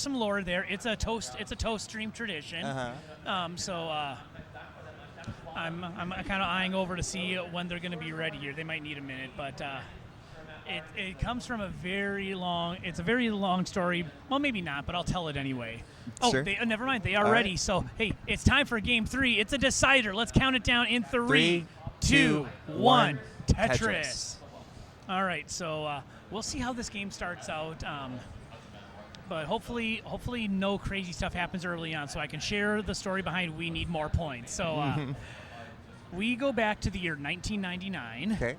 [SPEAKER 1] some lore there. It's a toast stream tradition. I'm kind of eyeing over to see when they're going to be ready here. They might need a minute, but it comes from a very long story. Well, maybe not, but I'll tell it anyway.
[SPEAKER 11] Sure.
[SPEAKER 1] Never mind. They are ready. So, hey, it's time for game 3. It's a decider. Let's count it down in 3, 2, 1. Tetris. All right. So we'll see how this game starts out. But hopefully no crazy stuff happens early on, so I can share the story behind we need more points. So we go back to the year 1999,
[SPEAKER 11] okay.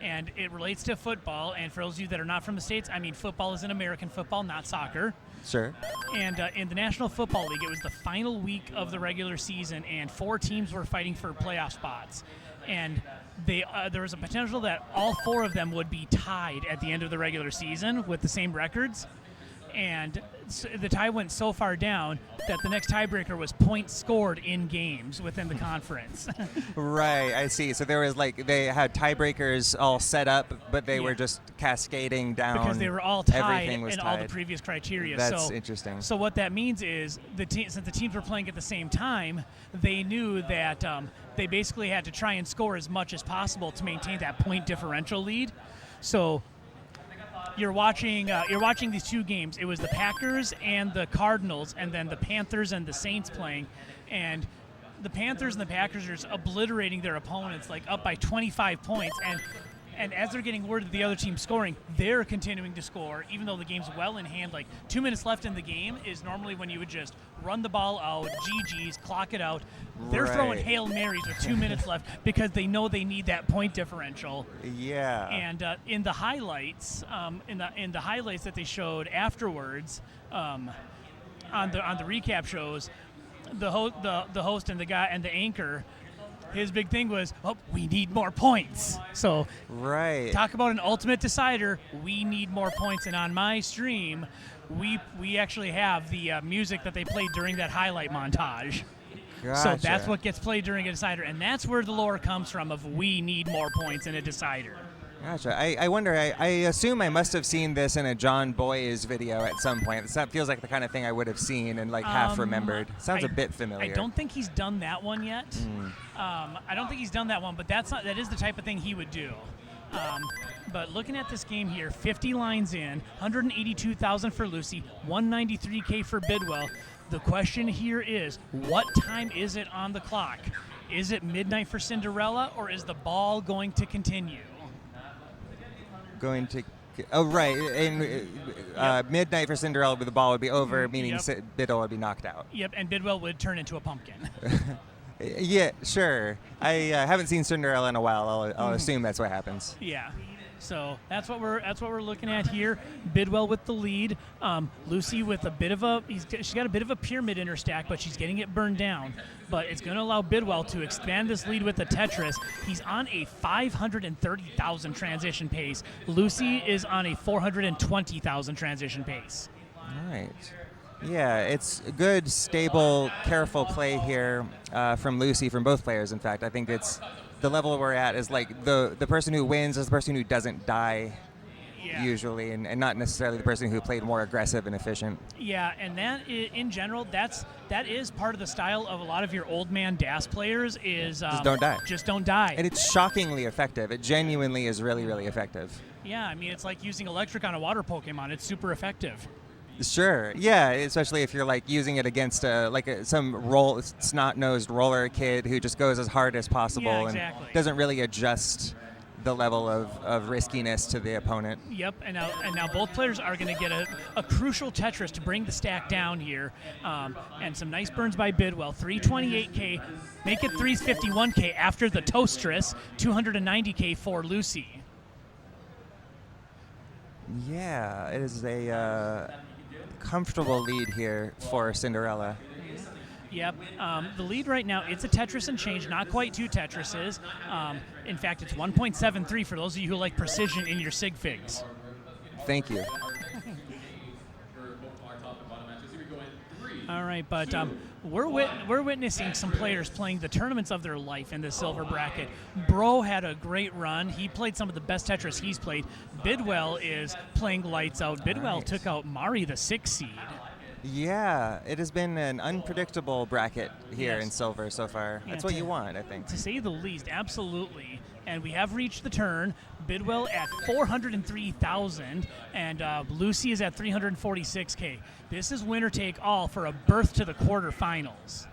[SPEAKER 1] And it relates to football. And for those of you that are not from the States, I mean, football is an American football, not soccer.
[SPEAKER 11] Sure.
[SPEAKER 1] And in the National Football League, it was the final week of the regular season, and 4 teams were fighting for playoff spots. And there was a potential that all 4 of them would be tied at the end of the regular season with the same records. And the tie went so far down that the next tiebreaker was points scored in games within the conference.
[SPEAKER 11] Right, I see. So there was they had tiebreakers all set up, but they were just cascading down.
[SPEAKER 1] Because they were all tied
[SPEAKER 11] in
[SPEAKER 1] all the previous criteria.
[SPEAKER 11] That's interesting.
[SPEAKER 1] So what that means is, since the teams were playing at the same time, they knew that they basically had to try and score as much as possible to maintain that point differential lead. So you're watching these 2 games. It was the Packers and the Cardinals, and then the Panthers and the Saints playing. And the Panthers and the Packers are just obliterating their opponents, up by 25 points. And as they're getting word of the other team scoring, they're continuing to score, even though the game's well in hand. 2 minutes left in the game is normally when you would just run the ball out, GG's, clock it out. They're throwing Hail Marys with 2 minutes left because they know they need that point differential.
[SPEAKER 11] Yeah.
[SPEAKER 1] And in the highlights, in the highlights that they showed afterwards, on the recap shows, the host and the guy and the anchor, his big thing was, we need more points. So talk about an ultimate decider. We need more points. And on my stream, we actually have the music that they played during that highlight montage.
[SPEAKER 11] Gotcha.
[SPEAKER 1] So that's what gets played during a decider. And that's where the lore comes from of we need more points in a decider.
[SPEAKER 11] Gotcha. I wonder, I assume I must have seen this in a John Boyes video at some point. That feels like the kind of thing I would have seen and half remembered. Sounds a bit familiar.
[SPEAKER 1] I don't think he's done that one yet. I don't think he's done that one, but that is the type of thing he would do. But looking at this game here, 50 lines in, 182,000 for Lucy, 193K for Bidwell. The question here is, what time is it on the clock? Is it midnight for Cinderella, or is the ball going to continue?
[SPEAKER 11] Midnight for Cinderella, but the ball would be over, meaning Bidwell would be knocked out.
[SPEAKER 1] Yep, and Bidwell would turn into a pumpkin.
[SPEAKER 11] Yeah, sure. I haven't seen Cinderella in a while. I'll assume that's what happens.
[SPEAKER 1] Yeah. So that's what we're looking at here. Bidwell with the lead. Lucy with a bit of she's got a bit of a pyramid in her stack, but she's getting it burned down. But it's going to allow Bidwell to expand this lead with the Tetris. He's on a 530,000 transition pace. Lucy is on a 420,000 transition pace.
[SPEAKER 11] All right. Yeah, it's good, stable, careful play here from Lucy, from both players. In fact, I think it's the level we're at is like the person who wins is the person who doesn't die usually, and not necessarily the person who played more aggressive and efficient.
[SPEAKER 1] Yeah, and in general, that is part of the style of a lot of your old man DAS players is
[SPEAKER 11] Just don't die.
[SPEAKER 1] Just don't die.
[SPEAKER 11] And it's shockingly effective. It genuinely is really, really effective.
[SPEAKER 1] Yeah, I mean, it's like using electric on a water Pokemon. It's super effective.
[SPEAKER 11] Sure. Yeah, especially if you're like using it against some snot-nosed roller kid who just goes as hard as possible and doesn't really adjust the level of riskiness to the opponent.
[SPEAKER 1] Yep, and now both players are going to get a crucial Tetris to bring the stack down here, and some nice burns by Bidwell. 328K, make it 351K after the Toastress, 290K for Lucy.
[SPEAKER 11] Yeah, it is a comfortable lead here for Cinderella.
[SPEAKER 1] Yep. The lead right now, it's a Tetris and change, not quite 2 Tetrises. In fact, it's 1.73 for those of you who like precision in your sig figs.
[SPEAKER 11] Thank you.
[SPEAKER 1] All right, but we're witnessing some players playing the tournaments of their life in the silver bracket. Bro had a great run. He played some of the best Tetris he's played. Bidwell is playing lights out. Bidwell took out Mari, the 6th seed.
[SPEAKER 11] Yeah, it has been an unpredictable bracket here in silver so far.
[SPEAKER 1] Yeah,
[SPEAKER 11] That's what you want, I think.
[SPEAKER 1] To say the least, absolutely. And we have reached the turn. Bidwell at 403,000, and Lucy is at 346K. This is winner take all for a berth to the quarterfinals.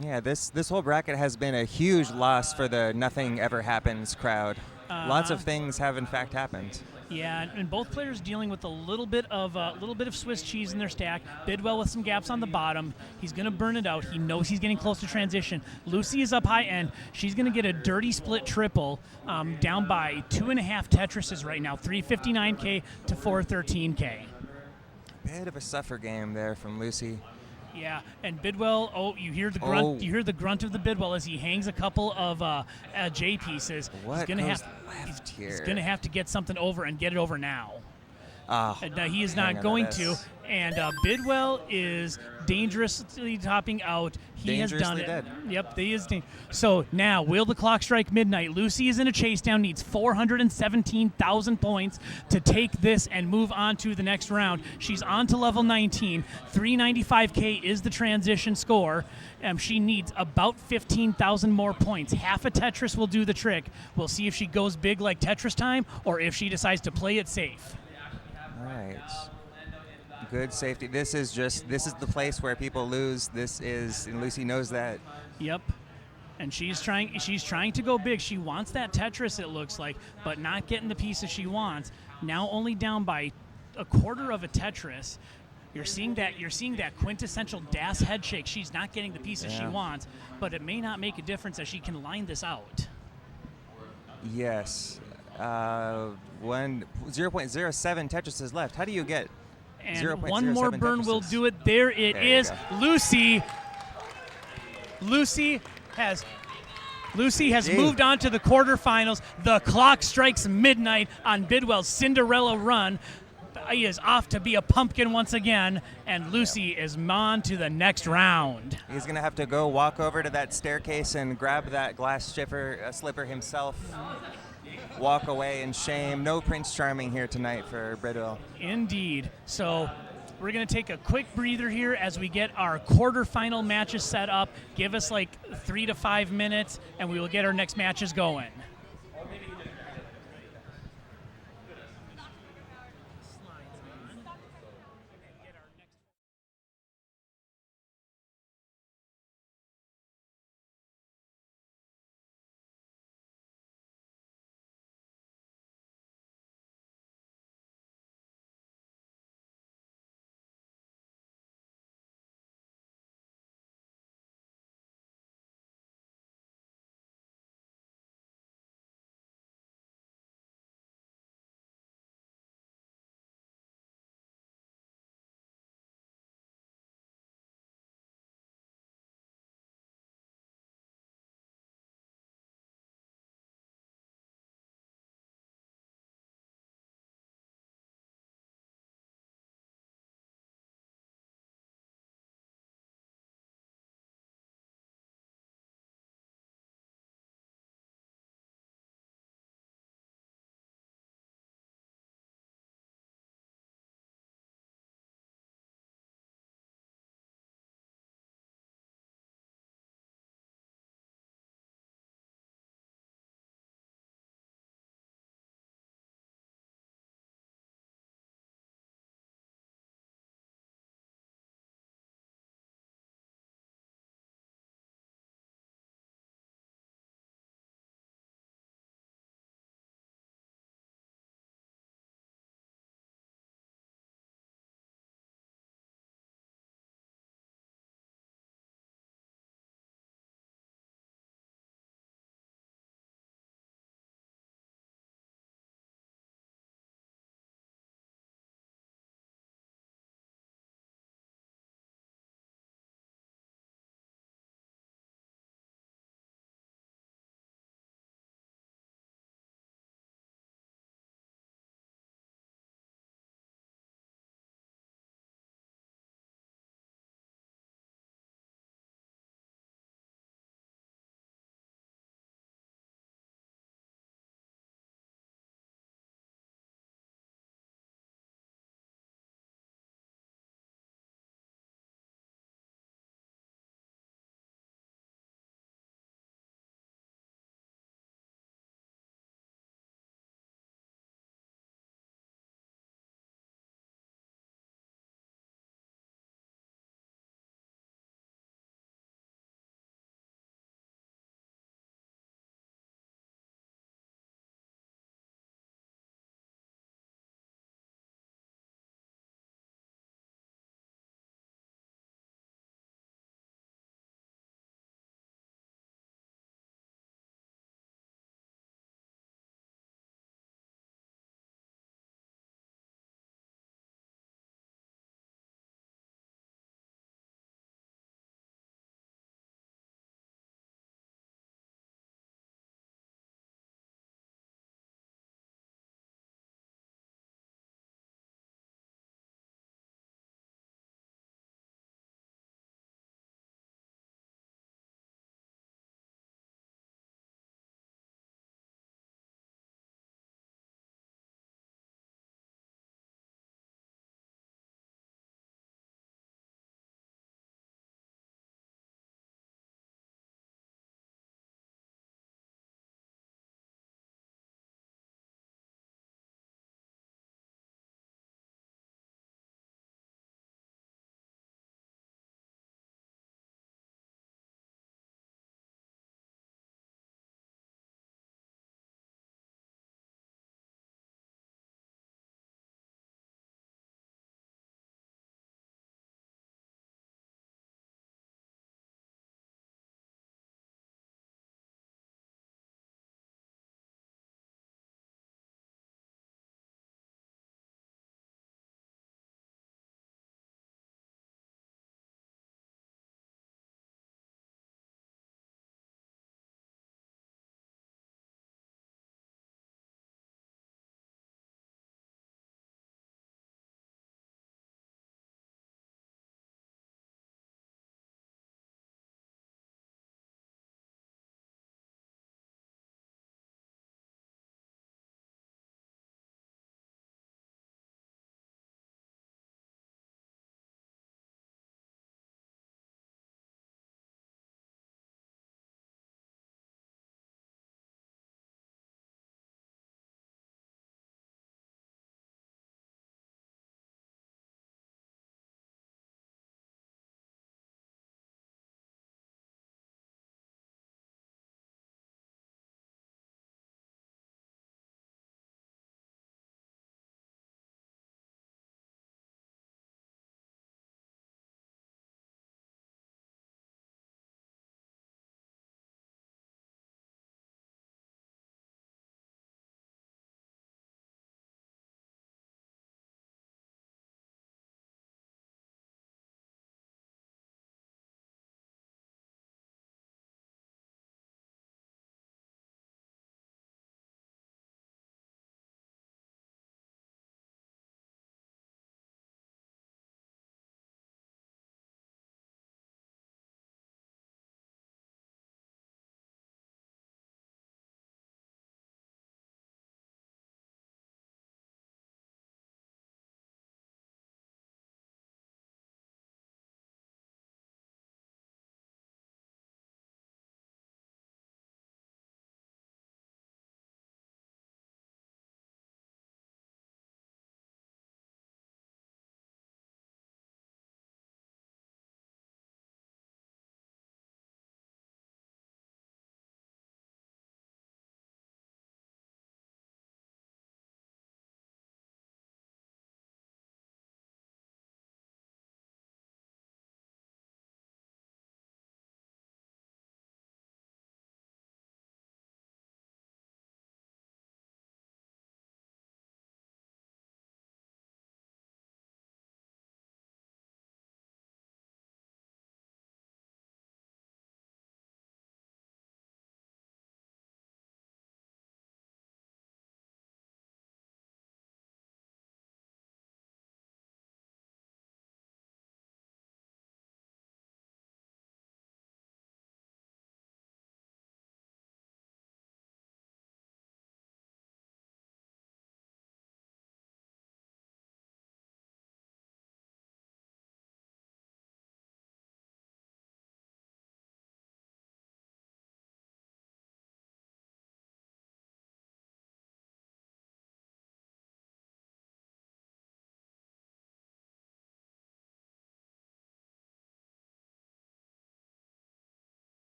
[SPEAKER 11] Yeah, this whole bracket has been a huge loss for the nothing ever happens crowd. Lots of things have in fact happened.
[SPEAKER 1] Yeah, and both players dealing with a little bit of Swiss cheese in their stack. Bidwell with some gaps on the bottom. He's going to burn it out. He knows he's getting close to transition. Lucy is up high end. She's going to get a dirty split triple, down by 2.5 Tetrises right now, 359K to 413K.
[SPEAKER 11] Bit of a suffer game there from Lucy.
[SPEAKER 1] Yeah, and Bidwell. You hear the grunt.
[SPEAKER 11] Oh.
[SPEAKER 1] You hear the grunt of the Bidwell as he hangs a couple of J pieces.
[SPEAKER 11] What
[SPEAKER 1] He's gonna
[SPEAKER 11] goes
[SPEAKER 1] have
[SPEAKER 11] left here?
[SPEAKER 1] He's gonna have to get something over and get it over now. And he is
[SPEAKER 11] hang
[SPEAKER 1] not
[SPEAKER 11] on
[SPEAKER 1] going
[SPEAKER 11] to
[SPEAKER 1] to.
[SPEAKER 11] this.
[SPEAKER 1] And Bidwell is dangerously topping out. He has done it.
[SPEAKER 11] Dangerously dead.
[SPEAKER 1] Yep, he is. So now, will the clock strike midnight? Lucy is in a chase down, needs 417,000 points to take this and move on to the next round. She's on to level 19. 395K is the transition score. She needs about 15,000 more points. Half a Tetris will do the trick. We'll see if she goes big like Tetris time or if she decides to play it safe.
[SPEAKER 11] All right. Good safety. This is the place where people lose. And Lucy knows that.
[SPEAKER 1] Yep. And she's trying to go big. She wants that Tetris, it looks like, but not getting the pieces she wants. Now only down by a quarter of a Tetris. You're seeing that quintessential DAS head shake. She's not getting the pieces she wants, but it may not make a difference as she can line this out.
[SPEAKER 11] Yes. 0.07 Tetris is left. How do you get
[SPEAKER 1] And
[SPEAKER 11] 0.07
[SPEAKER 1] one more burn
[SPEAKER 11] Tetrises?
[SPEAKER 1] will do it. There it
[SPEAKER 11] There you
[SPEAKER 1] is.
[SPEAKER 11] go.
[SPEAKER 1] Lucy has moved on to the quarterfinals. The clock strikes midnight on Bidwell's Cinderella run. He is off to be a pumpkin once again, and Lucy is on to the next round.
[SPEAKER 11] He's going to have to go walk over to that staircase and grab that glass slipper himself. Walk away in shame. No Prince Charming here tonight for Bidwell.
[SPEAKER 1] Indeed. So we're going to take a quick breather here as we get our quarterfinal matches set up. Give us like 3 to 5 minutes, and we will get our next matches going.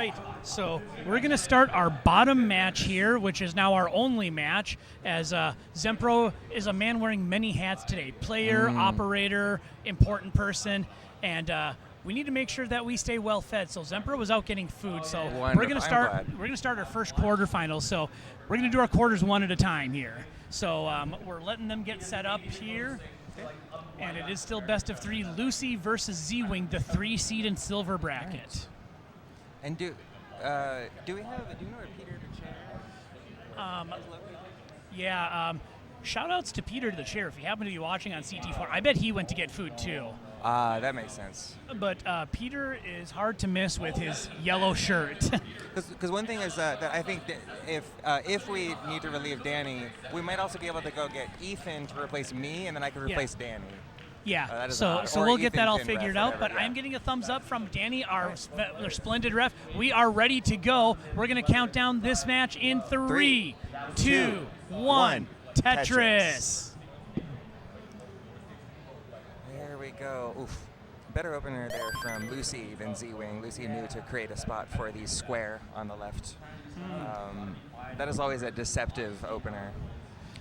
[SPEAKER 1] right, so we're going to start our bottom match here, which is now our only match, as Zempro is a man wearing many hats today. Player, operator, important person, and we need to make sure that we stay well fed. So Zempro was out getting food, so we're going to start our first quarterfinals. So we're going to do our quarters one at a time here. So we're letting them get set up here. And it is still best of 3, Lucy versus Z-Wing, the 3 seed and silver bracket.
[SPEAKER 11] Right. And do we know where Peter the Chair is located?
[SPEAKER 1] Yeah, shout outs to Peter the Chair. If you happen to be watching on CT4, I bet he went to get food too.
[SPEAKER 11] That makes sense.
[SPEAKER 1] But Peter is hard to miss with his yellow shirt.
[SPEAKER 11] Because one thing is that I think that if we need to relieve Danny, we might also be able to go get Ethan to replace me, and then I can replace Danny.
[SPEAKER 1] Yeah, so we'll get that all figured out, but I'm getting a thumbs up from Danny, our splendid ref. We are ready to go. We're going to count down this match in 3, 2, 1, Tetris.
[SPEAKER 11] There we go. Oof. Better opener there from Lucy than Z-Wing. Lucy knew to create a spot for the square on the left. That is always a deceptive opener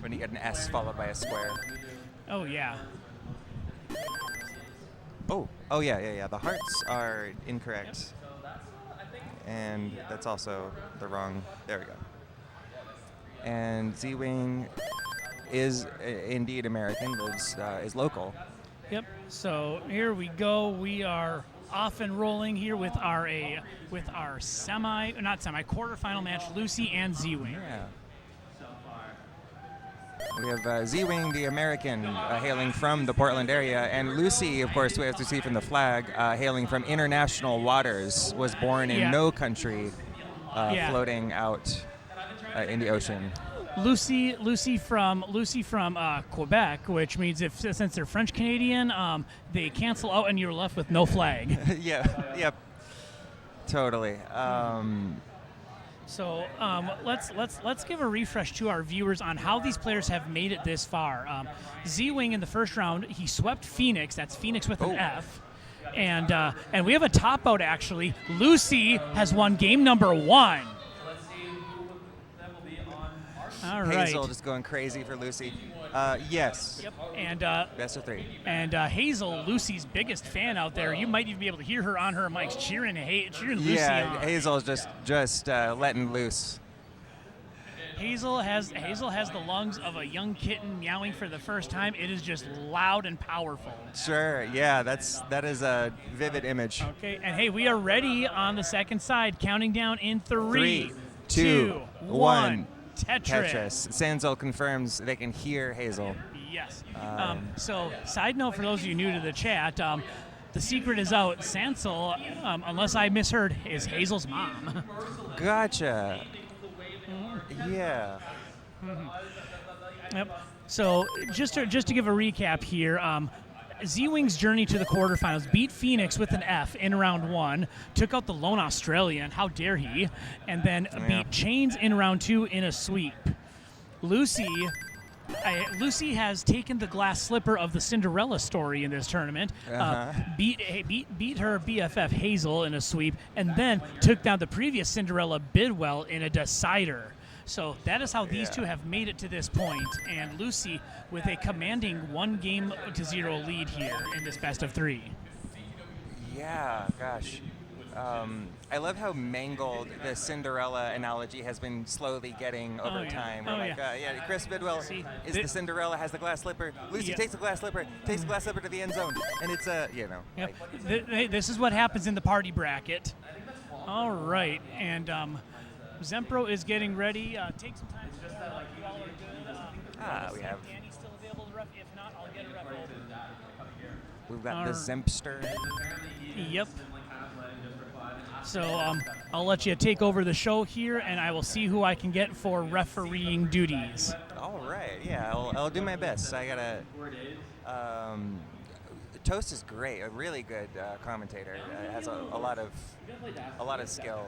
[SPEAKER 11] when you get an S followed by a square.
[SPEAKER 1] Oh, yeah.
[SPEAKER 11] Oh yeah. The hearts are incorrect, and that's also the wrong. There we go. And Z-Wing is indeed American, is local.
[SPEAKER 1] Yep. So here we go. We are off and rolling here with our quarterfinal match, Lucy and Z-Wing.
[SPEAKER 11] Yeah. We have Z-Wing, the American, hailing from the Portland area, and Lucy, of course, we have to see from the flag, hailing from international waters, was born in no country, floating out in the ocean.
[SPEAKER 1] Lucy from Quebec, which means since they're French Canadian, they cancel out and you're left with no flag.
[SPEAKER 11] Yep, totally.
[SPEAKER 1] So let's give a refresh to our viewers on how these players have made it this far. Z-Wing in the first round, he swept Phoenix. That's Phoenix with an F. And we have a top out actually. Lucy has won game number 1.
[SPEAKER 2] Let's see who that will be on our
[SPEAKER 1] All right.
[SPEAKER 11] Hazel just going crazy for Lucy. Yes.
[SPEAKER 1] Yep. And
[SPEAKER 11] best of 3.
[SPEAKER 1] And Hazel, Lucy's biggest fan out there. You might even be able to hear her on her mics cheering Lucy on.
[SPEAKER 11] Hazel's just letting loose.
[SPEAKER 1] Hazel has the lungs of a young kitten meowing for the first time. It is just loud and powerful.
[SPEAKER 11] Sure. Yeah, that is a vivid image.
[SPEAKER 1] Okay. And hey, we are ready on the second side, counting down in 3,
[SPEAKER 11] 2,
[SPEAKER 1] 2, 1. Tetris.
[SPEAKER 11] Sanzel confirms they can hear Hazel.
[SPEAKER 1] Yes. So, side note for those of you new to the chat, the secret is out. Sansel, unless I misheard, is Hazel's mom.
[SPEAKER 11] Gotcha. Yeah.
[SPEAKER 1] Yep. So, just to give a recap here, Z-Wing's journey to the quarterfinals beat Phoenix with an F in round 1, took out the lone Australian, how dare he, and then beat Chains in round 2 in a sweep. Lucy has taken the glass slipper of the Cinderella story in this tournament, beat her BFF Hazel in a sweep, and then took down the previous Cinderella Bidwell in a decider. So that is how these two have made it to this point, and Lucy with a commanding 1-0 lead here in this best of 3.
[SPEAKER 11] Yeah, gosh. I love how mangled the Cinderella analogy has been slowly getting over time. Chris Bidwell is the Cinderella, has the glass slipper. Lucy takes the glass slipper, takes the glass slipper to the end zone, and it's
[SPEAKER 1] this is what happens in the party bracket. All right, and Zempro is getting ready. Take some time. You all are good.
[SPEAKER 11] We have.
[SPEAKER 1] Danny's still available to ref. If not, I'll get a ref over.
[SPEAKER 11] We've got the Zempster.
[SPEAKER 1] Yep. So I'll let you take over the show here, and I will see who I can get for refereeing duties.
[SPEAKER 11] All right. Yeah, I'll do my best. I gotta. Toast is great. A really good commentator. Has a lot of skill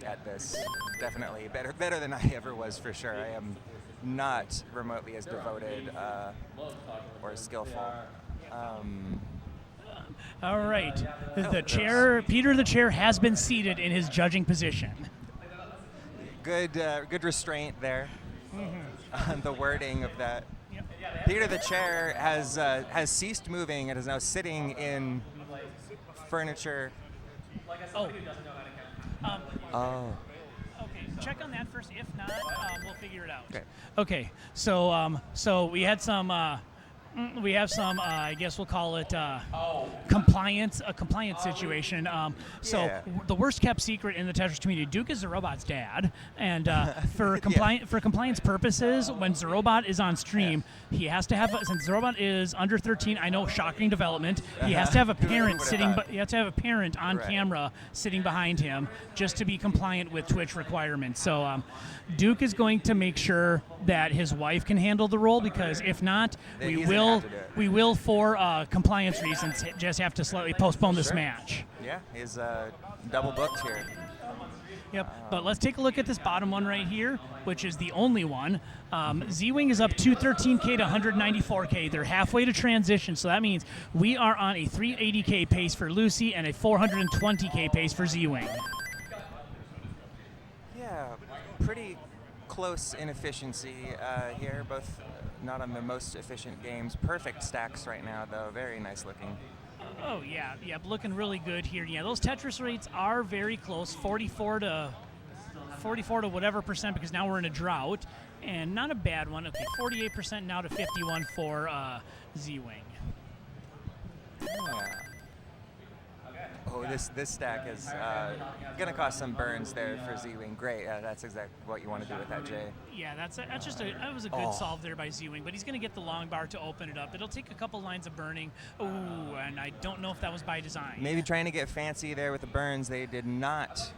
[SPEAKER 11] at this. Definitely better than I ever was for sure. I am not remotely as devoted or skillful.
[SPEAKER 1] All right. The chair, Peter the chair, has been seated in his judging position.
[SPEAKER 11] Good restraint there on the wording of that.
[SPEAKER 1] Yep.
[SPEAKER 11] Peter the chair has ceased moving and is now sitting in furniture.
[SPEAKER 1] Oh.
[SPEAKER 11] Oh.
[SPEAKER 1] Okay, check on that first. If not, we'll figure it out.
[SPEAKER 11] Okay.
[SPEAKER 1] Okay. So we had some. We have some. I guess we'll call it compliance. A compliance situation.
[SPEAKER 11] Yeah.
[SPEAKER 1] The worst kept secret in the Tetris community. Duke is Zerobot's dad, and for compliance purposes, when Zerobot is on stream, he has to have. Since Zerobot is under 13, I know, shocking development. He has to have a parent sitting. He has to have a parent on camera sitting behind him just to be compliant with Twitch requirements. So Duke is going to make sure that his wife can handle the role, because if not, we will for compliance reasons just have to slightly postpone this match.
[SPEAKER 11] Yeah, he's double booked here.
[SPEAKER 1] Yep, but let's take a look at this bottom one right here, which is the only one. Z-Wing is up 213K to 194K. They're halfway to transition, so that means we are on a 380K pace for Lucy and a 420K pace for Z-Wing.
[SPEAKER 11] Yeah, pretty close in efficiency here, both not on the most efficient games. Perfect stacks right now, though. Very nice looking.
[SPEAKER 1] Oh, yeah, looking really good here. Yeah, those Tetris rates are very close, 44 to whatever percent, because now we're in a drought, and not a bad one. Okay, 48% now to 51 for Z-Wing.
[SPEAKER 11] Yeah. Oh, this stack is going to cause some burns there for Z-Wing. Great, that's exactly what you want to do with that J.
[SPEAKER 1] Yeah, that was a good solve there by Z-Wing, but he's going to get the long bar to open it up. It'll take a couple lines of burning. Ooh, and I don't know if that was by design.
[SPEAKER 11] Maybe trying to get fancy there with the burns. They did not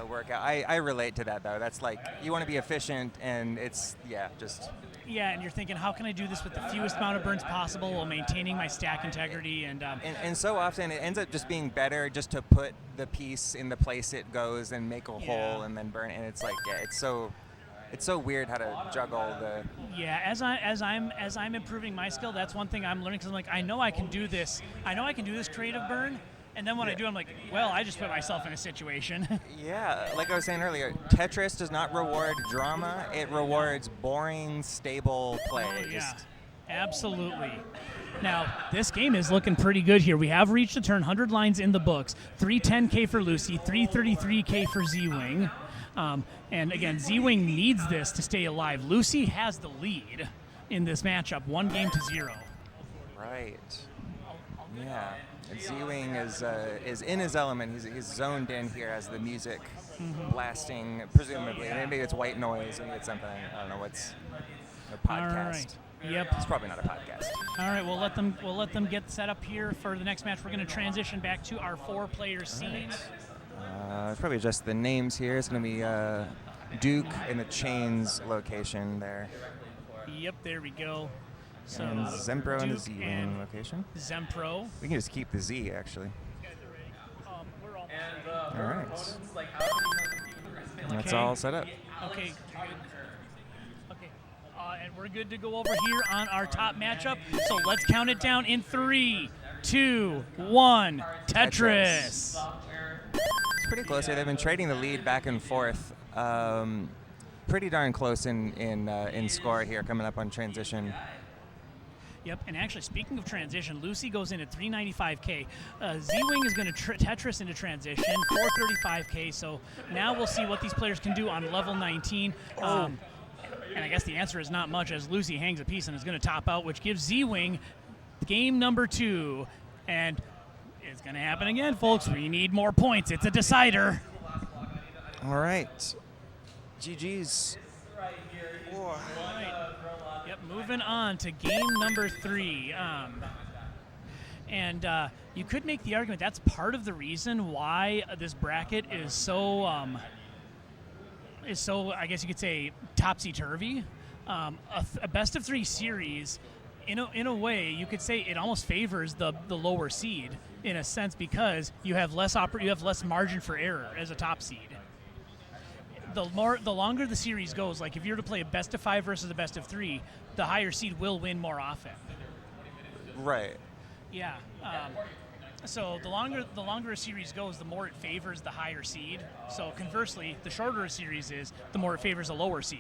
[SPEAKER 11] work out. I relate to that, though. That's like, you want to be efficient, and it's, just...
[SPEAKER 1] Yeah, and you're thinking, how can I do this with the fewest amount of burns possible while maintaining my stack integrity? And
[SPEAKER 11] so often it ends up just being better just to put the piece in the place it goes and make a hole and then burn it. And it's like, it's so weird how to juggle the.
[SPEAKER 1] Yeah, as I'm improving my skill, that's one thing I'm learning, because I'm like, I know I can do this. I know I can do this creative burn. And then when I do, I'm like, well, I just put myself in a situation.
[SPEAKER 11] Yeah, like I was saying earlier, Tetris does not reward drama. It rewards boring, stable play.
[SPEAKER 1] Oh, yeah, absolutely. Now, this game is looking pretty good here. We have reached the turn, 100 lines in the books, 310K for Lucy, 333K for Z-Wing. And again, Z-Wing needs this to stay alive. Lucy has the lead in this matchup, 1-0.
[SPEAKER 11] Right. Yeah. Z-Wing is in his element. He's zoned in here as the music blasting, presumably. Maybe it's white noise, maybe it's something. I don't know what's a podcast.
[SPEAKER 1] All right. Yep.
[SPEAKER 11] It's probably not a podcast.
[SPEAKER 1] All right, we'll let them get set up here for the next match. We're going to transition back to our 4-player scene.
[SPEAKER 11] It's probably just the names here. It's going to be Duke in the Chains location there.
[SPEAKER 1] Yep, there we go. So
[SPEAKER 11] and Zempro in the Z
[SPEAKER 1] and
[SPEAKER 11] location.
[SPEAKER 1] Zempro.
[SPEAKER 11] We can just keep the Z, actually. All right. That's all set up.
[SPEAKER 1] Okay. Okay. And we're good to go over here on our top matchup. So let's count it down in 3, 2, 1. Tetris.
[SPEAKER 11] It's pretty close here. They've been trading the lead back and forth. Pretty darn close in score here, coming up on transition.
[SPEAKER 1] Yep, and actually, speaking of transition, Lucy goes in at 395K. Z-Wing is going to Tetris into transition, 435K. So now we'll see what these players can do on level 19. And I guess the answer is not much, as Lucy hangs a piece and is going to top out, which gives Z-Wing game number 2. And it's going to happen again, folks. We need more points. It's a decider.
[SPEAKER 11] All right. GG's.
[SPEAKER 1] Yep, moving on to game number 3. And you could make the argument that's part of the reason why this bracket is so, I guess you could say, topsy-turvy. A best-of-3 series, in a way, you could say it almost favors the lower seed in a sense, because you have less margin for error as a top seed. The longer the series goes, like if you're to play a best-of-5 versus a best-of-3, the higher seed will win more often.
[SPEAKER 11] Right.
[SPEAKER 1] Yeah. So the longer a series goes, the more it favors the higher seed. So conversely, the shorter a series is, the more it favors a lower seed.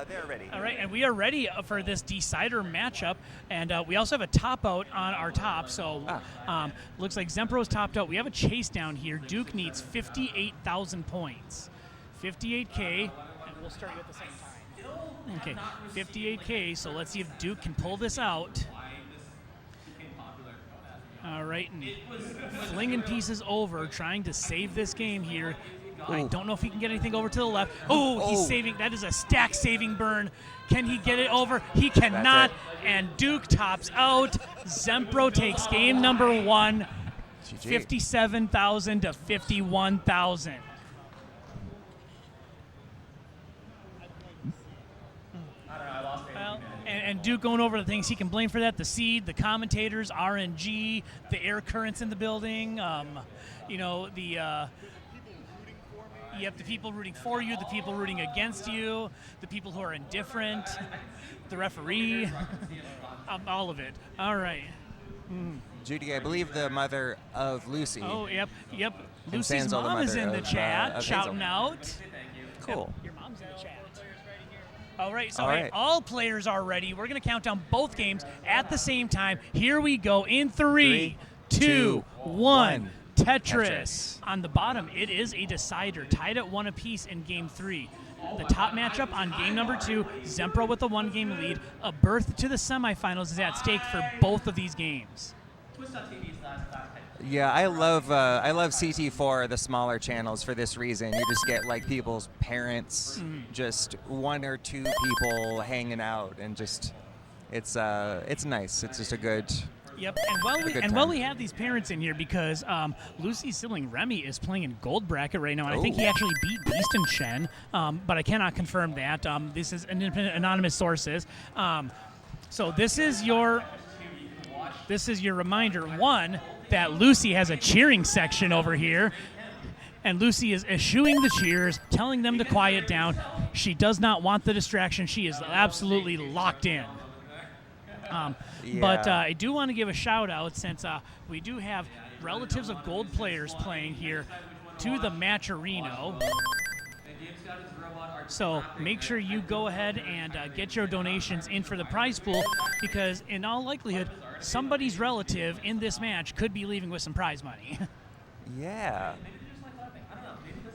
[SPEAKER 11] They're ready.
[SPEAKER 1] All right, and we are ready for this decider matchup, and we also have a top out on our top. So looks like Zempro's topped out. We have a chase down here. Duke needs 58,000 points, 58K, and we'll start you at the same time. Okay, 58K. So let's see if Duke can pull this out. All right, and flinging pieces over, trying to save this game here. I don't know if he can get anything over to the left. Oh, he's saving. That is a stack saving burn. Can he get it over? He cannot. And Duke tops out. Zempro takes game number 1, 57,000 to 51,000. And Duke going over the things he can blame for that: the seed, the commentators, RNG, the air currents in the building. The people rooting for you, the people rooting against you, the people who are indifferent, the referee, all of it. All right.
[SPEAKER 11] Judy, I believe the mother of Lucy.
[SPEAKER 1] Oh, yep. Lucy's mom is in the chat, shouting out.
[SPEAKER 11] Cool.
[SPEAKER 1] Your mom's in the chat. All right, so all players are ready. We're going to count down both games at the same time. Here we go in 3, 2, 1. Tetris. On the bottom, it is a decider, tied at 1 apiece in game 3. The top matchup on game number 2, Zempro with a 1-game lead. A berth to the semifinals is at stake for both of these games.
[SPEAKER 11] Yeah, I love CT4, the smaller channels, for this reason. You just get like people's parents, just 1 or 2 people hanging out, and just it's nice. It's just a good.
[SPEAKER 1] Yep, and while we have these parents in here, because Lucy's sibling Remy is playing in gold bracket right now, and I think he actually beat Beast and Shen, but I cannot confirm that. This is independent anonymous sources. So this is your reminder, one, that Lucy has a cheering section over here, and Lucy is eschewing the cheers, telling them to quiet down. She does not want the distraction. She is absolutely locked in. But I do want to give a shout out, since we do have relatives of gold players playing here, to the Matcherino. So make sure you go ahead and get your donations in for the prize pool, because in all likelihood, somebody's relative in this match could be leaving with some prize money.
[SPEAKER 11] Yeah.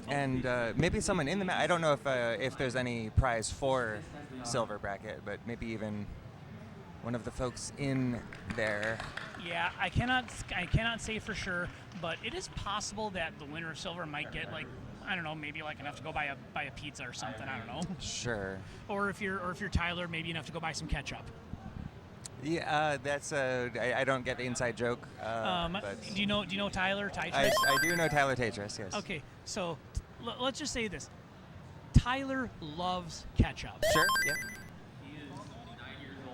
[SPEAKER 11] And maybe someone in the match. I don't know if there's any prize for silver bracket, but maybe even one of the folks in there.
[SPEAKER 1] Yeah, I cannot say for sure, but it is possible that the winner of silver might get, like, I don't know, maybe like enough to go buy a pizza or something. I don't know.
[SPEAKER 11] Sure.
[SPEAKER 1] Or if you're Tyler, maybe enough to go buy some ketchup.
[SPEAKER 11] Yeah, that's I don't get the inside joke.
[SPEAKER 1] But do you know Tyler Tetris?
[SPEAKER 11] I do know Tyler Tetris. Yes.
[SPEAKER 1] Okay, so let's just say this: Tyler loves ketchup.
[SPEAKER 11] Sure. Yeah.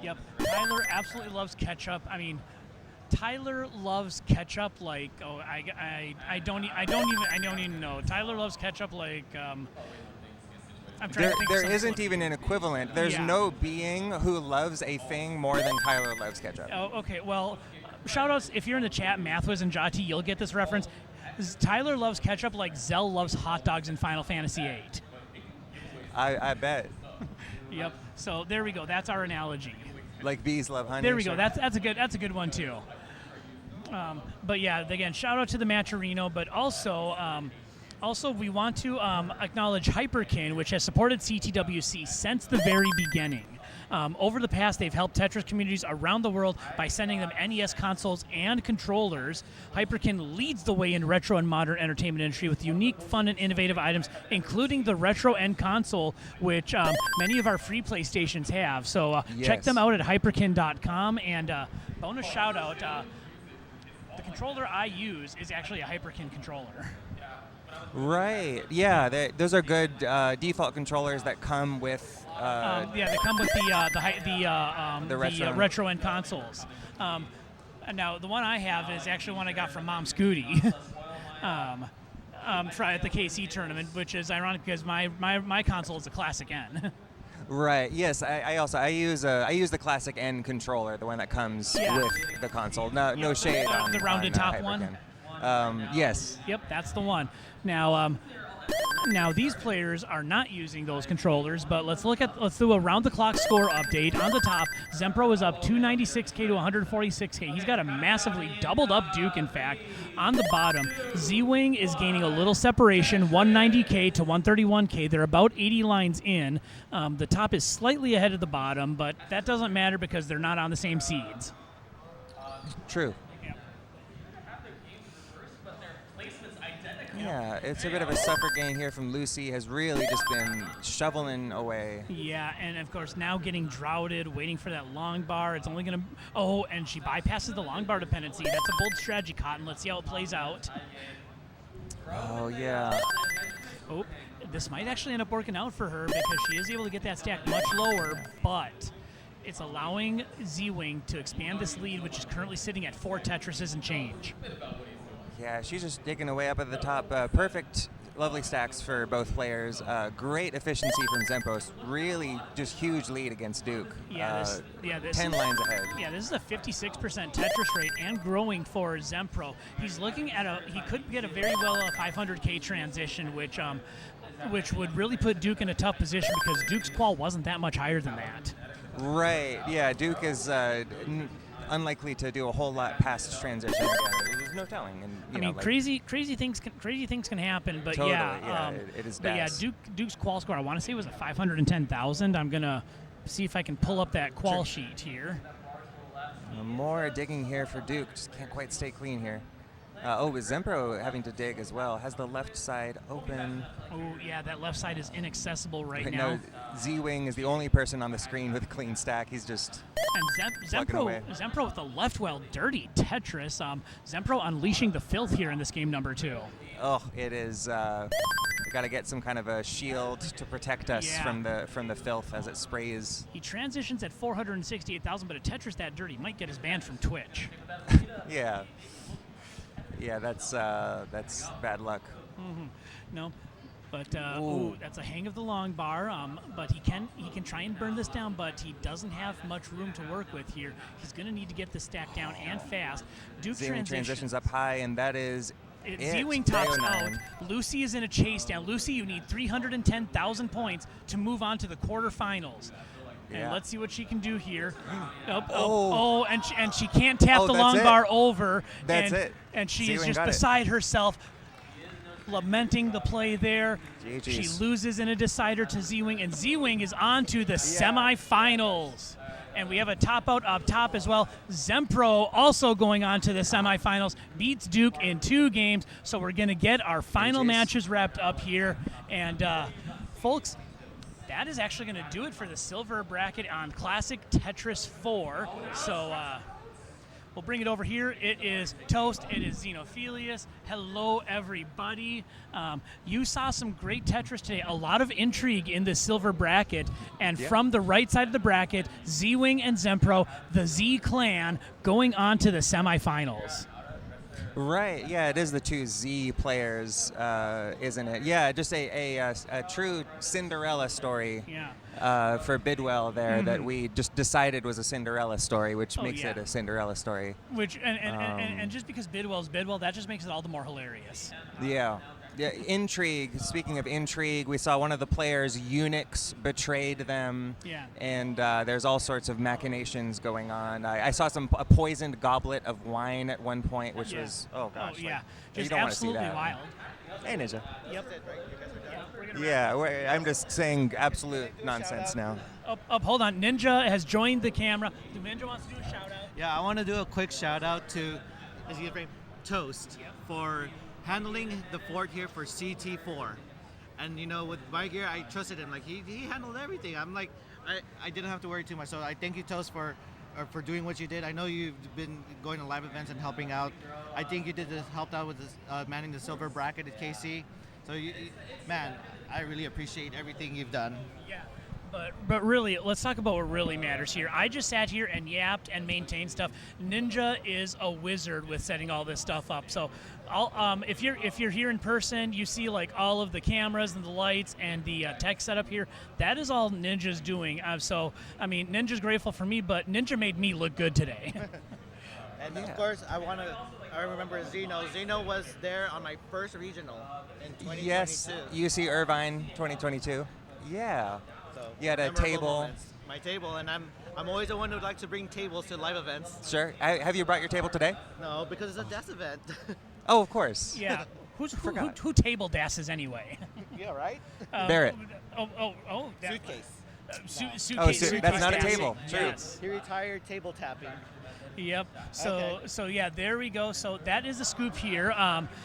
[SPEAKER 1] Yep. Tyler absolutely loves ketchup. I mean, Tyler loves ketchup like I don't even know. Tyler loves ketchup like I'm trying to think.
[SPEAKER 11] There isn't even an equivalent. There's no being who loves a thing more than Tyler loves ketchup.
[SPEAKER 1] Oh, okay. Well, shout outs if you're in the chat, Mathwas and Jati, you'll get this reference. Tyler loves ketchup like Zell loves hot dogs in Final Fantasy VIII.
[SPEAKER 11] I bet.
[SPEAKER 1] Yep. So there we go. That's our analogy.
[SPEAKER 11] Like bees love honey.
[SPEAKER 1] There we go. That's a good one too. But yeah, again, shout out to the Matcherino, but also we want to acknowledge Hyperkin, which has supported CTWC since the very beginning. Over the past, they've helped Tetris communities around the world by sending them NES consoles and controllers. Hyperkin leads the way in retro and modern entertainment industry with unique, fun, and innovative items, including the Retro N console, which many of our free PlayStations have. So check them out at hyperkin.com. And bonus shout out, the controller I use is actually a Hyperkin controller.
[SPEAKER 11] Right. Yeah. Those are good default controllers that come with.
[SPEAKER 1] They come with the Retro N consoles. And now the one I have is actually one I got from Mom Scooty at the KC tournament, which is ironic because my console is a Classic N.
[SPEAKER 11] Right. Yes. I use the classic N controller, the one that comes with the console. No shade on
[SPEAKER 1] the rounded top
[SPEAKER 11] Hyperkin.
[SPEAKER 1] one.
[SPEAKER 11] Yes.
[SPEAKER 1] Yep, that's the one. Now these players are not using those controllers, but let's do a round the clock score update. On the top, Zempro is up 296K to 146K. He's got a massively doubled up Duke, in fact. On the bottom, Z-Wing is gaining a little separation, 190K to 131K. They're about 80 lines in. The top is slightly ahead of the bottom, but that doesn't matter because they're not on the same seeds.
[SPEAKER 11] True. Yeah, it's a bit of a suffer game here from Lucy. Has really just been shoveling away.
[SPEAKER 1] Yeah, and of course now getting droughted, waiting for that long bar. It's only going to... Oh, and she bypasses the long bar dependency. That's a bold strategy, Cotton. Let's see how it plays out.
[SPEAKER 11] Oh, yeah.
[SPEAKER 1] Oh, this might actually end up working out for her because she is able to get that stack much lower, but it's allowing Z-Wing to expand this lead, which is currently sitting at 4 Tetrises and change.
[SPEAKER 11] Yeah, she's just digging away up at the top. Perfect, lovely stacks for both players. Great efficiency from Zempos. Really just huge lead against Duke. 10 lines ahead.
[SPEAKER 1] Yeah, this is a 56% Tetris rate and growing for Zempro. He's looking at he could get a very well 500K transition, which would really put Duke in a tough position because Duke's qual wasn't that much higher than that.
[SPEAKER 11] Right, yeah, Duke is unlikely to do a whole lot past transition again. There's no telling. And
[SPEAKER 1] crazy things can happen, but
[SPEAKER 11] totally, it is.
[SPEAKER 1] But Duke's qual score, I want to say was a 510,000. I'm gonna see if I can pull up that qual sheet here.
[SPEAKER 11] More digging here for Duke. Just can't quite stay clean here. With Zempro having to dig as well. Has the left side open.
[SPEAKER 1] Oh, yeah, that left side is inaccessible right now.
[SPEAKER 11] No, Z-Wing is the only person on the screen with a clean stack. He's just
[SPEAKER 1] Zempro with the left well dirty Tetris. Zempro unleashing the filth here in this game number 2.
[SPEAKER 11] Oh, it is. We got to get some kind of a shield to protect us from the filth as it sprays.
[SPEAKER 1] He transitions at 468,000, but a Tetris that dirty might get his banned from Twitch.
[SPEAKER 11] Yeah. Yeah, that's bad luck.
[SPEAKER 1] Mm-hmm. No, but that's a hang of the long bar. But he can try and burn this down, but he doesn't have much room to work with here. He's going to need to get the stack down and fast. Duke
[SPEAKER 11] transitions up high, and that is it.
[SPEAKER 1] Z-Wing tops out. Lucy is in a chase down. Lucy, you need 310,000 points to move on to the quarterfinals. And let's see what she can do here. And she can't tap the long bar over.
[SPEAKER 11] That's it.
[SPEAKER 1] And she is just beside herself, lamenting the play there.
[SPEAKER 11] GG's.
[SPEAKER 1] She loses in a decider to Z-Wing, and Z-Wing is on to the semifinals. And we have a top out up top as well. Zempro also going on to the semifinals, beats Duke in 2 games. So we're going to get our final matches wrapped up here. And folks, that is actually going to do it for the silver bracket on Classic Tetris 4. So we'll bring it over here. It is Toast. It is Xenophilius. Hello, everybody. You saw some great Tetris today. A lot of intrigue in the silver bracket. And from the right side of the bracket, Z-Wing and Zempro, the Z clan, going on to the semifinals.
[SPEAKER 11] Right, yeah, it is the 2 Z players, isn't it? Yeah, just a true Cinderella story for Bidwell there that we just decided was a Cinderella story, which makes it a Cinderella story.
[SPEAKER 1] And just because Bidwell's Bidwell, that just makes it all the more hilarious.
[SPEAKER 11] Yeah. Yeah, intrigue. Speaking of intrigue, we saw one of the players' eunuchs betrayed them.
[SPEAKER 1] Yeah.
[SPEAKER 11] And there's all sorts of machinations going on. I saw a poisoned goblet of wine at one point, which was, oh gosh.
[SPEAKER 1] Oh, yeah.
[SPEAKER 11] You
[SPEAKER 1] Just
[SPEAKER 11] don't want to see
[SPEAKER 1] absolutely
[SPEAKER 11] that.
[SPEAKER 1] wild.
[SPEAKER 11] Hey, Ninja.
[SPEAKER 1] Yep.
[SPEAKER 11] Yeah, I'm just saying absolute nonsense now.
[SPEAKER 1] Hold on. Ninja has joined the camera. Ninja wants to do a shout out.
[SPEAKER 12] Yeah, I want to do a quick shout out to Toast for handling the fort here for CT4. And with my gear, I trusted him. Like he handled everything. I'm like, I didn't have to worry too much. So I thank you, Toast, for doing what you did. I know you've been going to live events and helping out. I think you helped out with manning the silver bracket at KC. So man, I really appreciate everything you've done.
[SPEAKER 1] Yeah. But really, let's talk about what really matters here. I just sat here and yapped and maintained stuff. Ninja is a wizard with setting all this stuff up. So if you're here in person, you see like all of the cameras and the lights and the tech setup here. That is all Ninja's doing. So I mean, Ninja's grateful for me, but Ninja made me look good today.
[SPEAKER 12] And of course, I remember Zeno. Zeno was there on my first regional in 2022.
[SPEAKER 11] Yes, UC Irvine 2022. Yeah.
[SPEAKER 12] So
[SPEAKER 11] You had a
[SPEAKER 12] memorable
[SPEAKER 11] table.
[SPEAKER 12] moments. My table, and I'm always the one who likes to bring tables to live events.
[SPEAKER 11] Sure. Have you brought your table today?
[SPEAKER 12] No, because it's a desk event.
[SPEAKER 11] Oh, of course.
[SPEAKER 1] Yeah. Who table dasses anyway?
[SPEAKER 12] Yeah, right?
[SPEAKER 11] Barrett.
[SPEAKER 1] That-
[SPEAKER 12] Suitcase.
[SPEAKER 1] Suitcase.
[SPEAKER 11] That's not a
[SPEAKER 1] dancing.
[SPEAKER 11] table. True.
[SPEAKER 1] Yes.
[SPEAKER 12] He retired table tapping.
[SPEAKER 1] Yep.
[SPEAKER 12] Okay.
[SPEAKER 1] So yeah, there we go. So that is the scoop here.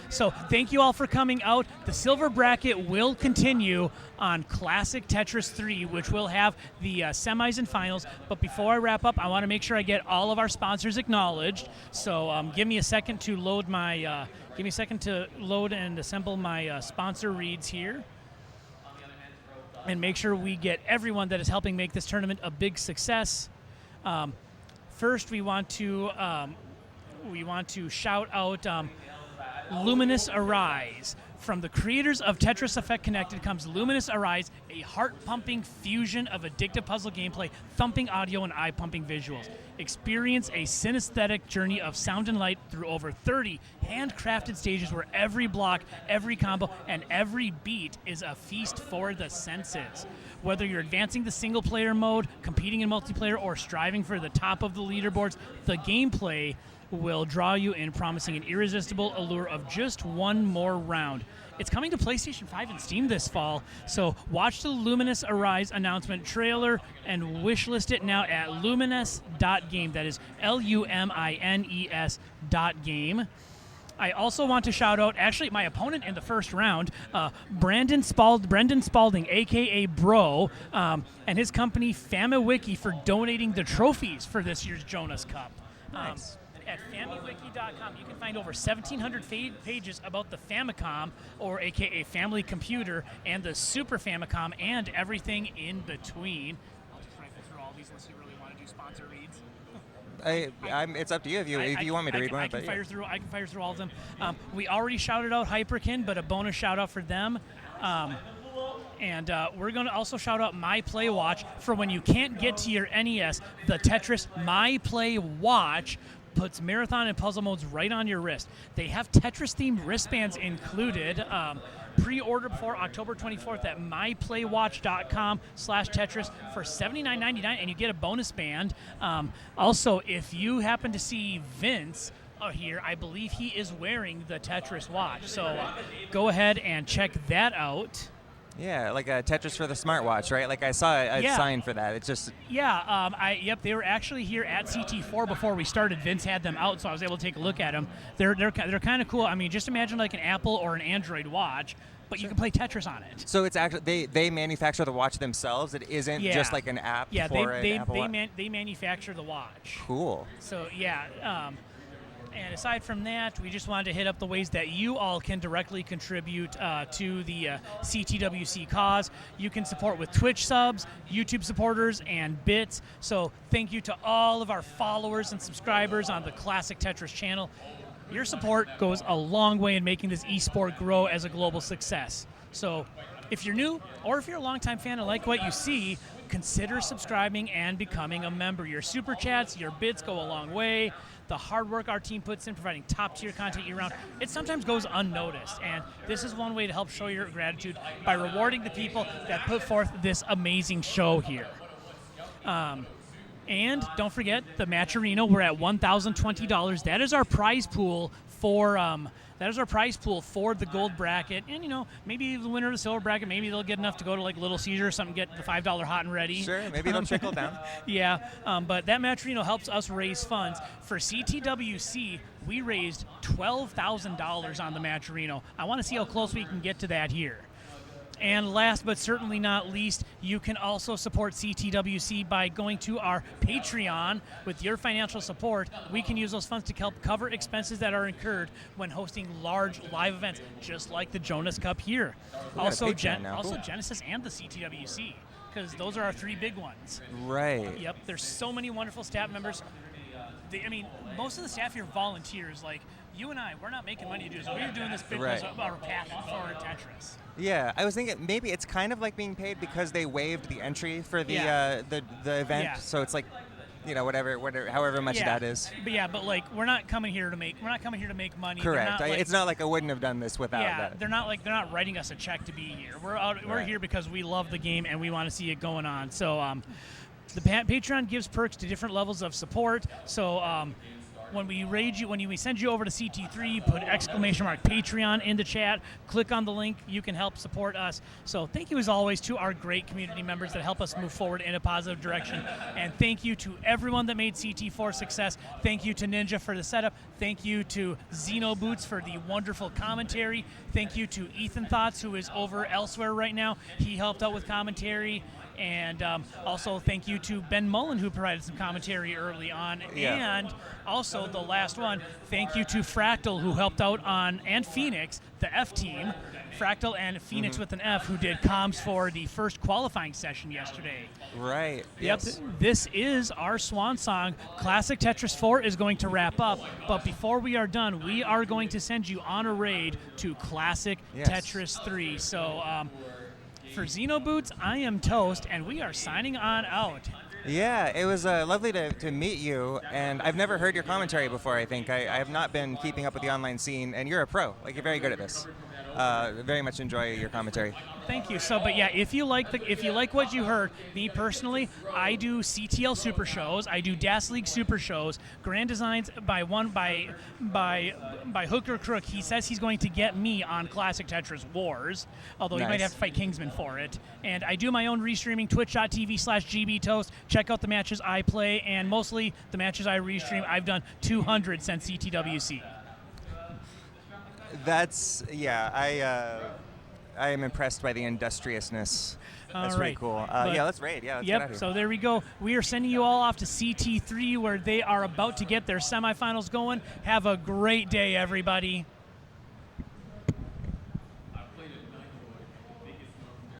[SPEAKER 1] So thank you all for coming out. The silver bracket will continue on Classic Tetris 3, which will have the semis and finals. But before I wrap up, I want to make sure I get all of our sponsors acknowledged. So give me a second to load my. Give me a second to load and assemble my sponsor reads here. And make sure we get everyone that is helping make this tournament a big success. First, we want to shout out Luminous Arise. From the creators of Tetris Effect Connected comes Luminous Arise, a heart-pumping fusion of addictive puzzle gameplay, thumping audio, and eye-pumping visuals. Experience a synesthetic journey of sound and light through over 30 handcrafted stages where every block, every combo, and every beat is a feast for the senses. Whether you're advancing the single-player mode, competing in multiplayer, or striving for the top of the leaderboards, the gameplay will draw you in, promising an irresistible allure of just one more round. It's coming to PlayStation 5 and Steam this fall, so watch the Luminous Arise announcement trailer and wishlist it now at luminous.game. That is LUMINES.game. I also want to shout out, actually, my opponent in the first round, Brendan Spalding, a.k.a. Bro, and his company, FamiWiki, for donating the trophies for this year's Jonas Cup.
[SPEAKER 11] Nice.
[SPEAKER 1] At FamiWiki.com, you can find over 1,700 pages about the Famicom, or a.k.a. Family Computer, and the Super Famicom, and everything in between. I'll just rifle through all these unless you really want to do sponsor reads.
[SPEAKER 11] It's up to you if you want me to read one.
[SPEAKER 1] I can fire through all of them. We already shouted out Hyperkin, but a bonus shout out for them. And we're going to also shout out My Play Watch for when you can't get to your NES. The Tetris My Play Watch puts marathon and puzzle modes right on your wrist. They have Tetris-themed wristbands included. Pre-order before October 24th at myplaywatch.com/Tetris for $79.99, and you get a bonus band. Also, if you happen to see Vince here, I believe he is wearing the Tetris watch. So go ahead and check that out.
[SPEAKER 11] Yeah, like a Tetris for the smartwatch, right? Like I saw a sign for that. It's just
[SPEAKER 1] they were actually here at CT4 before we started. Vince had them out, so I was able to take a look at them. They're kind of cool. I mean, just imagine like an Apple or an Android watch, but you can play Tetris on it.
[SPEAKER 11] So it's actually they manufacture the watch themselves. It isn't just like an app for an Apple Watch.
[SPEAKER 1] They manufacture the watch.
[SPEAKER 11] Cool.
[SPEAKER 1] So and aside from that, we just wanted to hit up the ways that you all can directly contribute to the CTWC cause. You can support with Twitch subs, YouTube supporters, and bits. So thank you to all of our followers and subscribers on the Classic Tetris channel. Your support goes a long way in making this esport grow as a global success. So if you're new or if you're a longtime fan and like what you see, consider subscribing and becoming a member. Your super chats, your bits go a long way. The hard work our team puts in providing top-tier content year-round, it sometimes goes unnoticed. And this is one way to help show your gratitude by rewarding the people that put forth this amazing show here. And don't forget, the Match Arena, we're at $1,020. That is our prize pool for the gold bracket. And, maybe the winner of the silver bracket, maybe they'll get enough to go to, like, Little Caesar or something, get the $5 hot and ready.
[SPEAKER 11] Sure, maybe they'll trickle down.
[SPEAKER 1] Yeah, but that Matcherino helps us raise funds. For CTWC, we raised $12,000 on the Matcherino. I want to see how close we can get to that here. And last but certainly not least, you can also support CTWC by going to our Patreon. With your financial support, we can use those funds to help cover expenses that are incurred when hosting large live events, just like the Jonas Cup here. Also, Genesis and the CTWC, because those are our three big ones.
[SPEAKER 11] Right.
[SPEAKER 1] Yep, there's so many wonderful staff members. Most of the staff here volunteers. Like, you and I, we're not making money to do this. We're doing this because
[SPEAKER 11] Right.
[SPEAKER 1] of our passion for Tetris.
[SPEAKER 11] Yeah, I was thinking maybe it's kind of like being paid because they waived the entry for the
[SPEAKER 1] Yeah.
[SPEAKER 11] the event,
[SPEAKER 1] Yeah.
[SPEAKER 11] so it's like, whatever, however much
[SPEAKER 1] Yeah.
[SPEAKER 11] that is.
[SPEAKER 1] But like we're not coming here to make money. They're
[SPEAKER 11] Correct.
[SPEAKER 1] not, like,
[SPEAKER 11] It's not like I wouldn't have done this without
[SPEAKER 1] yeah,
[SPEAKER 11] that.
[SPEAKER 1] they're not writing us a check to be here. We're
[SPEAKER 11] Right.
[SPEAKER 1] here because we love the game and we want to see it going on. So the Patreon gives perks to different levels of support. So when we send you over to CT3, put !Patreon into chat, click on the link, you can help support us. So thank you as always to our great community members that help us move forward in a positive direction. And thank you to everyone that made CT4 success. Thank you to Ninja for the setup. Thank you to Xeno Boots for the wonderful commentary. Thank you to Ethan Thoughts, who is over elsewhere right now. He helped out with commentary. And also thank you to Ben Mullen, who provided some commentary early on.
[SPEAKER 11] Yeah.
[SPEAKER 1] And also the last one, thank you to Fractal, who helped out on, and Phoenix, the F team. Fractal and Phoenix with an F, who did comms for the first qualifying session yesterday.
[SPEAKER 11] Right.
[SPEAKER 1] Yep.
[SPEAKER 11] Yes.
[SPEAKER 1] This is our swan song. Classic Tetris 4 is going to wrap up, but before we are done, we are going to send you on a raid to Classic
[SPEAKER 11] Yes.
[SPEAKER 1] Tetris 3. So for Xeno Boots, I am Toast, and we are signing on out.
[SPEAKER 11] Yeah, it was lovely to meet you, and I've never heard your commentary before, I think. I have not been keeping up with the online scene, and you're a pro. Like, you're very good at this. Very much enjoy your commentary.
[SPEAKER 1] Thank you. So, but yeah, if you like what you heard, me personally, I do CTL Super Shows, I do DAS League Super Shows, Grand Designs by hook or crook. He says he's going to get me on Classic Tetris Wars, although he might
[SPEAKER 11] Nice.
[SPEAKER 1] have to fight Kingsman for it. And I do my own restreaming, twitch.tv/GBToast. Check out the matches I play, and mostly the matches I restream. I've done 200 since CTWC.
[SPEAKER 11] That's, yeah, I am impressed by the industriousness. That's
[SPEAKER 1] All
[SPEAKER 11] pretty
[SPEAKER 1] right.
[SPEAKER 11] cool.
[SPEAKER 1] But-
[SPEAKER 11] Yeah, let's raid. Yeah, let's get out of
[SPEAKER 1] Yep,
[SPEAKER 11] here.
[SPEAKER 1] so there we go. We are sending you all off to CT3, where they are about to get their semifinals going. Have a great day, everybody.